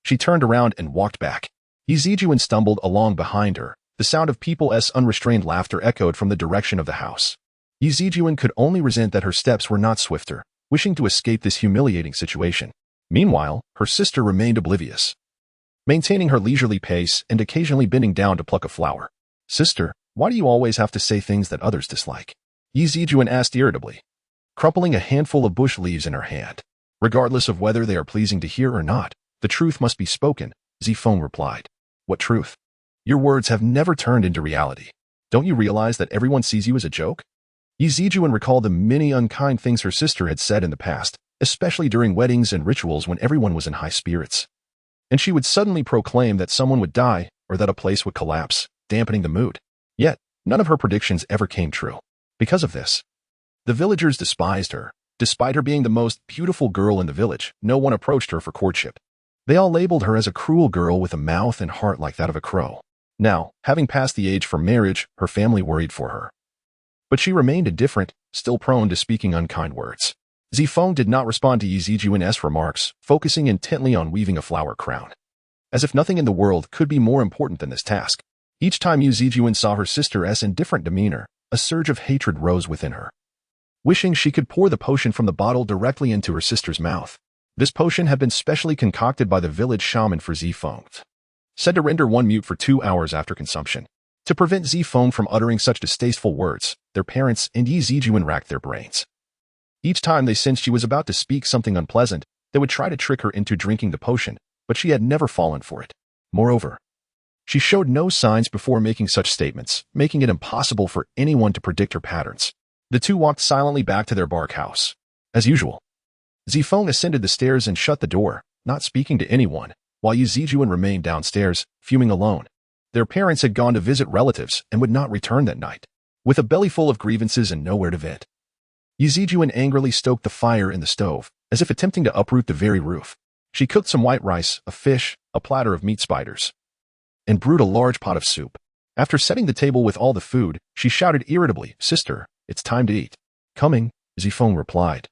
She turned around and walked back. Yizijuan stumbled along behind her. The sound of people's unrestrained laughter echoed from the direction of the house. Yizijuan could only resent that her steps were not swifter, wishing to escape this humiliating situation. Meanwhile, her sister remained oblivious, maintaining her leisurely pace and occasionally bending down to pluck a flower. "Sister, why do you always have to say things that others dislike?" Yizijuan asked irritably, crumpling a handful of bush leaves in her hand. "Regardless of whether they are pleasing to hear or not, the truth must be spoken," Zifeng replied. "What truth? Your words have never turned into reality. Don't you realize that everyone sees you as a joke?" Yizijuan recalled the many unkind things her sister had said in the past, especially during weddings and rituals when everyone was in high spirits. And she would suddenly proclaim that someone would die or that a place would collapse, dampening the mood. Yet, none of her predictions ever came true. Because of this, the villagers despised her. Despite her being the most beautiful girl in the village, no one approached her for courtship. They all labeled her as a cruel girl with a mouth and heart like that of a crow. Now, having passed the age for marriage, her family worried for her. But she remained indifferent, still prone to speaking unkind words. Zifeng did not respond to Yizijuan's remarks, focusing intently on weaving a flower crown, as if nothing in the world could be more important than this task. Each time Yizijuan saw her sister's indifferent demeanor, a surge of hatred rose within her, wishing she could pour the potion from the bottle directly into her sister's mouth. This potion had been specially concocted by the village shaman for Zifeng, said to render one mute for 2 hours after consumption. To prevent Zifeng from uttering such distasteful words, their parents and Yizijuan racked their brains. Each time they sensed she was about to speak something unpleasant, they would try to trick her into drinking the potion, but she had never fallen for it. Moreover, she showed no signs before making such statements, making it impossible for anyone to predict her patterns. The two walked silently back to their bark house. As usual, Zifeng ascended the stairs and shut the door, not speaking to anyone, while Yu Zijuan remained downstairs, fuming alone. Their parents had gone to visit relatives and would not return that night. With a belly full of grievances and nowhere to vent, Yu Zijuan angrily stoked the fire in the stove, as if attempting to uproot the very roof. She cooked some white rice, a fish, a platter of meat spiders, and brewed a large pot of soup. After setting the table with all the food, she shouted irritably, "Sister, it's time to eat." "Coming," Zifeng replied,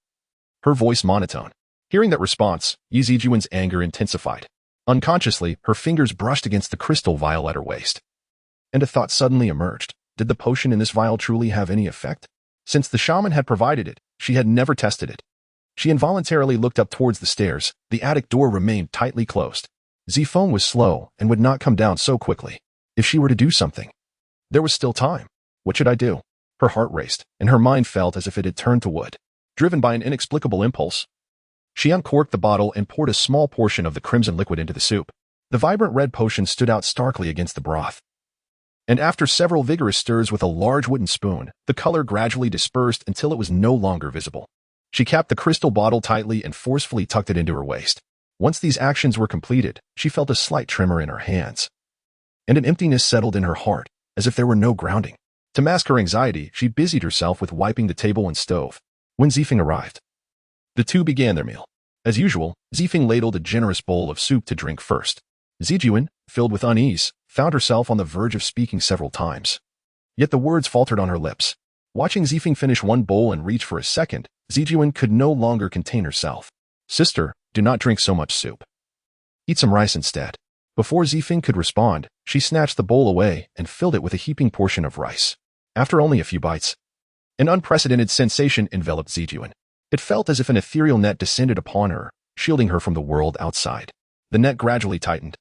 her voice monotone. Hearing that response, Yu Zijuan's anger intensified. Unconsciously, her fingers brushed against the crystal vial at her waist. And a thought suddenly emerged. Did the potion in this vial truly have any effect? Since the shaman had provided it, she had never tested it. She involuntarily looked up towards the stairs. The attic door remained tightly closed. Zifeng was slow and would not come down so quickly. If she were to do something, there was still time. What should I do? Her heart raced, and her mind felt as if it had turned to wood. Driven by an inexplicable impulse, she uncorked the bottle and poured a small portion of the crimson liquid into the soup. The vibrant red potion stood out starkly against the broth. And after several vigorous stirs with a large wooden spoon, the color gradually dispersed until it was no longer visible. She capped the crystal bottle tightly and forcefully tucked it into her waist. Once these actions were completed, she felt a slight tremor in her hands, and an emptiness settled in her heart, as if there were no grounding. To mask her anxiety, she busied herself with wiping the table and stove. When Zifeng arrived, the two began their meal. As usual, Zifeng ladled a generous bowl of soup to drink first. Zijuan, filled with unease, found herself on the verge of speaking several times. Yet the words faltered on her lips. Watching Zifeng finish one bowl and reach for a second, Zijuan could no longer contain herself. "Sister, do not drink so much soup. Eat some rice instead." Before Zifeng could respond, she snatched the bowl away and filled it with a heaping portion of rice. After only a few bites, an unprecedented sensation enveloped Zijuan. It felt as if an ethereal net descended upon her, shielding her from the world outside. The net gradually tightened,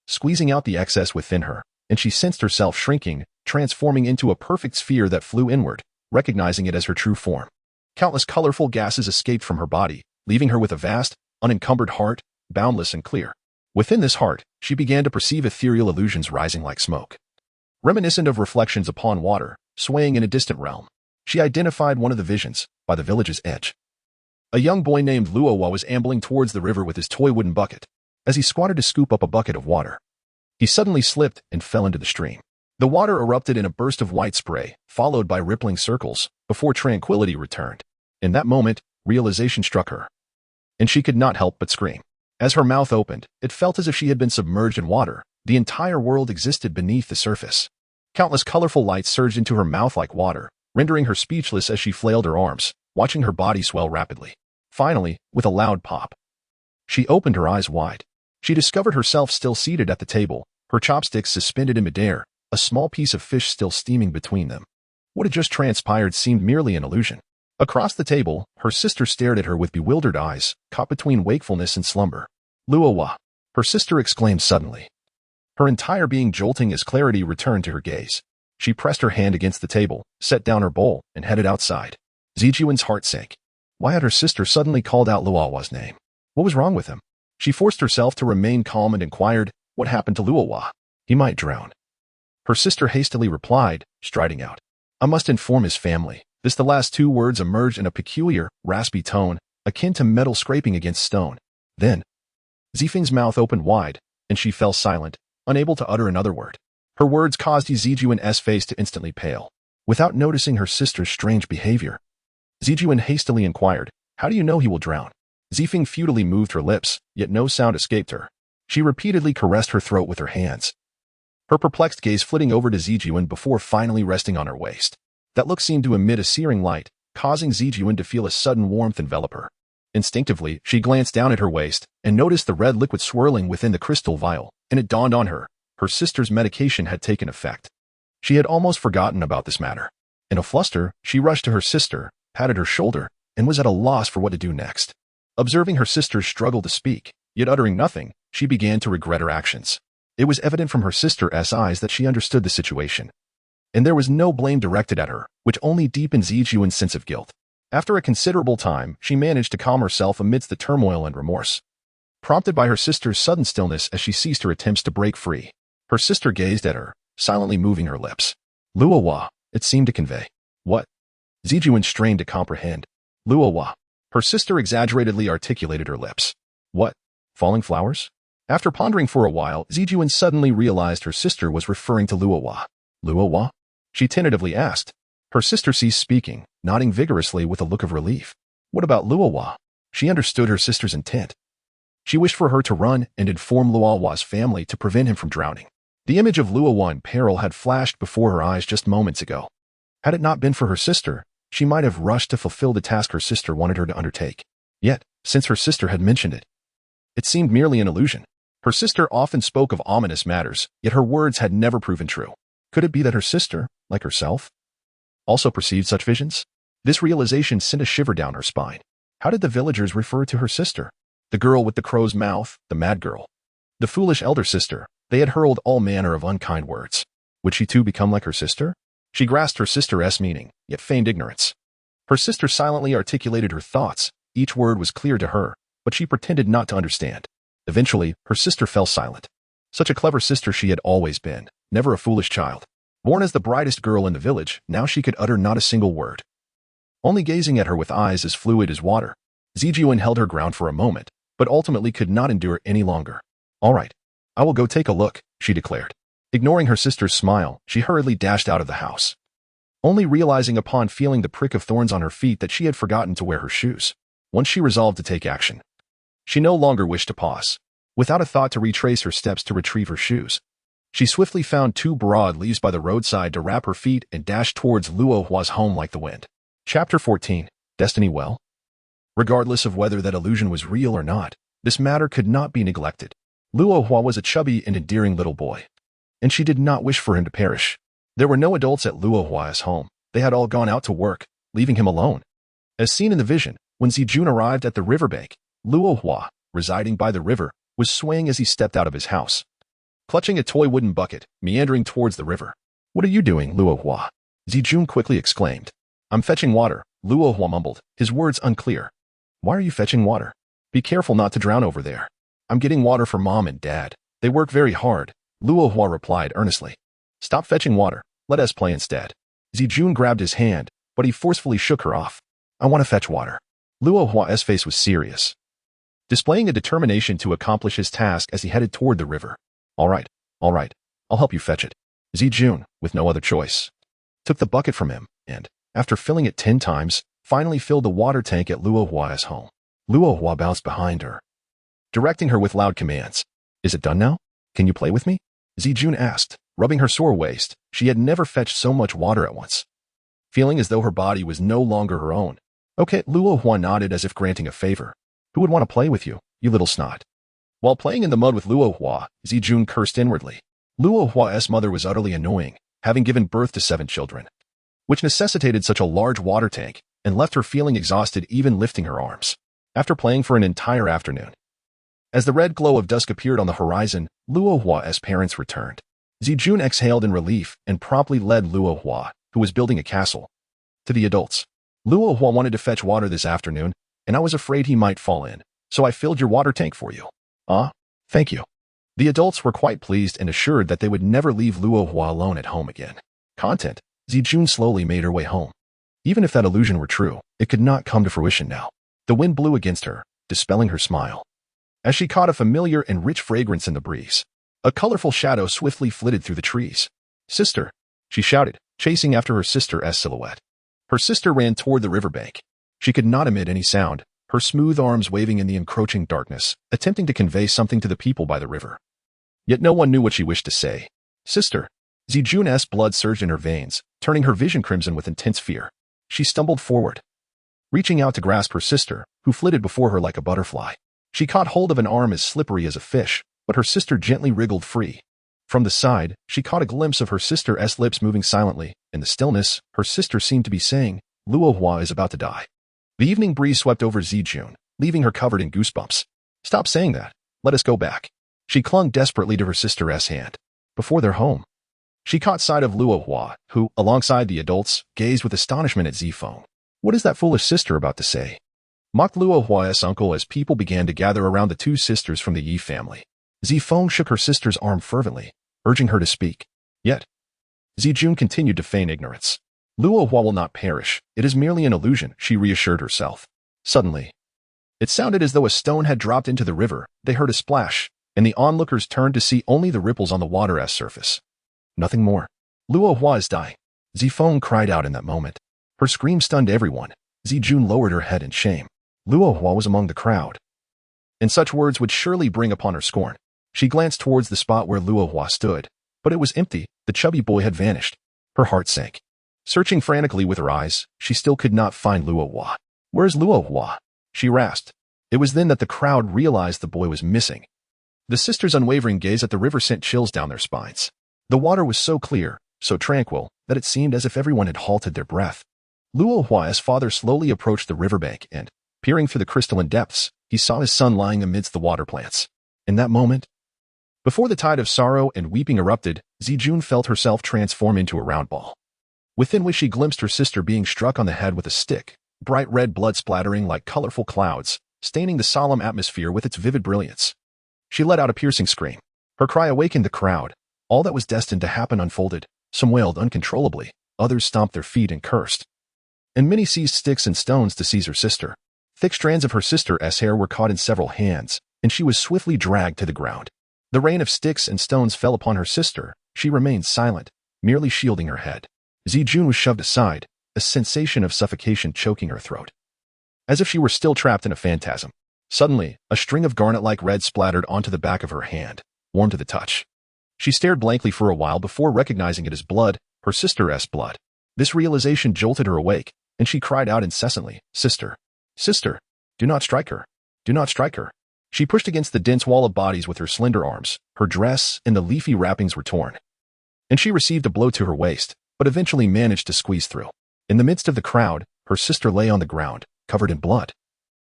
squeezing out the excess within her, and she sensed herself shrinking, transforming into a perfect sphere that flew inward, recognizing it as her true form. Countless colorful gases escaped from her body, leaving her with a vast, unencumbered heart, boundless and clear. Within this heart, she began to perceive ethereal illusions rising like smoke, reminiscent of reflections upon water, swaying in a distant realm. She identified one of the visions, by the village's edge. A young boy named Luowa was ambling towards the river with his toy wooden bucket. As he squatted to scoop up a bucket of water, he suddenly slipped and fell into the stream. The water erupted in a burst of white spray, followed by rippling circles, before tranquility returned. In that moment, realization struck her, and she could not help but scream. As her mouth opened, it felt as if she had been submerged in water. The entire world existed beneath the surface. Countless colorful lights surged into her mouth like water, rendering her speechless as she flailed her arms, watching her body swell rapidly. Finally, with a loud pop, she opened her eyes wide. She discovered herself still seated at the table, her chopsticks suspended in midair, a small piece of fish still steaming between them. What had just transpired seemed merely an illusion. Across the table, her sister stared at her with bewildered eyes, caught between wakefulness and slumber. "Luowa," her sister exclaimed suddenly, her entire being jolting as clarity returned to her gaze. She pressed her hand against the table, set down her bowl, and headed outside. Zijuan's heart sank. Why had her sister suddenly called out Luowa's name? What was wrong with him? She forced herself to remain calm and inquired, "What happened to Luowa? He might drown." Her sister hastily replied, striding out, "I must inform his family." The last two words emerged in a peculiar, raspy tone, akin to metal scraping against stone. Then, Zifeng's mouth opened wide, and she fell silent, unable to utter another word. Her words caused Zijuan's face to instantly pale. Without noticing her sister's strange behavior, Zijuan hastily inquired, "How do you know he will drown?" Zifeng futilely moved her lips, yet no sound escaped her. She repeatedly caressed her throat with her hands, her perplexed gaze flitting over to Zijuan before finally resting on her waist. That look seemed to emit a searing light, causing Zijuan to feel a sudden warmth envelop her. Instinctively, she glanced down at her waist and noticed the red liquid swirling within the crystal vial, and it dawned on her. Her sister's medication had taken effect. She had almost forgotten about this matter. In a fluster, she rushed to her sister, patted her shoulder, and was at a loss for what to do next. Observing her sister's struggle to speak, yet uttering nothing, she began to regret her actions. It was evident from her sister's eyes that she understood the situation, and there was no blame directed at her, which only deepened Zijuan's sense of guilt. After a considerable time, she managed to calm herself amidst the turmoil and remorse, prompted by her sister's sudden stillness as she ceased her attempts to break free. Her sister gazed at her, silently moving her lips. "Luowa," it seemed to convey. "What? Zijuan strained to comprehend. Luohua. Her sister exaggeratedly articulated her lips. What? Falling flowers? After pondering for a while, Zijuan suddenly realized her sister was referring to Luohua. Luohua? She tentatively asked. Her sister ceased speaking, nodding vigorously with a look of relief. What about Luohua? She understood her sister's intent. She wished for her to run and inform Luohua's family to prevent him from drowning. The image of Luohua in peril had flashed before her eyes just moments ago. Had it not been for her sister, she might have rushed to fulfill the task her sister wanted her to undertake. Yet, since her sister had mentioned it, it seemed merely an illusion. Her sister often spoke of ominous matters, yet her words had never proven true. Could it be that her sister, like herself, also perceived such visions? This realization sent a shiver down her spine. How did the villagers refer to her sister? The girl with the crow's mouth, the mad girl. The foolish elder sister. They had hurled all manner of unkind words. Would she too become like her sister? She grasped her sister's meaning, yet feigned ignorance. Her sister silently articulated her thoughts. Each word was clear to her, but she pretended not to understand. Eventually, her sister fell silent. Such a clever sister she had always been, never a foolish child. Born as the brightest girl in the village, now she could utter not a single word. Only gazing at her with eyes as fluid as water, Zijuan held her ground for a moment, but ultimately could not endure any longer. All right, I will go take a look, she declared. Ignoring her sister's smile, she hurriedly dashed out of the house, only realizing upon feeling the prick of thorns on her feet that she had forgotten to wear her shoes. Once she resolved to take action, she no longer wished to pause. Without a thought to retrace her steps to retrieve her shoes, she swiftly found two broad leaves by the roadside to wrap her feet and dashed towards Luohua's home like the wind. Chapter 14. Destiny Well. Regardless of whether that illusion was real or not, this matter could not be neglected. Luohua was a chubby and endearing little boy, and she did not wish for him to perish. There were no adults at Luohua's home. They had all gone out to work, leaving him alone. As seen in the vision, when Zijun arrived at the riverbank, Luohua, residing by the river, was swaying as he stepped out of his house, clutching a toy wooden bucket, meandering towards the river. What are you doing, Luohua? Zijun quickly exclaimed. I'm fetching water, Luohua mumbled, his words unclear. Why are you fetching water? Be careful not to drown over there. I'm getting water for Mom and Dad. They work very hard, Luohua replied earnestly. Stop fetching water. Let us play instead. Zijun grabbed his hand, but he forcefully shook her off. I want to fetch water. Luohua's face was serious, displaying a determination to accomplish his task as he headed toward the river. All right, I'll help you fetch it. Zijun, with no other choice, took the bucket from him and, after filling it 10 times, finally filled the water tank at Luohua's home. Luohua bounced behind her, directing her with loud commands. Is it done now? Can you play with me? Zijun asked, rubbing her sore waist. She had never fetched so much water at once, feeling as though her body was no longer her own. Okay, Luohua nodded as if granting a favor. Who would want to play with you, you little snot? While playing in the mud with Luohua, Zijun cursed inwardly. Luohua's mother was utterly annoying, having given birth to 7 children, which necessitated such a large water tank, and left her feeling exhausted even lifting her arms. After playing for an entire afternoon, as the red glow of dusk appeared on the horizon, Luohua's parents returned. Zijun exhaled in relief and promptly led Luohua, who was building a castle, to the adults. Luohua wanted to fetch water this afternoon, and I was afraid he might fall in, so I filled your water tank for you. Thank you. The adults were quite pleased and assured that they would never leave Luohua alone at home again. Content. Zijun slowly made her way home. Even if that illusion were true, it could not come to fruition now. The wind blew against her, dispelling her smile, as she caught a familiar and rich fragrance in the breeze. A colorful shadow swiftly flitted through the trees. Sister, she shouted, chasing after her sister's silhouette. Her sister ran toward the riverbank. She could not emit any sound, her smooth arms waving in the encroaching darkness, attempting to convey something to the people by the river. Yet no one knew what she wished to say. Sister. Zijun's blood surged in her veins, turning her vision crimson with intense fear. She stumbled forward, reaching out to grasp her sister, who flitted before her like a butterfly. She caught hold of an arm as slippery as a fish, but her sister gently wriggled free. From the side, she caught a glimpse of her sister's lips moving silently. In the stillness, her sister seemed to be saying, Luohua is about to die. The evening breeze swept over Zijun, leaving her covered in goosebumps. Stop saying that. Let us go back. She clung desperately to her sister's hand. Before their home, she caught sight of Luohua, who, alongside the adults, gazed with astonishment at Zifeng. What is that foolish sister about to say? Mocked Luohua's uncle as people began to gather around the 2 sisters from the Yi family. Zifeng shook her sister's arm fervently, urging her to speak. Yet, Zijun continued to feign ignorance. Luo Hua will not perish. It is merely an illusion, she reassured herself. Suddenly, it sounded as though a stone had dropped into the river. They heard a splash, and the onlookers turned to see only the ripples on the water's surface. Nothing more. Luo Hua is dying. Zifeng cried out in that moment. Her scream stunned everyone. Zijun lowered her head in shame. Luo Hua was among the crowd, and such words would surely bring upon her scorn. She glanced towards the spot where Luo Hua stood, but it was empty. The chubby boy had vanished. Her heart sank. Searching frantically with her eyes, she still could not find Luo Hua. "Where's Luo Hua?" she rasped. It was then that the crowd realized the boy was missing. The sisters' unwavering gaze at the river sent chills down their spines. The water was so clear, so tranquil, that it seemed as if everyone had halted their breath. Luo Hua's father slowly approached the riverbank and, peering through the crystalline depths, he saw his son lying amidst the water plants. In that moment, before the tide of sorrow and weeping erupted, Zijun felt herself transform into a round ball, within which she glimpsed her sister being struck on the head with a stick, bright red blood splattering like colorful clouds, staining the solemn atmosphere with its vivid brilliance. She let out a piercing scream. Her cry awakened the crowd. All that was destined to happen unfolded. Some wailed uncontrollably, others stomped their feet and cursed, and many seized sticks and stones to seize her sister. Thick strands of her sister's hair were caught in several hands, and she was swiftly dragged to the ground. The rain of sticks and stones fell upon her sister. She remained silent, merely shielding her head. Zijun was shoved aside, a sensation of suffocation choking her throat, as if she were still trapped in a phantasm. Suddenly, a string of garnet-like red splattered onto the back of her hand, warm to the touch. She stared blankly for a while before recognizing it as blood, her sister's blood. This realization jolted her awake, and she cried out incessantly, "Sister! Sister! Do not strike her! Do not strike her!" She pushed against the dense wall of bodies with her slender arms. Her dress and the leafy wrappings were torn, and she received a blow to her waist, but eventually managed to squeeze through. In the midst of the crowd, her sister lay on the ground, covered in blood,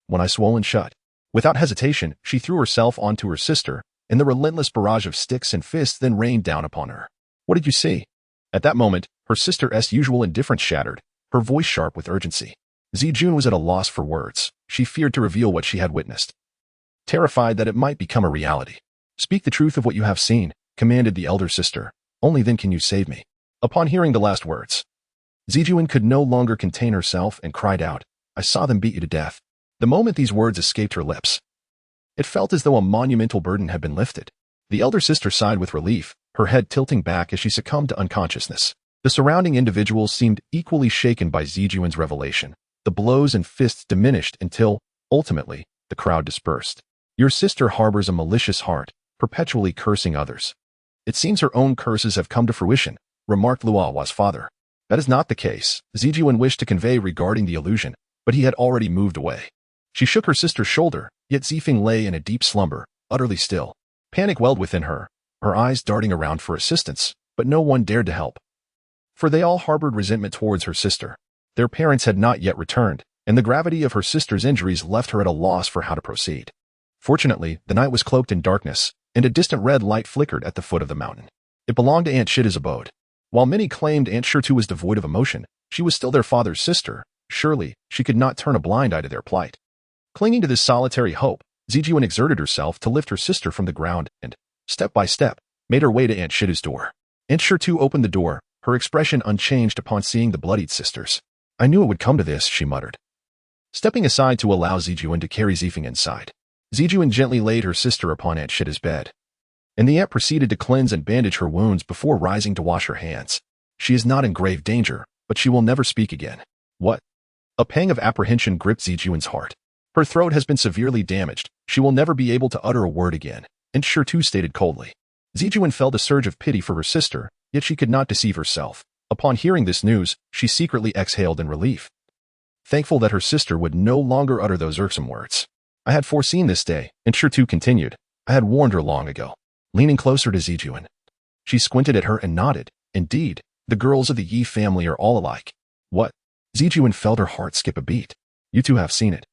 one eye swollen shut. Without hesitation, she threw herself onto her sister, and the relentless barrage of sticks and fists then rained down upon her. "What did you see?" At that moment, her sister's usual indifference shattered, her voice sharp with urgency. Zijun was at a loss for words. She feared to reveal what she had witnessed, terrified that it might become a reality. "Speak the truth of what you have seen," commanded the elder sister. "Only then can you save me." Upon hearing the last words, Zijun could no longer contain herself and cried out, "I saw them beat you to death." The moment these words escaped her lips, it felt as though a monumental burden had been lifted. The elder sister sighed with relief, her head tilting back as she succumbed to unconsciousness. The surrounding individuals seemed equally shaken by Zijun's revelation. The blows and fists diminished until, ultimately, the crowd dispersed. "Your sister harbors a malicious heart, perpetually cursing others. It seems her own curses have come to fruition," remarked Luo Hua's father. "That is not the case," Zijun wished to convey regarding the illusion, but he had already moved away. She shook her sister's shoulder, yet Zifeng lay in a deep slumber, utterly still. Panic welled within her, her eyes darting around for assistance, but no one dared to help, for they all harbored resentment towards her sister. Their parents had not yet returned, and the gravity of her sister's injuries left her at a loss for how to proceed. Fortunately, the night was cloaked in darkness, and a distant red light flickered at the foot of the mountain. It belonged to Aunt Shida's abode. While many claimed Aunt Shirtu was devoid of emotion, she was still their father's sister. Surely, she could not turn a blind eye to their plight. Clinging to this solitary hope, Zijun exerted herself to lift her sister from the ground and, step by step, made her way to Aunt Shida's door. Aunt Shirtu opened the door, her expression unchanged upon seeing the bloodied sisters. "I knew it would come to this," she muttered, stepping aside to allow Zijun to carry Zifeng inside. Zijun gently laid her sister upon Aunt Shida's bed, and the aunt proceeded to cleanse and bandage her wounds before rising to wash her hands. "She is not in grave danger, but she will never speak again." "What?" A pang of apprehension gripped Zijun's heart. "Her throat has been severely damaged. She will never be able to utter a word again," Aunt Shirtu stated coldly. Zijun felt a surge of pity for her sister, yet she could not deceive herself. Upon hearing this news, she secretly exhaled in relief, thankful that her sister would no longer utter those irksome words. "I had foreseen this day," Aunt Shirtu continued. "I had warned her long ago." Leaning closer to Zijun, she squinted at her and nodded. "Indeed, the girls of the Yi family are all alike." "What?" Zijun felt her heart skip a beat. "You two have seen it,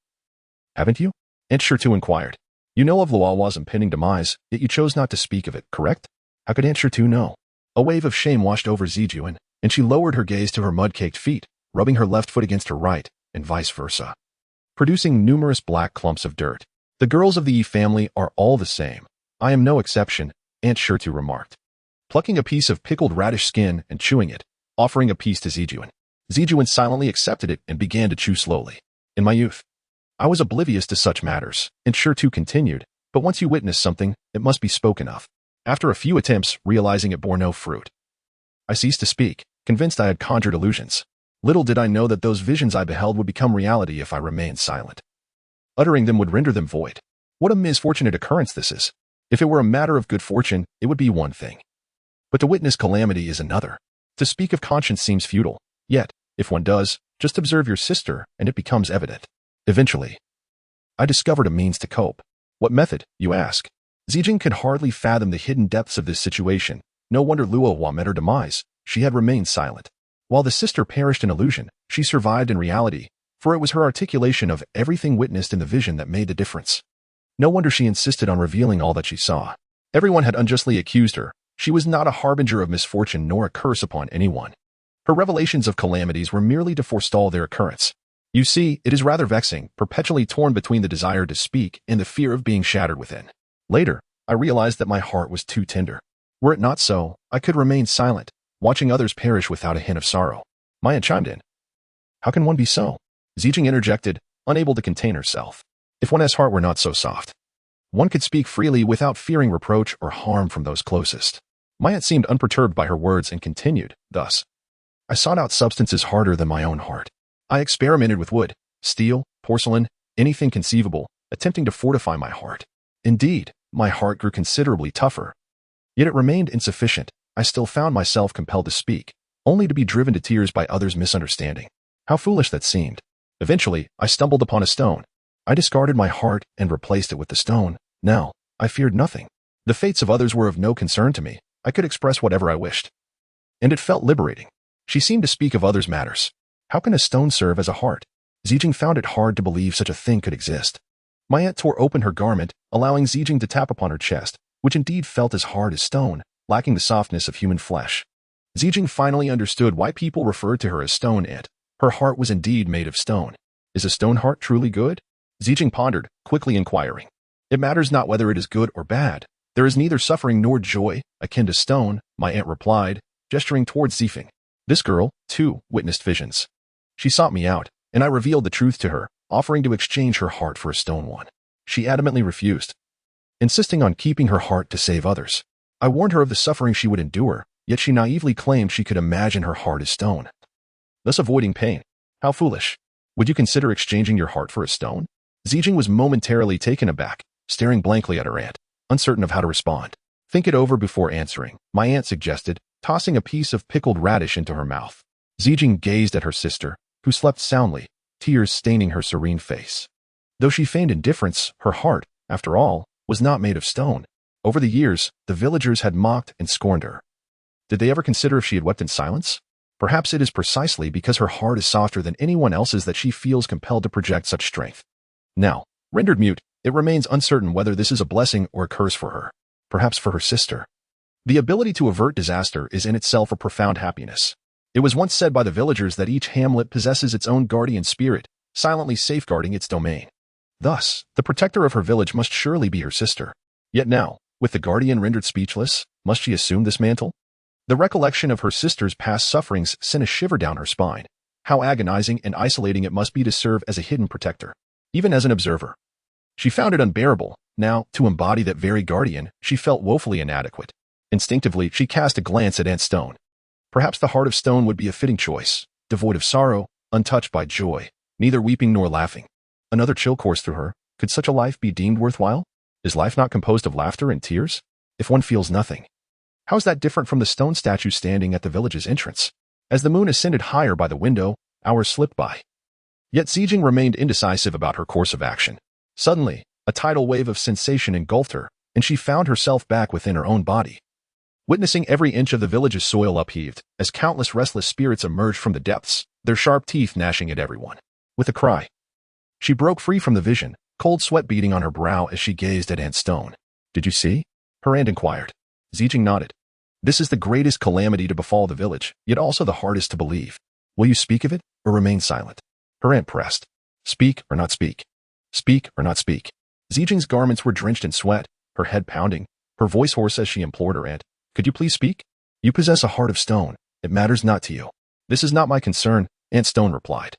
haven't you?" Aunt Shirtu inquired. "You know of Luo Hua's impending demise, yet you chose not to speak of it, correct?" How could Aunt Shirtu know? A wave of shame washed over Zijun, and she lowered her gaze to her mud-caked feet, rubbing her left foot against her right, and vice versa, producing numerous black clumps of dirt. "The girls of the Yi family are all the same. I am no exception," Aunt Shirtu remarked, plucking a piece of pickled radish skin and chewing it, offering a piece to Zijun. Zijuan silently accepted it and began to chew slowly. In my youth, I was oblivious to such matters, and sure too continued, but once you witness something, it must be spoken of. After a few attempts, realizing it bore no fruit, I ceased to speak, convinced I had conjured illusions. Little did I know that those visions I beheld would become reality if I remained silent. Uttering them would render them void. What a misfortunate occurrence this is. If it were a matter of good fortune, it would be one thing. But to witness calamity is another. To speak of conscience seems futile. Yet, if one does, just observe your sister, and it becomes evident. Eventually, I discovered a means to cope. What method, you ask? Zijing could hardly fathom the hidden depths of this situation. No wonder Luohua met her demise. She had remained silent. While the sister perished in illusion, she survived in reality, for it was her articulation of everything witnessed in the vision that made the difference. No wonder she insisted on revealing all that she saw. Everyone had unjustly accused her. She was not a harbinger of misfortune nor a curse upon anyone. Her revelations of calamities were merely to forestall their occurrence. You see, it is rather vexing, perpetually torn between the desire to speak and the fear of being shattered within. Later, I realized that my heart was too tender. Were it not so, I could remain silent, watching others perish without a hint of sorrow. Maya chimed in. How can one be so? Zijing interjected, unable to contain herself. If one's heart were not so soft, one could speak freely without fearing reproach or harm from those closest. Maya seemed unperturbed by her words and continued, thus. I sought out substances harder than my own heart. I experimented with wood, steel, porcelain, anything conceivable, attempting to fortify my heart. Indeed, my heart grew considerably tougher. Yet it remained insufficient. I still found myself compelled to speak, only to be driven to tears by others' misunderstanding. How foolish that seemed. Eventually, I stumbled upon a stone. I discarded my heart and replaced it with the stone. Now, I feared nothing. The fates of others were of no concern to me. I could express whatever I wished. And it felt liberating. She seemed to speak of others' matters. How can a stone serve as a heart? Zijing found it hard to believe such a thing could exist. My aunt tore open her garment, allowing Zijing to tap upon her chest, which indeed felt as hard as stone, lacking the softness of human flesh. Zijing finally understood why people referred to her as Stone Aunt. Her heart was indeed made of stone. Is a stone heart truly good? Zijing pondered, quickly inquiring. It matters not whether it is good or bad. There is neither suffering nor joy, akin to stone, my aunt replied, gesturing towards Zifeng. This girl, too, witnessed visions. She sought me out, and I revealed the truth to her, offering to exchange her heart for a stone one. She adamantly refused, insisting on keeping her heart to save others. I warned her of the suffering she would endure, yet she naively claimed she could imagine her heart as stone, thus avoiding pain. How foolish. Would you consider exchanging your heart for a stone? Zijing was momentarily taken aback, staring blankly at her aunt, uncertain of how to respond. Think it over before answering, my aunt suggested, tossing a piece of pickled radish into her mouth. Zijing gazed at her sister, who slept soundly, tears staining her serene face. Though she feigned indifference, her heart, after all, was not made of stone. Over the years, the villagers had mocked and scorned her. Did they ever consider if she had wept in silence? Perhaps it is precisely because her heart is softer than anyone else's that she feels compelled to project such strength. Now, rendered mute, it remains uncertain whether this is a blessing or a curse for her. Perhaps for her sister. The ability to avert disaster is in itself a profound happiness. It was once said by the villagers that each hamlet possesses its own guardian spirit, silently safeguarding its domain. Thus, the protector of her village must surely be her sister. Yet now, with the guardian rendered speechless, must she assume this mantle? The recollection of her sister's past sufferings sent a shiver down her spine. How agonizing and isolating it must be to serve as a hidden protector, even as an observer. She found it unbearable. Now, to embody that very guardian, she felt woefully inadequate. Instinctively, she cast a glance at Aunt Stone. Perhaps the heart of stone would be a fitting choice, devoid of sorrow, untouched by joy, neither weeping nor laughing. Another chill coursed through her. Could such a life be deemed worthwhile? Is life not composed of laughter and tears? If one feels nothing, how is that different from the stone statue standing at the village's entrance? As the moon ascended higher by the window, hours slipped by. Yet Zijing remained indecisive about her course of action. Suddenly, a tidal wave of sensation engulfed her, and she found herself back within her own body. Witnessing every inch of the village's soil upheaved, as countless restless spirits emerged from the depths, their sharp teeth gnashing at everyone. With a cry, she broke free from the vision, cold sweat beading on her brow as she gazed at Aunt Stone. Did you see? Her aunt inquired. Zijing nodded. This is the greatest calamity to befall the village, yet also the hardest to believe. Will you speak of it, or remain silent? Her aunt pressed. Speak or not speak. Speak or not speak. Zijing's garments were drenched in sweat, her head pounding, her voice hoarse as she implored her aunt. Could you please speak? You possess a heart of stone. It matters not to you. This is not my concern. Aunt Stone replied.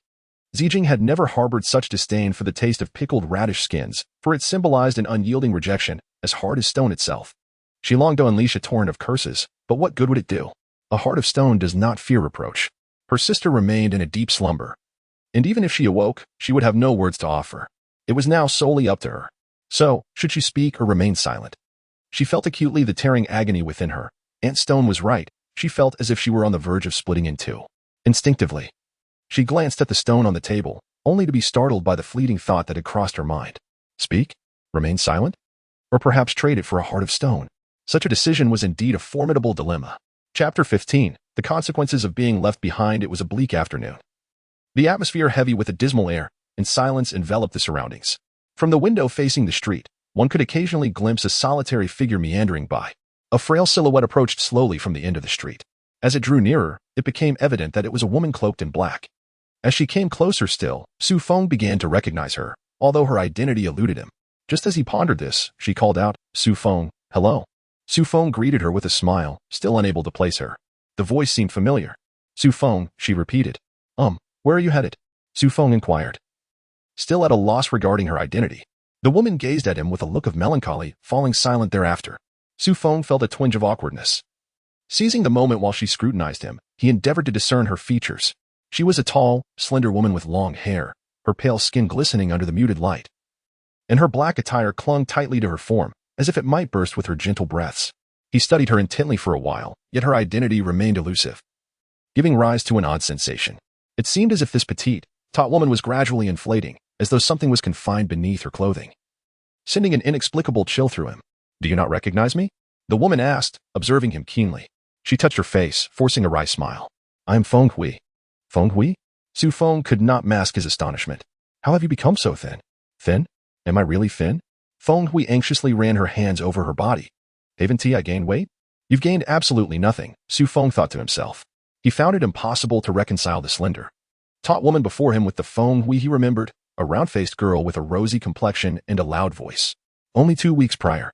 Zijing had never harbored such disdain for the taste of pickled radish skins, for it symbolized an unyielding rejection, as hard as stone itself. She longed to unleash a torrent of curses, but what good would it do? A heart of stone does not fear reproach. Her sister remained in a deep slumber, and even if she awoke, she would have no words to offer. It was now solely up to her. So, should she speak or remain silent? She felt acutely the tearing agony within her. Aunt Stone was right. She felt as if she were on the verge of splitting in two. Instinctively, she glanced at the stone on the table, only to be startled by the fleeting thought that had crossed her mind. Speak? Remain silent? Or perhaps trade it for a heart of stone? Such a decision was indeed a formidable dilemma. Chapter 15. The consequences of being left behind. It was a bleak afternoon. The atmosphere heavy with a dismal air, and silence enveloped the surroundings. From the window facing the street, one could occasionally glimpse a solitary figure meandering by. A frail silhouette approached slowly from the end of the street. As it drew nearer, it became evident that it was a woman cloaked in black. As she came closer still, Su Feng began to recognize her, although her identity eluded him. Just as he pondered this, she called out, Su Feng, hello. Su Feng greeted her with a smile, still unable to place her. The voice seemed familiar. Su Feng, she repeated. Where are you headed? Su Feng inquired, still at a loss regarding her identity. The woman gazed at him with a look of melancholy, falling silent thereafter. Su Feng felt a twinge of awkwardness. Seizing the moment while she scrutinized him, he endeavored to discern her features. She was a tall, slender woman with long hair, her pale skin glistening under the muted light. And her black attire clung tightly to her form, as if it might burst with her gentle breaths. He studied her intently for a while, yet her identity remained elusive, giving rise to an odd sensation. It seemed as if this petite, taut woman was gradually inflating, as though something was confined beneath her clothing, sending an inexplicable chill through him. Do you not recognize me? The woman asked, observing him keenly. She touched her face, forcing a wry smile. I am Feng Hui. Feng Hui? Su Feng could not mask his astonishment. How have you become so thin? Thin? Am I really thin? Feng Hui anxiously ran her hands over her body. Haven't I gained weight? You've gained absolutely nothing, Su Feng thought to himself. He found it impossible to reconcile the slender, taut woman before him with the Feng Hui he remembered, a round-faced girl with a rosy complexion and a loud voice. Only 2 weeks prior,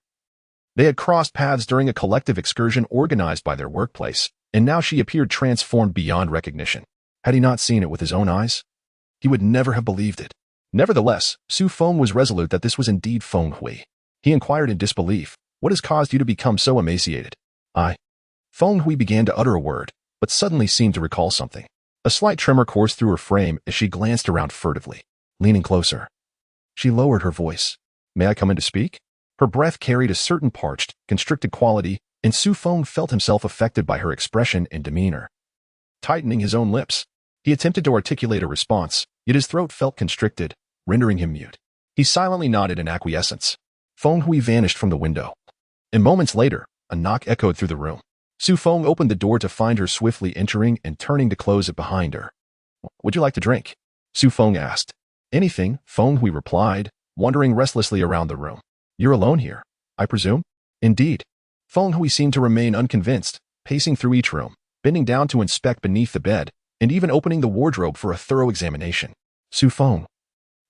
they had crossed paths during a collective excursion organized by their workplace, and now she appeared transformed beyond recognition. Had he not seen it with his own eyes, he would never have believed it. Nevertheless, Su Feng was resolute that this was indeed Feng Hui. He inquired in disbelief, what has caused you to become so emaciated? Feng Hui began to utter a word, but suddenly seemed to recall something. A slight tremor coursed through her frame as she glanced around furtively. Leaning closer, she lowered her voice. May I come in to speak? Her breath carried a certain parched, constricted quality, and Su Feng felt himself affected by her expression and demeanor. Tightening his own lips, he attempted to articulate a response, yet his throat felt constricted, rendering him mute. He silently nodded in acquiescence. Feng Hui vanished from the window. And moments later, a knock echoed through the room. Su Feng opened the door to find her swiftly entering and turning to close it behind her. Would you like to drink? Su Feng asked. Anything, Feng Hui replied, wandering restlessly around the room. You're alone here, I presume? Indeed. Feng Hui seemed to remain unconvinced, pacing through each room, bending down to inspect beneath the bed, and even opening the wardrobe for a thorough examination. Su Feng,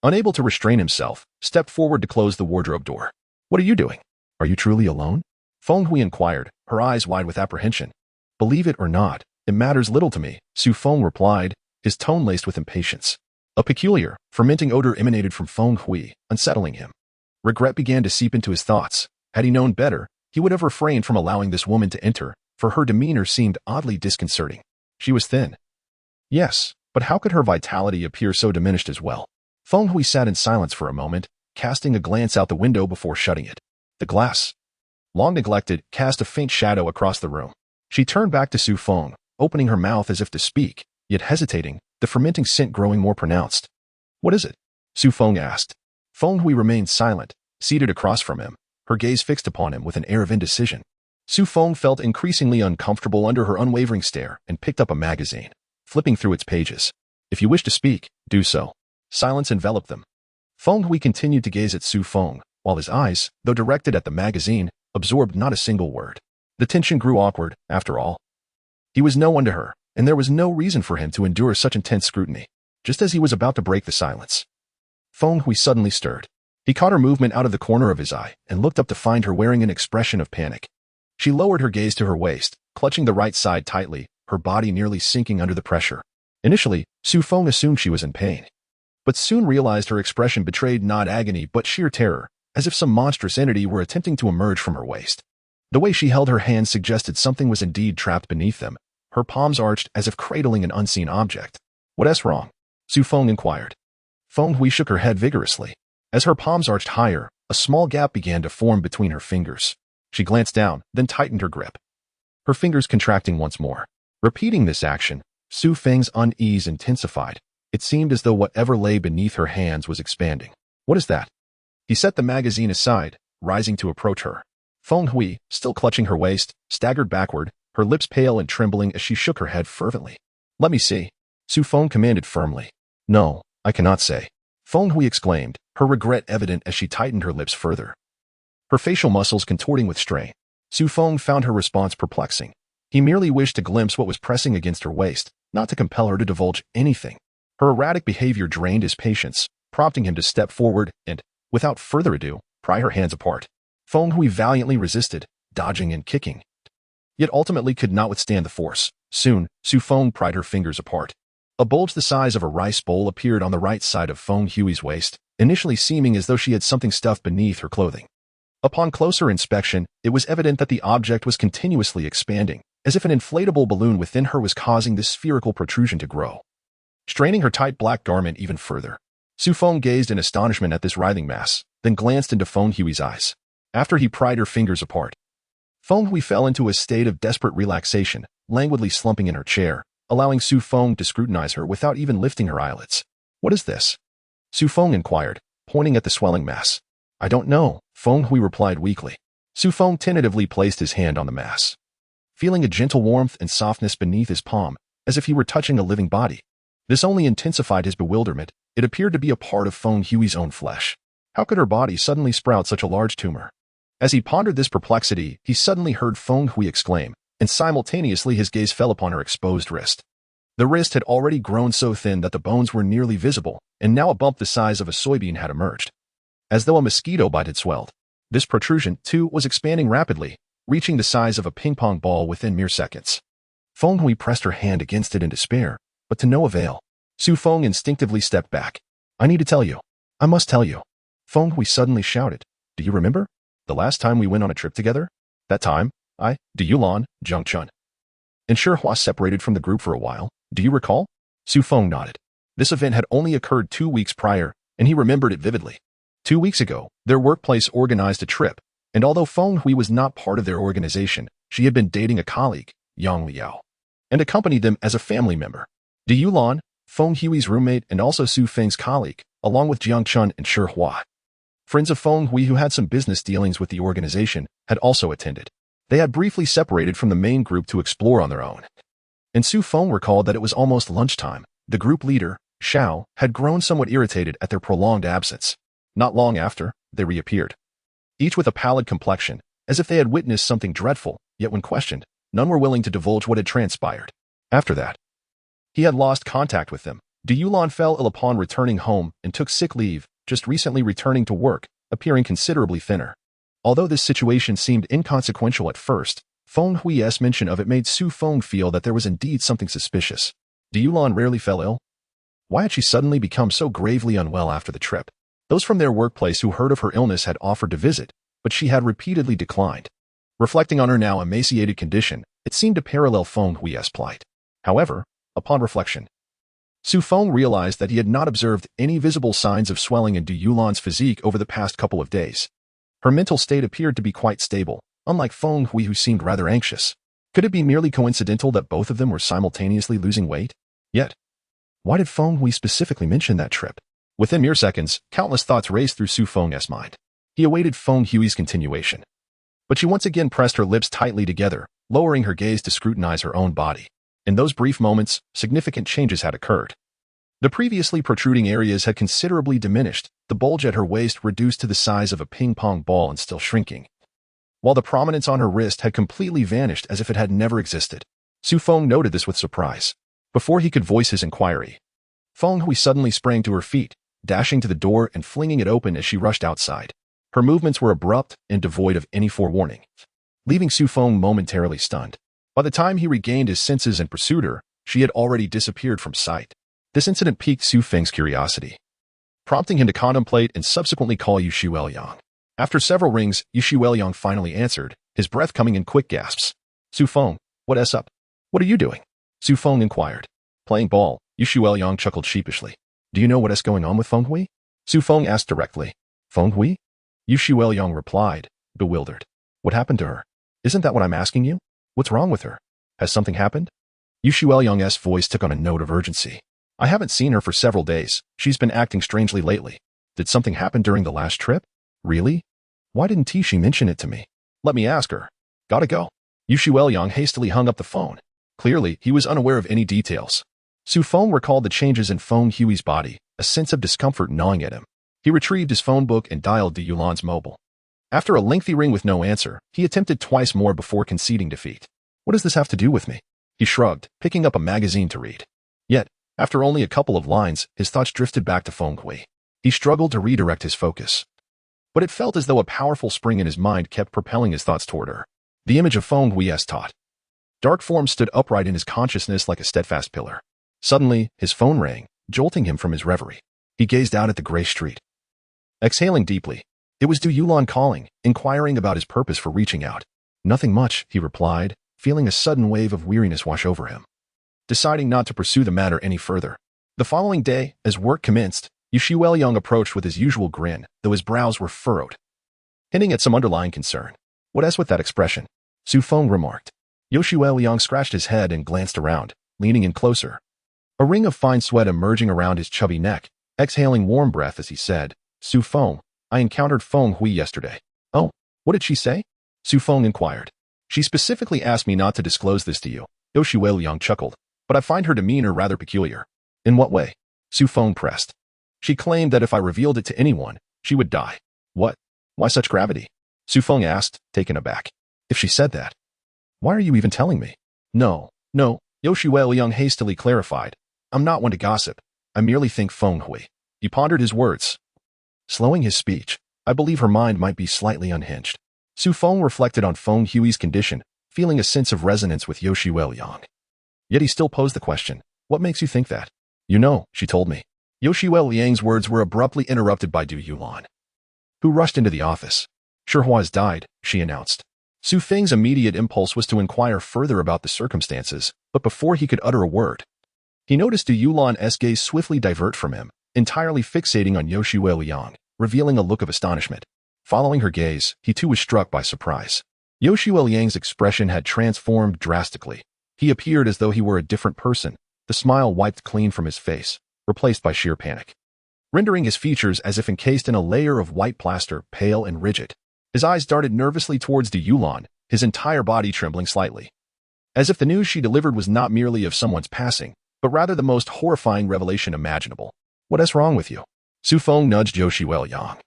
unable to restrain himself, stepped forward to close the wardrobe door. What are you doing? Are you truly alone? Feng Hui inquired, her eyes wide with apprehension. Believe it or not, it matters little to me, Su Feng replied, his tone laced with impatience. A peculiar, fermenting odor emanated from Feng Hui, unsettling him. Regret began to seep into his thoughts. Had he known better, he would have refrained from allowing this woman to enter, for her demeanor seemed oddly disconcerting. She was thin. Yes, but how could her vitality appear so diminished as well? Feng Hui sat in silence for a moment, casting a glance out the window before shutting it. The glass, long neglected, cast a faint shadow across the room. She turned back to Su Feng, opening her mouth as if to speak, yet hesitating, the fermenting scent growing more pronounced. What is it? Su Feng asked. Feng Hui remained silent, seated across from him, her gaze fixed upon him with an air of indecision. Su Feng felt increasingly uncomfortable under her unwavering stare and picked up a magazine, flipping through its pages. If you wish to speak, do so. Silence enveloped them. Feng Hui continued to gaze at Su Feng, while his eyes, though directed at the magazine, absorbed not a single word. The tension grew awkward, after all. He was no one to her, and there was no reason for him to endure such intense scrutiny. Just as he was about to break the silence, Feng Hui suddenly stirred. He caught her movement out of the corner of his eye and looked up to find her wearing an expression of panic. She lowered her gaze to her waist, clutching the right side tightly, her body nearly sinking under the pressure. Initially, Su Feng assumed she was in pain, but soon realized her expression betrayed not agony but sheer terror, as if some monstrous entity were attempting to emerge from her waist. The way she held her hands suggested something was indeed trapped beneath them, her palms arched as if cradling an unseen object. "What's wrong?" Su Feng inquired. Feng Hui shook her head vigorously. As her palms arched higher, a small gap began to form between her fingers. She glanced down, then tightened her grip, her fingers contracting once more. Repeating this action, Su Feng's unease intensified. It seemed as though whatever lay beneath her hands was expanding. "What is that?" He set the magazine aside, rising to approach her. Feng Hui, still clutching her waist, staggered backward, her lips pale and trembling as she shook her head fervently. "Let me see," Su Feng commanded firmly. "No, I cannot say," Feng Hui exclaimed, her regret evident as she tightened her lips further, her facial muscles contorting with strain. Su Feng found her response perplexing. He merely wished to glimpse what was pressing against her waist, not to compel her to divulge anything. Her erratic behavior drained his patience, prompting him to step forward and, without further ado, pry her hands apart. Feng Hui valiantly resisted, dodging and kicking, yet ultimately could not withstand the force. Soon, Su Feng pried her fingers apart. A bulge the size of a rice bowl appeared on the right side of Feng Hui's waist, initially seeming as though she had something stuffed beneath her clothing. Upon closer inspection, it was evident that the object was continuously expanding, as if an inflatable balloon within her was causing this spherical protrusion to grow. Straining her tight black garment even further, Su Feng gazed in astonishment at this writhing mass, then glanced into Feng Hui's eyes. After he pried her fingers apart, Feng Hui fell into a state of desperate relaxation, languidly slumping in her chair, allowing Su Feng to scrutinize her without even lifting her eyelids. "What is this?" Su Feng inquired, pointing at the swelling mass. "I don't know," Feng Hui replied weakly. Su Feng tentatively placed his hand on the mass, feeling a gentle warmth and softness beneath his palm, as if he were touching a living body. This only intensified his bewilderment. It appeared to be a part of Feng Hui's own flesh. How could her body suddenly sprout such a large tumor? As he pondered this perplexity, he suddenly heard Feng Hui exclaim, and simultaneously his gaze fell upon her exposed wrist. The wrist had already grown so thin that the bones were nearly visible, and now a bump the size of a soybean had emerged, as though a mosquito bite had swelled. This protrusion, too, was expanding rapidly, reaching the size of a ping-pong ball within mere seconds. Feng Hui pressed her hand against it in despair, but to no avail. Su Feng instinctively stepped back. "I need to tell you. I must tell you." Feng Hui suddenly shouted. "Do you remember? The last time we went on a trip together? That time, Dashuozhetian, Jiang Chun, and Shihua separated from the group for a while. Do you recall?" Su Feng nodded. This event had only occurred 2 weeks prior, and he remembered it vividly. 2 weeks ago, their workplace organized a trip, and although Feng Hui was not part of their organization, she had been dating a colleague, Yang Liao, and accompanied them as a family member. Yulan, Feng Hui's roommate and also Su Feng's colleague, along with Jiang Chun and Shihua, friends of Feng Hui who had some business dealings with the organization, had also attended. They had briefly separated from the main group to explore on their own. And Su Feng recalled that it was almost lunchtime. The group leader, Xiao, had grown somewhat irritated at their prolonged absence. Not long after, they reappeared, each with a pallid complexion, as if they had witnessed something dreadful, yet when questioned, none were willing to divulge what had transpired. After that, he had lost contact with them. Yulan fell ill upon returning home and took sick leave, just recently returning to work, appearing considerably thinner. Although this situation seemed inconsequential at first, Feng Hui's mention of it made Su Feng feel that there was indeed something suspicious. Yulan rarely fell ill. Why had she suddenly become so gravely unwell after the trip? Those from their workplace who heard of her illness had offered to visit, but she had repeatedly declined. Reflecting on her now emaciated condition, it seemed to parallel Feng Hui's plight. However, upon reflection, Su Feng realized that he had not observed any visible signs of swelling in Yulan's physique over the past couple of days. Her mental state appeared to be quite stable, unlike Feng Hui who seemed rather anxious. Could it be merely coincidental that both of them were simultaneously losing weight? Yet, why did Feng Hui specifically mention that trip? Within mere seconds, countless thoughts raced through Su Feng's mind. He awaited Feng Hui's continuation. But she once again pressed her lips tightly together, lowering her gaze to scrutinize her own body. In those brief moments, significant changes had occurred. The previously protruding areas had considerably diminished, the bulge at her waist reduced to the size of a ping-pong ball and still shrinking, while the prominence on her wrist had completely vanished as if it had never existed. Su Feng noted this with surprise. Before he could voice his inquiry, Feng Hui suddenly sprang to her feet, dashing to the door and flinging it open as she rushed outside. Her movements were abrupt and devoid of any forewarning, leaving Su Feng momentarily stunned. By the time he regained his senses and pursued her, she had already disappeared from sight. This incident piqued Su Feng's curiosity, prompting him to contemplate and subsequently call Yu Shueliang. After several rings, Yu Shueliang finally answered, his breath coming in quick gasps. Su Feng, what's up? What are you doing? Su Feng inquired. Playing ball, Yu Shueliang chuckled sheepishly. Do you know what is going on with Feng Hui? Su Feng asked directly. Feng Hui? Yu Shueliang replied, bewildered. What happened to her? Isn't that what I'm asking you? What's wrong with her? Has something happened? Yu Shueliang's voice took on a note of urgency. I haven't seen her for several days. She's been acting strangely lately. Did something happen during the last trip? Really? Why didn't she mention it to me? Let me ask her. Gotta go. Yu Shueliang hastily hung up the phone. Clearly, he was unaware of any details. Su Feng recalled the changes in Feng Hui's body, a sense of discomfort gnawing at him. He retrieved his phone book and dialed Du Yulan's mobile. After a lengthy ring with no answer, he attempted twice more before conceding defeat. What does this have to do with me? He shrugged, picking up a magazine to read. Yet, after only a couple of lines, his thoughts drifted back to Feng Hui. He struggled to redirect his focus, but it felt as though a powerful spring in his mind kept propelling his thoughts toward her. The image of Feng Hui as taught. Dark form stood upright in his consciousness like a steadfast pillar. Suddenly, his phone rang, jolting him from his reverie. He gazed out at the gray street. Exhaling deeply, it was Du Yulan calling, inquiring about his purpose for reaching out. Nothing much, he replied, feeling a sudden wave of weariness wash over him. Deciding not to pursue the matter any further. The following day, as work commenced, Yu Shueliang approached with his usual grin, though his brows were furrowed, hinting at some underlying concern. What's with that expression? Su Feng remarked. Yu Shueliang scratched his head and glanced around, leaning in closer. A ring of fine sweat emerging around his chubby neck, exhaling warm breath as he said, Su Feng, I encountered Feng Hui yesterday. Oh, what did she say? Su Feng inquired. She specifically asked me not to disclose this to you. Yu Shueliang chuckled. But I find her demeanor rather peculiar. In what way? Su Feng pressed. She claimed that if I revealed it to anyone, she would die. What? Why such gravity? Su Feng asked, taken aback. If she said that, why are you even telling me? No, Yu Shueliang hastily clarified. I'm not one to gossip. I merely think Feng Hui. He pondered his words, slowing his speech. I believe her mind might be slightly unhinged. Su Feng reflected on Feng Hui's condition, feeling a sense of resonance with Yu Shueliang. Yet he still posed the question, what makes you think that? You know, she told me. Yu Shueliang's words were abruptly interrupted by Du Yulan, who rushed into the office. Shihua has died, she announced. Su Feng's immediate impulse was to inquire further about the circumstances, but before he could utter a word, he noticed Du Yulan's gaze swiftly divert from him, entirely fixating on Yu Shueliang, revealing a look of astonishment. Following her gaze, he too was struck by surprise. Yu Shueliang's expression had transformed drastically. He appeared as though he were a different person, the smile wiped clean from his face, replaced by sheer panic, rendering his features as if encased in a layer of white plaster, pale and rigid. His eyes darted nervously towards Du Yulan, his entire body trembling slightly, as if the news she delivered was not merely of someone's passing, but rather the most horrifying revelation imaginable. What's wrong with you? Su Feng nudged Yu Shueliang.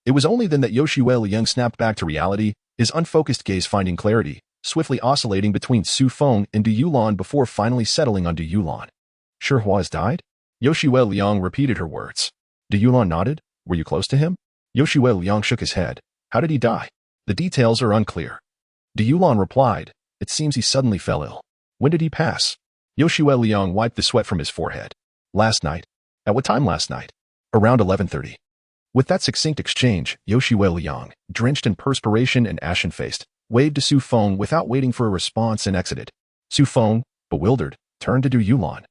It was only then that Yu Shueliang snapped back to reality, his unfocused gaze finding clarity, swiftly oscillating between Su Feng and Du Yulan before finally settling on Du Yulan. Shihua has died? Yu Shueliang repeated her words. Du Yulan nodded. Were you close to him? Yu Shueliang shook his head. How did he die? The details are unclear. Du Yulan replied. It seems he suddenly fell ill. When did he pass? Yu Shueliang wiped the sweat from his forehead. Last night. At what time last night? Around 11:30. With that succinct exchange, Yu Shueliang, drenched in perspiration and ashen-faced, waved to Su Feng without waiting for a response and exited. Su Feng, bewildered, turned to Du Yulan,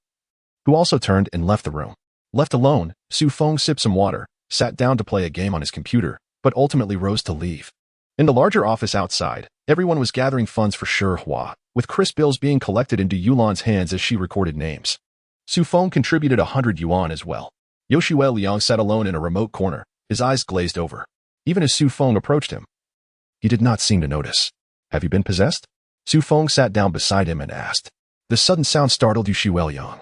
who also turned and left the room. Left alone, Su Feng sipped some water, sat down to play a game on his computer, but ultimately rose to leave. In the larger office outside, everyone was gathering funds for Shihua, with crisp bills being collected into Yulan's hands as she recorded names. Su Feng contributed 100 yuan as well. Yu Shueliang sat alone in a remote corner, his eyes glazed over. Even as Su Feng approached him, he did not seem to notice. Have you been possessed? Su Feng sat down beside him and asked. The sudden sound startled Yu Shueliang,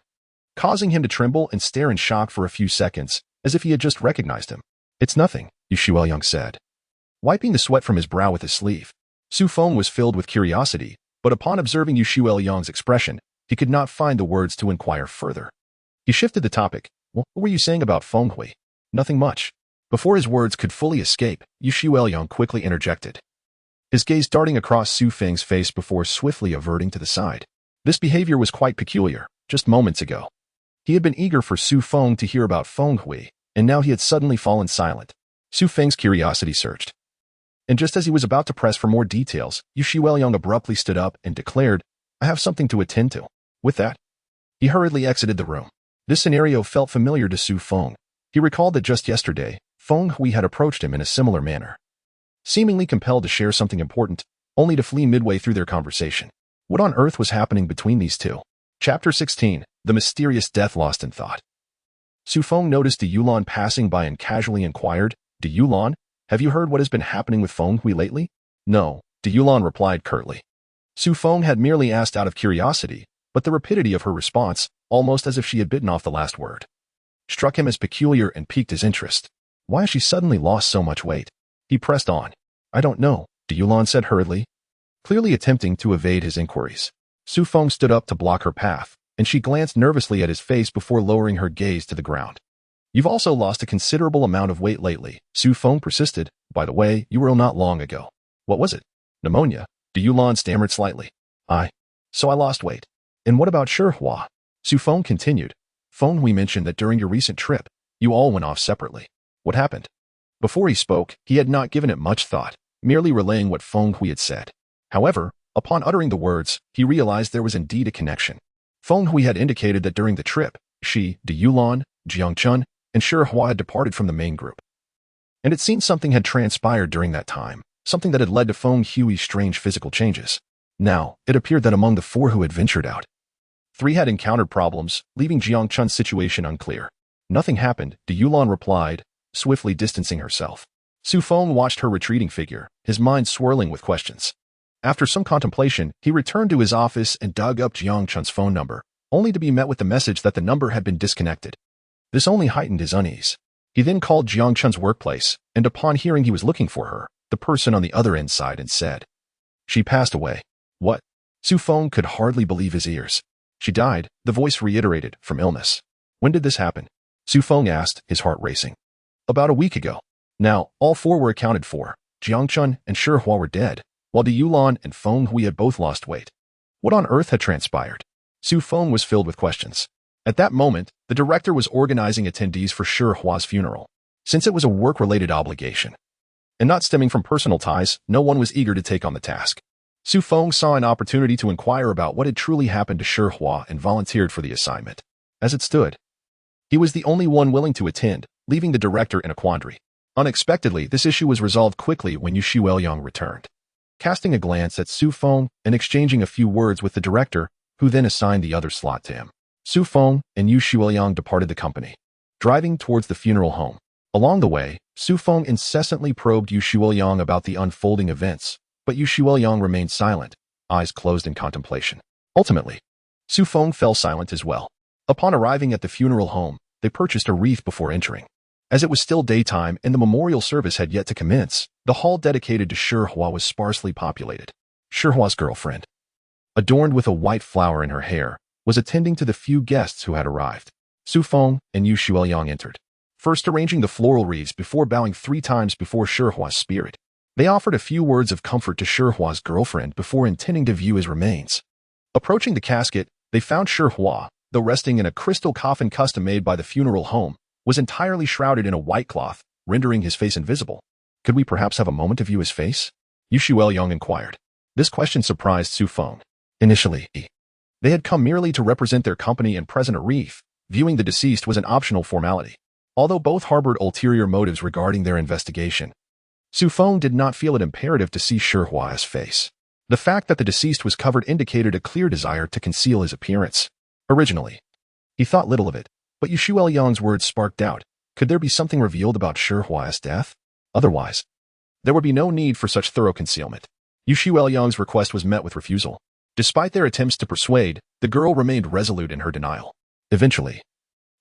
causing him to tremble and stare in shock for a few seconds, as if he had just recognized him. It's nothing, Yu Shueliang said, wiping the sweat from his brow with his sleeve. Su Feng was filled with curiosity, but upon observing Yu Shueliang's expression, he could not find the words to inquire further. He shifted the topic. What were you saying about Feng Hui? Nothing much. Before his words could fully escape, Yu Shueliang quickly interjected, his gaze darting across Su Feng's face before swiftly averting to the side. This behavior was quite peculiar. just moments ago. He had been eager for Su Feng to hear about Feng Hui, and now he had suddenly fallen silent. Su Feng's curiosity surged. And just as he was about to press for more details, Yu Xueliang abruptly stood up and declared, "I have something to attend to." With that, he hurriedly exited the room. This scenario felt familiar to Su Feng. He recalled that just yesterday, Feng Hui had approached him in a similar manner, seemingly compelled to share something important, only to flee midway through their conversation. What on earth was happening between these two? Chapter 16, The Mysterious Death Lost in Thought. Su Feng noticed De Yulan passing by and casually inquired, "De Yulan, have you heard what has been happening with Feng Hui lately?" "No," De Yulan replied curtly. Su Feng had merely asked out of curiosity, but the rapidity of her response, almost as if she had bitten off the last word, struck him as peculiar and piqued his interest. Why has she suddenly lost so much weight? He pressed on. "I don't know," De Yulan said hurriedly, clearly attempting to evade his inquiries. Su Feng stood up to block her path, and she glanced nervously at his face before lowering her gaze to the ground. "You've also lost a considerable amount of weight lately," Su Feng persisted. "By the way, you were ill not long ago." "What was it?" "Pneumonia," De Yulan stammered slightly. So I lost weight." "And what about Shihua?" Su Feng continued. "Feng Hui mentioned that during your recent trip, you all went off separately. What happened?" Before he spoke, he had not given it much thought, merely relaying what Feng Hui had said. However, upon uttering the words, he realized there was indeed a connection. Feng Hui had indicated that during the trip, she, De Yulan, Jiang Chun, and Shihua had departed from the main group. And it seemed something had transpired during that time, something that had led to Feng Hui's strange physical changes. Now, it appeared that among the four who had ventured out, 3 had encountered problems, leaving Jiang Chun's situation unclear. "Nothing happened," De Yulan replied, swiftly distancing herself. Su Feng watched her retreating figure, his mind swirling with questions. After some contemplation, he returned to his office and dug up Jiang Chun's phone number, only to be met with the message that the number had been disconnected. This only heightened his unease. He then called Jiang Chun's workplace, and upon hearing he was looking for her, the person on the other end sighed and said, "She passed away." "What?" Su Feng could hardly believe his ears. "She died," the voice reiterated, "from illness." "When did this happen?" Su Feng asked, his heart racing. "About a week ago." Now, all 4 were accounted for. Jiang Chun and Shihua were dead, while De Yulan and Feng Hui had both lost weight. What on earth had transpired? Su Feng was filled with questions. At that moment, the director was organizing attendees for Shihua's funeral, since it was a work-related obligation. And not stemming from personal ties, no one was eager to take on the task. Su Feng saw an opportunity to inquire about what had truly happened to Shihua and volunteered for the assignment. As it stood, he was the only one willing to attend, leaving the director in a quandary. Unexpectedly, this issue was resolved quickly when Yu Xueliang returned. Casting a glance at Su Feng and exchanging a few words with the director, who then assigned the other slot to him, Su Feng and Yu Xueliang departed the company, driving towards the funeral home. Along the way, Su Feng incessantly probed Yu Xueliang about the unfolding events, but Yu Xueliang remained silent, eyes closed in contemplation. Ultimately, Su Feng fell silent as well. Upon arriving at the funeral home, they purchased a wreath before entering. As it was still daytime and the memorial service had yet to commence, the hall dedicated to Shihua was sparsely populated. Shihua's girlfriend, adorned with a white flower in her hair, was attending to the few guests who had arrived. Su Feng and Yu Xueliang entered, first arranging the floral wreaths before bowing 3 times before Shihua's spirit. They offered a few words of comfort to Shihua's girlfriend before intending to view his remains. Approaching the casket, they found Shihua, though resting in a crystal coffin custom-made by the funeral home, was entirely shrouded in a white cloth, rendering his face invisible. "Could we perhaps have a moment to view his face?" Yu Xueliang inquired. This question surprised Su Feng. Initially, they had come merely to represent their company and present a wreath. Viewing the deceased was an optional formality. Although both harbored ulterior motives regarding their investigation, Su Feng did not feel it imperative to see Shihua's face. The fact that the deceased was covered indicated a clear desire to conceal his appearance. Originally, he thought little of it, but Yu Xueliang's words sparked doubt. Could there be something revealed about Shihua's death? Otherwise, there would be no need for such thorough concealment. Yu Xueliang's request was met with refusal. Despite their attempts to persuade, the girl remained resolute in her denial. Eventually,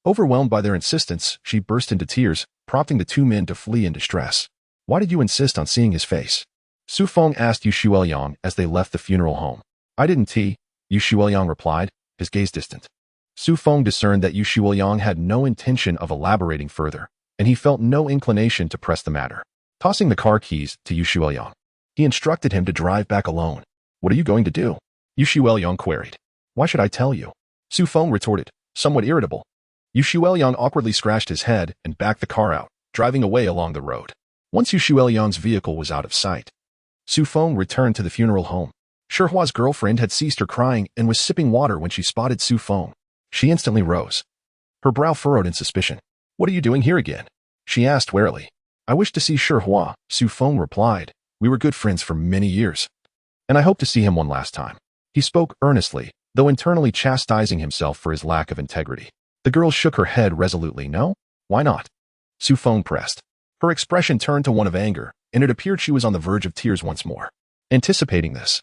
overwhelmed by their insistence, she burst into tears, prompting the 2 men to flee in distress. "Why did you insist on seeing his face?" Su Feng asked Yu Xueliang as they left the funeral home. "I didn't," Yu Xueliang replied, his gaze distant. Su Feng discerned that Yu Xueliang had no intention of elaborating further, and he felt no inclination to press the matter. Tossing the car keys to Yu Xueliang, he instructed him to drive back alone. "What are you going to do?" Yu Xueliang queried. "Why should I tell you?" Su Feng retorted, somewhat irritable. Yu Shueliang awkwardly scratched his head and backed the car out, driving away along the road. Once Yu Shueliang's vehicle was out of sight, Su Feng returned to the funeral home. Shihua's girlfriend had ceased her crying and was sipping water when she spotted Su Feng. She instantly rose, her brow furrowed in suspicion. What are you doing here again? She asked warily. I wish to see Shihua, Su Feng replied. We were good friends for many years, and I hope to see him one last time. He spoke earnestly, though internally chastising himself for his lack of integrity. The girl shook her head resolutely. No? Why not? Su Feng pressed. Her expression turned to one of anger, and it appeared she was on the verge of tears once more. Anticipating this,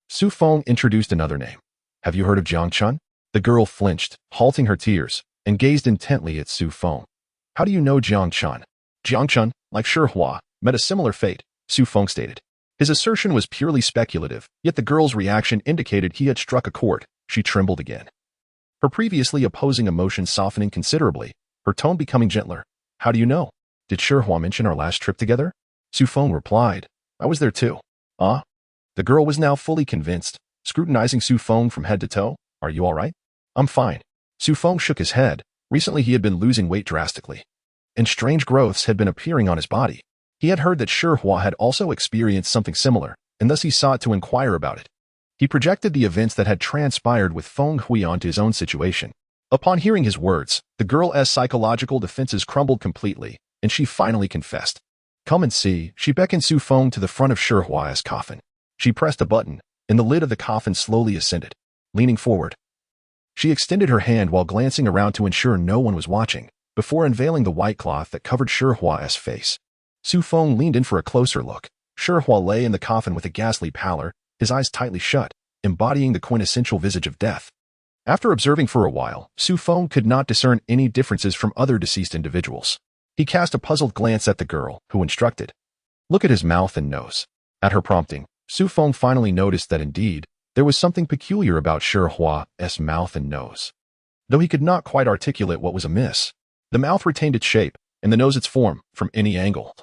Su Feng introduced another name. Have you heard of Jiang Chun? The girl flinched, halting her tears, and gazed intently at Su Feng. How do you know Jiang Chun? Jiang Chun, like Shihua, met a similar fate, Su Feng stated. His assertion was purely speculative, yet the girl's reaction indicated he had struck a chord. She trembled again, her previously opposing emotion softening considerably, her tone becoming gentler. How do you know? Did Shihua mention our last trip together? Su Feng replied. I was there too. Ah? The girl was now fully convinced, scrutinizing Su Feng from head to toe. Are you all right? I'm fine. Su Feng shook his head. Recently he had been losing weight drastically, and strange growths had been appearing on his body. He had heard that Shihua had also experienced something similar, and thus he sought to inquire about it. He projected the events that had transpired with Feng Hui onto his own situation. Upon hearing his words, the girl's psychological defenses crumbled completely, and she finally confessed. Come and see. She beckoned Su Feng to the front of Shihua's coffin. She pressed a button, and the lid of the coffin slowly ascended. Leaning forward, she extended her hand while glancing around to ensure no one was watching, before unveiling the white cloth that covered Shihua's face. Su Feng leaned in for a closer look. Shihua lay in the coffin with a ghastly pallor, his eyes tightly shut, embodying the quintessential visage of death. After observing for a while, Su Feng could not discern any differences from other deceased individuals. He cast a puzzled glance at the girl, who instructed, Look at his mouth and nose. At her prompting, Su Feng finally noticed that indeed, there was something peculiar about Shihua's mouth and nose. Though he could not quite articulate what was amiss, the mouth retained its shape, and the nose its form, from any angle.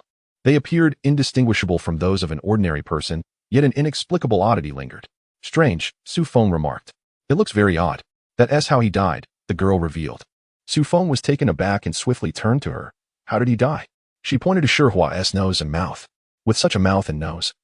They appeared indistinguishable from those of an ordinary person, yet an inexplicable oddity lingered. Strange, Su Feng remarked. It looks very odd. That's how he died, the girl revealed. Su Feng was taken aback and swiftly turned to her. How did he die? She pointed to Shihua's nose and mouth. With such a mouth and nose,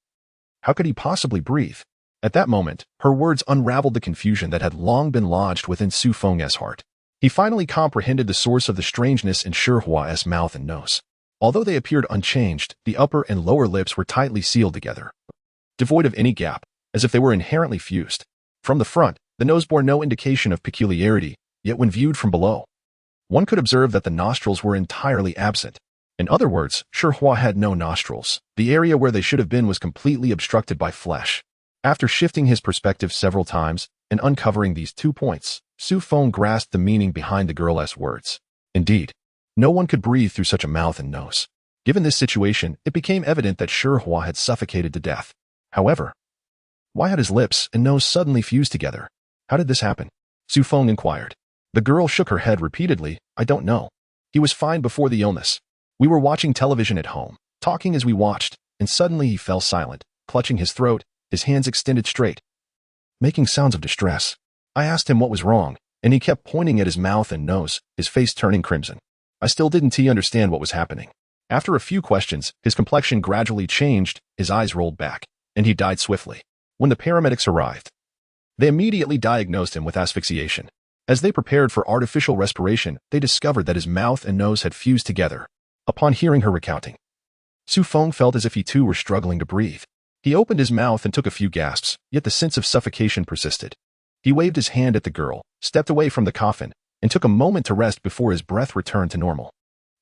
how could he possibly breathe? At that moment, her words unraveled the confusion that had long been lodged within Su Feng's heart. He finally comprehended the source of the strangeness in Shihua's mouth and nose. Although they appeared unchanged, the upper and lower lips were tightly sealed together, devoid of any gap, as if they were inherently fused. From the front, the nose bore no indication of peculiarity, yet when viewed from below, one could observe that the nostrils were entirely absent. In other words, Shihua had no nostrils. The area where they should have been was completely obstructed by flesh. After shifting his perspective several times and uncovering these 2 points, Su Feng grasped the meaning behind the girl's words. Indeed, no one could breathe through such a mouth and nose. Given this situation, it became evident that Shihua had suffocated to death. However, why had his lips and nose suddenly fused together? How did this happen? Su Feng inquired. The girl shook her head repeatedly. I don't know. He was fine before the illness. We were watching television at home, talking as we watched, and suddenly he fell silent, clutching his throat, his hands extended straight, making sounds of distress. I asked him what was wrong, and he kept pointing at his mouth and nose, his face turning crimson. I still didn't understand what was happening. After a few questions, his complexion gradually changed, his eyes rolled back, and he died swiftly. When the paramedics arrived, they immediately diagnosed him with asphyxiation. As they prepared for artificial respiration, they discovered that his mouth and nose had fused together. Upon hearing her recounting, Su Feng felt as if he too were struggling to breathe. He opened his mouth and took a few gasps, yet the sense of suffocation persisted. He waved his hand at the girl, stepped away from the coffin, and took a moment to rest before his breath returned to normal.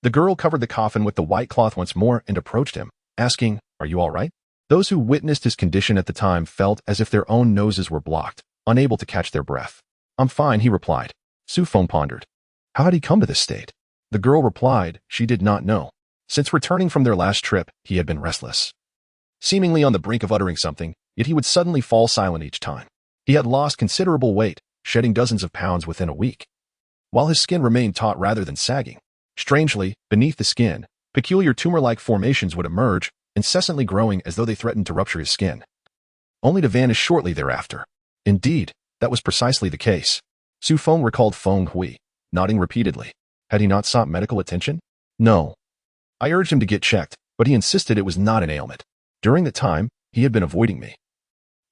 The girl covered the coffin with the white cloth once more and approached him, asking, Are you all right? Those who witnessed his condition at the time felt as if their own noses were blocked, unable to catch their breath. I'm fine, he replied. Su Feng pondered. How had he come to this state? The girl replied she did not know. Since returning from their last trip, he had been restless, seemingly on the brink of uttering something, yet he would suddenly fall silent each time. He had lost considerable weight, shedding dozens of pounds within a week, while his skin remained taut rather than sagging. Strangely, beneath the skin, peculiar tumor-like formations would emerge, incessantly growing as though they threatened to rupture his skin, only to vanish shortly thereafter. Indeed, that was precisely the case. Su Feng recalled Feng Hui, nodding repeatedly. Had he not sought medical attention? No. I urged him to get checked, but he insisted it was not an ailment. During the time, he had been avoiding me,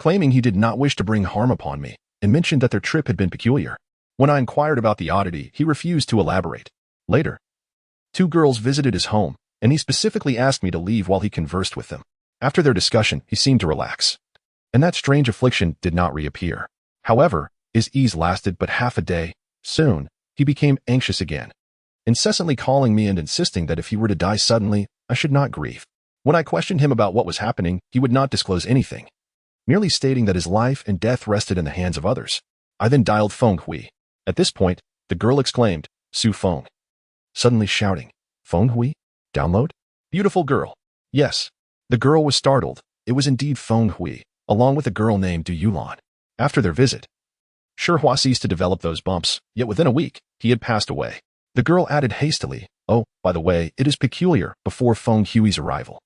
claiming he did not wish to bring harm upon me, and mentioned that their trip had been peculiar. When I inquired about the oddity, he refused to elaborate. Later, 2 girls visited his home, and he specifically asked me to leave while he conversed with them. After their discussion, he seemed to relax, and that strange affliction did not reappear. However, his ease lasted but half a day. Soon, he became anxious again, incessantly calling me and insisting that if he were to die suddenly, I should not grieve. When I questioned him about what was happening, he would not disclose anything, merely stating that his life and death rested in the hands of others. I then dialed Feng Hui. At this point, the girl exclaimed, Su Feng, suddenly shouting, Feng Hui? Download? Beautiful girl. Yes. The girl was startled. It was indeed Feng Hui, along with a girl named Du Yulan. After their visit, Shihua ceased to develop those bumps, yet within a week, he had passed away. The girl added hastily, oh, by the way, it is peculiar, before Feng Hui's arrival.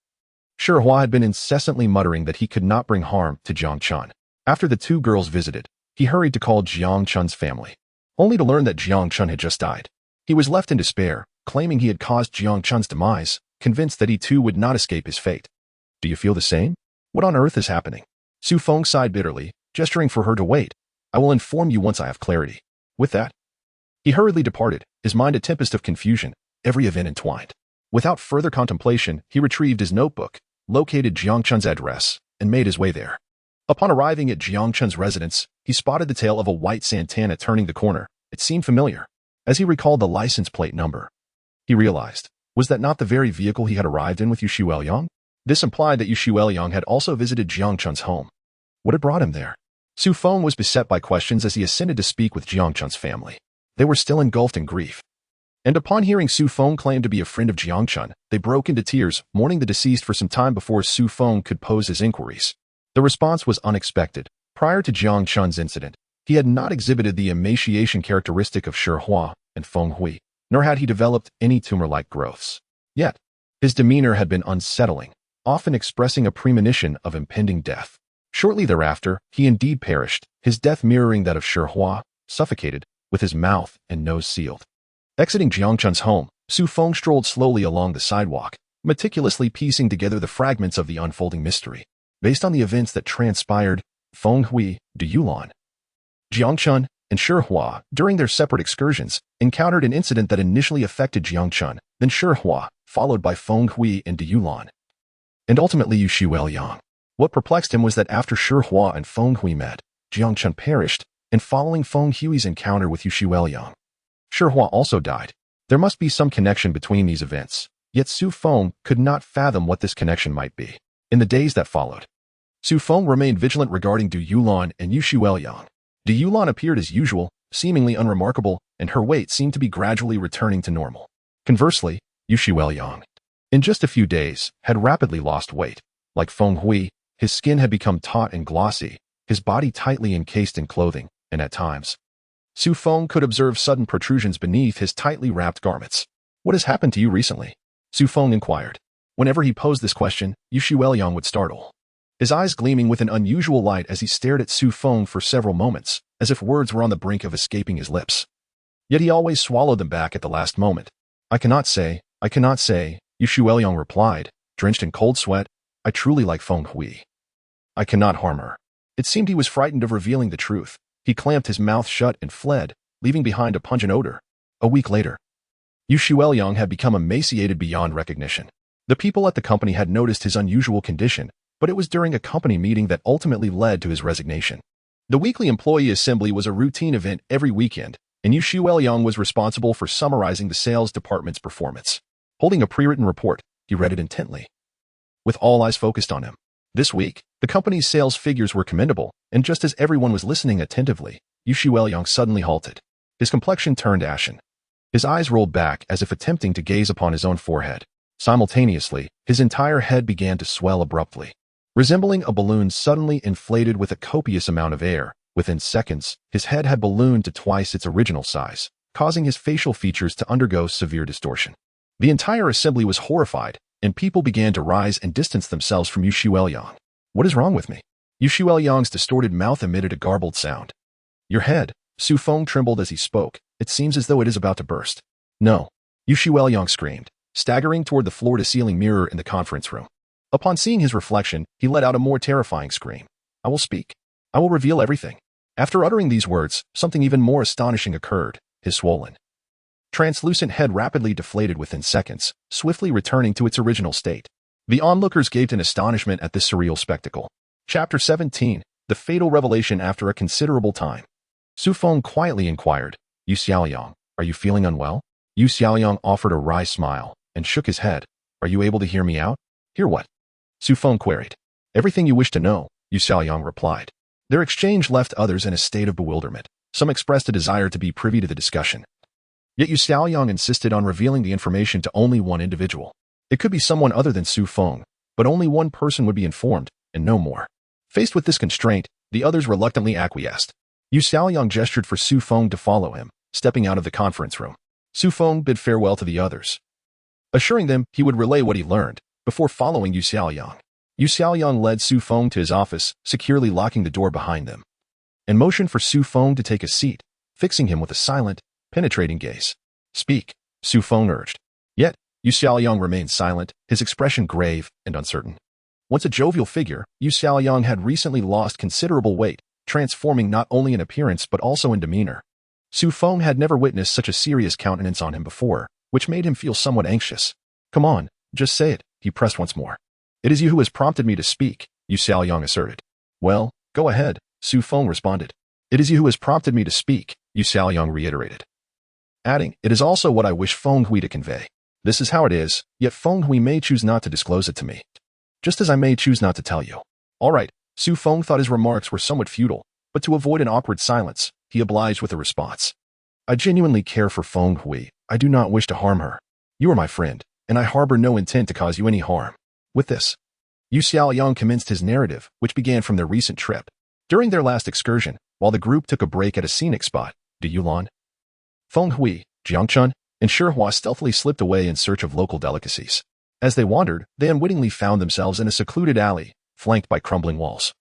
Shihua had been incessantly muttering that he could not bring harm to Jiang Chun. After the 2 girls visited, he hurried to call Jiang Chun's family, only to learn that Jiang Chun had just died. He was left in despair, claiming he had caused Jiang Chun's demise, convinced that he too would not escape his fate. Do you feel the same? What on earth is happening? Su Feng sighed bitterly, gesturing for her to wait. I will inform you once I have clarity. With that, he hurriedly departed, his mind a tempest of confusion, every event entwined. Without further contemplation, he retrieved his notebook, located Jiang Chun's address, and made his way there. Upon arriving at Jiang Chun's residence, he spotted the tail of a white Santana turning the corner. It seemed familiar. As he recalled the license plate number, he realized, was that not the very vehicle he had arrived in with Yu Shuelyang? This implied that Yu Shuelyang had also visited Jiang Chun's home. What had brought him there? Su Feng was beset by questions as he ascended to speak with Jiang Chun's family. They were still engulfed in grief. And upon hearing Su Feng claim to be a friend of Jiang Chun, they broke into tears, mourning the deceased for some time before Su Feng could pose his inquiries. The response was unexpected. Prior to Jiang Chun's incident, he had not exhibited the emaciation characteristic of Shihua and Feng Hui, nor had he developed any tumor-like growths. Yet, his demeanor had been unsettling, often expressing a premonition of impending death. Shortly thereafter, he indeed perished, his death mirroring that of Shihua, suffocated, with his mouth and nose sealed. Exiting Jiang Chun's home, Su Feng strolled slowly along the sidewalk, meticulously piecing together the fragments of the unfolding mystery. Based on the events that transpired, Feng Hui, Du Yulan, Jiang Chun, and Shihua, during their separate excursions, encountered an incident that initially affected Jiang Chun, then Shihua, followed by Feng Hui and Du Yulan, and ultimately Yu Shuelyang. What perplexed him was that after Shihua and Feng Hui met, Jiang Chun perished, and following Feng Hui's encounter with Yu Shuelyang, Shihua also died. There must be some connection between these events, yet Su Feng could not fathom what this connection might be. In the days that followed, Su Feng remained vigilant regarding Du Yulan and Yu Shuelyang. Du Yulan appeared as usual, seemingly unremarkable, and her weight seemed to be gradually returning to normal. Conversely, Yu Shuelyang, in just a few days, had rapidly lost weight. Like Feng Hui, his skin had become taut and glossy, his body tightly encased in clothing, and at times, Su Feng could observe sudden protrusions beneath his tightly wrapped garments. What has happened to you recently? Su Feng inquired. Whenever he posed this question, Yu Shuelyang would startle, his eyes gleaming with an unusual light as he stared at Su Feng for several moments, as if words were on the brink of escaping his lips. Yet he always swallowed them back at the last moment. I cannot say, Yu Shuelyang replied, drenched in cold sweat. I truly like Feng Hui. I cannot harm her. It seemed he was frightened of revealing the truth. He clamped his mouth shut and fled, leaving behind a pungent odor. A week later, Yu Shuelyang had become emaciated beyond recognition. The people at the company had noticed his unusual condition, but it was during a company meeting that ultimately led to his resignation. The weekly employee assembly was a routine event every weekend, and Yu Shuelyang was responsible for summarizing the sales department's performance. Holding a pre-written report, he read it intently, with all eyes focused on him. This week, the company's sales figures were commendable, and just as everyone was listening attentively, Yu Shuelyang suddenly halted. His complexion turned ashen. His eyes rolled back as if attempting to gaze upon his own forehead. Simultaneously, his entire head began to swell abruptly. Resembling a balloon suddenly inflated with a copious amount of air, within seconds, his head had ballooned to twice its original size, causing his facial features to undergo severe distortion. The entire assembly was horrified, and people began to rise and distance themselves from Yu Shuelyang. What is wrong with me? Yu Shuelyang's distorted mouth emitted a garbled sound. Your head, Su Feng trembled as he spoke. It seems as though it is about to burst. No. Yu Xuelyang screamed, staggering toward the floor-to-ceiling mirror in the conference room. Upon seeing his reflection, he let out a more terrifying scream. I will speak. I will reveal everything. After uttering these words, something even more astonishing occurred. His swollen, translucent head rapidly deflated within seconds, swiftly returning to its original state. The onlookers gaped in astonishment at this surreal spectacle. Chapter 17. The Fatal Revelation After a Considerable Time. Su Feng quietly inquired, Yu Xiaoyang, are you feeling unwell? Yu Xiaoyang offered a wry smile and shook his head. Are you able to hear me out? Hear what? Su Feng queried. Everything you wish to know, Yu Xiaoyang replied. Their exchange left others in a state of bewilderment. Some expressed a desire to be privy to the discussion. Yet Yu Xiaoyang insisted on revealing the information to only one individual. It could be someone other than Su Feng, but only one person would be informed, and no more. Faced with this constraint, the others reluctantly acquiesced. Yu Xiaoyang gestured for Su Feng to follow him, stepping out of the conference room. Su Feng bid farewell to the others, assuring them he would relay what he learned, before following Yu Xiaoyang. Yu Xiaoyang led Su Feng to his office, securely locking the door behind them, and motioned for Su Feng to take a seat, fixing him with a silent, penetrating gaze. Speak, Su Feng urged. Yet, Yu Xiaoyang remained silent, his expression grave and uncertain. Once a jovial figure, Yu Xiaoyang had recently lost considerable weight, transforming not only in appearance but also in demeanor. Su Feng had never witnessed such a serious countenance on him before, which made him feel somewhat anxious. Come on, just say it, he pressed once more. It is you who has prompted me to speak, Yu Xiaoyang asserted. Well, go ahead, Su Feng responded. It is you who has prompted me to speak, Yu Xiaoyang reiterated, adding, it is also what I wish Feng Hui to convey. This is how it is, yet Feng Hui may choose not to disclose it to me, just as I may choose not to tell you. All right, Su Feng thought his remarks were somewhat futile, but to avoid an awkward silence, he obliged with a response. I genuinely care for Feng Hui. I do not wish to harm her. You are my friend, and I harbor no intent to cause you any harm. With this, Yu Xiaoyang commenced his narrative, which began from their recent trip. During their last excursion, while the group took a break at a scenic spot, De Yulan, Feng Hui, Jiangchun, and Shihua stealthily slipped away in search of local delicacies. As they wandered, they unwittingly found themselves in a secluded alley, flanked by crumbling walls,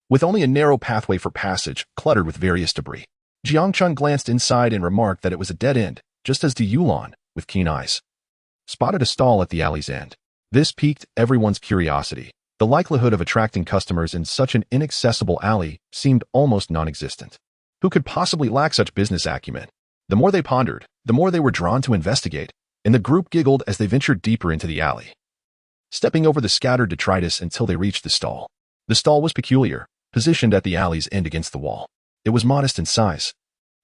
with only a narrow pathway for passage, cluttered with various debris. Jiangchun glanced inside and remarked that it was a dead end, just as De Yulan, with keen eyes, spotted a stall at the alley's end. This piqued everyone's curiosity. The likelihood of attracting customers in such an inaccessible alley seemed almost non-existent. Who could possibly lack such business acumen? The more they pondered, the more they were drawn to investigate, and the group giggled as they ventured deeper into the alley, stepping over the scattered detritus until they reached the stall. The stall was peculiar, positioned at the alley's end against the wall. It was modest in size,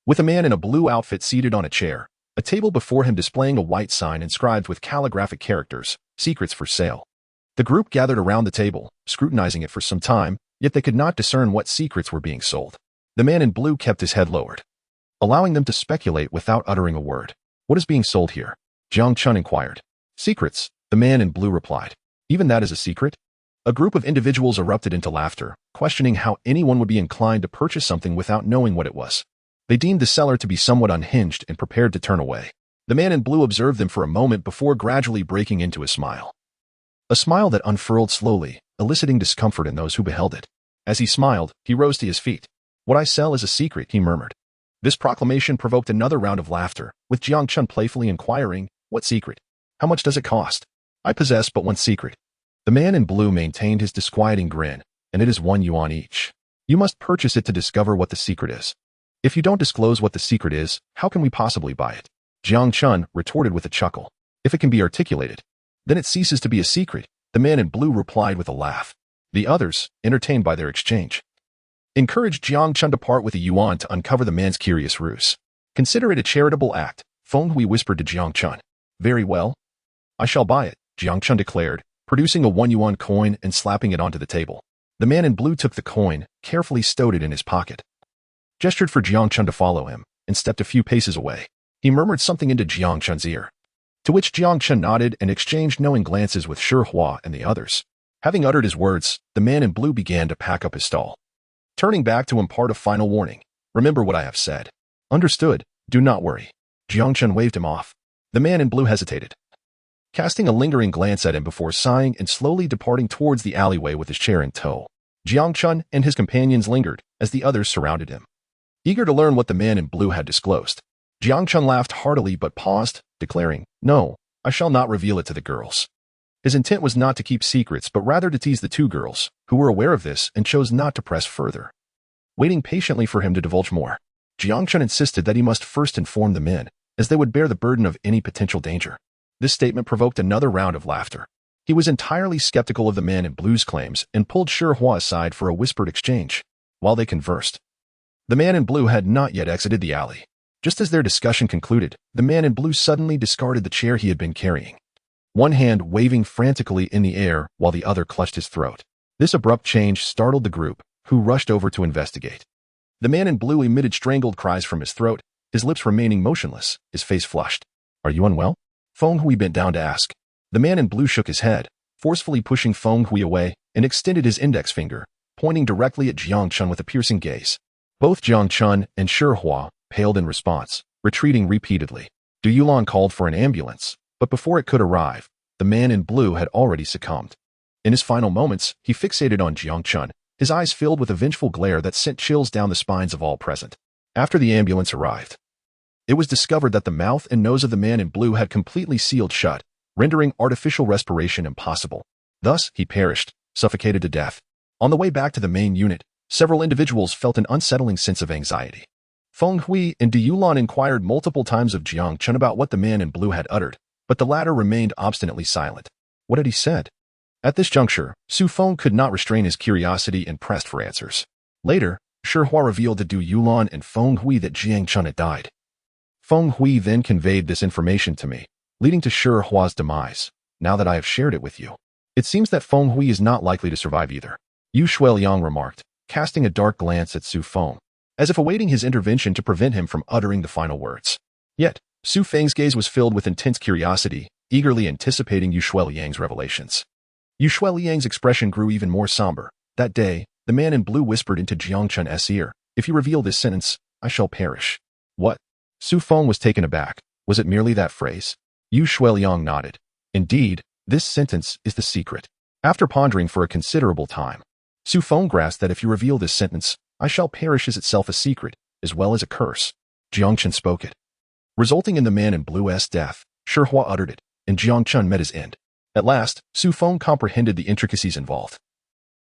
with a man in a blue outfit seated on a chair, a table before him displaying a white sign inscribed with calligraphic characters, Secrets for Sale. The group gathered around the table, scrutinizing it for some time, yet they could not discern what secrets were being sold. The man in blue kept his head lowered, allowing them to speculate without uttering a word. What is being sold here? Jiang Chun inquired. Secrets, the man in blue replied. Even that is a secret? A group of individuals erupted into laughter, questioning how anyone would be inclined to purchase something without knowing what it was. They deemed the seller to be somewhat unhinged and prepared to turn away. The man in blue observed them for a moment before gradually breaking into a smile. A smile that unfurled slowly, eliciting discomfort in those who beheld it. As he smiled, he rose to his feet. What I sell is a secret, he murmured. This proclamation provoked another round of laughter, with Jiang Chun playfully inquiring, what secret? How much does it cost? I possess but one secret. The man in blue maintained his disquieting grin, and it is 1 yuan each. You must purchase it to discover what the secret is. If you don't disclose what the secret is, how can we possibly buy it? Jiang Chun retorted with a chuckle. If it can be articulated, then it ceases to be a secret, the man in blue replied with a laugh. The others, entertained by their exchange, encouraged Jiang Chun to part with a yuan to uncover the man's curious ruse. Consider it a charitable act, Feng Hui whispered to Jiang Chun. Very well. I shall buy it, Jiang Chun declared, producing a 1 yuan coin and slapping it onto the table. The man in blue took the coin, carefully stowed it in his pocket, gestured for Jiang Chun to follow him, and stepped a few paces away. He murmured something into Jiang Chun's ear, to which Jiang Chun nodded and exchanged knowing glances with Shihua and the others. Having uttered his words, the man in blue began to pack up his stall, turning back to impart a final warning. Remember what I have said. Understood, do not worry. Jiang Chun waved him off. The man in blue hesitated, casting a lingering glance at him before sighing and slowly departing towards the alleyway with his chair in tow. Jiang Chun and his companions lingered as the others surrounded him, eager to learn what the man in blue had disclosed. Jiangchun laughed heartily but paused, declaring, "No, I shall not reveal it to the girls." His intent was not to keep secrets, but rather to tease the two girls, who were aware of this and chose not to press further. Waiting patiently for him to divulge more, Jiangchun insisted that he must first inform the men, as they would bear the burden of any potential danger. This statement provoked another round of laughter. He was entirely skeptical of the man in blue's claims and pulled Shihua aside for a whispered exchange. While they conversed, the man in blue had not yet exited the alley. Just as their discussion concluded, the man in blue suddenly discarded the chair he had been carrying, one hand waving frantically in the air while the other clutched his throat. This abrupt change startled the group, who rushed over to investigate. The man in blue emitted strangled cries from his throat, his lips remaining motionless, his face flushed. "Are you unwell?" Feng Hui bent down to ask. The man in blue shook his head, forcefully pushing Feng Hui away, and extended his index finger, pointing directly at Jiangchun with a piercing gaze. Both Jiangchun and Shihua paled in response, retreating repeatedly. Du Yulan called for an ambulance, but before it could arrive, the man in blue had already succumbed. In his final moments, he fixated on Jiangchun, his eyes filled with a vengeful glare that sent chills down the spines of all present. After the ambulance arrived, it was discovered that the mouth and nose of the man in blue had completely sealed shut, rendering artificial respiration impossible. Thus, he perished, suffocated to death. On the way back to the main unit, several individuals felt an unsettling sense of anxiety. Feng Hui and Du Yulan inquired multiple times of Jiangchun about what the man in blue had uttered, but the latter remained obstinately silent. What had he said? At this juncture, Su Feng could not restrain his curiosity and pressed for answers. Later, Shihua revealed to Du Yulan and Feng Hui that Jiangchun had died. Feng Hui then conveyed this information to me, leading to Shihua's demise. Now that I have shared it with you, it seems that Feng Hui is not likely to survive either, Yu Shuiliang remarked, casting a dark glance at Su Feng, as if awaiting his intervention to prevent him from uttering the final words. Yet, Su Feng's gaze was filled with intense curiosity, eagerly anticipating Yu Shuiliang's revelations. Yu Shuiliang's expression grew even more somber. That day, the man in blue whispered into Jiangchun's ear, "If you reveal this sentence, I shall perish." What? Su Feng was taken aback. Was it merely that phrase? Yu Shuiliang nodded. Indeed, this sentence is the secret. After pondering for a considerable time, Su Feng grasped that if you reveal this sentence, I shall perish is itself a secret, as well as a curse. Jiangchun spoke it, resulting in the man in blue's death. Shihua uttered it, and Jiangchun met his end. At last, Su Feng comprehended the intricacies involved.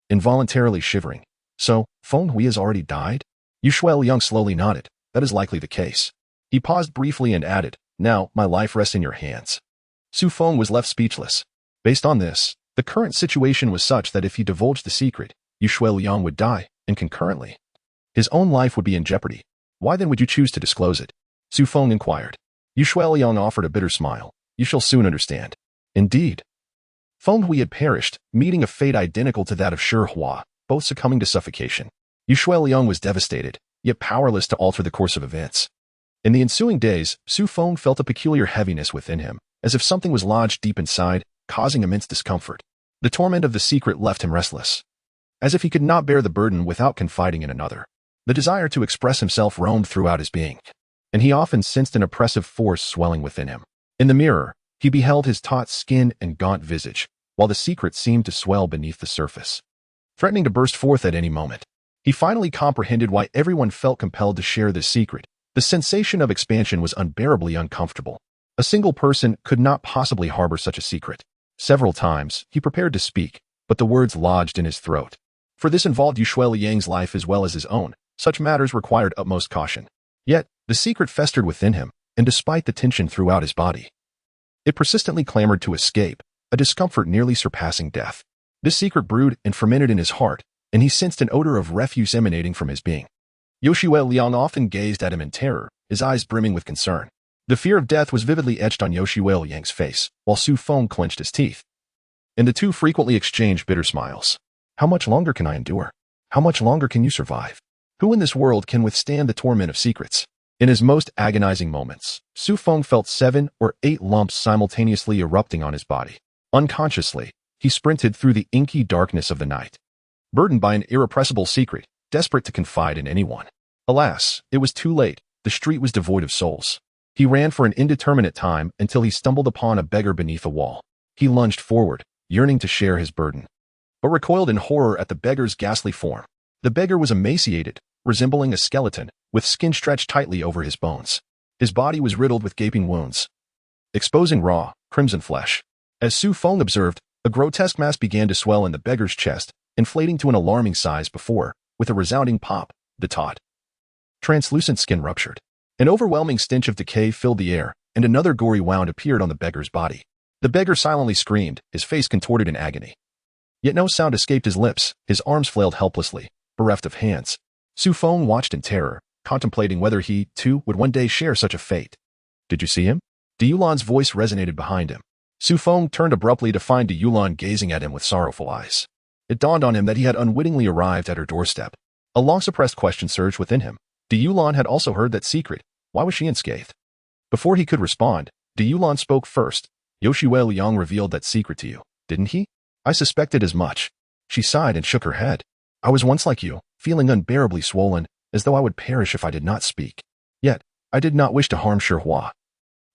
Involuntarily shivering. So, Feng Hui has already died? Yu Shuiliang slowly nodded. That is likely the case. He paused briefly and added, "Now, my life rests in your hands." Su Feng was left speechless. Based on this, the current situation was such that if he divulged the secret, Yu Shuiliang would die, and concurrently, his own life would be in jeopardy. Why then would you choose to disclose it? Su Feng inquired. Yu Shuiliang offered a bitter smile. You shall soon understand. Indeed. Feng Hui had perished, meeting a fate identical to that of Shihua, both succumbing to suffocation. Yu Shuiliang was devastated, yet powerless to alter the course of events. In the ensuing days, Su Feng felt a peculiar heaviness within him, as if something was lodged deep inside, causing immense discomfort. The torment of the secret left him restless, as if he could not bear the burden without confiding in another. The desire to express himself roamed throughout his being, and he often sensed an oppressive force swelling within him. In the mirror, he beheld his taut skin and gaunt visage, while the secret seemed to swell beneath the surface, threatening to burst forth at any moment. He finally comprehended why everyone felt compelled to share this secret. The sensation of expansion was unbearably uncomfortable. A single person could not possibly harbor such a secret. Several times, he prepared to speak, but the words lodged in his throat. For this involved Yu Shuiliang's life as well as his own. Such matters required utmost caution. Yet, the secret festered within him, and despite the tension throughout his body, it persistently clamored to escape, a discomfort nearly surpassing death. This secret brewed and fermented in his heart, and he sensed an odor of refuse emanating from his being. Yu Shuiliang often gazed at him in terror, his eyes brimming with concern. The fear of death was vividly etched on Yu Shuiliang's face, while Su Feng clenched his teeth. And the two frequently exchanged bitter smiles. How much longer can I endure? How much longer can you survive? Who in this world can withstand the torment of secrets? In his most agonizing moments, Su Feng felt 7 or 8 lumps simultaneously erupting on his body. Unconsciously, he sprinted through the inky darkness of the night, burdened by an irrepressible secret, desperate to confide in anyone. Alas, it was too late. The street was devoid of souls. He ran for an indeterminate time until he stumbled upon a beggar beneath a wall. He lunged forward, yearning to share his burden, but recoiled in horror at the beggar's ghastly form. The beggar was emaciated, resembling a skeleton, with skin stretched tightly over his bones. His body was riddled with gaping wounds, exposing raw, crimson flesh. As Su Feng observed, a grotesque mass began to swell in the beggar's chest, inflating to an alarming size before, with a resounding pop, the taut, translucent skin ruptured. An overwhelming stench of decay filled the air, and another gory wound appeared on the beggar's body. The beggar silently screamed, his face contorted in agony. Yet no sound escaped his lips, his arms flailed helplessly, bereft of hands. Su Feng watched in terror, contemplating whether he, too, would one day share such a fate. Did you see him? De Yulan's voice resonated behind him. Su Feng turned abruptly to find De Yulan gazing at him with sorrowful eyes. It dawned on him that he had unwittingly arrived at her doorstep. A long-suppressed question surged within him. De Yulan had also heard that secret. Why was she unscathed? Before he could respond, De Yulan spoke first. Yoshue Liang revealed that secret to you, didn't he? I suspected as much. She sighed and shook her head. I was once like you, feeling unbearably swollen, as though I would perish if I did not speak. Yet, I did not wish to harm Shihua,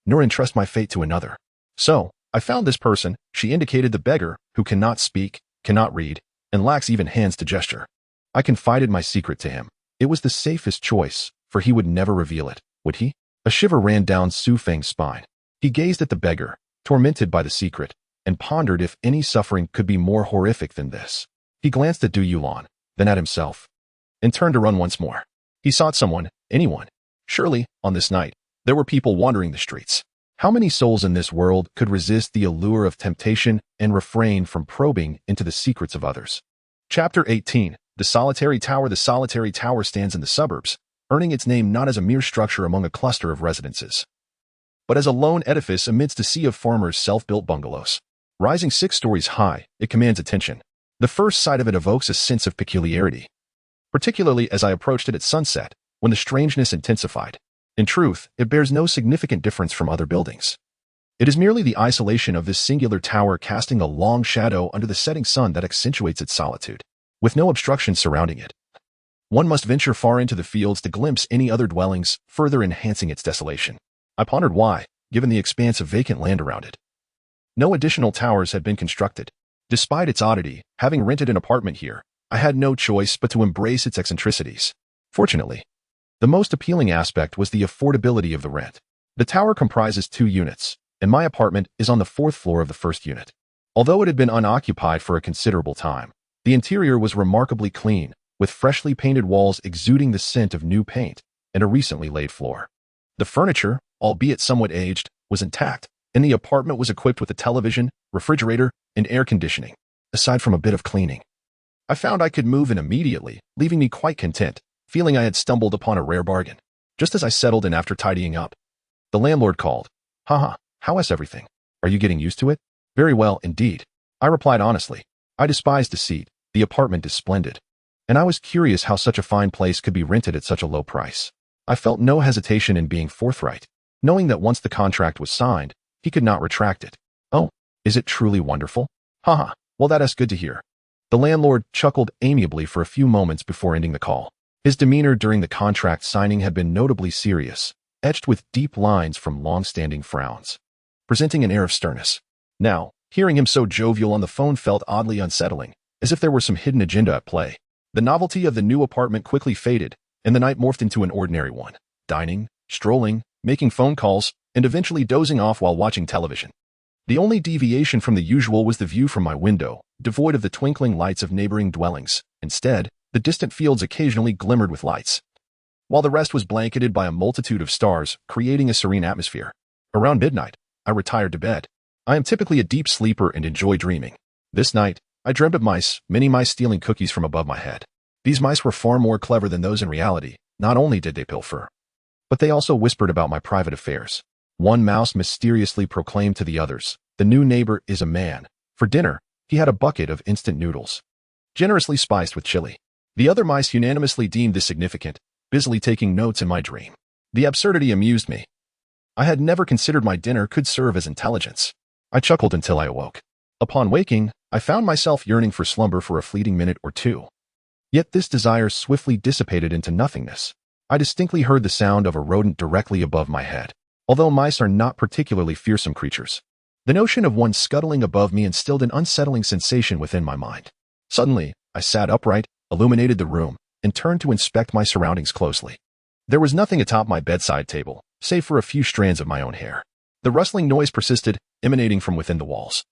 nor entrust my fate to another. So, I found this person, she indicated the beggar, who cannot speak, cannot read, and lacks even hands to gesture. I confided my secret to him. It was the safest choice, for he would never reveal it, would he? A shiver ran down Su Feng's spine. He gazed at the beggar, tormented by the secret, and pondered if any suffering could be more horrific than this. He glanced at Du Yulan, then at himself, and turned to run once more. He sought someone, anyone. Surely, on this night, there were people wandering the streets. How many souls in this world could resist the allure of temptation and refrain from probing into the secrets of others? Chapter 18. The Solitary Tower. The solitary tower stands in the suburbs, earning its name not as a mere structure among a cluster of residences, but as a lone edifice amidst a sea of farmers' self-built bungalows. Rising 6 stories high, it commands attention. The first sight of it evokes a sense of peculiarity, particularly as I approached it at sunset, when the strangeness intensified. In truth, it bears no significant difference from other buildings. It is merely the isolation of this singular tower casting a long shadow under the setting sun that accentuates its solitude. With no obstructions surrounding it, one must venture far into the fields to glimpse any other dwellings, further enhancing its desolation. I pondered why, given the expanse of vacant land around it, no additional towers had been constructed. Despite its oddity, having rented an apartment here, I had no choice but to embrace its eccentricities. Fortunately, the most appealing aspect was the affordability of the rent. The tower comprises 2 units, and my apartment is on the 4th floor of the first unit. Although it had been unoccupied for a considerable time, the interior was remarkably clean, with freshly painted walls exuding the scent of new paint and a recently laid floor. The furniture, albeit somewhat aged, was intact, and the apartment was equipped with a television, refrigerator, and air conditioning, aside from a bit of cleaning. I found I could move in immediately, leaving me quite content, feeling I had stumbled upon a rare bargain. Just as I settled in after tidying up, the landlord called. Haha, how is everything? Are you getting used to it? Very well, indeed. I replied honestly. I despise deceit. The apartment is splendid, and I was curious how such a fine place could be rented at such a low price. I felt no hesitation in being forthright, knowing that once the contract was signed, he could not retract it. Oh, is it truly wonderful? Haha, well that is good to hear. The landlord chuckled amiably for a few moments before ending the call. His demeanor during the contract signing had been notably serious, etched with deep lines from long-standing frowns, presenting an air of sternness. Now, hearing him so jovial on the phone felt oddly unsettling, as if there were some hidden agenda at play. The novelty of the new apartment quickly faded, and the night morphed into an ordinary one, dining, strolling, making phone calls, and eventually dozing off while watching television. The only deviation from the usual was the view from my window, devoid of the twinkling lights of neighboring dwellings. Instead, the distant fields occasionally glimmered with lights, while the rest was blanketed by a multitude of stars, creating a serene atmosphere. Around midnight, I retired to bed. I am typically a deep sleeper and enjoy dreaming. This night, I dreamt of mice, many mice stealing cookies from above my head. These mice were far more clever than those in reality. Not only did they pilfer, but they also whispered about my private affairs. One mouse mysteriously proclaimed to the others, "The new neighbor is a man." For dinner, he had a bucket of instant noodles, generously spiced with chili. The other mice unanimously deemed this significant, busily taking notes in my dream. The absurdity amused me. I had never considered my dinner could serve as intelligence. I chuckled until I awoke. Upon waking, I found myself yearning for slumber for a fleeting minute or two. Yet this desire swiftly dissipated into nothingness. I distinctly heard the sound of a rodent directly above my head. Although mice are not particularly fearsome creatures, the notion of one scuttling above me instilled an unsettling sensation within my mind. Suddenly, I sat upright, illuminated the room, and turned to inspect my surroundings closely. There was nothing atop my bedside table, save for a few strands of my own hair. The rustling noise persisted, emanating from within the walls,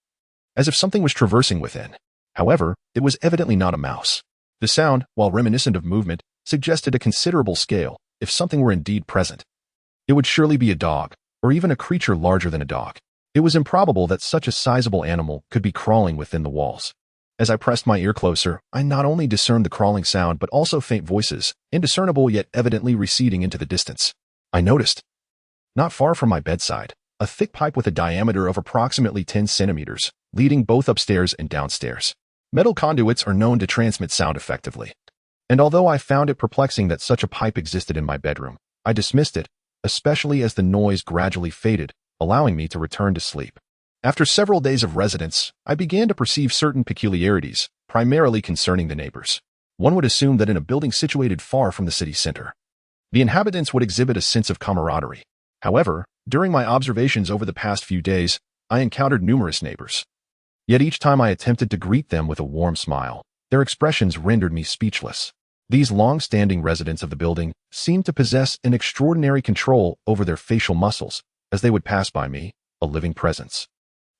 as if something was traversing within. However, it was evidently not a mouse. The sound, while reminiscent of movement, suggested a considerable scale. If something were indeed present, it would surely be a dog, or even a creature larger than a dog. It was improbable that such a sizable animal could be crawling within the walls. As I pressed my ear closer, I not only discerned the crawling sound but also faint voices, indiscernible yet evidently receding into the distance. I noticed, not far from my bedside, a thick pipe with a diameter of approximately 10 centimeters, leading both upstairs and downstairs. Metal conduits are known to transmit sound effectively. And although I found it perplexing that such a pipe existed in my bedroom, I dismissed it, especially as the noise gradually faded, allowing me to return to sleep. After several days of residence, I began to perceive certain peculiarities, primarily concerning the neighbors. One would assume that in a building situated far from the city center, the inhabitants would exhibit a sense of camaraderie. However, during my observations over the past few days, I encountered numerous neighbors. Yet each time I attempted to greet them with a warm smile, their expressions rendered me speechless. These long-standing residents of the building seemed to possess an extraordinary control over their facial muscles, as they would pass by me, a living presence,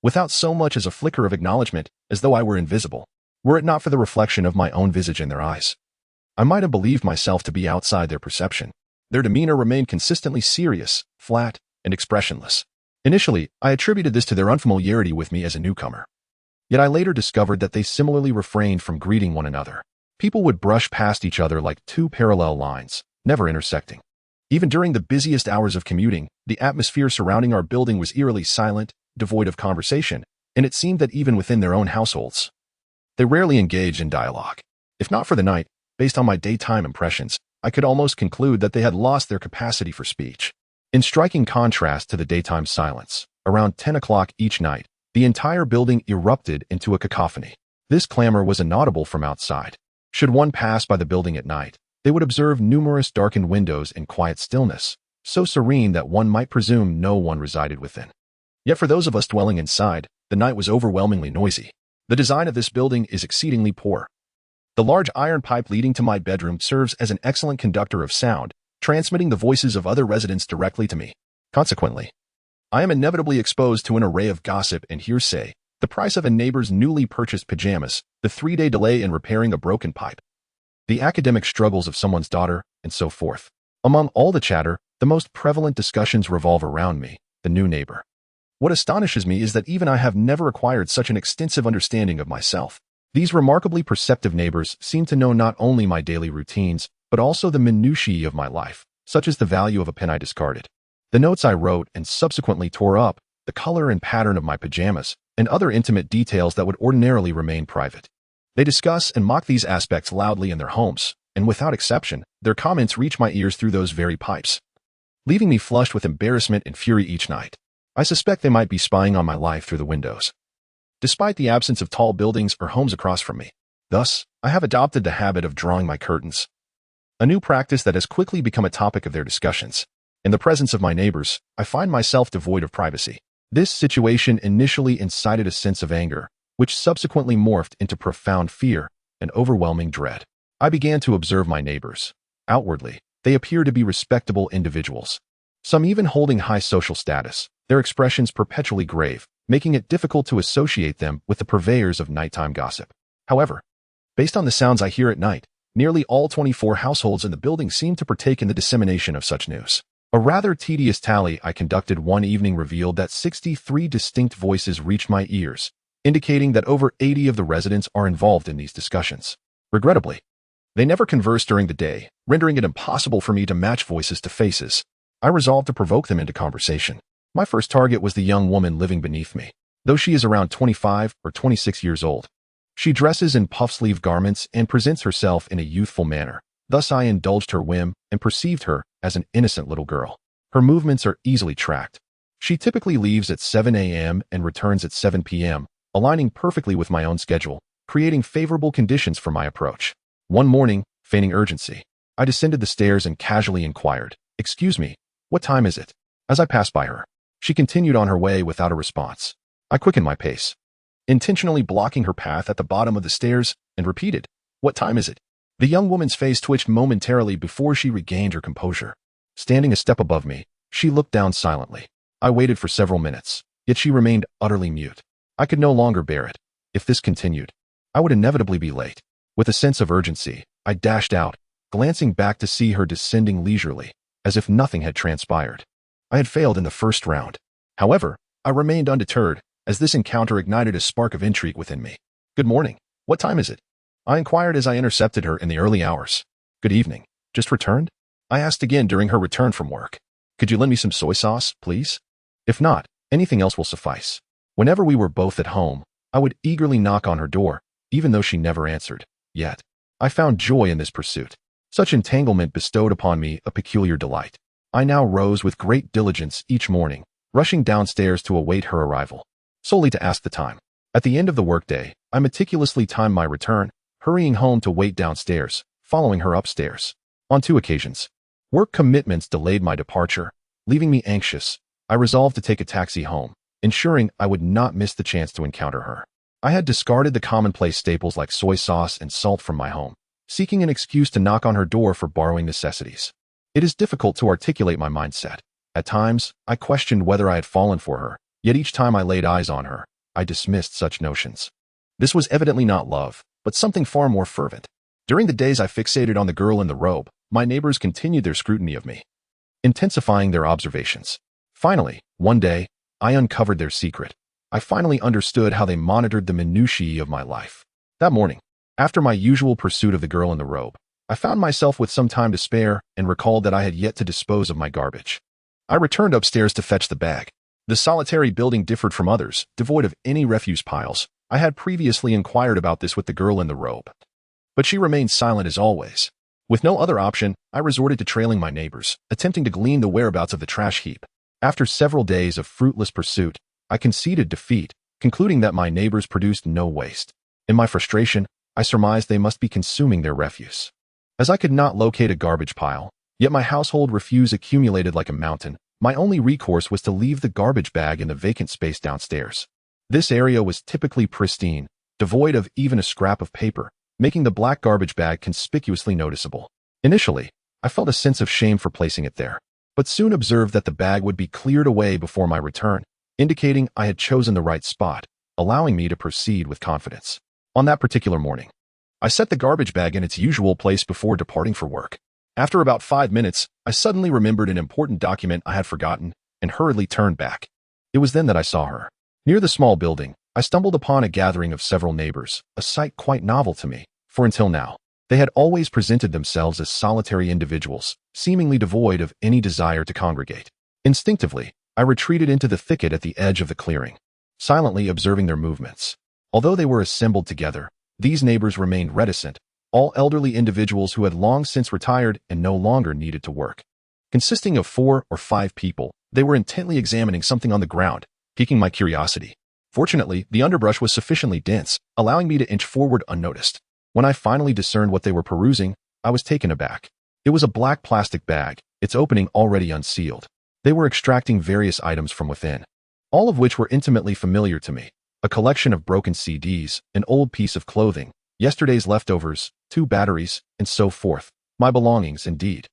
without so much as a flicker of acknowledgement, as though I were invisible. Were it not for the reflection of my own visage in their eyes, I might have believed myself to be outside their perception. Their demeanor remained consistently serious, flat, and expressionless. Initially, I attributed this to their unfamiliarity with me as a newcomer. Yet I later discovered that they similarly refrained from greeting one another. People would brush past each other like two parallel lines, never intersecting. Even during the busiest hours of commuting, the atmosphere surrounding our building was eerily silent, devoid of conversation, and it seemed that even within their own households, they rarely engaged in dialogue. If not for the night, based on my daytime impressions, I could almost conclude that they had lost their capacity for speech. In striking contrast to the daytime silence, around 10 o'clock each night, the entire building erupted into a cacophony. This clamor was inaudible from outside. Should one pass by the building at night, they would observe numerous darkened windows in quiet stillness, so serene that one might presume no one resided within. Yet for those of us dwelling inside, the night was overwhelmingly noisy. The design of this building is exceedingly poor. The large iron pipe leading to my bedroom serves as an excellent conductor of sound, transmitting the voices of other residents directly to me. Consequently, I am inevitably exposed to an array of gossip and hearsay, the price of a neighbor's newly purchased pajamas, the 3-day delay in repairing a broken pipe, the academic struggles of someone's daughter, and so forth. Among all the chatter, the most prevalent discussions revolve around me, the new neighbor. What astonishes me is that even I have never acquired such an extensive understanding of myself. These remarkably perceptive neighbors seem to know not only my daily routines, but also the minutiae of my life, such as the value of a pen I discarded, the notes I wrote and subsequently tore up, the color and pattern of my pajamas, and other intimate details that would ordinarily remain private. They discuss and mock these aspects loudly in their homes, and without exception, their comments reach my ears through those very pipes, leaving me flushed with embarrassment and fury each night. I suspect they might be spying on my life through the windows, despite the absence of tall buildings or homes across from me. Thus, I have adopted the habit of drawing my curtains, a new practice that has quickly become a topic of their discussions. In the presence of my neighbors, I find myself devoid of privacy. This situation initially incited a sense of anger, which subsequently morphed into profound fear and overwhelming dread. I began to observe my neighbors. Outwardly, they appear to be respectable individuals, some even holding high social status, their expressions perpetually grave, making it difficult to associate them with the purveyors of nighttime gossip. However, based on the sounds I hear at night, nearly all 24 households in the building seem to partake in the dissemination of such news. A rather tedious tally I conducted one evening revealed that 63 distinct voices reached my ears, indicating that over 80 of the residents are involved in these discussions. Regrettably, they never converse during the day, rendering it impossible for me to match voices to faces. I resolved to provoke them into conversation. My first target was the young woman living beneath me. Though she is around 25 or 26 years old, she dresses in puff-sleeve garments and presents herself in a youthful manner. Thus I indulged her whim and perceived her as an innocent little girl. Her movements are easily tracked. She typically leaves at 7 a.m. and returns at 7 p.m., aligning perfectly with my own schedule, creating favorable conditions for my approach. One morning, feigning urgency, I descended the stairs and casually inquired, "Excuse me, what time is it?" As I passed by her, she continued on her way without a response. I quickened my pace, intentionally blocking her path at the bottom of the stairs, and repeated, "What time is it?" The young woman's face twitched momentarily before she regained her composure. Standing a step above me, she looked down silently. I waited for several minutes, yet she remained utterly mute. I could no longer bear it. If this continued, I would inevitably be late. With a sense of urgency, I dashed out, glancing back to see her descending leisurely, as if nothing had transpired. I had failed in the first round. However, I remained undeterred, as this encounter ignited a spark of intrigue within me. "Good morning. What time is it?" I inquired as I intercepted her in the early hours. "Good evening. Just returned?" I asked again during her return from work. "Could you lend me some soy sauce, please? If not, anything else will suffice." Whenever we were both at home, I would eagerly knock on her door, even though she never answered. Yet, I found joy in this pursuit. Such entanglement bestowed upon me a peculiar delight. I now rose with great diligence each morning, rushing downstairs to await her arrival, solely to ask the time. At the end of the workday, I meticulously timed my return, hurrying home to wait downstairs, following her upstairs. On 2 occasions, work commitments delayed my departure, leaving me anxious. I resolved to take a taxi home, ensuring I would not miss the chance to encounter her. I had discarded the commonplace staples like soy sauce and salt from my home, seeking an excuse to knock on her door for borrowing necessities. It is difficult to articulate my mindset. At times, I questioned whether I had fallen for her, yet each time I laid eyes on her, I dismissed such notions. This was evidently not love, but something far more fervent. During the days I fixated on the girl in the robe, my neighbors continued their scrutiny of me, intensifying their observations. Finally, one day, I uncovered their secret. I finally understood how they monitored the minutiae of my life. That morning, after my usual pursuit of the girl in the robe, I found myself with some time to spare and recalled that I had yet to dispose of my garbage. I returned upstairs to fetch the bag. The solitary building differed from others, devoid of any refuse piles. I had previously inquired about this with the girl in the robe, but she remained silent as always. With no other option, I resorted to trailing my neighbors, attempting to glean the whereabouts of the trash heap. After several days of fruitless pursuit, I conceded defeat, concluding that my neighbors produced no waste. In my frustration, I surmised they must be consuming their refuse. As I could not locate a garbage pile, yet my household refuse accumulated like a mountain, my only recourse was to leave the garbage bag in the vacant space downstairs. This area was typically pristine, devoid of even a scrap of paper, making the black garbage bag conspicuously noticeable. Initially, I felt a sense of shame for placing it there, but soon observed that the bag would be cleared away before my return, indicating I had chosen the right spot, allowing me to proceed with confidence. On that particular morning, I set the garbage bag in its usual place before departing for work. After about 5 minutes, I suddenly remembered an important document I had forgotten and hurriedly turned back. It was then that I saw her. Near the small building, I stumbled upon a gathering of several neighbors, a sight quite novel to me, for until now, they had always presented themselves as solitary individuals, seemingly devoid of any desire to congregate. Instinctively, I retreated into the thicket at the edge of the clearing, silently observing their movements. Although they were assembled together, these neighbors remained reticent, all elderly individuals who had long since retired and no longer needed to work. Consisting of 4 or 5 people, they were intently examining something on the ground, piquing my curiosity. Fortunately, the underbrush was sufficiently dense, allowing me to inch forward unnoticed. When I finally discerned what they were perusing, I was taken aback. It was a black plastic bag, its opening already unsealed. They were extracting various items from within, all of which were intimately familiar to me. A collection of broken CDs, an old piece of clothing, yesterday's leftovers, 2 batteries, and so forth. My belongings, indeed.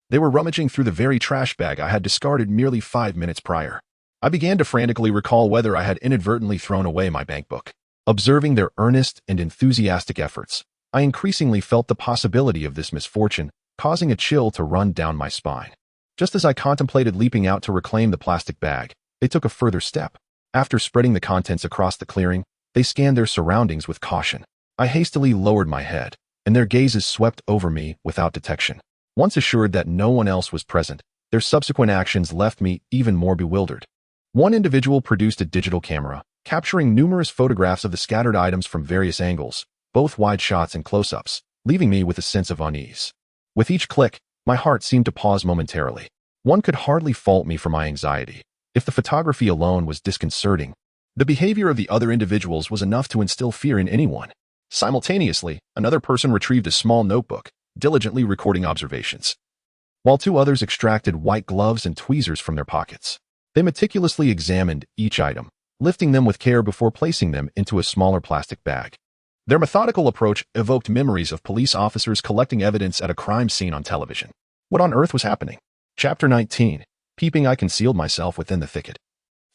They were rummaging through the very trash bag I had discarded merely 5 minutes prior. I began to frantically recall whether I had inadvertently thrown away my bankbook. Observing their earnest and enthusiastic efforts, I increasingly felt the possibility of this misfortune, causing a chill to run down my spine. Just as I contemplated leaping out to reclaim the plastic bag, they took a further step. After spreading the contents across the clearing, they scanned their surroundings with caution. I hastily lowered my head, and their gazes swept over me without detection. Once assured that no one else was present, their subsequent actions left me even more bewildered. One individual produced a digital camera, capturing numerous photographs of the scattered items from various angles, both wide shots and close-ups, leaving me with a sense of unease. With each click, my heart seemed to pause momentarily. One could hardly fault me for my anxiety. If the photography alone was disconcerting, the behavior of the other individuals was enough to instill fear in anyone. Simultaneously, another person retrieved a small notebook, diligently recording observations, while 2 others extracted white gloves and tweezers from their pockets. They meticulously examined each item, lifting them with care before placing them into a smaller plastic bag. Their methodical approach evoked memories of police officers collecting evidence at a crime scene on television. What on earth was happening? Chapter 19. Peeping, I concealed myself within the thicket,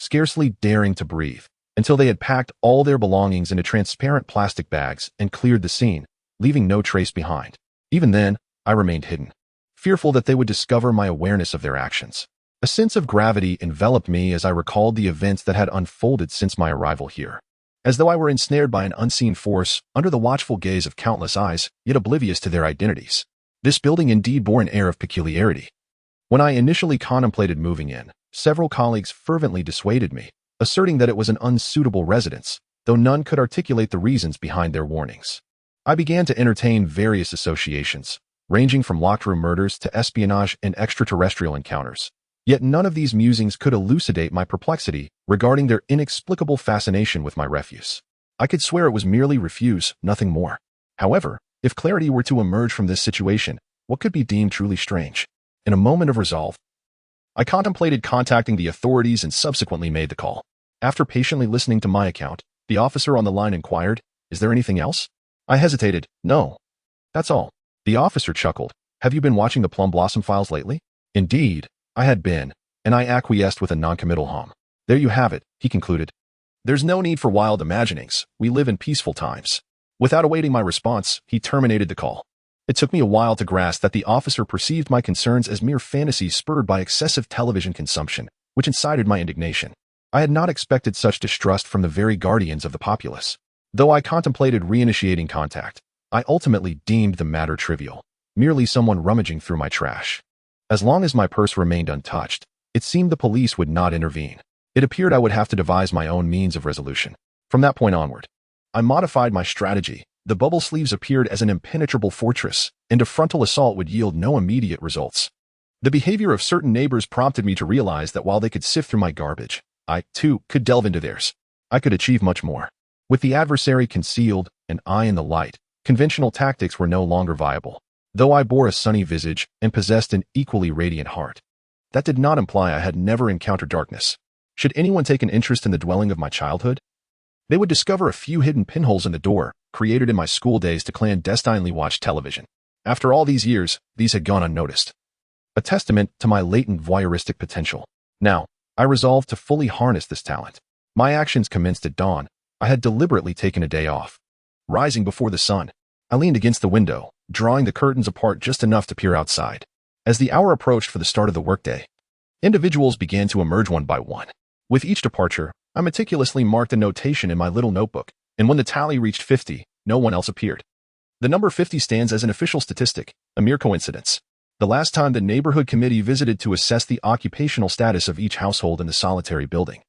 scarcely daring to breathe, until they had packed all their belongings into transparent plastic bags and cleared the scene, leaving no trace behind. Even then, I remained hidden, fearful that they would discover my awareness of their actions. A sense of gravity enveloped me as I recalled the events that had unfolded since my arrival here, as though I were ensnared by an unseen force under the watchful gaze of countless eyes, yet oblivious to their identities. This building indeed bore an air of peculiarity. When I initially contemplated moving in, several colleagues fervently dissuaded me, asserting that it was an unsuitable residence, though none could articulate the reasons behind their warnings. I began to entertain various associations, ranging from locked room murders to espionage and extraterrestrial encounters. Yet none of these musings could elucidate my perplexity regarding their inexplicable fascination with my refuse. I could swear it was merely refuse, nothing more. However, if clarity were to emerge from this situation, what could be deemed truly strange? In a moment of resolve, I contemplated contacting the authorities and subsequently made the call. After patiently listening to my account, the officer on the line inquired, "Is there anything else?" I hesitated. "No. That's all." The officer chuckled. "Have you been watching the Plum Blossom Files lately?" Indeed, I had been, and I acquiesced with a noncommittal hum. "There you have it," he concluded. "There's no need for wild imaginings. We live in peaceful times." Without awaiting my response, he terminated the call. It took me a while to grasp that the officer perceived my concerns as mere fantasies spurred by excessive television consumption, which incited my indignation. I had not expected such distrust from the very guardians of the populace. Though I contemplated reinitiating contact, I ultimately deemed the matter trivial, merely someone rummaging through my trash. As long as my purse remained untouched, it seemed the police would not intervene. It appeared I would have to devise my own means of resolution. From that point onward, I modified my strategy. The bubble sleeves appeared as an impenetrable fortress, and a frontal assault would yield no immediate results. The behavior of certain neighbors prompted me to realize that while they could sift through my garbage, I, too, could delve into theirs. I could achieve much more. With the adversary concealed and I in the light, conventional tactics were no longer viable. Though I bore a sunny visage and possessed an equally radiant heart, that did not imply I had never encountered darkness. Should anyone take an interest in the dwelling of my childhood, they would discover a few hidden pinholes in the door, created in my school days to clandestinely watch television. After all these years, these had gone unnoticed, a testament to my latent voyeuristic potential. Now, I resolved to fully harness this talent. My actions commenced at dawn. I had deliberately taken a day off. Rising before the sun, I leaned against the window, drawing the curtains apart just enough to peer outside. As the hour approached for the start of the workday, individuals began to emerge one by one. With each departure, I meticulously marked a notation in my little notebook, and when the tally reached 50, no one else appeared. The number 50 stands as an official statistic, a mere coincidence. The last time the neighborhood committee visited to assess the occupational status of each household in the solitary building,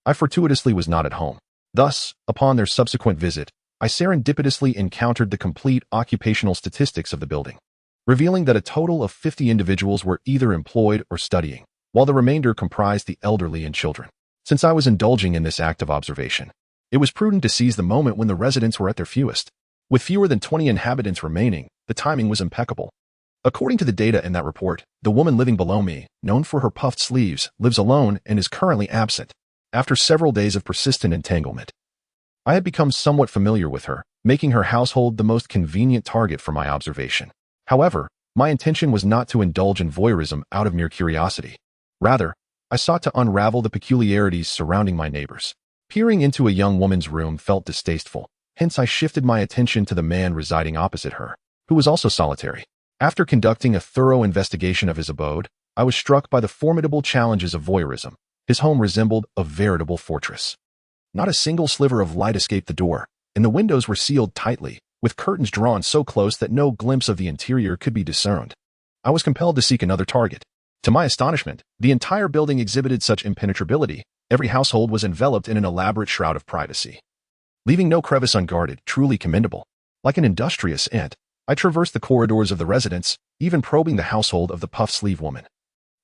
I fortuitously was not at home. Thus, upon their subsequent visit, I serendipitously encountered the complete occupational statistics of the building, revealing that a total of 50 individuals were either employed or studying, while the remainder comprised the elderly and children. Since I was indulging in this act of observation, it was prudent to seize the moment when the residents were at their fewest. With fewer than 20 inhabitants remaining, the timing was impeccable. According to the data in that report, the woman living below me, known for her puffed sleeves, lives alone and is currently absent. After several days of persistent entanglement, I had become somewhat familiar with her, making her household the most convenient target for my observation. However, my intention was not to indulge in voyeurism out of mere curiosity. Rather, I sought to unravel the peculiarities surrounding my neighbors. Peering into a young woman's room felt distasteful, hence I shifted my attention to the man residing opposite her, who was also solitary. After conducting a thorough investigation of his abode, I was struck by the formidable challenges of voyeurism. His home resembled a veritable fortress. Not a single sliver of light escaped the door, and the windows were sealed tightly, with curtains drawn so close that no glimpse of the interior could be discerned. I was compelled to seek another target. To my astonishment, the entire building exhibited such impenetrability. Every household was enveloped in an elaborate shroud of privacy, leaving no crevice unguarded, truly commendable. Like an industrious ant, I traversed the corridors of the residence, even probing the household of the puff-sleeve woman,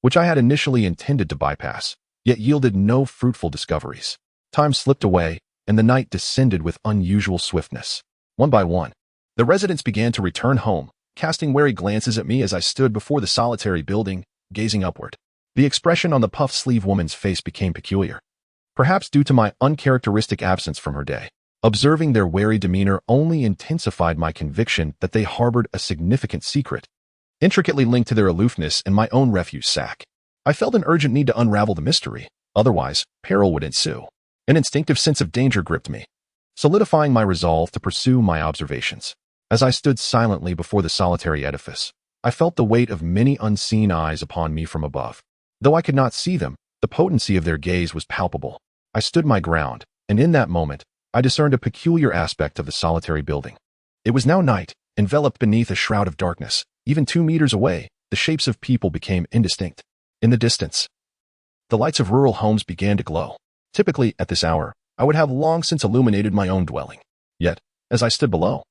which I had initially intended to bypass, yet yielded no fruitful discoveries. Time slipped away, and the night descended with unusual swiftness. One by one, the residents began to return home, casting wary glances at me as I stood before the solitary building, gazing upward. The expression on the puff-sleeve woman's face became peculiar, perhaps due to my uncharacteristic absence from her day. Observing their wary demeanor only intensified my conviction that they harbored a significant secret. intricately linked to their aloofness and my own refuse sack. I felt an urgent need to unravel the mystery, otherwise peril would ensue. An instinctive sense of danger gripped me, solidifying my resolve to pursue my observations. As I stood silently before the solitary edifice, I felt the weight of many unseen eyes upon me from above. Though I could not see them, the potency of their gaze was palpable. I stood my ground, and in that moment, I discerned a peculiar aspect of the solitary building. It was now night, enveloped beneath a shroud of darkness. Even 2 meters away, the shapes of people became indistinct. In the distance, the lights of rural homes began to glow. Typically, at this hour, I would have long since illuminated my own dwelling. Yet, as I stood below,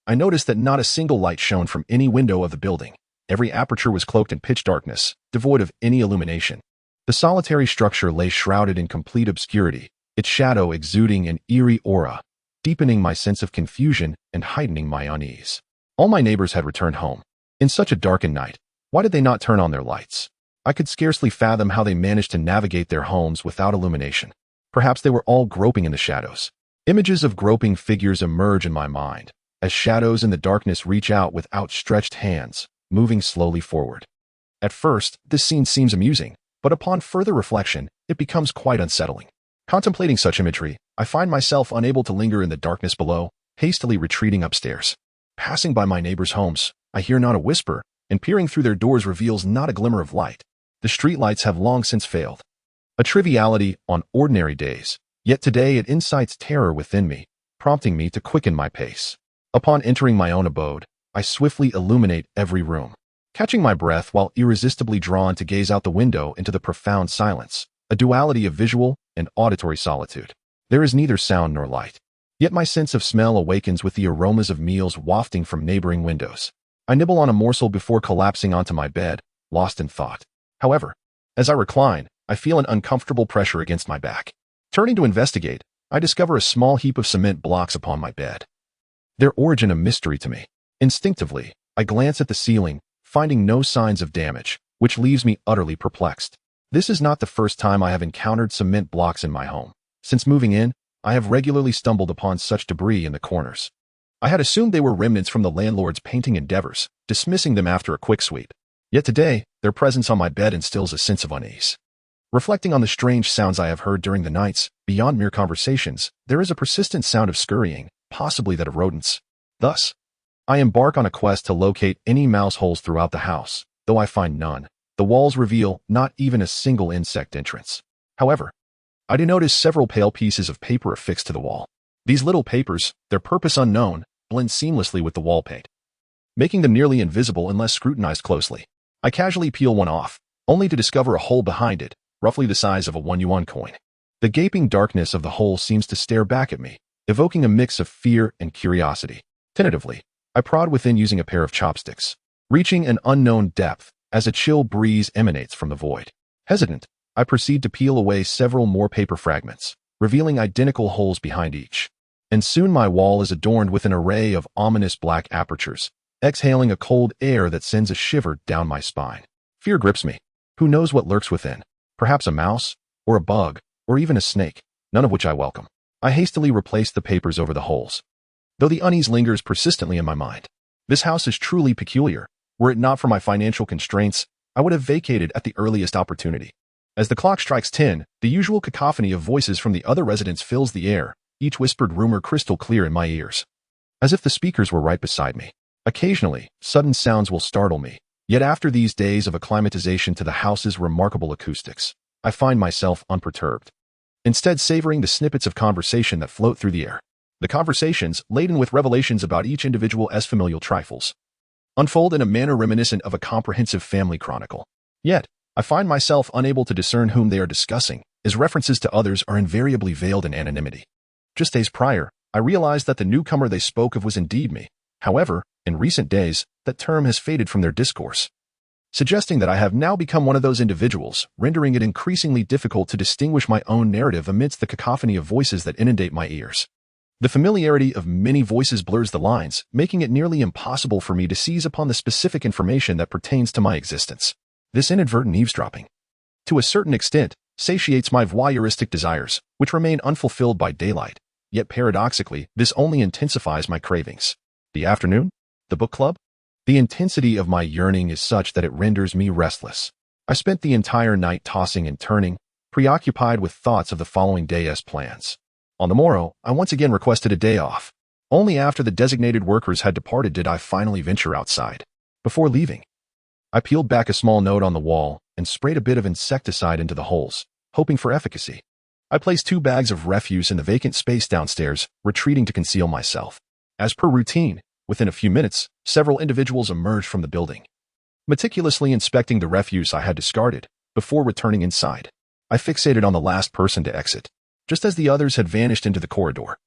I noticed that not a single light shone from any window of the building. Every aperture was cloaked in pitch darkness, devoid of any illumination. The solitary structure lay shrouded in complete obscurity, its shadow exuding an eerie aura, deepening my sense of confusion and heightening my unease. All my neighbors had returned home. In such a darkened night, why did they not turn on their lights? I could scarcely fathom how they managed to navigate their homes without illumination. Perhaps they were all groping in the shadows. Images of groping figures emerge in my mind, as shadows in the darkness reach out with outstretched hands, moving slowly forward. At first, this scene seems amusing, but upon further reflection, it becomes quite unsettling. Contemplating such imagery, I find myself unable to linger in the darkness below, hastily retreating upstairs. Passing by my neighbors' homes, I hear not a whisper, and peering through their doors reveals not a glimmer of light. The streetlights have long since failed. A triviality on ordinary days, yet today it incites terror within me, prompting me to quicken my pace. Upon entering my own abode, I swiftly illuminate every room, catching my breath while irresistibly drawn to gaze out the window into the profound silence, a duality of visual and auditory solitude. There is neither sound nor light, yet my sense of smell awakens with the aromas of meals wafting from neighboring windows. I nibble on a morsel before collapsing onto my bed, lost in thought. However, as I recline, I feel an uncomfortable pressure against my back. Turning to investigate, I discover a small heap of cement blocks upon my bed. Their origin a mystery to me. Instinctively, I glance at the ceiling, finding no signs of damage, which leaves me utterly perplexed. This is not the first time I have encountered cement blocks in my home. Since moving in, I have regularly stumbled upon such debris in the corners. I had assumed they were remnants from the landlord's painting endeavors, dismissing them after a quick sweep. Yet today, their presence on my bed instills a sense of unease. Reflecting on the strange sounds I have heard during the nights, beyond mere conversations, there is a persistent sound of scurrying, possibly that of rodents. Thus, I embark on a quest to locate any mouse holes throughout the house. Though I find none, the walls reveal not even a single insect entrance. However, I do notice several pale pieces of paper affixed to the wall. These little papers, their purpose unknown, blend seamlessly with the wall paint, making them nearly invisible unless scrutinized closely. I casually peel one off, only to discover a hole behind it, roughly the size of a 1 yuan coin. The gaping darkness of the hole seems to stare back at me, evoking a mix of fear and curiosity. Tentatively, I prod within using a pair of chopsticks, reaching an unknown depth as a chill breeze emanates from the void. Hesitant, I proceed to peel away several more paper fragments, revealing identical holes behind each. And soon my wall is adorned with an array of ominous black apertures, exhaling a cold air that sends a shiver down my spine. Fear grips me. Who knows what lurks within? Perhaps a mouse, or a bug, or even a snake, none of which I welcome. I hastily replace the papers over the holes, though the unease lingers persistently in my mind. This house is truly peculiar. Were it not for my financial constraints, I would have vacated at the earliest opportunity. As the clock strikes 10, the usual cacophony of voices from the other residents fills the air, each whispered rumor crystal clear in my ears, as if the speakers were right beside me. Occasionally, sudden sounds will startle me, yet after these days of acclimatization to the house's remarkable acoustics, I find myself unperturbed, instead savoring the snippets of conversation that float through the air. The conversations, laden with revelations about each individual's familial trifles, unfold in a manner reminiscent of a comprehensive family chronicle. Yet, I find myself unable to discern whom they are discussing, as references to others are invariably veiled in anonymity. Just days prior, I realized that the newcomer they spoke of was indeed me. However, in recent days, that term has faded from their discourse, suggesting that I have now become one of those individuals, rendering it increasingly difficult to distinguish my own narrative amidst the cacophony of voices that inundate my ears. The familiarity of many voices blurs the lines, making it nearly impossible for me to seize upon the specific information that pertains to my existence. This inadvertent eavesdropping, to a certain extent, satiates my voyeuristic desires, which remain unfulfilled by daylight. Yet paradoxically, this only intensifies my cravings. The afternoon? The book club? The intensity of my yearning is such that it renders me restless. I spent the entire night tossing and turning, preoccupied with thoughts of the following day's plans. On the morrow, I once again requested a day off. Only after the designated workers had departed did I finally venture outside. Before leaving, I peeled back a small note on the wall and sprayed a bit of insecticide into the holes, hoping for efficacy. I placed 2 bags of refuse in the vacant space downstairs, retreating to conceal myself. As per routine, within a few minutes, several individuals emerged from the building, meticulously inspecting the refuse I had discarded before returning inside. I fixated on the last person to exit, just as the others had vanished into the corridor.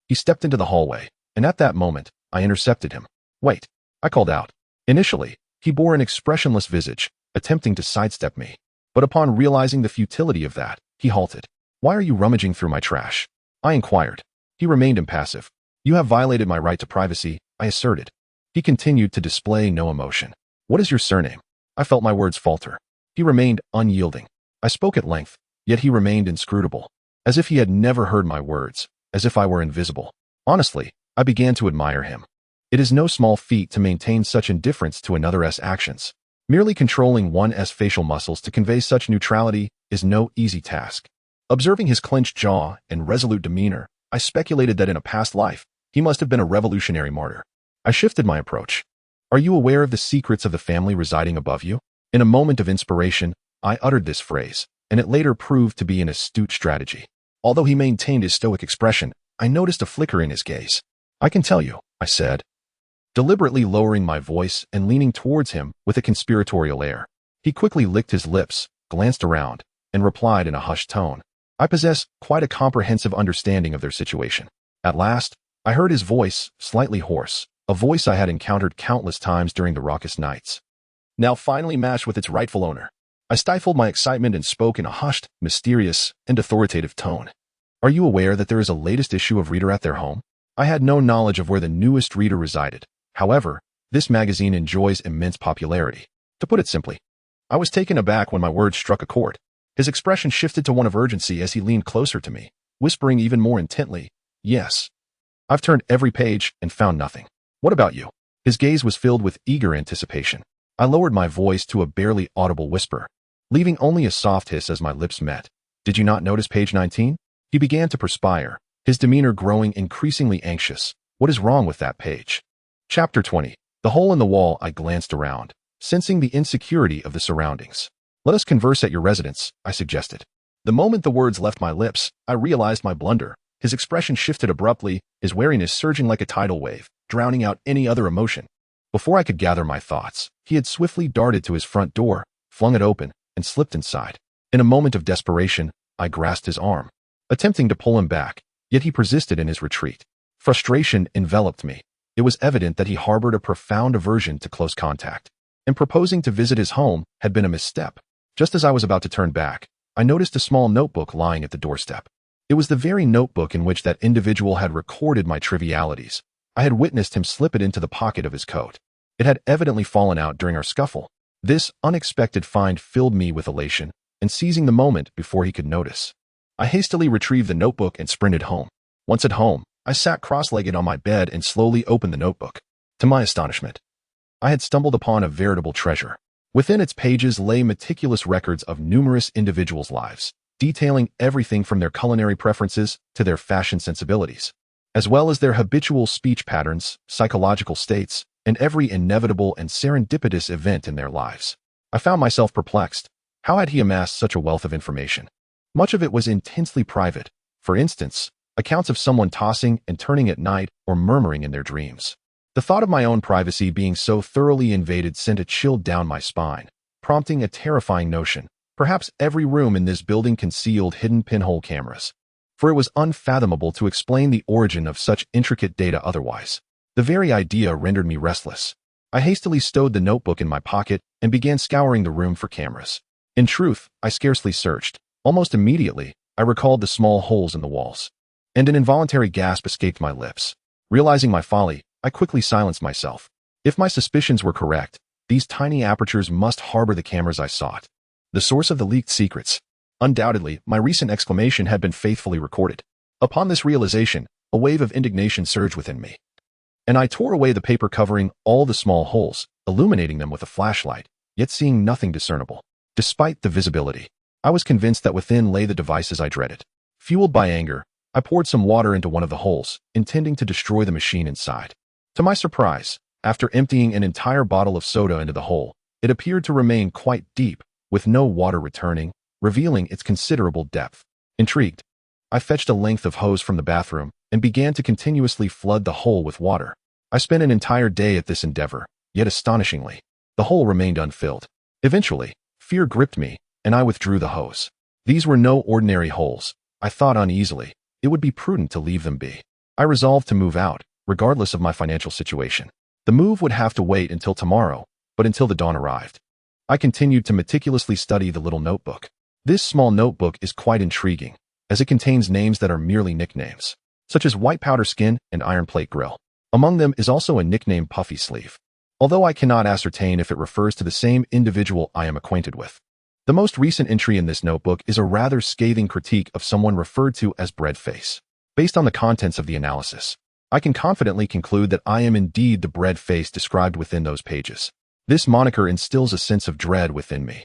He stepped into the hallway, and at that moment, I intercepted him. "Wait," I called out. Initially, he bore an expressionless visage, attempting to sidestep me. But upon realizing the futility of that, he halted. "Why are you rummaging through my trash?" I inquired. He remained impassive. "You have violated my right to privacy," I asserted. He continued to display no emotion. "What is your surname?" I felt my words falter. He remained unyielding. I spoke at length, yet he remained inscrutable, as if he had never heard my words, as if I were invisible. Honestly, I began to admire him. It is no small feat to maintain such indifference to another's actions. Merely controlling one's facial muscles to convey such neutrality is no easy task. Observing his clenched jaw and resolute demeanor, I speculated that in a past life, he must have been a revolutionary martyr. I shifted my approach. "Are you aware of the secrets of the family residing above you?" In a moment of inspiration, I uttered this phrase, and it later proved to be an astute strategy. Although he maintained his stoic expression, I noticed a flicker in his gaze. "I can tell you," I said, deliberately lowering my voice and leaning towards him with a conspiratorial air. He quickly licked his lips, glanced around, and replied in a hushed tone. I possess quite a comprehensive understanding of their situation. At last, I heard his voice, slightly hoarse, a voice I had encountered countless times during the raucous nights, now finally matched with its rightful owner. I stifled my excitement and spoke in a hushed, mysterious, and authoritative tone. "Are you aware that there is a latest issue of Reader at their home?" I had no knowledge of where the newest Reader resided. However, this magazine enjoys immense popularity. To put it simply, I was taken aback when my words struck a chord. His expression shifted to one of urgency as he leaned closer to me, whispering even more intently, "Yes. I've turned every page and found nothing. What about you?" His gaze was filled with eager anticipation. I lowered my voice to a barely audible whisper, leaving only a soft hiss as my lips met. "Did you not notice page 19? He began to perspire, his demeanor growing increasingly anxious. "What is wrong with that page?" Chapter 20. The hole in the wall. I glanced around, sensing the insecurity of the surroundings. "Let us converse at your residence," I suggested. The moment the words left my lips, I realized my blunder. His expression shifted abruptly, his wariness surging like a tidal wave, drowning out any other emotion. Before I could gather my thoughts, he had swiftly darted to his front door, flung it open, and slipped inside. In a moment of desperation, I grasped his arm, attempting to pull him back, yet he persisted in his retreat. Frustration enveloped me. It was evident that he harbored a profound aversion to close contact, and proposing to visit his home had been a misstep. Just as I was about to turn back, I noticed a small notebook lying at the doorstep. It was the very notebook in which that individual had recorded my trivialities. I had witnessed him slip it into the pocket of his coat. It had evidently fallen out during our scuffle. This unexpected find filled me with elation, and seizing the moment before he could notice, I hastily retrieved the notebook and sprinted home. Once at home, I sat cross-legged on my bed and slowly opened the notebook. To my astonishment, I had stumbled upon a veritable treasure. Within its pages lay meticulous records of numerous individuals' lives, detailing everything from their culinary preferences to their fashion sensibilities, as well as their habitual speech patterns, psychological states, and every inevitable and serendipitous event in their lives. I found myself perplexed. How had he amassed such a wealth of information? Much of it was intensely private. For instance, accounts of someone tossing and turning at night or murmuring in their dreams. The thought of my own privacy being so thoroughly invaded sent a chill down my spine, prompting a terrifying notion. Perhaps every room in this building concealed hidden pinhole cameras. For it was unfathomable to explain the origin of such intricate data otherwise. The very idea rendered me restless. I hastily stowed the notebook in my pocket and began scouring the room for cameras. In truth, I scarcely searched. Almost immediately, I recalled the small holes in the walls, and an involuntary gasp escaped my lips. Realizing my folly, I quickly silenced myself. If my suspicions were correct, these tiny apertures must harbor the cameras I sought. The source of the leaked secrets. Undoubtedly, my recent exclamation had been faithfully recorded. Upon this realization, a wave of indignation surged within me. and I tore away the paper covering all the small holes, illuminating them with a flashlight, yet seeing nothing discernible. Despite the visibility, I was convinced that within lay the devices I dreaded. Fueled by anger, I poured some water into one of the holes, intending to destroy the machine inside. To my surprise, after emptying an entire bottle of soda into the hole, it appeared to remain quite deep, with no water returning, revealing its considerable depth. Intrigued, I fetched a length of hose from the bathroom and began to continuously flood the hole with water. I spent an entire day at this endeavor, yet astonishingly, the hole remained unfilled. Eventually, fear gripped me, and I withdrew the hose. These were no ordinary holes. I thought uneasily, it would be prudent to leave them be. I resolved to move out, regardless of my financial situation. The move would have to wait until tomorrow, but until the dawn arrived, I continued to meticulously study the little notebook. This small notebook is quite intriguing, as it contains names that are merely nicknames, such as White Powder Skin and Iron Plate Grill. Among them is also a nickname Puffy Sleeve, although I cannot ascertain if it refers to the same individual I am acquainted with. The most recent entry in this notebook is a rather scathing critique of someone referred to as Breadface. Based on the contents of the analysis, I can confidently conclude that I am indeed the Breadface described within those pages. This moniker instills a sense of dread within me.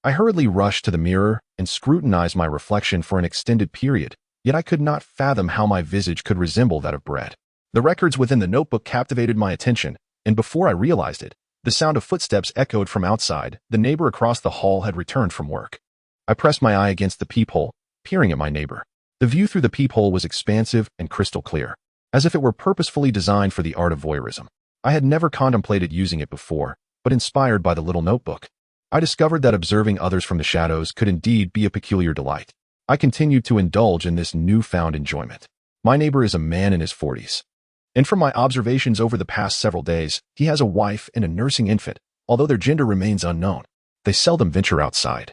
I hurriedly rushed to the mirror and scrutinized my reflection for an extended period, yet I could not fathom how my visage could resemble that of Bread. The records within the notebook captivated my attention, and before I realized it, the sound of footsteps echoed from outside. The neighbor across the hall had returned from work. I pressed my eye against the peephole, peering at my neighbor. The view through the peephole was expansive and crystal clear, as if it were purposefully designed for the art of voyeurism. I had never contemplated using it before, but inspired by the little notebook, I discovered that observing others from the shadows could indeed be a peculiar delight. I continued to indulge in this newfound enjoyment. My neighbor is a man in his 40s. And from my observations over the past several days, he has a wife and a nursing infant, although their gender remains unknown. They seldom venture outside.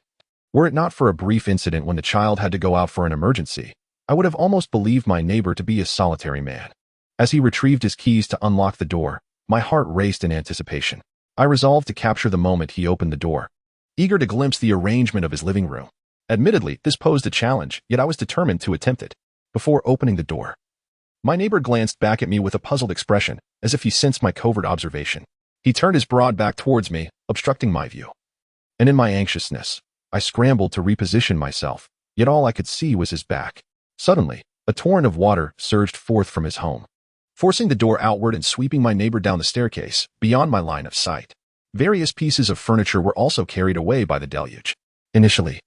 Were it not for a brief incident when the child had to go out for an emergency, I would have almost believed my neighbor to be a solitary man. As he retrieved his keys to unlock the door, my heart raced in anticipation. I resolved to capture the moment he opened the door, eager to glimpse the arrangement of his living room. Admittedly, this posed a challenge, yet I was determined to attempt it. Before opening the door, my neighbor glanced back at me with a puzzled expression, as if he sensed my covert observation. He turned his broad back towards me, obstructing my view. And in my anxiousness, I scrambled to reposition myself, yet all I could see was his back. Suddenly, a torrent of water surged forth from his home, forcing the door outward and sweeping my neighbor down the staircase, beyond my line of sight. Various pieces of furniture were also carried away by the deluge. Initially,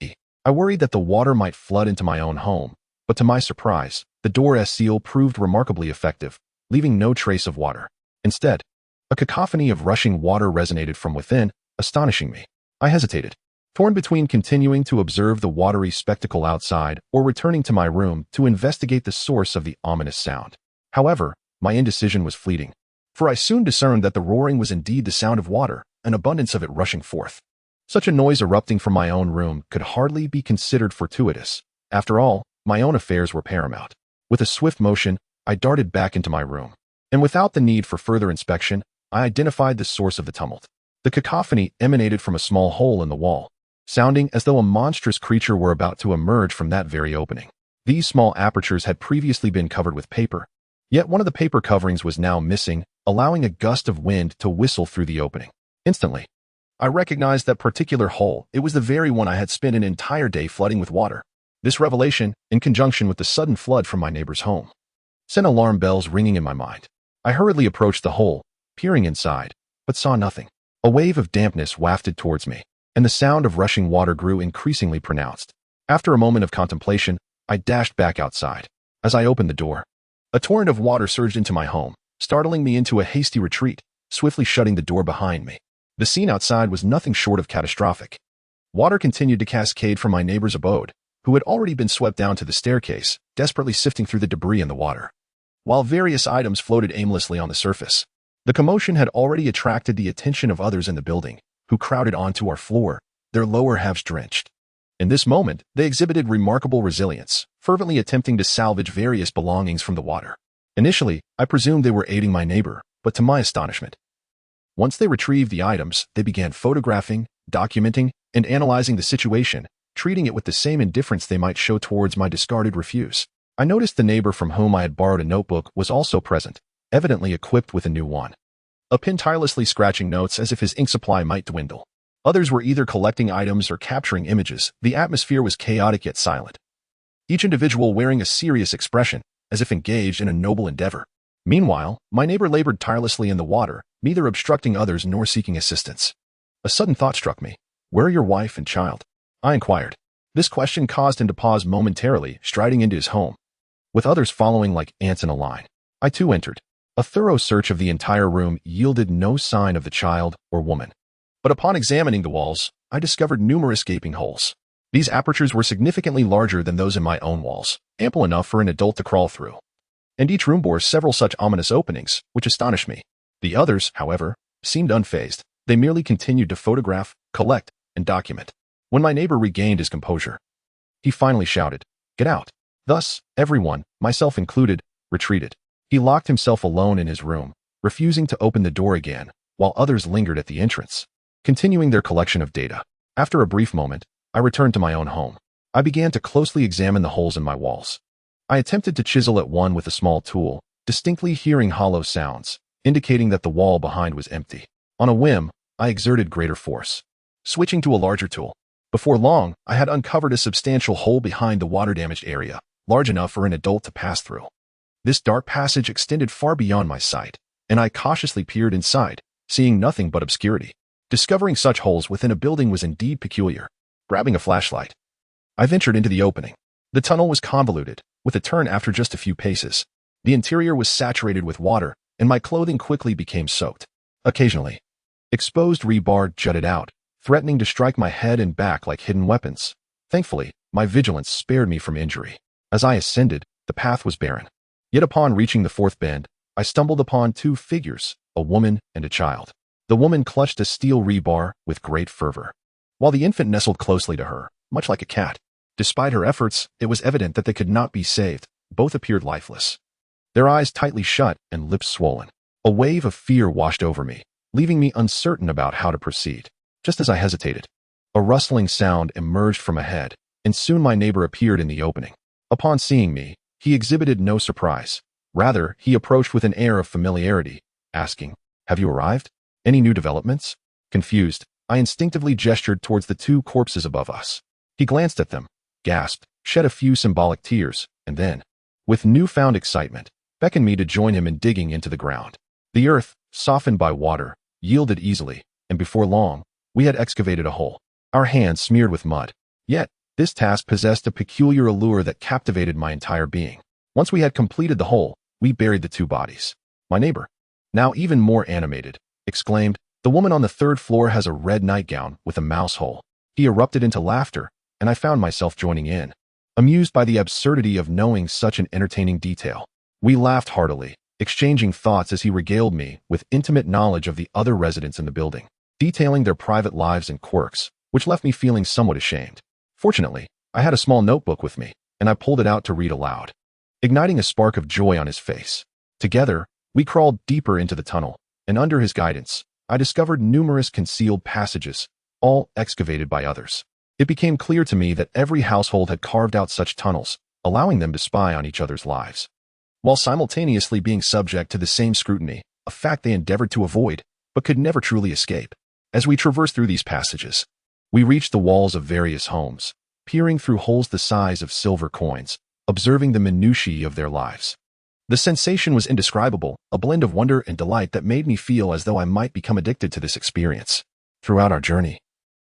I worried that the water might flood into my own home, but to my surprise, the door's seal proved remarkably effective, leaving no trace of water. Instead, a cacophony of rushing water resonated from within, astonishing me. I hesitated, torn between continuing to observe the watery spectacle outside or returning to my room to investigate the source of the ominous sound. However, my indecision was fleeting, for I soon discerned that the roaring was indeed the sound of water, an abundance of it rushing forth. Such a noise erupting from my own room could hardly be considered fortuitous. After all, my own affairs were paramount. With a swift motion, I darted back into my room, and without the need for further inspection, I identified the source of the tumult. The cacophony emanated from a small hole in the wall, sounding as though a monstrous creature were about to emerge from that very opening. These small apertures had previously been covered with paper, yet one of the paper coverings was now missing, allowing a gust of wind to whistle through the opening. Instantly, I recognized that particular hole. It was the very one I had spent an entire day flooding with water. This revelation, in conjunction with the sudden flood from my neighbor's home, sent alarm bells ringing in my mind. I hurriedly approached the hole, peering inside, but saw nothing. A wave of dampness wafted towards me, and the sound of rushing water grew increasingly pronounced. After a moment of contemplation, I dashed back outside. As I opened the door, a torrent of water surged into my home, startling me into a hasty retreat, swiftly shutting the door behind me. The scene outside was nothing short of catastrophic. Water continued to cascade from my neighbor's abode, who had already been swept down to the staircase, desperately sifting through the debris in the water. While various items floated aimlessly on the surface, the commotion had already attracted the attention of others in the building, who crowded onto our floor, their lower halves drenched. In this moment, they exhibited remarkable resilience, fervently attempting to salvage various belongings from the water. Initially, I presumed they were aiding my neighbor, but to my astonishment, once they retrieved the items, they began photographing, documenting, and analyzing the situation, treating it with the same indifference they might show towards my discarded refuse. I noticed the neighbor from whom I had borrowed a notebook was also present, evidently equipped with a new one. A pin tirelessly scratching notes as if his ink supply might dwindle. Others were either collecting items or capturing images. The atmosphere was chaotic yet silent, each individual wearing a serious expression, as if engaged in a noble endeavor. Meanwhile, my neighbor labored tirelessly in the water, neither obstructing others nor seeking assistance. A sudden thought struck me. "Where are your wife and child?" I inquired. This question caused him to pause momentarily, striding into his home, with others following like ants in a line. I too entered. A thorough search of the entire room yielded no sign of the child or woman. But upon examining the walls, I discovered numerous gaping holes. These apertures were significantly larger than those in my own walls, ample enough for an adult to crawl through. And each room bore several such ominous openings, which astonished me. The others, however, seemed unfazed. They merely continued to photograph, collect, and document. When my neighbor regained his composure, he finally shouted, "Get out!" Thus, everyone, myself included, retreated. He locked himself alone in his room, refusing to open the door again, while others lingered at the entrance, continuing their collection of data. After a brief moment, I returned to my own home. I began to closely examine the holes in my walls. I attempted to chisel at one with a small tool, distinctly hearing hollow sounds, indicating that the wall behind was empty. On a whim, I exerted greater force, switching to a larger tool. Before long, I had uncovered a substantial hole behind the water-damaged area, large enough for an adult to pass through. This dark passage extended far beyond my sight, and I cautiously peered inside, seeing nothing but obscurity. Discovering such holes within a building was indeed peculiar. Grabbing a flashlight, I ventured into the opening. The tunnel was convoluted, with a turn after just a few paces. The interior was saturated with water, and my clothing quickly became soaked. Occasionally, exposed rebar jutted out, threatening to strike my head and back like hidden weapons. Thankfully, my vigilance spared me from injury. As I ascended, the path was barren. Yet upon reaching the fourth bend, I stumbled upon two figures, a woman and a child. The woman clutched a steel rebar with great fervor, while the infant nestled closely to her, much like a cat. Despite her efforts, it was evident that they could not be saved. Both appeared lifeless, their eyes tightly shut and lips swollen. A wave of fear washed over me, leaving me uncertain about how to proceed. Just as I hesitated, a rustling sound emerged from ahead, and soon my neighbor appeared in the opening. Upon seeing me, he exhibited no surprise. Rather, he approached with an air of familiarity, asking, "Have you arrived? Any new developments?" Confused, I instinctively gestured towards the two corpses above us. He glanced at them, gasped, shed a few symbolic tears, and then, with newfound excitement, beckoned me to join him in digging into the ground. The earth, softened by water, yielded easily, and before long, we had excavated a hole, our hands smeared with mud. Yet, this task possessed a peculiar allure that captivated my entire being. Once we had completed the hole, we buried the two bodies. My neighbor, now even more animated, exclaimed, "The woman on the third floor has a red nightgown with a mouse hole." He erupted into laughter, and I found myself joining in, amused by the absurdity of knowing such an entertaining detail. We laughed heartily, exchanging thoughts as he regaled me with intimate knowledge of the other residents in the building, detailing their private lives and quirks, which left me feeling somewhat ashamed. Fortunately, I had a small notebook with me, and I pulled it out to read aloud, igniting a spark of joy on his face. Together, we crawled deeper into the tunnel, and under his guidance, I discovered numerous concealed passages, all excavated by others. It became clear to me that every household had carved out such tunnels, allowing them to spy on each other's lives, while simultaneously being subject to the same scrutiny, a fact they endeavored to avoid, but could never truly escape. As we traversed through these passages, we reached the walls of various homes, peering through holes the size of silver coins, observing the minutiae of their lives. The sensation was indescribable, a blend of wonder and delight that made me feel as though I might become addicted to this experience. Throughout our journey,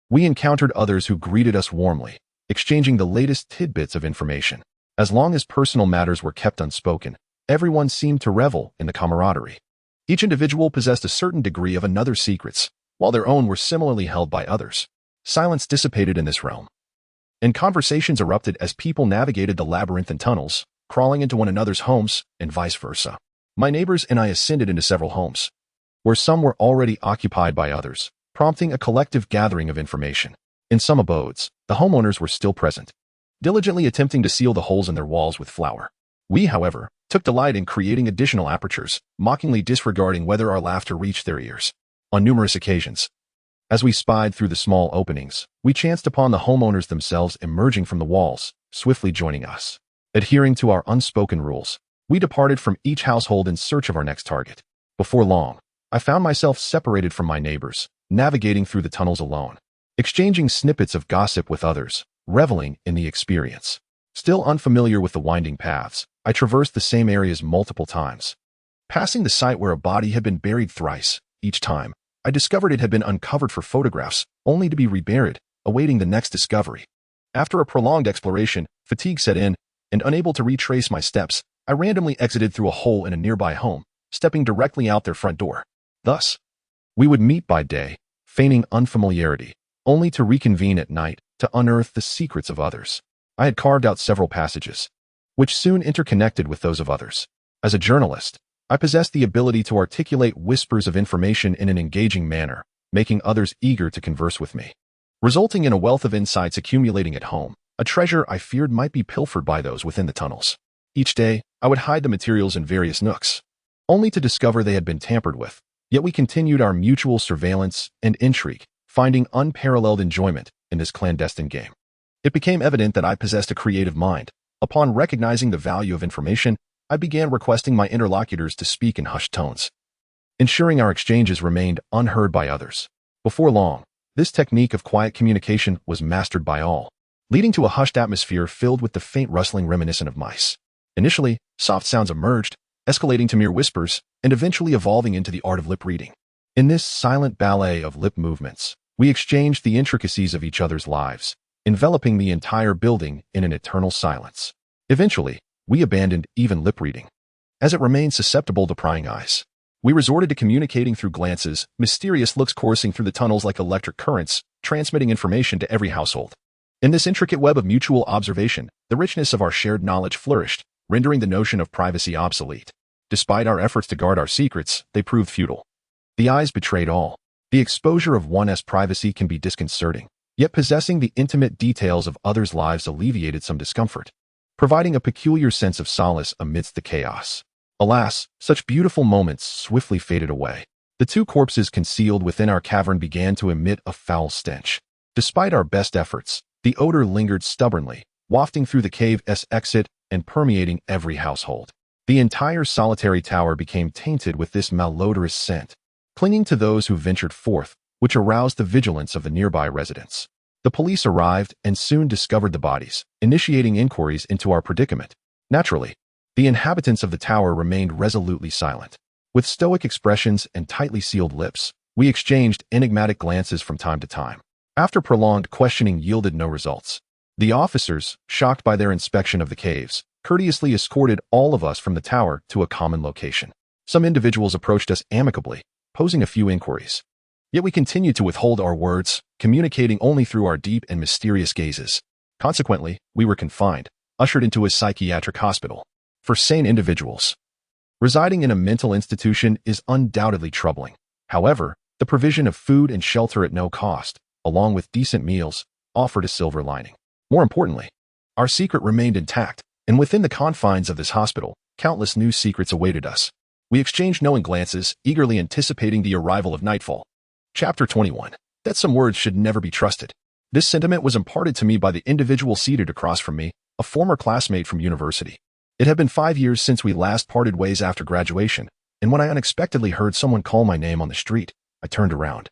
we encountered others who greeted us warmly, exchanging the latest tidbits of information. As long as personal matters were kept unspoken, everyone seemed to revel in the camaraderie. Each individual possessed a certain degree of another's secrets, while their own were similarly held by others. Silence dissipated in this realm, and conversations erupted as people navigated the labyrinthine tunnels, crawling into one another's homes, and vice versa. My neighbors and I ascended into several homes, where some were already occupied by others, prompting a collective gathering of information. In some abodes, the homeowners were still present, diligently attempting to seal the holes in their walls with flour. We, however, took delight in creating additional apertures, mockingly disregarding whether our laughter reached their ears. On numerous occasions, as we spied through the small openings, we chanced upon the homeowners themselves emerging from the walls, swiftly joining us. Adhering to our unspoken rules, We departed from each household in search of our next target. Before long, I found myself separated from my neighbors, navigating through the tunnels alone, exchanging snippets of gossip with others, reveling in the experience. Still unfamiliar with the winding paths, I traversed the same areas multiple times. Passing the site where a body had been buried thrice, each time, I discovered it had been uncovered for photographs, only to be reburied, awaiting the next discovery. After a prolonged exploration, fatigue set in, and unable to retrace my steps, I randomly exited through a hole in a nearby home, stepping directly out their front door. Thus, we would meet by day, feigning unfamiliarity, only to reconvene at night to unearth the secrets of others. I had carved out several passages, which soon interconnected with those of others. As a journalist, I possessed the ability to articulate whispers of information in an engaging manner, making others eager to converse with me, resulting in a wealth of insights accumulating at home, a treasure I feared might be pilfered by those within the tunnels. Each day, I would hide the materials in various nooks, only to discover they had been tampered with. Yet we continued our mutual surveillance and intrigue, finding unparalleled enjoyment in this clandestine game. It became evident that I possessed a creative mind. Upon recognizing the value of information, I began requesting my interlocutors to speak in hushed tones, ensuring our exchanges remained unheard by others. Before long, this technique of quiet communication was mastered by all, leading to a hushed atmosphere filled with the faint rustling reminiscent of mice. Initially, soft sounds emerged, escalating to mere whispers, and eventually evolving into the art of lip reading. In this silent ballet of lip movements, we exchanged the intricacies of each other's lives, enveloping the entire building in an eternal silence. Eventually, we abandoned even lip reading, as it remained susceptible to prying eyes. We resorted to communicating through glances, mysterious looks coursing through the tunnels like electric currents, transmitting information to every household. In this intricate web of mutual observation, the richness of our shared knowledge flourished, rendering the notion of privacy obsolete. Despite our efforts to guard our secrets, they proved futile. The eyes betrayed all. The exposure of one's privacy can be disconcerting, yet possessing the intimate details of others' lives alleviated some discomfort, providing a peculiar sense of solace amidst the chaos. Alas, such beautiful moments swiftly faded away. The two corpses concealed within our cavern began to emit a foul stench. Despite our best efforts, the odor lingered stubbornly, wafting through the cave's exit and permeating every household. The entire solitary tower became tainted with this malodorous scent, clinging to those who ventured forth, which aroused the vigilance of the nearby residents. The police arrived and soon discovered the bodies, initiating inquiries into our predicament. Naturally, the inhabitants of the tower remained resolutely silent. With stoic expressions and tightly sealed lips, we exchanged enigmatic glances from time to time. After prolonged questioning yielded no results, the officers, shocked by their inspection of the caves, courteously escorted all of us from the tower to a common location. Some individuals approached us amicably, posing a few inquiries. Yet we continued to withhold our words, communicating only through our deep and mysterious gazes. Consequently, we were confined, ushered into a psychiatric hospital. For sane individuals, residing in a mental institution is undoubtedly troubling. However, the provision of food and shelter at no cost, along with decent meals, offered a silver lining. More importantly, our secret remained intact, and within the confines of this hospital, countless new secrets awaited us. We exchanged knowing glances, eagerly anticipating the arrival of nightfall. Chapter 21. That some words should never be trusted. This sentiment was imparted to me by the individual seated across from me, a former classmate from university. It had been 5 years since we last parted ways after graduation, and when I unexpectedly heard someone call my name on the street, I turned around,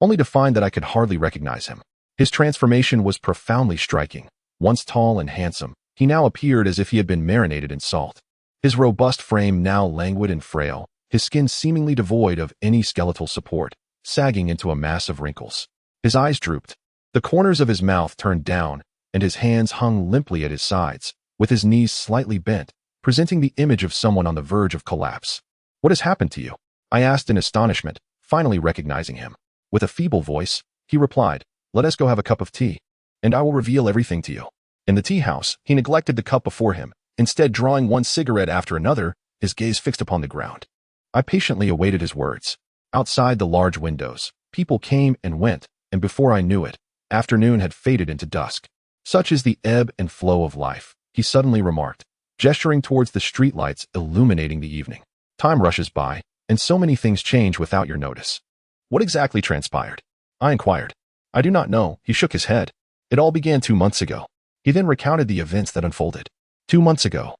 only to find that I could hardly recognize him. His transformation was profoundly striking. Once tall and handsome, he now appeared as if he had been marinated in salt. His robust frame now languid and frail, his skin seemingly devoid of any skeletal support, sagging into a mass of wrinkles. His eyes drooped, the corners of his mouth turned down, and his hands hung limply at his sides, with his knees slightly bent, presenting the image of someone on the verge of collapse. "What has happened to you?" I asked in astonishment, finally recognizing him. With a feeble voice, he replied, "Let us go have a cup of tea, and I will reveal everything to you." In the tea house, he neglected the cup before him, instead drawing one cigarette after another, his gaze fixed upon the ground. I patiently awaited his words. Outside the large windows, people came and went, and before I knew it, afternoon had faded into dusk. "Such is the ebb and flow of life," he suddenly remarked, gesturing towards the streetlights illuminating the evening. "Time rushes by, and so many things change without your notice." "What exactly transpired?" I inquired. "I do not know," he shook his head. "It all began 2 months ago." He then recounted the events that unfolded. 2 months ago.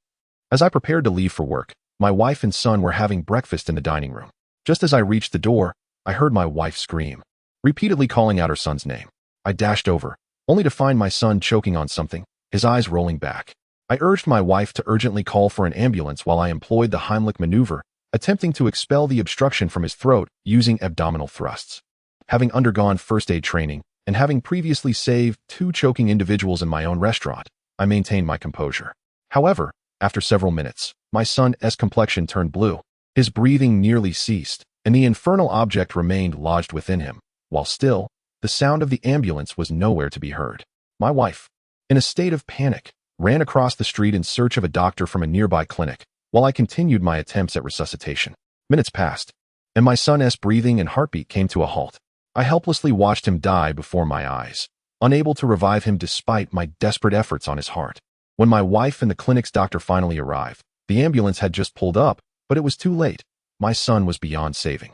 As I prepared to leave for work, my wife and son were having breakfast in the dining room. Just as I reached the door, I heard my wife scream, repeatedly calling out her son's name. I dashed over, only to find my son choking on something, his eyes rolling back. I urged my wife to urgently call for an ambulance while I employed the Heimlich maneuver, attempting to expel the obstruction from his throat using abdominal thrusts. Having undergone first aid training and having previously saved 2 choking individuals in my own restaurant, I maintained my composure. However, after several minutes, my son's complexion turned blue, his breathing nearly ceased, and the infernal object remained lodged within him, while still, the sound of the ambulance was nowhere to be heard. My wife, in a state of panic, ran across the street in search of a doctor from a nearby clinic, while I continued my attempts at resuscitation. Minutes passed, and my son's breathing and heartbeat came to a halt. I helplessly watched him die before my eyes, unable to revive him despite my desperate efforts on his heart. When my wife and the clinic's doctor finally arrived, the ambulance had just pulled up, but it was too late. My son was beyond saving.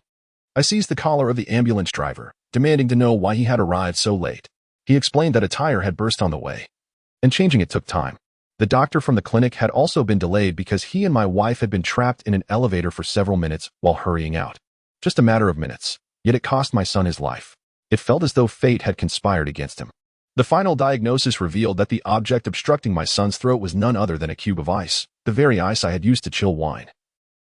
I seized the collar of the ambulance driver, demanding to know why he had arrived so late. He explained that a tire had burst on the way, and changing it took time. The doctor from the clinic had also been delayed because he and my wife had been trapped in an elevator for several minutes while hurrying out. Just a matter of minutes, yet it cost my son his life. It felt as though fate had conspired against him. The final diagnosis revealed that the object obstructing my son's throat was none other than a cube of ice, the very ice I had used to chill wine,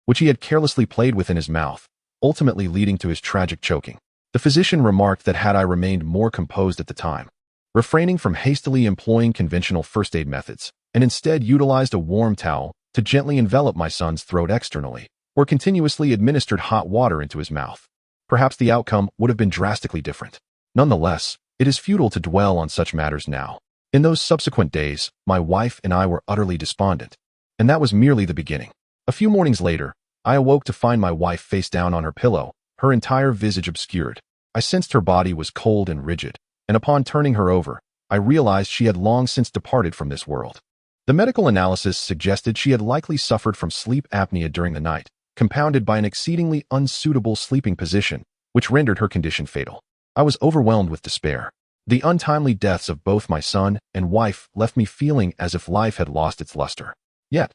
which he had carelessly played with in his mouth, ultimately leading to his tragic choking. The physician remarked that had I remained more composed at the time, refraining from hastily employing conventional first aid methods, and instead utilized a warm towel to gently envelop my son's throat externally, or continuously administered hot water into his mouth, perhaps the outcome would have been drastically different. Nonetheless, it is futile to dwell on such matters now. In those subsequent days, my wife and I were utterly despondent, and that was merely the beginning. A few mornings later, I awoke to find my wife face down on her pillow, her entire visage obscured. I sensed her body was cold and rigid, and upon turning her over, I realized she had long since departed from this world. The medical analysis suggested she had likely suffered from sleep apnea during the night, compounded by an exceedingly unsuitable sleeping position, which rendered her condition fatal. I was overwhelmed with despair. The untimely deaths of both my son and wife left me feeling as if life had lost its luster. Yet,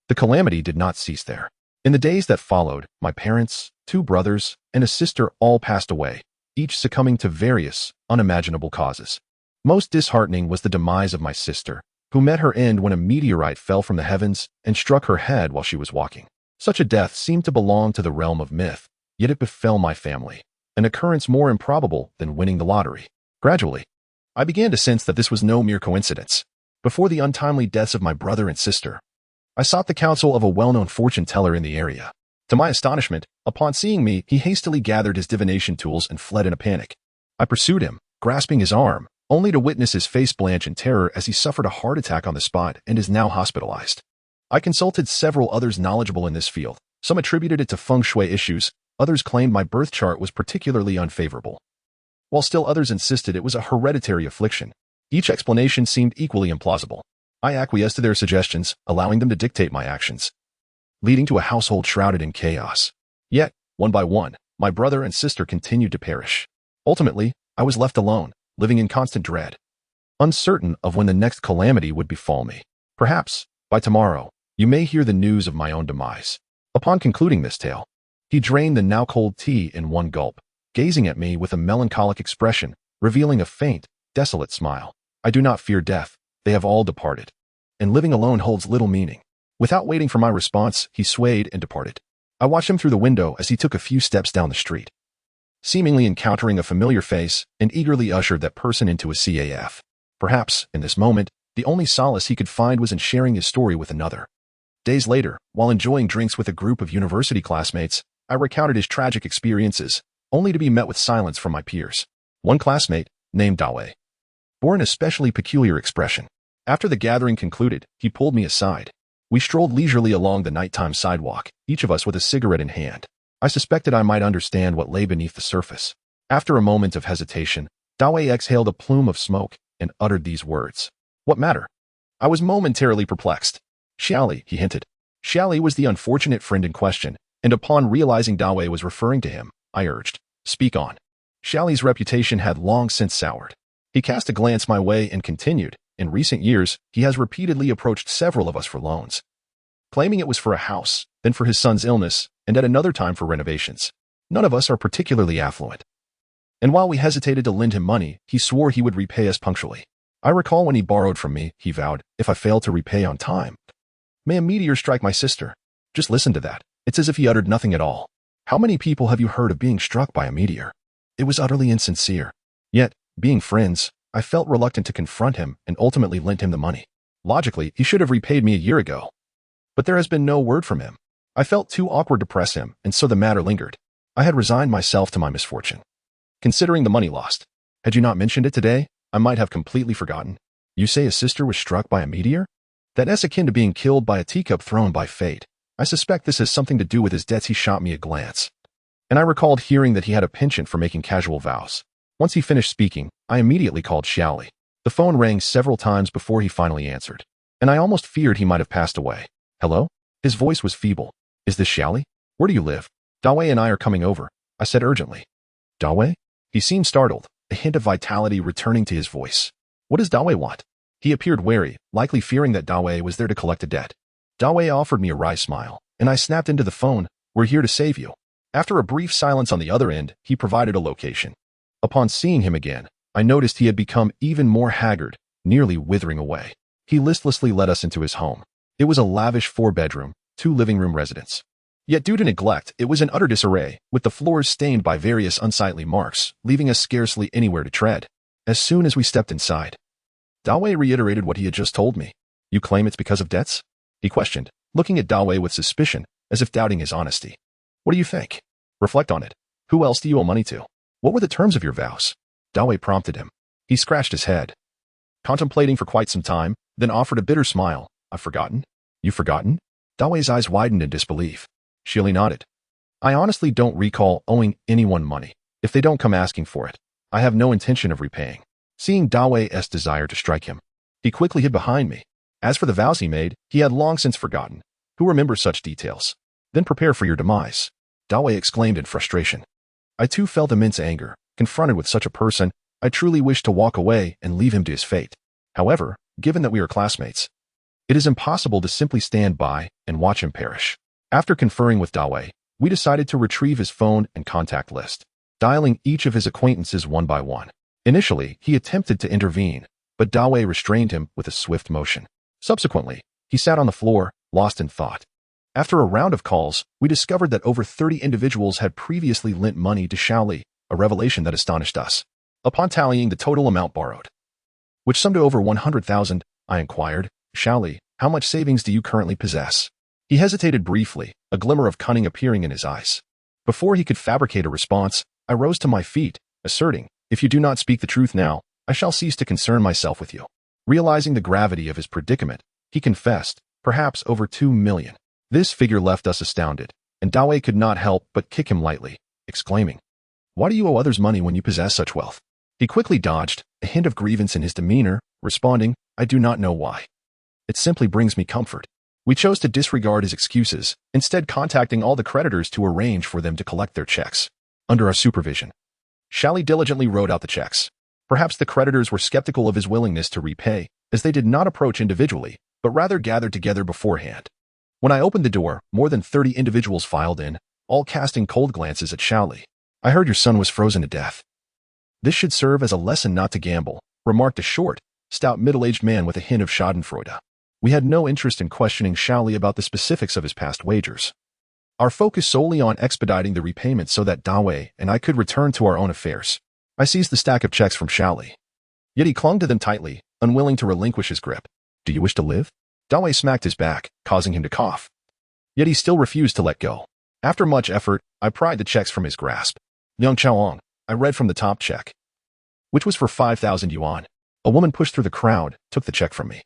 the calamity did not cease there. In the days that followed, my parents, 2 brothers, and a sister all passed away, each succumbing to various, unimaginable causes. Most disheartening was the demise of my sister, who met her end when a meteorite fell from the heavens and struck her head while she was walking. Such a death seemed to belong to the realm of myth, yet it befell my family, an occurrence more improbable than winning the lottery. Gradually, I began to sense that this was no mere coincidence. Before the untimely deaths of my brother and sister, I sought the counsel of a well-known fortune teller in the area. To my astonishment, upon seeing me, he hastily gathered his divination tools and fled in a panic. I pursued him, grasping his arm, only to witness his face blanch in terror as he suffered a heart attack on the spot and is now hospitalized. I consulted several others knowledgeable in this field. Some attributed it to feng shui issues, others claimed my birth chart was particularly unfavorable, while still others insisted it was a hereditary affliction. Each explanation seemed equally implausible. I acquiesced to their suggestions, allowing them to dictate my actions, leading to a household shrouded in chaos. Yet, one by one, my brother and sister continued to perish. Ultimately, I was left alone, living in constant dread, uncertain of when the next calamity would befall me. Perhaps, by tomorrow, you may hear the news of my own demise. Upon concluding this tale, he drained the now cold tea in one gulp, gazing at me with a melancholic expression, revealing a faint, desolate smile. I do not fear death. They have all departed, and living alone holds little meaning. Without waiting for my response, he swayed and departed. I watched him through the window as he took a few steps down the street, seemingly encountering a familiar face, and eagerly ushered that person into a CAF. Perhaps, in this moment, the only solace he could find was in sharing his story with another. Days later, while enjoying drinks with a group of university classmates, I recounted his tragic experiences, only to be met with silence from my peers. One classmate, named Dawe, bore an especially peculiar expression. After the gathering concluded, he pulled me aside. We strolled leisurely along the nighttime sidewalk, each of us with a cigarette in hand. I suspected I might understand what lay beneath the surface. After a moment of hesitation, Dawe exhaled a plume of smoke and uttered these words. What matter? I was momentarily perplexed. Xiaoli, he hinted. Xiaoli was the unfortunate friend in question, and upon realizing Dawe was referring to him, I urged, speak on. Xiaoli's reputation had long since soured. He cast a glance my way and continued, in recent years, he has repeatedly approached several of us for loans. claiming it was for a house, then for his son's illness, and at another time for renovations. None of us are particularly affluent. And while we hesitated to lend him money, he swore he would repay us punctually. I recall when he borrowed from me, he vowed, if I failed to repay on time, may a meteor strike my sister. Just listen to that. It's as if he uttered nothing at all. How many people have you heard of being struck by a meteor? It was utterly insincere. Yet, being friends, I felt reluctant to confront him and ultimately lent him the money. Logically, he should have repaid me a year ago. But there has been no word from him. I felt too awkward to press him, and so the matter lingered. I had resigned myself to my misfortune. Considering the money lost, had you not mentioned it today, I might have completely forgotten. You say his sister was struck by a meteor? That's akin to being killed by a teacup thrown by fate. I suspect this has something to do with his debts. He shot me a glance. And I recalled hearing that he had a penchant for making casual vows. Once he finished speaking, I immediately called Xiaoli. The phone rang several times before he finally answered. And I almost feared he might have passed away. Hello? His voice was feeble. Is this Xiaoli? Where do you live? Dawei and I are coming over, I said urgently. Dawei? He seemed startled, a hint of vitality returning to his voice. What does Dawei want? He appeared wary, likely fearing that Dawei was there to collect a debt. Dawei offered me a wry smile, and I snapped into the phone, "We're here to save you." After a brief silence on the other end, he provided a location. Upon seeing him again, I noticed he had become even more haggard, nearly withering away. He listlessly led us into his home. It was a lavish 4-bedroom, 2-living-room residence. Yet due to neglect, it was in utter disarray, with the floors stained by various unsightly marks, leaving us scarcely anywhere to tread. As soon as we stepped inside, Dawei reiterated what he had just told me. You claim it's because of debts? He questioned, looking at Dawei with suspicion, as if doubting his honesty. What do you think? Reflect on it. Who else do you owe money to? What were the terms of your vows? Dawei prompted him. He scratched his head, contemplating for quite some time, then offered a bitter smile. I've forgotten. You've forgotten? Dawei's eyes widened in disbelief. Xiaoli nodded. I honestly don't recall owing anyone money. If they don't come asking for it, I have no intention of repaying. Seeing Dawei's desire to strike him, he quickly hid behind me. As for the vows he made, he had long since forgotten. Who remembers such details? Then prepare for your demise, Dawei exclaimed in frustration. I too felt immense anger. Confronted with such a person, I truly wished to walk away and leave him to his fate. However, given that we are classmates, it is impossible to simply stand by and watch him perish. After conferring with Dawei, we decided to retrieve his phone and contact list, dialing each of his acquaintances one by one. Initially, he attempted to intervene, but Dawei restrained him with a swift motion. Subsequently, he sat on the floor, lost in thought. After a round of calls, we discovered that over 30 individuals had previously lent money to Xiaoli, a revelation that astonished us. Upon tallying the total amount borrowed, which summed to over 100,000, I inquired, Xiaoli, how much savings do you currently possess? He hesitated briefly, a glimmer of cunning appearing in his eyes. Before he could fabricate a response, I rose to my feet, asserting, if you do not speak the truth now, I shall cease to concern myself with you. Realizing the gravity of his predicament, he confessed, perhaps over 2 million. This figure left us astounded, and Dawei could not help but kick him lightly, exclaiming, why do you owe others money when you possess such wealth? He quickly dodged, a hint of grievance in his demeanor, responding, I do not know why. It simply brings me comfort. We chose to disregard his excuses, instead contacting all the creditors to arrange for them to collect their checks. Under our supervision, Xiaoli diligently wrote out the checks. Perhaps the creditors were skeptical of his willingness to repay, as they did not approach individually, but rather gathered together beforehand. When I opened the door, more than 30 individuals filed in, all casting cold glances at Xiaoli. I heard your son was frozen to death. This should serve as a lesson not to gamble, remarked a short, stout middle-aged man with a hint of schadenfreude. We had no interest in questioning Xiaoli about the specifics of his past wagers. Our focus solely on expediting the repayment so that Dawei and I could return to our own affairs. I seized the stack of checks from Xiaoli. Yet he clung to them tightly, unwilling to relinquish his grip. Do you wish to live? Dawei smacked his back, causing him to cough. Yet he still refused to let go. After much effort, I pried the checks from his grasp. Liang Chaoang, I read from the top check, which was for 5,000 yuan. A woman pushed through the crowd, took the check from me,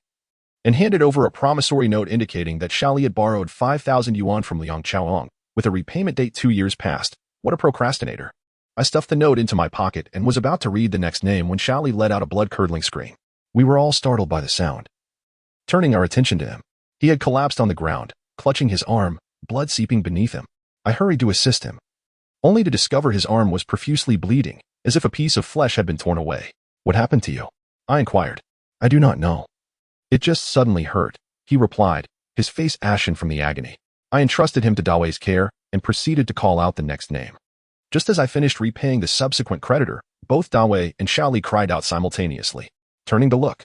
and handed over a promissory note indicating that Xiaoli had borrowed 5,000 yuan from Liang Chaoang, with a repayment date 2 years past. What a procrastinator. I stuffed the note into my pocket and was about to read the next name when Xiaoli let out a blood-curdling scream. We were all startled by the sound. Turning our attention to him, he had collapsed on the ground, clutching his arm, blood seeping beneath him. I hurried to assist him, only to discover his arm was profusely bleeding, as if a piece of flesh had been torn away. What happened to you? I inquired. I do not know. It just suddenly hurt, he replied, his face ashen from the agony. I entrusted him to Dawei's care and proceeded to call out the next name. Just as I finished repaying the subsequent creditor, both Dawei and Xiaoli cried out simultaneously. Turning to look,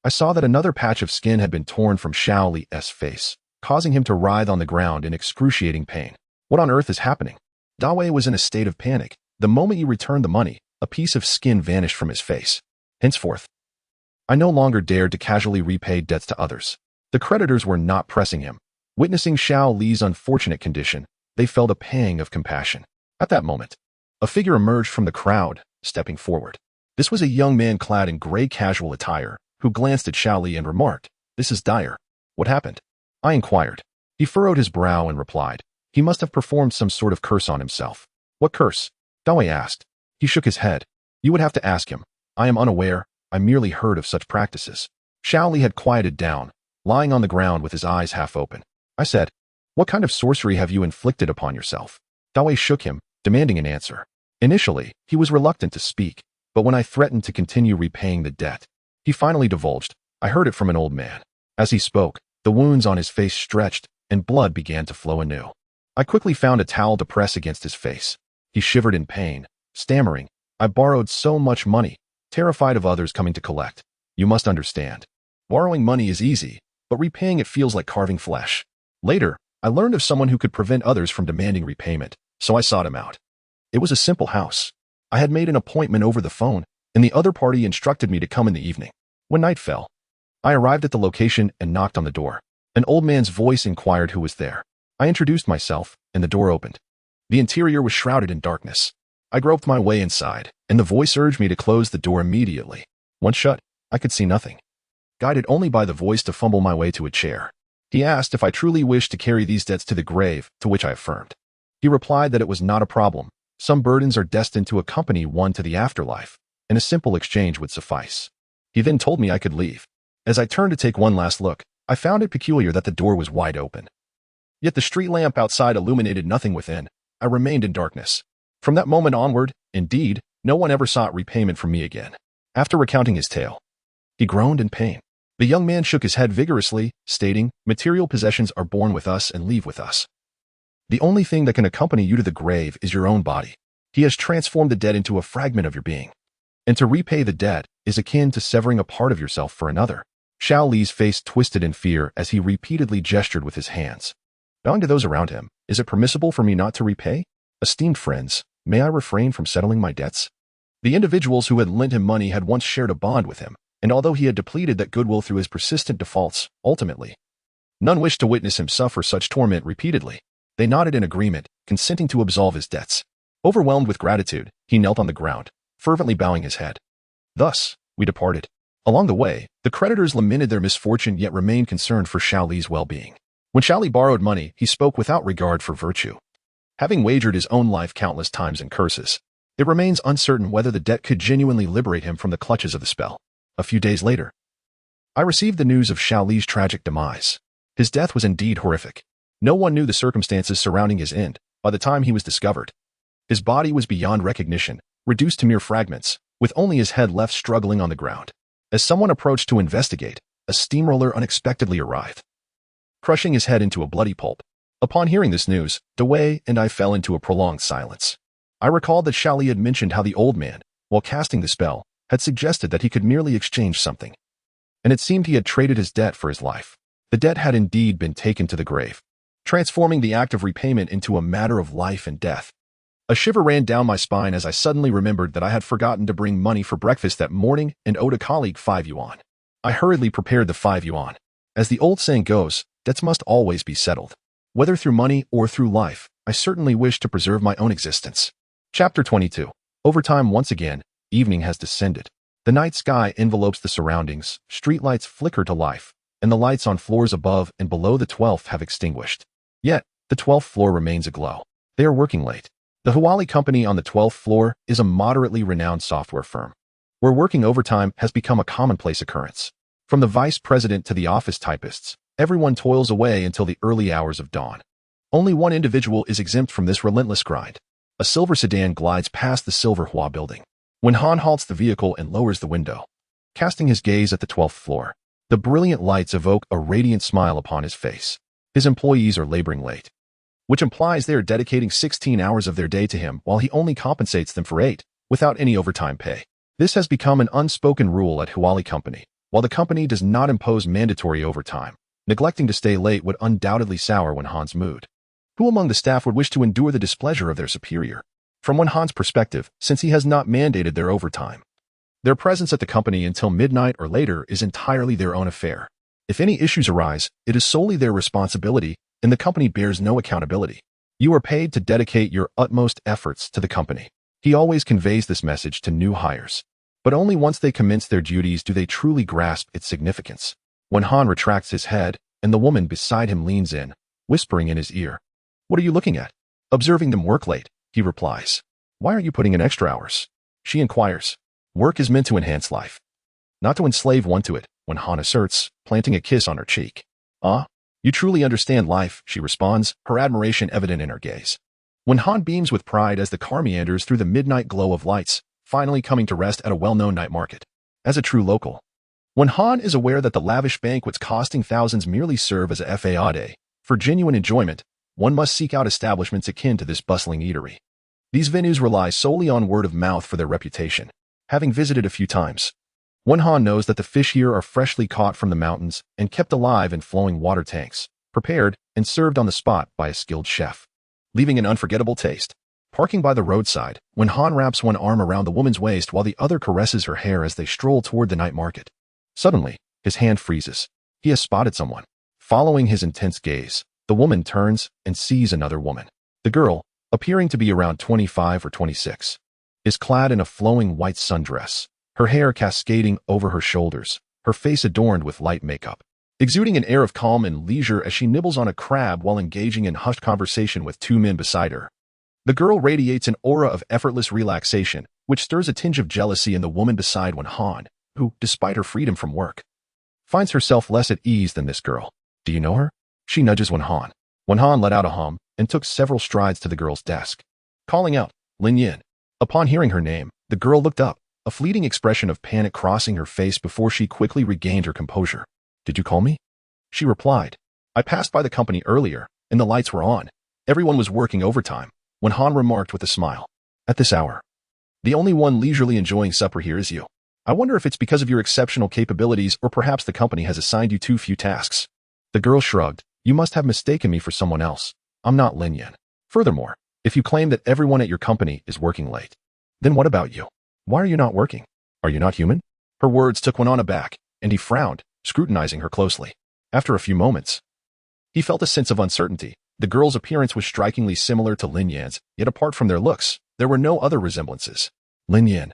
I saw that another patch of skin had been torn from Xiaoli's face, causing him to writhe on the ground in excruciating pain. What on earth is happening? Dawei was in a state of panic. The moment he returned the money, a piece of skin vanished from his face. Henceforth, I no longer dared to casually repay debts to others. The creditors were not pressing him. Witnessing Xiaoli's unfortunate condition, they felt a pang of compassion. At that moment, a figure emerged from the crowd, stepping forward. This was a young man clad in gray casual attire, who glanced at Xiaoli and remarked, "This is Dyer. What happened?" I inquired. He furrowed his brow and replied, "He must have performed some sort of curse on himself." "What curse?" Dawei asked. He shook his head. "You would have to ask him. I am unaware. I merely heard of such practices." Xiaoli had quieted down, lying on the ground with his eyes half open. I said, "What kind of sorcery have you inflicted upon yourself?" Dawei shook him, demanding an answer. Initially, he was reluctant to speak, but when I threatened to continue repaying the debt, he finally divulged. I heard it from an old man. As he spoke, the wounds on his face stretched, and blood began to flow anew. I quickly found a towel to press against his face. He shivered in pain, stammering, "I borrowed so much money, terrified of others coming to collect. You must understand. Borrowing money is easy, but repaying it feels like carving flesh." Later, I learned of someone who could prevent others from demanding repayment, so I sought him out. It was a simple house. I had made an appointment over the phone, and the other party instructed me to come in the evening. When night fell, I arrived at the location and knocked on the door. An old man's voice inquired who was there. I introduced myself, and the door opened. The interior was shrouded in darkness. I groped my way inside, and the voice urged me to close the door immediately. Once shut, I could see nothing. Guided only by the voice to fumble my way to a chair. He asked if I truly wished to carry these debts to the grave, to which I affirmed. He replied that it was not a problem. Some burdens are destined to accompany one to the afterlife, and a simple exchange would suffice. He then told me I could leave. As I turned to take one last look, I found it peculiar that the door was wide open. Yet the street lamp outside illuminated nothing within. I remained in darkness. From that moment onward, indeed, no one ever sought repayment from me again. After recounting his tale, he groaned in pain. The young man shook his head vigorously, stating, "Material possessions are born with us and leave with us. The only thing that can accompany you to the grave is your own body. He has transformed the dead into a fragment of your being. And to repay the debt is akin to severing a part of yourself for another." Xiao Li's face twisted in fear as he repeatedly gestured with his hands. Bowing to those around him, "Is it permissible for me not to repay? Esteemed friends, may I refrain from settling my debts?" The individuals who had lent him money had once shared a bond with him, and although he had depleted that goodwill through his persistent defaults, ultimately, none wished to witness him suffer such torment repeatedly. They nodded in agreement, consenting to absolve his debts. Overwhelmed with gratitude, he knelt on the ground, fervently bowing his head. Thus, we departed. Along the way, the creditors lamented their misfortune yet remained concerned for Xiao Li's well-being. When Xiao Li borrowed money, he spoke without regard for virtue. Having wagered his own life countless times in curses, it remains uncertain whether the debt could genuinely liberate him from the clutches of the spell. A few days later, I received the news of Xiao Li's tragic demise. His death was indeed horrific. No one knew the circumstances surrounding his end by the time he was discovered. His body was beyond recognition, reduced to mere fragments, with only his head left struggling on the ground. As someone approached to investigate, a steamroller unexpectedly arrived, crushing his head into a bloody pulp. Upon hearing this news, Dawei and I fell into a prolonged silence. I recalled that Xiao Li had mentioned how the old man, while casting the spell, had suggested that he could merely exchange something. And it seemed he had traded his debt for his life. The debt had indeed been taken to the grave, transforming the act of repayment into a matter of life and death. A shiver ran down my spine as I suddenly remembered that I had forgotten to bring money for breakfast that morning and owed a colleague 5 yuan. I hurriedly prepared the 5 yuan. As the old saying goes, debts must always be settled. Whether through money or through life, I certainly wish to preserve my own existence. Chapter 22. Overtime once again, evening has descended. The night sky envelopes the surroundings, streetlights flicker to life, and the lights on floors above and below the 12th have extinguished. Yet, the 12th floor remains aglow. They are working late. The Huali company on the 12th floor is a moderately renowned software firm, where working overtime has become a commonplace occurrence. From the vice president to the office typists, everyone toils away until the early hours of dawn. Only one individual is exempt from this relentless grind. A silver sedan glides past the Silver Hua building. When Han halts the vehicle and lowers the window, casting his gaze at the 12th floor, The brilliant lights evoke a radiant smile upon his face. His employees are laboring late, which implies they are dedicating 16 hours of their day to him while he only compensates them for 8, without any overtime pay. This has become an unspoken rule at Huali Company. While the company does not impose mandatory overtime, neglecting to stay late would undoubtedly sour Wenhan's mood. Who among the staff would wish to endure the displeasure of their superior? From Wenhan's perspective, since he has not mandated their overtime, their presence at the company until midnight or later is entirely their own affair. If any issues arise, it is solely their responsibility, and the company bears no accountability. You are paid to dedicate your utmost efforts to the company. He always conveys this message to new hires. But only once they commence their duties do they truly grasp its significance. Wenhan retracts his head, and the woman beside him leans in, whispering in his ear. What are you looking at? Observing them work late, he replies. Why aren't you putting in extra hours? She inquires. Work is meant to enhance life, not to enslave one to it, Wenhan asserts, planting a kiss on her cheek. Ah, you truly understand life, she responds, her admiration evident in her gaze. Wenhan beams with pride as the car meanders through the midnight glow of lights, finally coming to rest at a well-known night market. As a true local, Wenhan is aware that the lavish banquets costing thousands merely serve as a fade. For genuine enjoyment, one must seek out establishments akin to this bustling eatery. These venues rely solely on word of mouth for their reputation. Having visited a few times, Wenhan knows that the fish here are freshly caught from the mountains and kept alive in flowing water tanks, prepared and served on the spot by a skilled chef, leaving an unforgettable taste. Parking by the roadside, Wenhan wraps one arm around the woman's waist while the other caresses her hair as they stroll toward the night market. Suddenly, his hand freezes. He has spotted someone. Following his intense gaze, the woman turns and sees another woman. The girl, appearing to be around 25 or 26, is clad in a flowing white sundress, her hair cascading over her shoulders, her face adorned with light makeup, exuding an air of calm and leisure as she nibbles on a crab while engaging in hushed conversation with 2 men beside her. The girl radiates an aura of effortless relaxation, which stirs a tinge of jealousy in the woman beside Wenhan, who, despite her freedom from work, finds herself less at ease than this girl. Do you know her? She nudges Wenhan. Wenhan let out a hum and took several strides to the girl's desk, calling out, Lin Yin. Upon hearing her name, the girl looked up, a fleeting expression of panic crossing her face before she quickly regained her composure. Did you call me? She replied. I passed by the company earlier, and the lights were on. Everyone was working overtime, Wenhan remarked with a smile. At this hour, the only one leisurely enjoying supper here is you. I wonder if it's because of your exceptional capabilities or perhaps the company has assigned you too few tasks. The girl shrugged. You must have mistaken me for someone else. I'm not Lin Yin. Furthermore, if you claim that everyone at your company is working late, then what about you? Why are you not working? Are you not human? Her words took Wenhan aback, and he frowned, scrutinizing her closely. After a few moments, he felt a sense of uncertainty. The girl's appearance was strikingly similar to Lin Yan's, yet apart from their looks, there were no other resemblances. Lin Yan,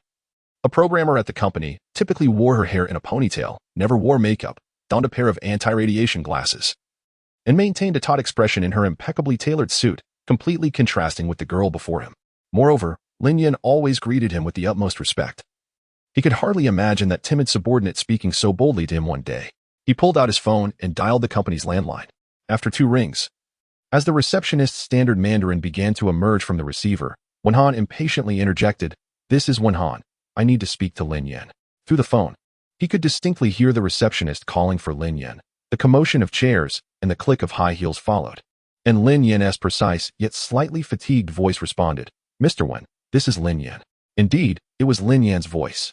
a programmer at the company, typically wore her hair in a ponytail, never wore makeup, donned a pair of anti-radiation glasses, and maintained a taut expression in her impeccably tailored suit, completely contrasting with the girl before him. Moreover, Lin Yan always greeted him with the utmost respect. He could hardly imagine that timid subordinate speaking so boldly to him one day. He pulled out his phone and dialed the company's landline. After 2 rings, as the receptionist's standard Mandarin began to emerge from the receiver, Wenhan impatiently interjected, This is Wenhan. I need to speak to Lin Yan. Through the phone, he could distinctly hear the receptionist calling for Lin Yan. The commotion of chairs and the click of high heels followed. And Lin Yan's precise yet slightly fatigued voice responded, Mr. Wen, this is Lin Yan. Indeed, it was Lin Yan's voice.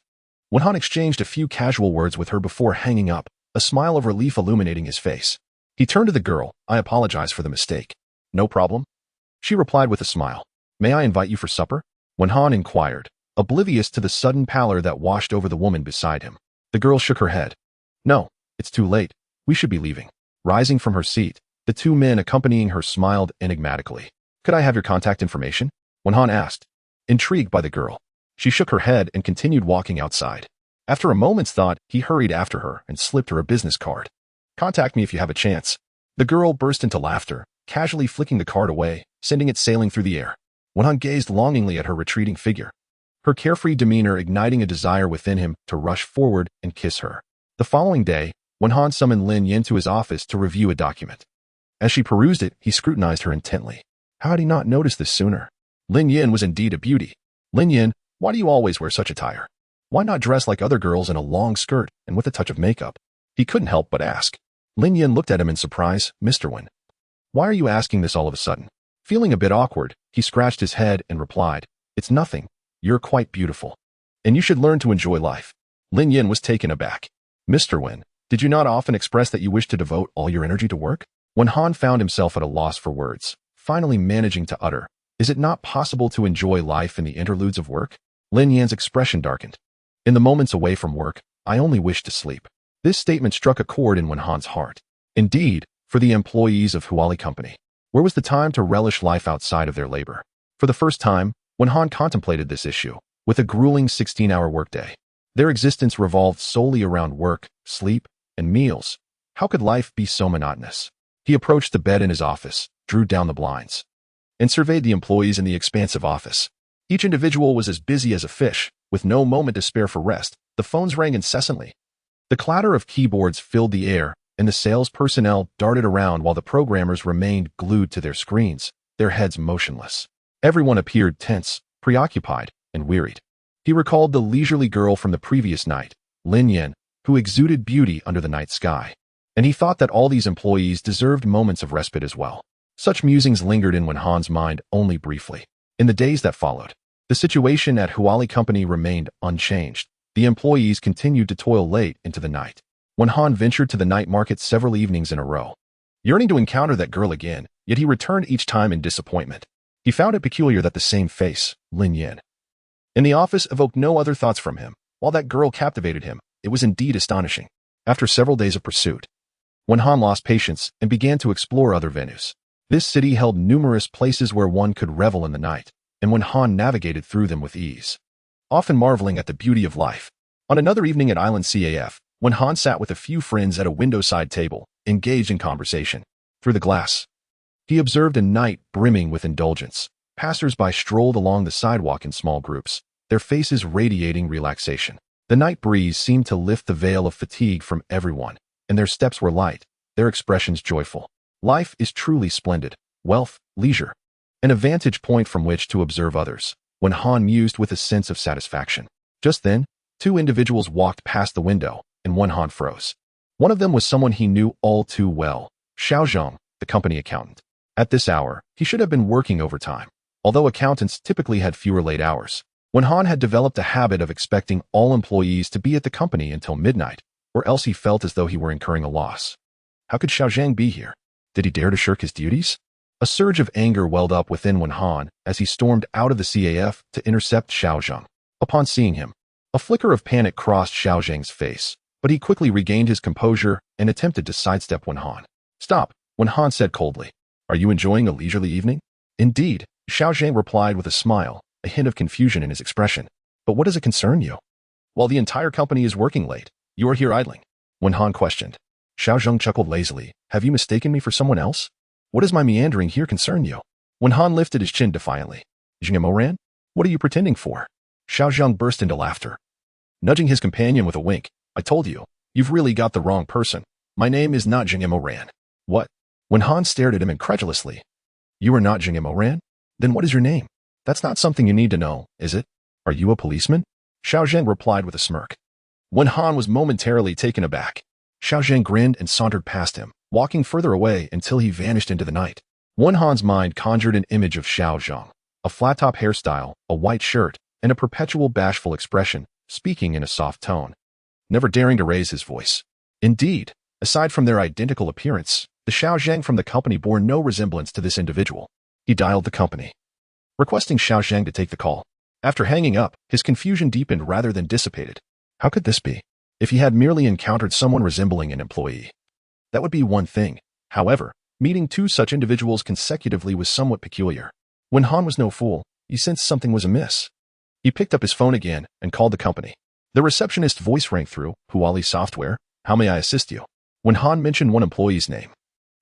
Wenhan exchanged a few casual words with her before hanging up, a smile of relief illuminating his face. He turned to the girl. I apologize for the mistake. No problem. She replied with a smile. May I invite you for supper? Wenhan inquired, oblivious to the sudden pallor that washed over the woman beside him. The girl shook her head. No, it's too late. We should be leaving. Rising from her seat, the 2 men accompanying her smiled enigmatically. Could I have your contact information? Wenhan asked, intrigued by the girl. She shook her head and continued walking outside. After a moment's thought, he hurried after her and slipped her a business card. Contact me if you have a chance. The girl burst into laughter, casually flicking the card away, sending it sailing through the air. Wenhan gazed longingly at her retreating figure, her carefree demeanor igniting a desire within him to rush forward and kiss her. The following day, Wenhan summoned Lin Yin to his office to review a document. As she perused it, he scrutinized her intently. How had he not noticed this sooner? Lin Yin was indeed a beauty. Lin Yin, why do you always wear such attire? Why not dress like other girls in a long skirt and with a touch of makeup? He couldn't help but ask. Lin Yin looked at him in surprise. Mr. Wen, why are you asking this all of a sudden? Feeling a bit awkward, he scratched his head and replied, it's nothing. You're quite beautiful. And you should learn to enjoy life. Lin Yin was taken aback. Mr. Wen, did you not often express that you wish to devote all your energy to work? When Han found himself at a loss for words, finally managing to utter, is it not possible to enjoy life in the interludes of work? Lin Yan's expression darkened. In the moments away from work, I only wish to sleep. This statement struck a chord in Wen Han's heart. Indeed, for the employees of Huali Company, where was the time to relish life outside of their labor? For the first time, Wen Han contemplated this issue, with a grueling 16-hour workday. Their existence revolved solely around work, sleep, and meals. How could life be so monotonous? He approached the bed in his office, drew down the blinds, and surveyed the employees in the expansive office. Each individual was as busy as a fish, with no moment to spare for rest. The phones rang incessantly. The clatter of keyboards filled the air, and the sales personnel darted around while the programmers remained glued to their screens, their heads motionless. Everyone appeared tense, preoccupied, and wearied. He recalled the leisurely girl from the previous night, Lin Yin, who exuded beauty under the night sky. And he thought that all these employees deserved moments of respite as well. Such musings lingered in Wen Han's mind only briefly. In the days that followed, the situation at Huali Company remained unchanged. The employees continued to toil late into the night. Wen Han ventured to the night market several evenings in a row, yearning to encounter that girl again, yet he returned each time in disappointment. He found it peculiar that the same face, Lin Yin, in the office evoked no other thoughts from him, while that girl captivated him. It was indeed astonishing. After several days of pursuit, Wen Han lost patience and began to explore other venues. This city held numerous places where one could revel in the night, and Wen Han navigated through them with ease, often marveling at the beauty of life. On another evening at Island CAF, Wen Han sat with a few friends at a window-side table, engaged in conversation. Through the glass, he observed a night brimming with indulgence. Passers-by strolled along the sidewalk in small groups, their faces radiating relaxation. The night breeze seemed to lift the veil of fatigue from everyone, and their steps were light, their expressions joyful. Life is truly splendid. Wealth, leisure, and a vantage point from which to observe others. Wen Han mused with a sense of satisfaction. Just then, two individuals walked past the window, and Wen Han froze. One of them was someone he knew all too well, Xiaozhong, the company accountant. At this hour, he should have been working overtime. Although accountants typically had fewer late hours, Wen Han had developed a habit of expecting all employees to be at the company until midnight, or else he felt as though he were incurring a loss. How could Xiaozhang be here? Did he dare to shirk his duties? A surge of anger welled up within Wen Han as he stormed out of the CAF to intercept Xiaozhang. Upon seeing him, a flicker of panic crossed Xiaozhang's face, but he quickly regained his composure and attempted to sidestep Wen Han. Stop, Wen Han said coldly. Are you enjoying a leisurely evening? Indeed, Xiaozhang replied with a smile, a hint of confusion in his expression. But what does it concern you? While the entire company is working late, you are here idling. Wen Han questioned. Xiaozhang chuckled lazily. Have you mistaken me for someone else? What does my meandering here concern you? Wen Han lifted his chin defiantly. Jingmoran? What are you pretending for? Xiaozhang burst into laughter, nudging his companion with a wink. I told you, you've really got the wrong person. My name is not Jingmoran. What? Wen Han stared at him incredulously. You are not Jingmoran? Then what is your name? That's not something you need to know, is it? Are you a policeman? Xiaozhang replied with a smirk. Wen Han was momentarily taken aback. Xiaozhang grinned and sauntered past him, walking further away until he vanished into the night. Wen Han's mind conjured an image of Xiaozhang, a flat-top hairstyle, a white shirt, and a perpetual bashful expression, speaking in a soft tone, never daring to raise his voice. Indeed, aside from their identical appearance, the Xiaozhang from the company bore no resemblance to this individual. He dialed the company, requesting Xiaozhang to take the call. After hanging up, his confusion deepened rather than dissipated. How could this be? If he had merely encountered someone resembling an employee, that would be one thing. However, meeting two such individuals consecutively was somewhat peculiar. Wen Han was no fool. He sensed something was amiss. He picked up his phone again and called the company. The receptionist's voice rang through. Huali Software, how may I assist you? Wen Han mentioned one employee's name,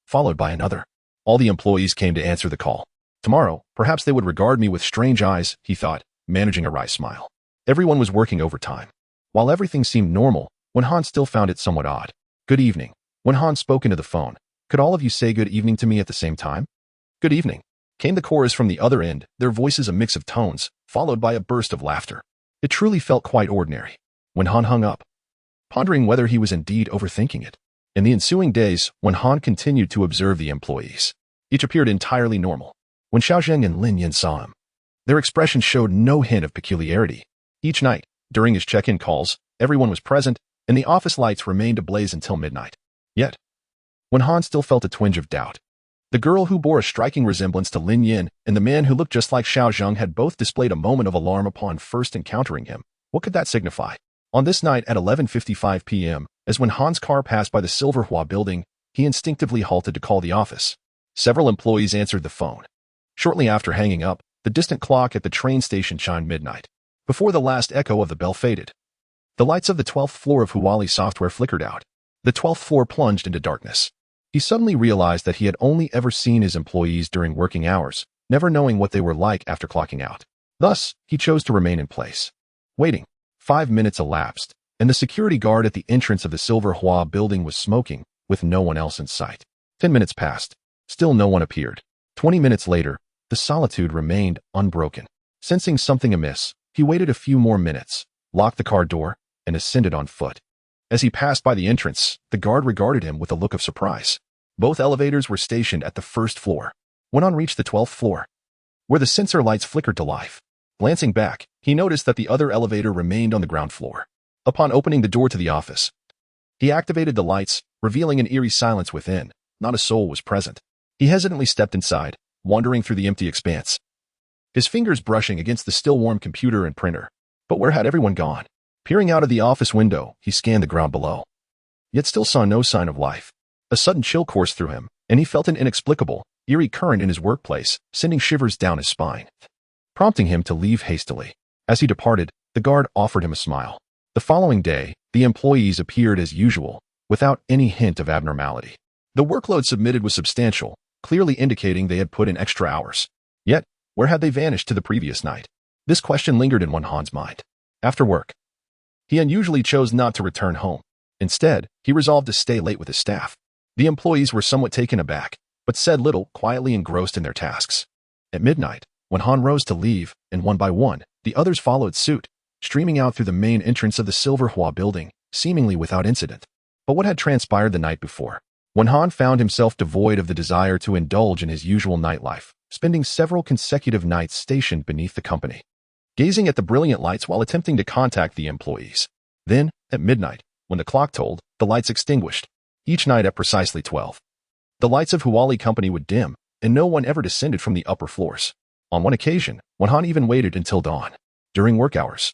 followed by another. All the employees came to answer the call. Tomorrow, perhaps they would regard me with strange eyes, he thought, managing a wry smile. Everyone was working overtime. While everything seemed normal, Wen Han still found it somewhat odd. Good evening. Wen Han spoke into the phone. Could all of you say good evening to me at the same time? Good evening. Came the chorus from the other end, their voices a mix of tones, followed by a burst of laughter. It truly felt quite ordinary. Wen Han hung up, pondering whether he was indeed overthinking it. In the ensuing days, when Han continued to observe the employees, each appeared entirely normal. When Xiaozheng and Lin Yin saw him, their expressions showed no hint of peculiarity. Each night, during his check-in calls, everyone was present, and the office lights remained ablaze until midnight. Yet, when Han still felt a twinge of doubt, the girl who bore a striking resemblance to Lin Yin and the man who looked just like Xiaozheng had both displayed a moment of alarm upon first encountering him. What could that signify? On this night at 11:55 p.m., as when Han's car passed by the Silverhua building, he instinctively halted to call the office. Several employees answered the phone. Shortly after hanging up, the distant clock at the train station chimed midnight. Before the last echo of the bell faded, the lights of the 12th floor of Huali software flickered out. The 12th floor plunged into darkness. He suddenly realized that he had only ever seen his employees during working hours, never knowing what they were like after clocking out. Thus, he chose to remain in place, waiting. 5 minutes elapsed, and the security guard at the entrance of the Silverhua building was smoking, with no one else in sight. 10 minutes passed. Still no one appeared. 20 minutes later, the solitude remained unbroken. Sensing something amiss, he waited a few more minutes, locked the car door, and ascended on foot. As he passed by the entrance, the guard regarded him with a look of surprise. Both elevators were stationed at the first floor. When Han reached the 12th floor, where the sensor lights flickered to life, glancing back, he noticed that the other elevator remained on the ground floor. Upon opening the door to the office, he activated the lights, revealing an eerie silence within. Not a soul was present. He hesitantly stepped inside, wandering through the empty expanse, his fingers brushing against the still-warm computer and printer. But where had everyone gone? Peering out of the office window, he scanned the ground below, yet still saw no sign of life. A sudden chill coursed through him, and he felt an inexplicable, eerie current in his workplace, sending shivers down his spine, prompting him to leave hastily. As he departed, the guard offered him a smile. The following day, the employees appeared as usual, without any hint of abnormality. The workload submitted was substantial, clearly indicating they had put in extra hours. Yet, where had they vanished to the previous night? This question lingered in Han's mind. After work, he unusually chose not to return home. Instead, he resolved to stay late with his staff. The employees were somewhat taken aback, but said little, quietly engrossed in their tasks. At midnight, when Han rose to leave, and one by one, the others followed suit, streaming out through the main entrance of the Silverhua building, seemingly without incident. But what had transpired the night before? When Han found himself devoid of the desire to indulge in his usual nightlife, spending several consecutive nights stationed beneath the company, gazing at the brilliant lights while attempting to contact the employees. Then, at midnight, when the clock tolled, the lights extinguished. Each night at precisely 12. The lights of Huali Company would dim, and no one ever descended from the upper floors. On one occasion, when Han even waited until dawn, during work hours,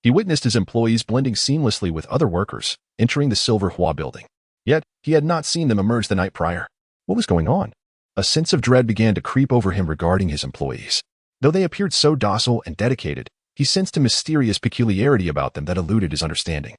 he witnessed his employees blending seamlessly with other workers, entering the Silverhua building. Yet, he had not seen them emerge the night prior. What was going on? A sense of dread began to creep over him regarding his employees. Though they appeared so docile and dedicated, he sensed a mysterious peculiarity about them that eluded his understanding.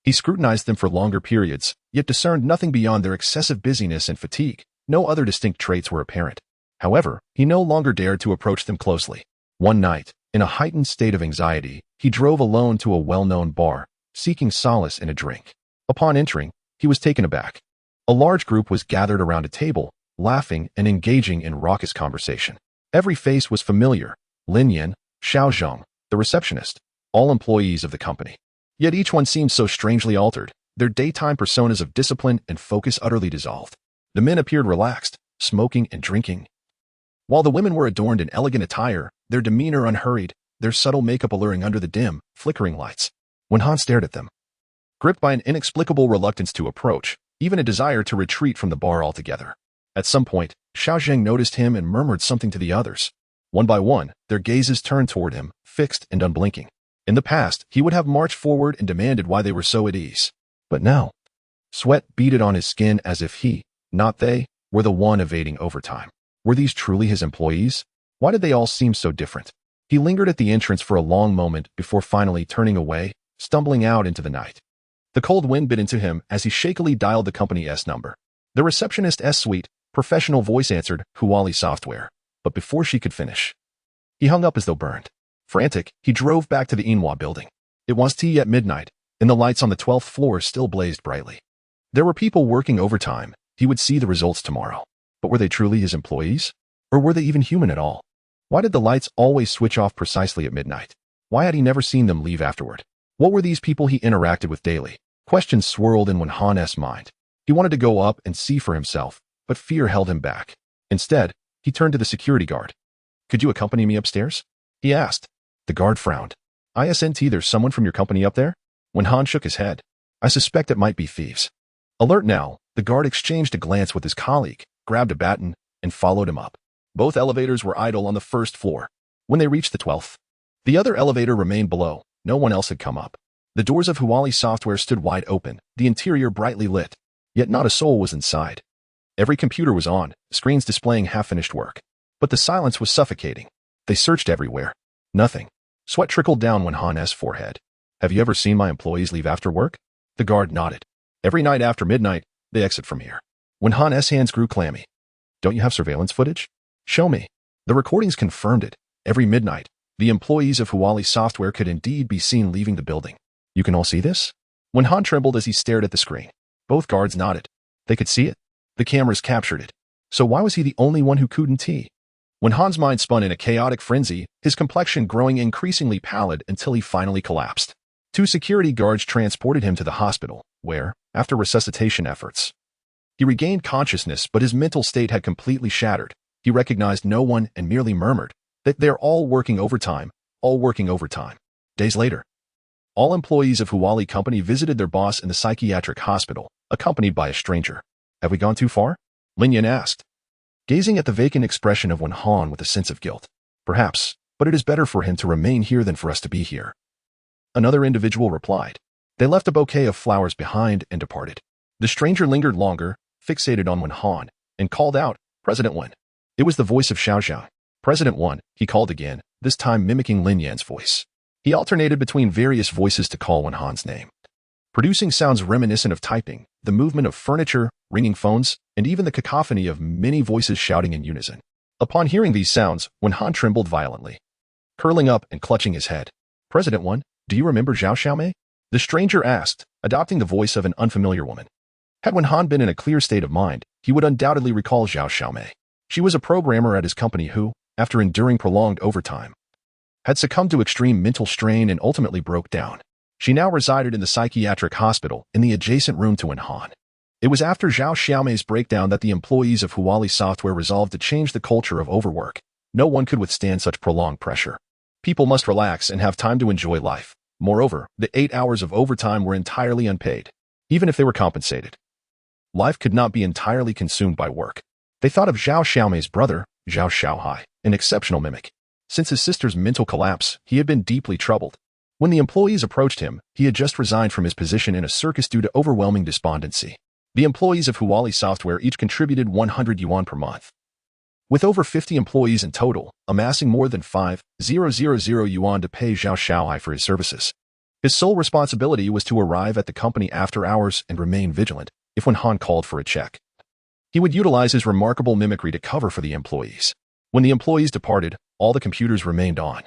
He scrutinized them for longer periods, yet discerned nothing beyond their excessive busyness and fatigue. No other distinct traits were apparent. However, he no longer dared to approach them closely. One night, in a heightened state of anxiety, he drove alone to a well-known bar, seeking solace in a drink. Upon entering, he was taken aback. A large group was gathered around a table, laughing and engaging in raucous conversation. Every face was familiar: Lin Yin, Xiaozheng, the receptionist, all employees of the company. Yet each one seemed so strangely altered, their daytime personas of discipline and focus utterly dissolved. The men appeared relaxed, smoking and drinking, while the women were adorned in elegant attire, their demeanor unhurried, their subtle makeup alluring under the dim, flickering lights. When Han stared at them, gripped by an inexplicable reluctance to approach, even a desire to retreat from the bar altogether. At some point, Xiaozheng noticed him and murmured something to the others. One by one, their gazes turned toward him, fixed and unblinking. In the past, he would have marched forward and demanded why they were so at ease. But now, sweat beaded on his skin as if he, not they, were the one evading overtime. Were these truly his employees? Why did they all seem so different? He lingered at the entrance for a long moment before finally turning away, stumbling out into the night. The cold wind bit into him as he shakily dialed the company's number. The receptionist's suite, professional voice answered, Huali software. But before she could finish, he hung up as though burned. Frantic, he drove back to the Inhua building. It was tea at midnight, and the lights on the 12th floor still blazed brightly. There were people working overtime. He would see the results tomorrow. But were they truly his employees? Or were they even human at all? Why did the lights always switch off precisely at midnight? Why had he never seen them leave afterward? What were these people he interacted with daily? Questions swirled in Wenhan's mind. He wanted to go up and see for himself, but fear held him back. Instead, he turned to the security guard. "Could you accompany me upstairs?" he asked. The guard frowned. "ISNT, there's someone from your company up there?" Wenhan shook his head. "I suspect it might be thieves." Alert now, the guard exchanged a glance with his colleague, grabbed a baton, and followed him up. Both elevators were idle on the first floor. When they reached the 12th, the other elevator remained below. No one else had come up. The doors of Huawei Software stood wide open, the interior brightly lit, yet not a soul was inside. Every computer was on, screens displaying half-finished work. But the silence was suffocating. They searched everywhere. Nothing. Sweat trickled down Wenhan's forehead. "Have you ever seen my employees leave after work?" The guard nodded. "Every night after midnight, they exit from here." Wenhan's hands grew clammy. "Don't you have surveillance footage?" "Show me." The recordings confirmed it. Every midnight, the employees of Huawei Software could indeed be seen leaving the building. "You can all see this?" Wenhan trembled as he stared at the screen. Both guards nodded. They could see it. The cameras captured it. So why was he the only one who couldn't see? Wenhan's mind spun in a chaotic frenzy, his complexion growing increasingly pallid until he finally collapsed. Two security guards transported him to the hospital, where, after resuscitation efforts, he regained consciousness, but his mental state had completely shattered. He recognized no one and merely murmured that they're all working overtime, all working overtime. Days later, all employees of Huawei Company visited their boss in the psychiatric hospital, accompanied by a stranger. "Have we gone too far?" Lin Yan asked, gazing at the vacant expression of Wenhan with a sense of guilt. "Perhaps, but it is better for him to remain here than for us to be here." Another individual replied. They left a bouquet of flowers behind and departed. The stranger lingered longer, fixated on Wenhan, and called out, "President Wen." It was the voice of Xiao Xiao. "President Wen," he called again, this time mimicking Lin Yan's voice. He alternated between various voices to call Wenhan's name, producing sounds reminiscent of typing, the movement of furniture, ringing phones, and even the cacophony of many voices shouting in unison. Upon hearing these sounds, Wenhan trembled violently, curling up and clutching his head. "President Wen, do you remember Zhao Xiaomei?" the stranger asked, adopting the voice of an unfamiliar woman. Had Wenhan been in a clear state of mind, he would undoubtedly recall Zhao Xiaomei. She was a programmer at his company who, after enduring prolonged overtime, had succumbed to extreme mental strain and ultimately broke down. She now resided in the psychiatric hospital in the adjacent room to Wenhan. It was after Zhao Xiaomei's breakdown that the employees of Huawei Software resolved to change the culture of overwork. No one could withstand such prolonged pressure. People must relax and have time to enjoy life. Moreover, the 8 hours of overtime were entirely unpaid, even if they were compensated. Life could not be entirely consumed by work. They thought of Zhao Xiaomei's brother, Zhao Xiaohai, an exceptional mimic. Since his sister's mental collapse, he had been deeply troubled. When the employees approached him, he had just resigned from his position in a circus due to overwhelming despondency. The employees of Huawei Software each contributed 100 yuan per month. With over 50 employees in total, amassing more than 5,000 yuan to pay Zhao Xiaohai for his services. His sole responsibility was to arrive at the company after hours and remain vigilant if Wenhan called for a check. He would utilize his remarkable mimicry to cover for the employees. When the employees departed, all the computers remained on.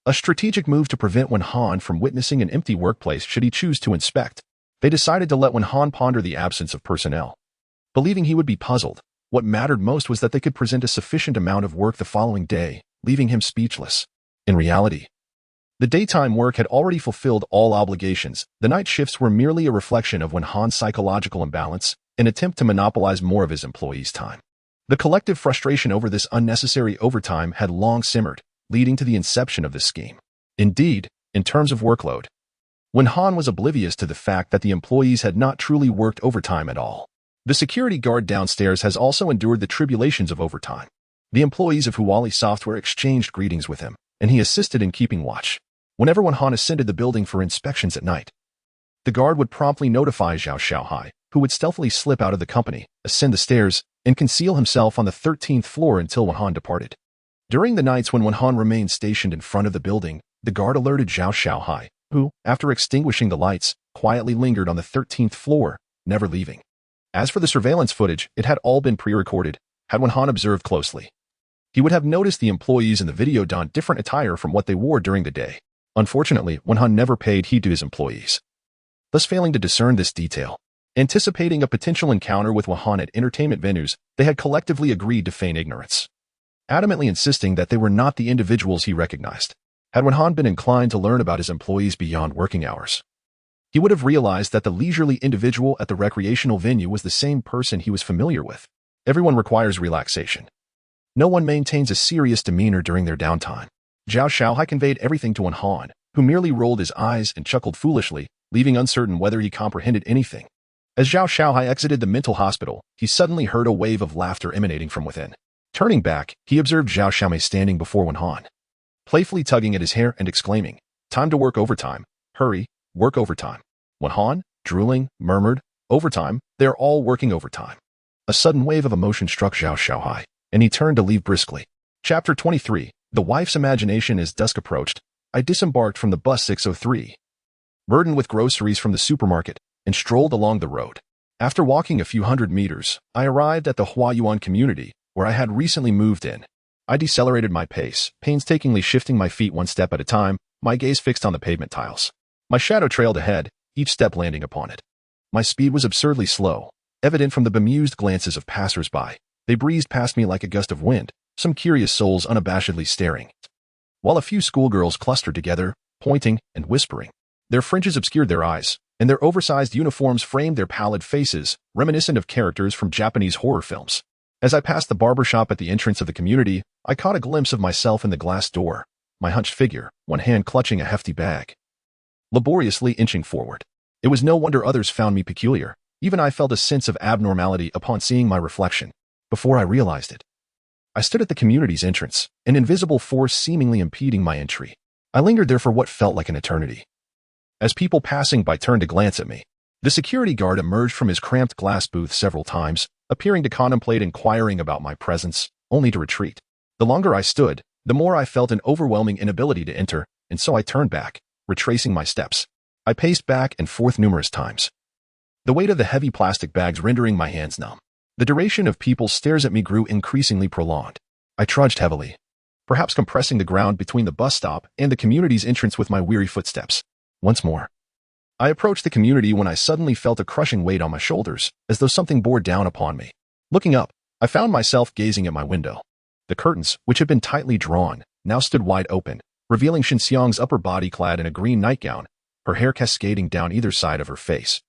A strategic move to prevent Wenhan from witnessing an empty workplace should he choose to inspect. They decided to let Wenhan ponder the absence of personnel. Believing he would be puzzled, what mattered most was that they could present a sufficient amount of work the following day, leaving him speechless. In reality, the daytime work had already fulfilled all obligations. The night shifts were merely a reflection of Wenhan's psychological imbalance, an attempt to monopolize more of his employees' time. The collective frustration over this unnecessary overtime had long simmered, leading to the inception of this scheme. Indeed, in terms of workload, Wenhan was oblivious to the fact that the employees had not truly worked overtime at all. The security guard downstairs has also endured the tribulations of overtime. The employees of Huawei Software exchanged greetings with him, and he assisted in keeping watch. Whenever Wenhan ascended the building for inspections at night, the guard would promptly notify Zhao Xiaohai, who would stealthily slip out of the company, ascend the stairs, and conceal himself on the 13th floor until Wenhan departed. During the nights when Wenhan remained stationed in front of the building, the guard alerted Zhao Xiaohai, who, after extinguishing the lights, quietly lingered on the 13th floor, never leaving. As for the surveillance footage, it had all been pre-recorded. Had Wenhan observed closely, he would have noticed the employees in the video donned different attire from what they wore during the day. Unfortunately, Wenhan never paid heed to his employees, thus failing to discern this detail. Anticipating a potential encounter with Wenhan at entertainment venues, they had collectively agreed to feign ignorance, adamantly insisting that they were not the individuals he recognized. Had Wenhan been inclined to learn about his employees beyond working hours, he would have realized that the leisurely individual at the recreational venue was the same person he was familiar with. Everyone requires relaxation. No one maintains a serious demeanor during their downtime. Zhao Xiaohai conveyed everything to Wen Han, who merely rolled his eyes and chuckled foolishly, leaving uncertain whether he comprehended anything. As Zhao Xiaohai exited the mental hospital, he suddenly heard a wave of laughter emanating from within. Turning back, he observed Zhao Xiaomei standing before Wen Han, playfully tugging at his hair and exclaiming, "Time to work overtime. Hurry, work overtime." Wen Han, drooling, murmured, "Overtime? They're all working overtime." A sudden wave of emotion struck Zhao Xiaohai, and he turned to leave briskly. Chapter 23. The wife's imagination. As dusk approached, I disembarked from the bus 603, burdened with groceries from the supermarket, and strolled along the road. After walking a few hundred meters, I arrived at the Huayuan community, where I had recently moved in. I decelerated my pace, painstakingly shifting my feet one step at a time, my gaze fixed on the pavement tiles. My shadow trailed ahead, each step landing upon it. My speed was absurdly slow, evident from the bemused glances of passers-by. They breezed past me like a gust of wind, some curious souls unabashedly staring, while a few schoolgirls clustered together, pointing and whispering. Their fringes obscured their eyes, and their oversized uniforms framed their pallid faces, reminiscent of characters from Japanese horror films. As I passed the barber shop at the entrance of the community, I caught a glimpse of myself in the glass door, my hunched figure, one hand clutching a hefty bag, laboriously inching forward. It was no wonder others found me peculiar. Even I felt a sense of abnormality upon seeing my reflection. Before I realized it, I stood at the community's entrance, an invisible force seemingly impeding my entry. I lingered there for what felt like an eternity. As people passing by turned to glance at me, the security guard emerged from his cramped glass booth several times, appearing to contemplate inquiring about my presence, only to retreat. The longer I stood, the more I felt an overwhelming inability to enter, and so I turned back, retracing my steps. I paced back and forth numerous times, the weight of the heavy plastic bags rendering my hands numb. The duration of people's stares at me grew increasingly prolonged. I trudged heavily, perhaps compressing the ground between the bus stop and the community's entrance with my weary footsteps. Once more, I approached the community when I suddenly felt a crushing weight on my shoulders, as though something bore down upon me. Looking up, I found myself gazing at my window. The curtains, which had been tightly drawn, now stood wide open, revealing Xinxiang's upper body clad in a green nightgown, her hair cascading down either side of her face,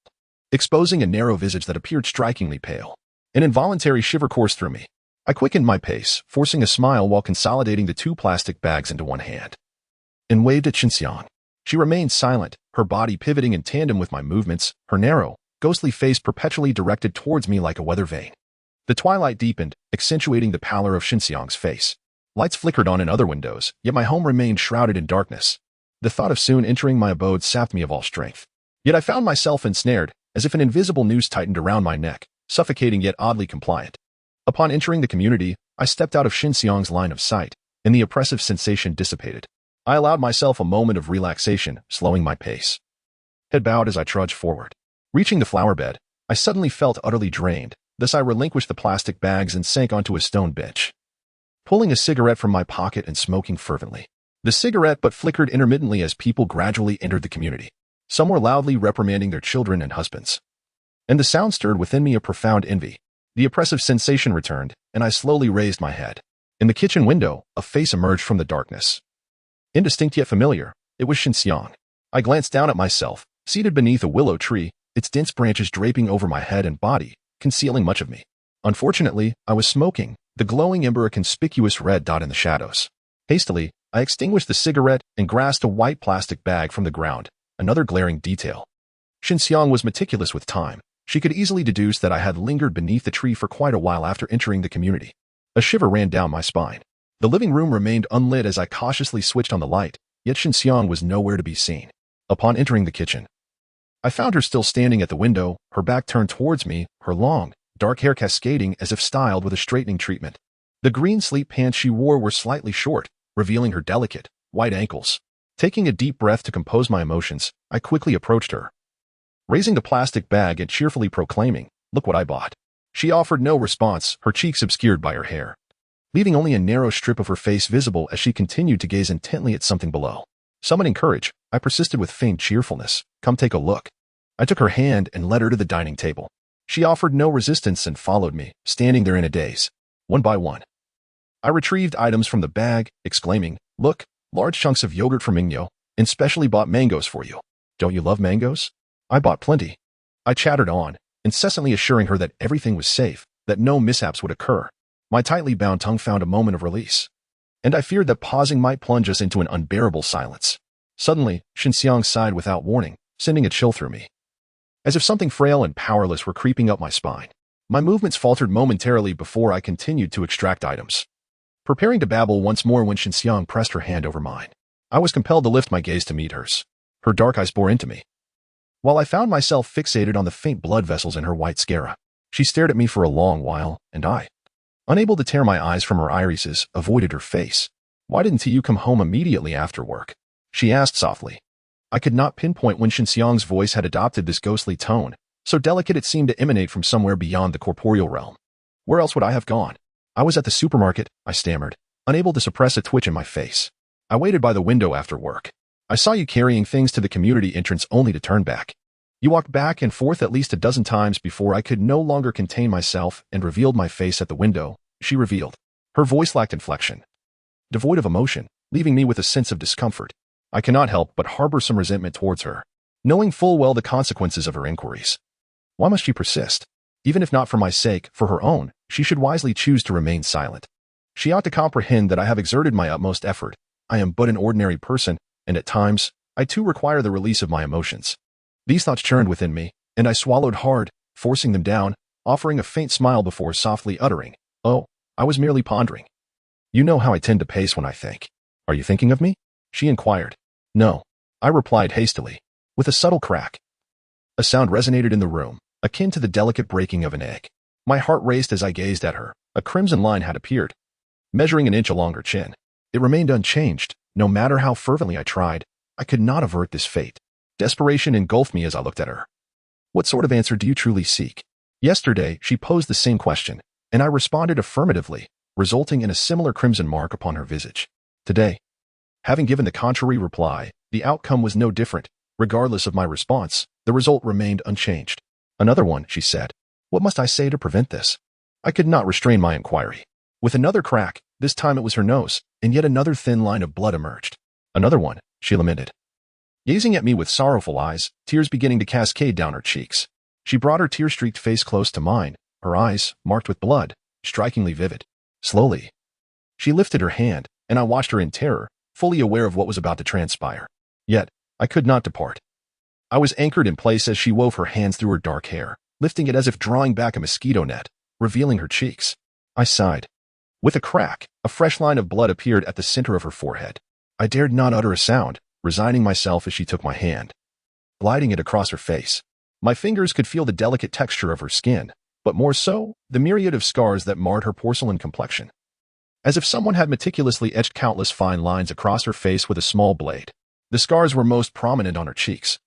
exposing a narrow visage that appeared strikingly pale. An involuntary shiver coursed through me. I quickened my pace, forcing a smile while consolidating the two plastic bags into one hand, and waved at Xinxiang. She remained silent, her body pivoting in tandem with my movements, her narrow, ghostly face perpetually directed towards me like a weather vane. The twilight deepened, accentuating the pallor of Xinxiang's face. Lights flickered on in other windows, yet my home remained shrouded in darkness. The thought of soon entering my abode sapped me of all strength. Yet I found myself ensnared, as if an invisible noose tightened around my neck, suffocating yet oddly compliant. Upon entering the community, I stepped out of Xinxiang's line of sight, and the oppressive sensation dissipated. I allowed myself a moment of relaxation, slowing my pace. Head bowed as I trudged forward. Reaching the flower bed, I suddenly felt utterly drained, thus I relinquished the plastic bags and sank onto a stone bench, pulling a cigarette from my pocket and smoking fervently. The cigarette but flickered intermittently as people gradually entered the community. Some were loudly reprimanding their children and husbands, and the sound stirred within me a profound envy. The oppressive sensation returned, and I slowly raised my head. In the kitchen window, a face emerged from the darkness. Indistinct yet familiar, it was Xinxiang. I glanced down at myself, seated beneath a willow tree, its dense branches draping over my head and body, concealing much of me. Unfortunately, I was smoking, the glowing ember a conspicuous red dot in the shadows. Hastily, I extinguished the cigarette and grasped a white plastic bag from the ground, another glaring detail. Xinxiang was meticulous with time. She could easily deduce that I had lingered beneath the tree for quite a while after entering the community. A shiver ran down my spine. The living room remained unlit as I cautiously switched on the light, yet Xinxiang was nowhere to be seen. Upon entering the kitchen, I found her still standing at the window, her back turned towards me, her long, dark hair cascading as if styled with a straightening treatment. The green sleep pants she wore were slightly short, revealing her delicate, white ankles. Taking a deep breath to compose my emotions, I quickly approached her, raising the plastic bag and cheerfully proclaiming, "Look what I bought." She offered no response, her cheeks obscured by her hair, leaving only a narrow strip of her face visible as she continued to gaze intently at something below. Summoning courage, I persisted with feigned cheerfulness. "Come take a look." I took her hand and led her to the dining table. She offered no resistance and followed me, standing there in a daze. One by one, I retrieved items from the bag, exclaiming, "Look, large chunks of yogurt from Mingyo, and specially bought mangoes for you. Don't you love mangoes?" I bought plenty. I chattered on, incessantly assuring her that everything was safe, that no mishaps would occur. My tightly bound tongue found a moment of release, and I feared that pausing might plunge us into an unbearable silence. Suddenly, Xinxiang sighed without warning, sending a chill through me. As if something frail and powerless were creeping up my spine. My movements faltered momentarily before I continued to extract items. Preparing to babble once more when Xinxiang pressed her hand over mine. I was compelled to lift my gaze to meet hers. Her dark eyes bore into me, while I found myself fixated on the faint blood vessels in her white sclera. She stared at me for a long while, and I, unable to tear my eyes from her irises, avoided her face. "Why didn't you come home immediately after work?" she asked softly. I could not pinpoint when Xinxiang's voice had adopted this ghostly tone, so delicate it seemed to emanate from somewhere beyond the corporeal realm. Where else would I have gone? "I was at the supermarket," I stammered, unable to suppress a twitch in my face. "I waited by the window after work. I saw you carrying things to the community entrance only to turn back. You walked back and forth at least a dozen times before I could no longer contain myself and revealed my face at the window," she revealed. Her voice lacked inflection, devoid of emotion, leaving me with a sense of discomfort. I cannot help but harbor some resentment towards her, knowing full well the consequences of her inquiries. Why must she persist? Even if not for my sake, for her own, she should wisely choose to remain silent. She ought to comprehend that I have exerted my utmost effort. I am but an ordinary person, and at times, I too require the release of my emotions. These thoughts churned within me, and I swallowed hard, forcing them down, offering a faint smile before softly uttering, "Oh, I was merely pondering." "You know how I tend to pace when I think. Are you thinking of me?" she inquired. "No," I replied hastily, with a subtle crack. A sound resonated in the room, akin to the delicate breaking of an egg. My heart raced as I gazed at her. A crimson line had appeared, measuring an inch along her chin. It remained unchanged. No matter how fervently I tried, I could not avert this fate. Desperation engulfed me as I looked at her. "What sort of answer do you truly seek?" Yesterday, she posed the same question, and I responded affirmatively, resulting in a similar crimson mark upon her visage. Today, having given the contrary reply, the outcome was no different. Regardless of my response, the result remained unchanged. "Another one," she said. "What must I say to prevent this?" I could not restrain my inquiry. With another crack, this time it was her nose, and yet another thin line of blood emerged. "Another one," she lamented, gazing at me with sorrowful eyes, tears beginning to cascade down her cheeks. She brought her tear-streaked face close to mine, her eyes, marked with blood, strikingly vivid. Slowly, she lifted her hand, and I watched her in terror, fully aware of what was about to transpire. Yet, I could not depart. I was anchored in place as she wove her hands through her dark hair, lifting it as if drawing back a mosquito net, revealing her cheeks. I sighed. With a crack, a fresh line of blood appeared at the center of her forehead. I dared not utter a sound, resigning myself as she took my hand, gliding it across her face. My fingers could feel the delicate texture of her skin, but more so, the myriad of scars that marred her porcelain complexion. As if someone had meticulously etched countless fine lines across her face with a small blade. The scars were most prominent on her cheeks,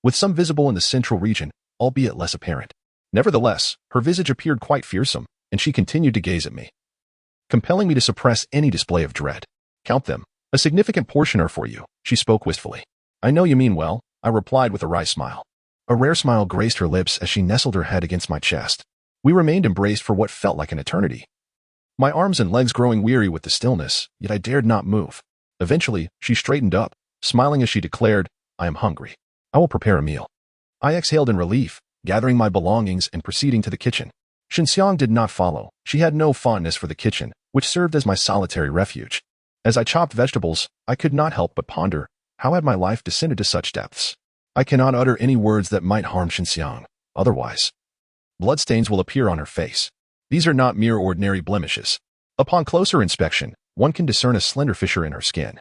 with some visible in the central region, albeit less apparent. Nevertheless, her visage appeared quite fearsome, and she continued to gaze at me, compelling me to suppress any display of dread. "Count them. A significant portion are for you," she spoke wistfully. "I know you mean well," I replied with a wry smile. A rare smile graced her lips as she nestled her head against my chest. We remained embraced for what felt like an eternity, my arms and legs growing weary with the stillness, yet I dared not move. Eventually, she straightened up, smiling as she declared, "I am hungry. I will prepare a meal." I exhaled in relief, gathering my belongings and proceeding to the kitchen. Xinxiang did not follow. She had no fondness for the kitchen, which served as my solitary refuge. As I chopped vegetables, I could not help but ponder, how had my life descended to such depths? I cannot utter any words that might harm Xinxiang. Otherwise, bloodstains will appear on her face. These are not mere ordinary blemishes. Upon closer inspection, one can discern a slender fissure in her skin,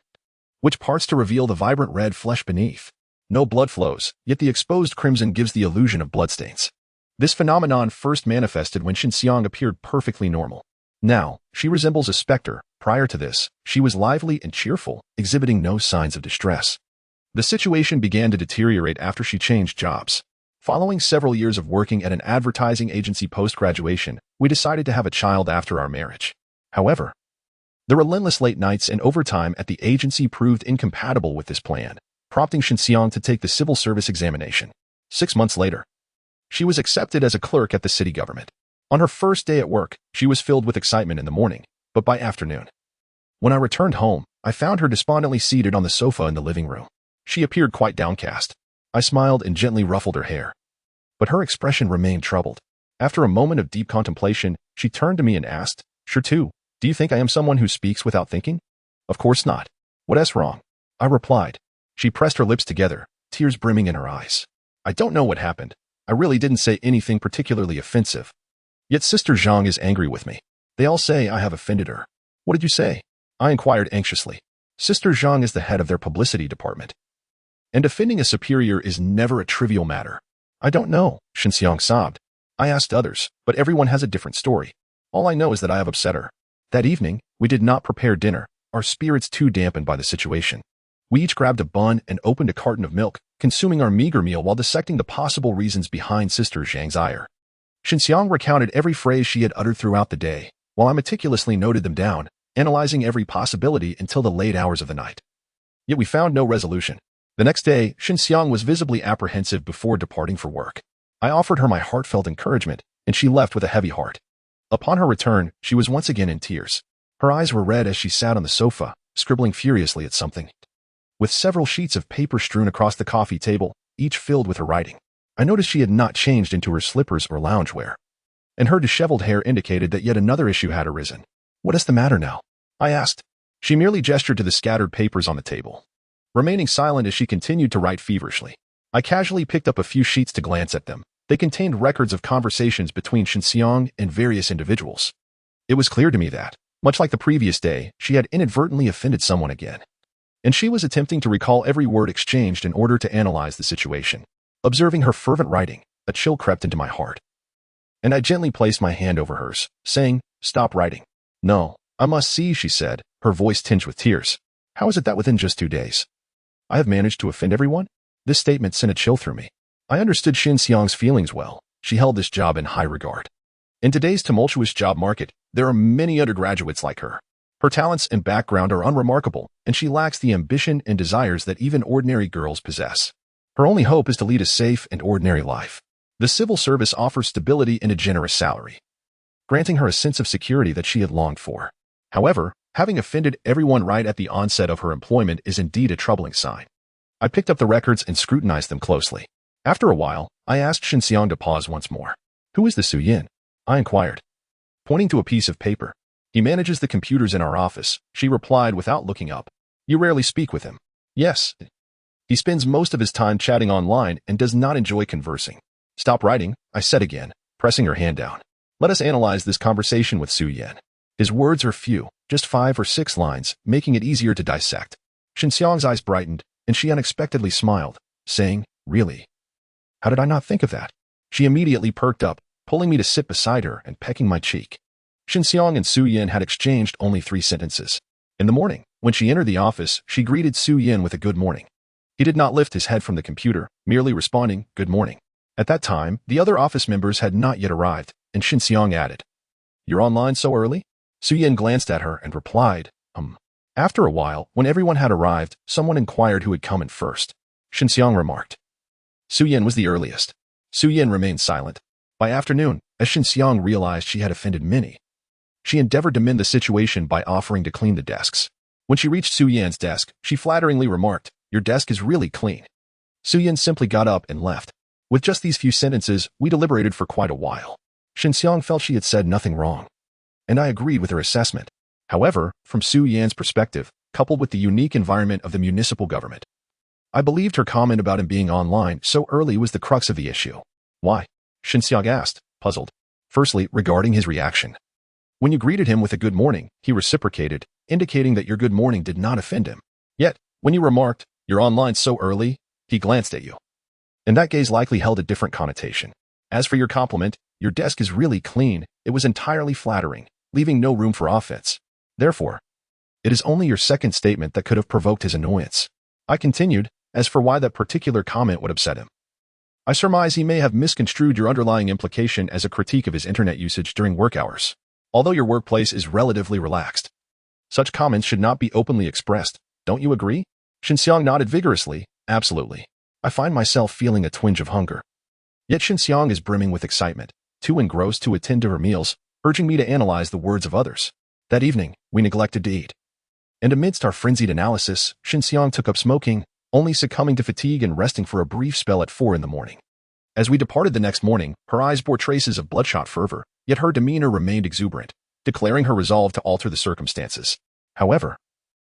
which parts to reveal the vibrant red flesh beneath. No blood flows, yet the exposed crimson gives the illusion of bloodstains. This phenomenon first manifested when Xinxiang appeared perfectly normal. Now, she resembles a specter. Prior to this, she was lively and cheerful, exhibiting no signs of distress. The situation began to deteriorate after she changed jobs. Following several years of working at an advertising agency post-graduation, we decided to have a child after our marriage. However, the relentless late nights and overtime at the agency proved incompatible with this plan, prompting Xinxiang to take the civil service examination. 6 months later, she was accepted as a clerk at the city government. On her first day at work, she was filled with excitement in the morning, but by afternoon, when I returned home, I found her despondently seated on the sofa in the living room. She appeared quite downcast. I smiled and gently ruffled her hair. But her expression remained troubled. After a moment of deep contemplation, she turned to me and asked, "Sure too, do you think I am someone who speaks without thinking?" "Of course not. What's wrong?" I replied. She pressed her lips together, tears brimming in her eyes. "I don't know what happened. I really didn't say anything particularly offensive. Yet Sister Zhang is angry with me. They all say I have offended her." "What did you say?" I inquired anxiously. "Sister Zhang is the head of their publicity department. And offending a superior is never a trivial matter." "I don't know," Xinxiang sobbed. "I asked others, but everyone has a different story. All I know is that I have upset her." That evening, we did not prepare dinner, our spirits too dampened by the situation. We each grabbed a bun and opened a carton of milk, consuming our meager meal while dissecting the possible reasons behind Sister Zhang's ire. Xinxiang recounted every phrase she had uttered throughout the day, while I meticulously noted them down, analyzing every possibility until the late hours of the night. Yet we found no resolution. The next day, Xinxiang was visibly apprehensive before departing for work. I offered her my heartfelt encouragement, and she left with a heavy heart. Upon her return, she was once again in tears. Her eyes were red as she sat on the sofa, scribbling furiously at something. With several sheets of paper strewn across the coffee table, each filled with her writing, I noticed she had not changed into her slippers or loungewear. And her disheveled hair indicated that yet another issue had arisen. "What is the matter now?" I asked. She merely gestured to the scattered papers on the table, remaining silent as she continued to write feverishly. I casually picked up a few sheets to glance at them. They contained records of conversations between Xinxiang and various individuals. It was clear to me that, much like the previous day, she had inadvertently offended someone again. And she was attempting to recall every word exchanged in order to analyze the situation. Observing her fervent writing, a chill crept into my heart. And I gently placed my hand over hers, saying, "Stop writing." "No, I must see," she said, her voice tinged with tears. "How is it that within just 2 days, I have managed to offend everyone?" This statement sent a chill through me. I understood Xinxiang's feelings well. She held this job in high regard. In today's tumultuous job market, there are many undergraduates like her. Her talents and background are unremarkable, and she lacks the ambition and desires that even ordinary girls possess. Her only hope is to lead a safe and ordinary life. The civil service offers stability and a generous salary, granting her a sense of security that she had longed for. However, having offended everyone right at the onset of her employment is indeed a troubling sign. I picked up the records and scrutinized them closely. After a while, I asked Xinxiang to pause once more. "Who is the Su Yin?" I inquired, pointing to a piece of paper. "He manages the computers in our office," she replied without looking up. "You rarely speak with him." "Yes. He spends most of his time chatting online and does not enjoy conversing." "Stop writing," I said again, pressing her hand down. "Let us analyze this conversation with Su Yin. His words are few, just 5 or 6 lines, making it easier to dissect." Xinxiang's eyes brightened, and she unexpectedly smiled, saying, "Really? How did I not think of that?" She immediately perked up, pulling me to sit beside her and pecking my cheek. Xinxiang and Su Yin had exchanged only 3 sentences. In the morning, when she entered the office, she greeted Su Yin with a good morning. He did not lift his head from the computer, merely responding, "Good morning." At that time, the other office members had not yet arrived, and Xinxiang added, "You're online so early?" Su Yin glanced at her and replied, After a while, when everyone had arrived, someone inquired who had come in first. Xinxiang remarked, "Su Yin was the earliest." Su Yin remained silent. By afternoon, as Xinxiang realized she had offended many, she endeavored to mend the situation by offering to clean the desks. When she reached Su Yin's desk, she flatteringly remarked, "Your desk is really clean." Su Yin simply got up and left. With just these few sentences, we deliberated for quite a while. Xinxiang felt she had said nothing wrong, and I agreed with her assessment. However, from Su Yin's perspective, coupled with the unique environment of the municipal government, I believed her comment about him being online so early was the crux of the issue. "Why?" Xinxiang asked, puzzled. Firstly, regarding his reaction. When you greeted him with a good morning, he reciprocated, indicating that your good morning did not offend him. Yet, when you remarked, "You're online so early," he glanced at you. And that gaze likely held a different connotation. As for your compliment, "Your desk is really clean," it was entirely flattering, leaving no room for offense. Therefore, it is only your second statement that could have provoked his annoyance. I continued, as for why that particular comment would upset him. I surmise he may have misconstrued your underlying implication as a critique of his internet usage during work hours. Although your workplace is relatively relaxed, such comments should not be openly expressed. Don't you agree? Xinxiang nodded vigorously. Absolutely. I find myself feeling a twinge of hunger. Yet Xinxiang is brimming with excitement, too engrossed to attend to her meals, urging me to analyze the words of others. That evening, we neglected to eat. And amidst our frenzied analysis, Xinxiang took up smoking, only succumbing to fatigue and resting for a brief spell at 4 in the morning. As we departed the next morning, her eyes bore traces of bloodshot fervor, yet her demeanor remained exuberant, declaring her resolve to alter the circumstances. However,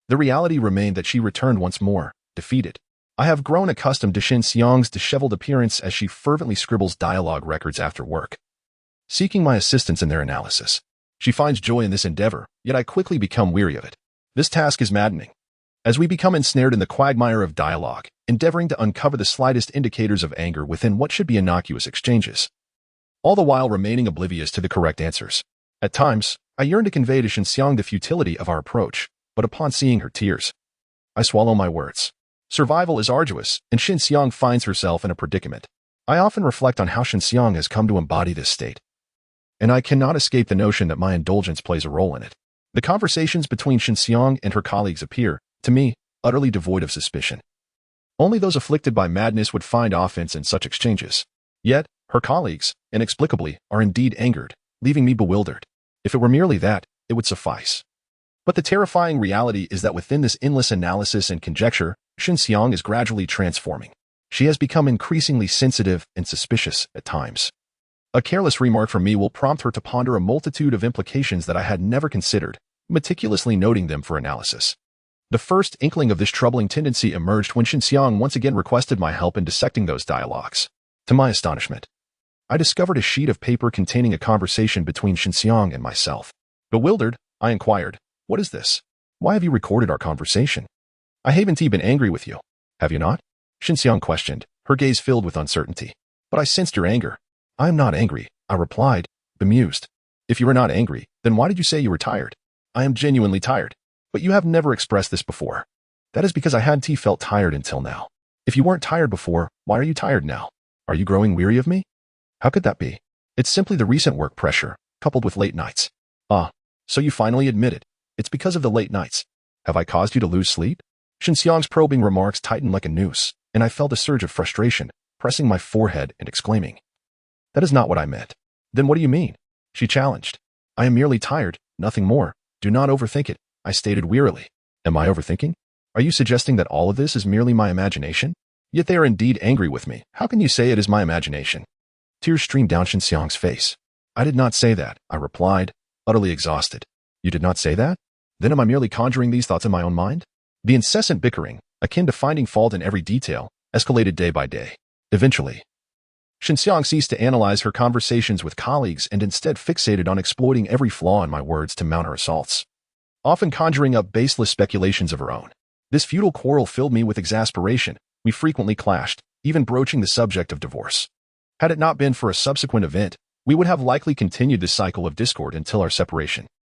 the reality remained that she returned once more, defeated. I have grown accustomed to Shin Xiang's disheveled appearance as she fervently scribbles dialogue records after work, seeking my assistance in their analysis. She finds joy in this endeavor, yet I quickly become weary of it. This task is maddening, as we become ensnared in the quagmire of dialogue, endeavoring to uncover the slightest indicators of anger within what should be innocuous exchanges, all the while remaining oblivious to the correct answers. At times, I yearn to convey to Shin Xiang the futility of our approach, but upon seeing her tears, I swallow my words. Survival is arduous, and Shin Xiang finds herself in a predicament. I often reflect on how Shin Xiang has come to embody this state, and I cannot escape the notion that my indulgence plays a role in it. The conversations between Shin Xiang and her colleagues appear, to me, utterly devoid of suspicion. Only those afflicted by madness would find offense in such exchanges. Yet, her colleagues, inexplicably, are indeed angered, leaving me bewildered. If it were merely that, it would suffice. But the terrifying reality is that within this endless analysis and conjecture, Shin Xiang is gradually transforming. She has become increasingly sensitive and suspicious at times. A careless remark from me will prompt her to ponder a multitude of implications that I had never considered, meticulously noting them for analysis. The first inkling of this troubling tendency emerged when Shin Xiang once again requested my help in dissecting those dialogues. To my astonishment, I discovered a sheet of paper containing a conversation between Shin Xiang and myself. Bewildered, I inquired, "What is this? Why have you recorded our conversation? I haven't been angry with you, have you not?" Shin Xiang questioned, her gaze filled with uncertainty. "But I sensed your anger." "I am not angry," I replied, bemused. "If you are not angry, then why did you say you were tired?" "I am genuinely tired. But you have never expressed this before." "That is because I hadn't felt tired until now." "If you weren't tired before, why are you tired now? Are you growing weary of me?" "How could that be?" "It's simply the recent work pressure, coupled with late nights." "Ah, so you finally admit it. It's because of the late nights. Have I caused you to lose sleep?" Shin Xiang's probing remarks tightened like a noose, and I felt a surge of frustration, pressing my forehead and exclaiming, "That is not what I meant." "Then what do you mean?" she challenged. "I am merely tired, nothing more. Do not overthink it," I stated wearily. "Am I overthinking? Are you suggesting that all of this is merely my imagination? Yet they are indeed angry with me. How can you say it is my imagination?" Tears streamed down Shin Xiang's face. "I did not say that," I replied, utterly exhausted. "You did not say that? Then am I merely conjuring these thoughts in my own mind?" The incessant bickering, akin to finding fault in every detail, escalated day by day. Eventually, Shin Xiang ceased to analyze her conversations with colleagues and instead fixated on exploiting every flaw in my words to mount her assaults, often conjuring up baseless speculations of her own. This futile quarrel filled me with exasperation. We frequently clashed, even broaching the subject of divorce. Had it not been for a subsequent event, we would have likely continued this cycle of discord until our separation.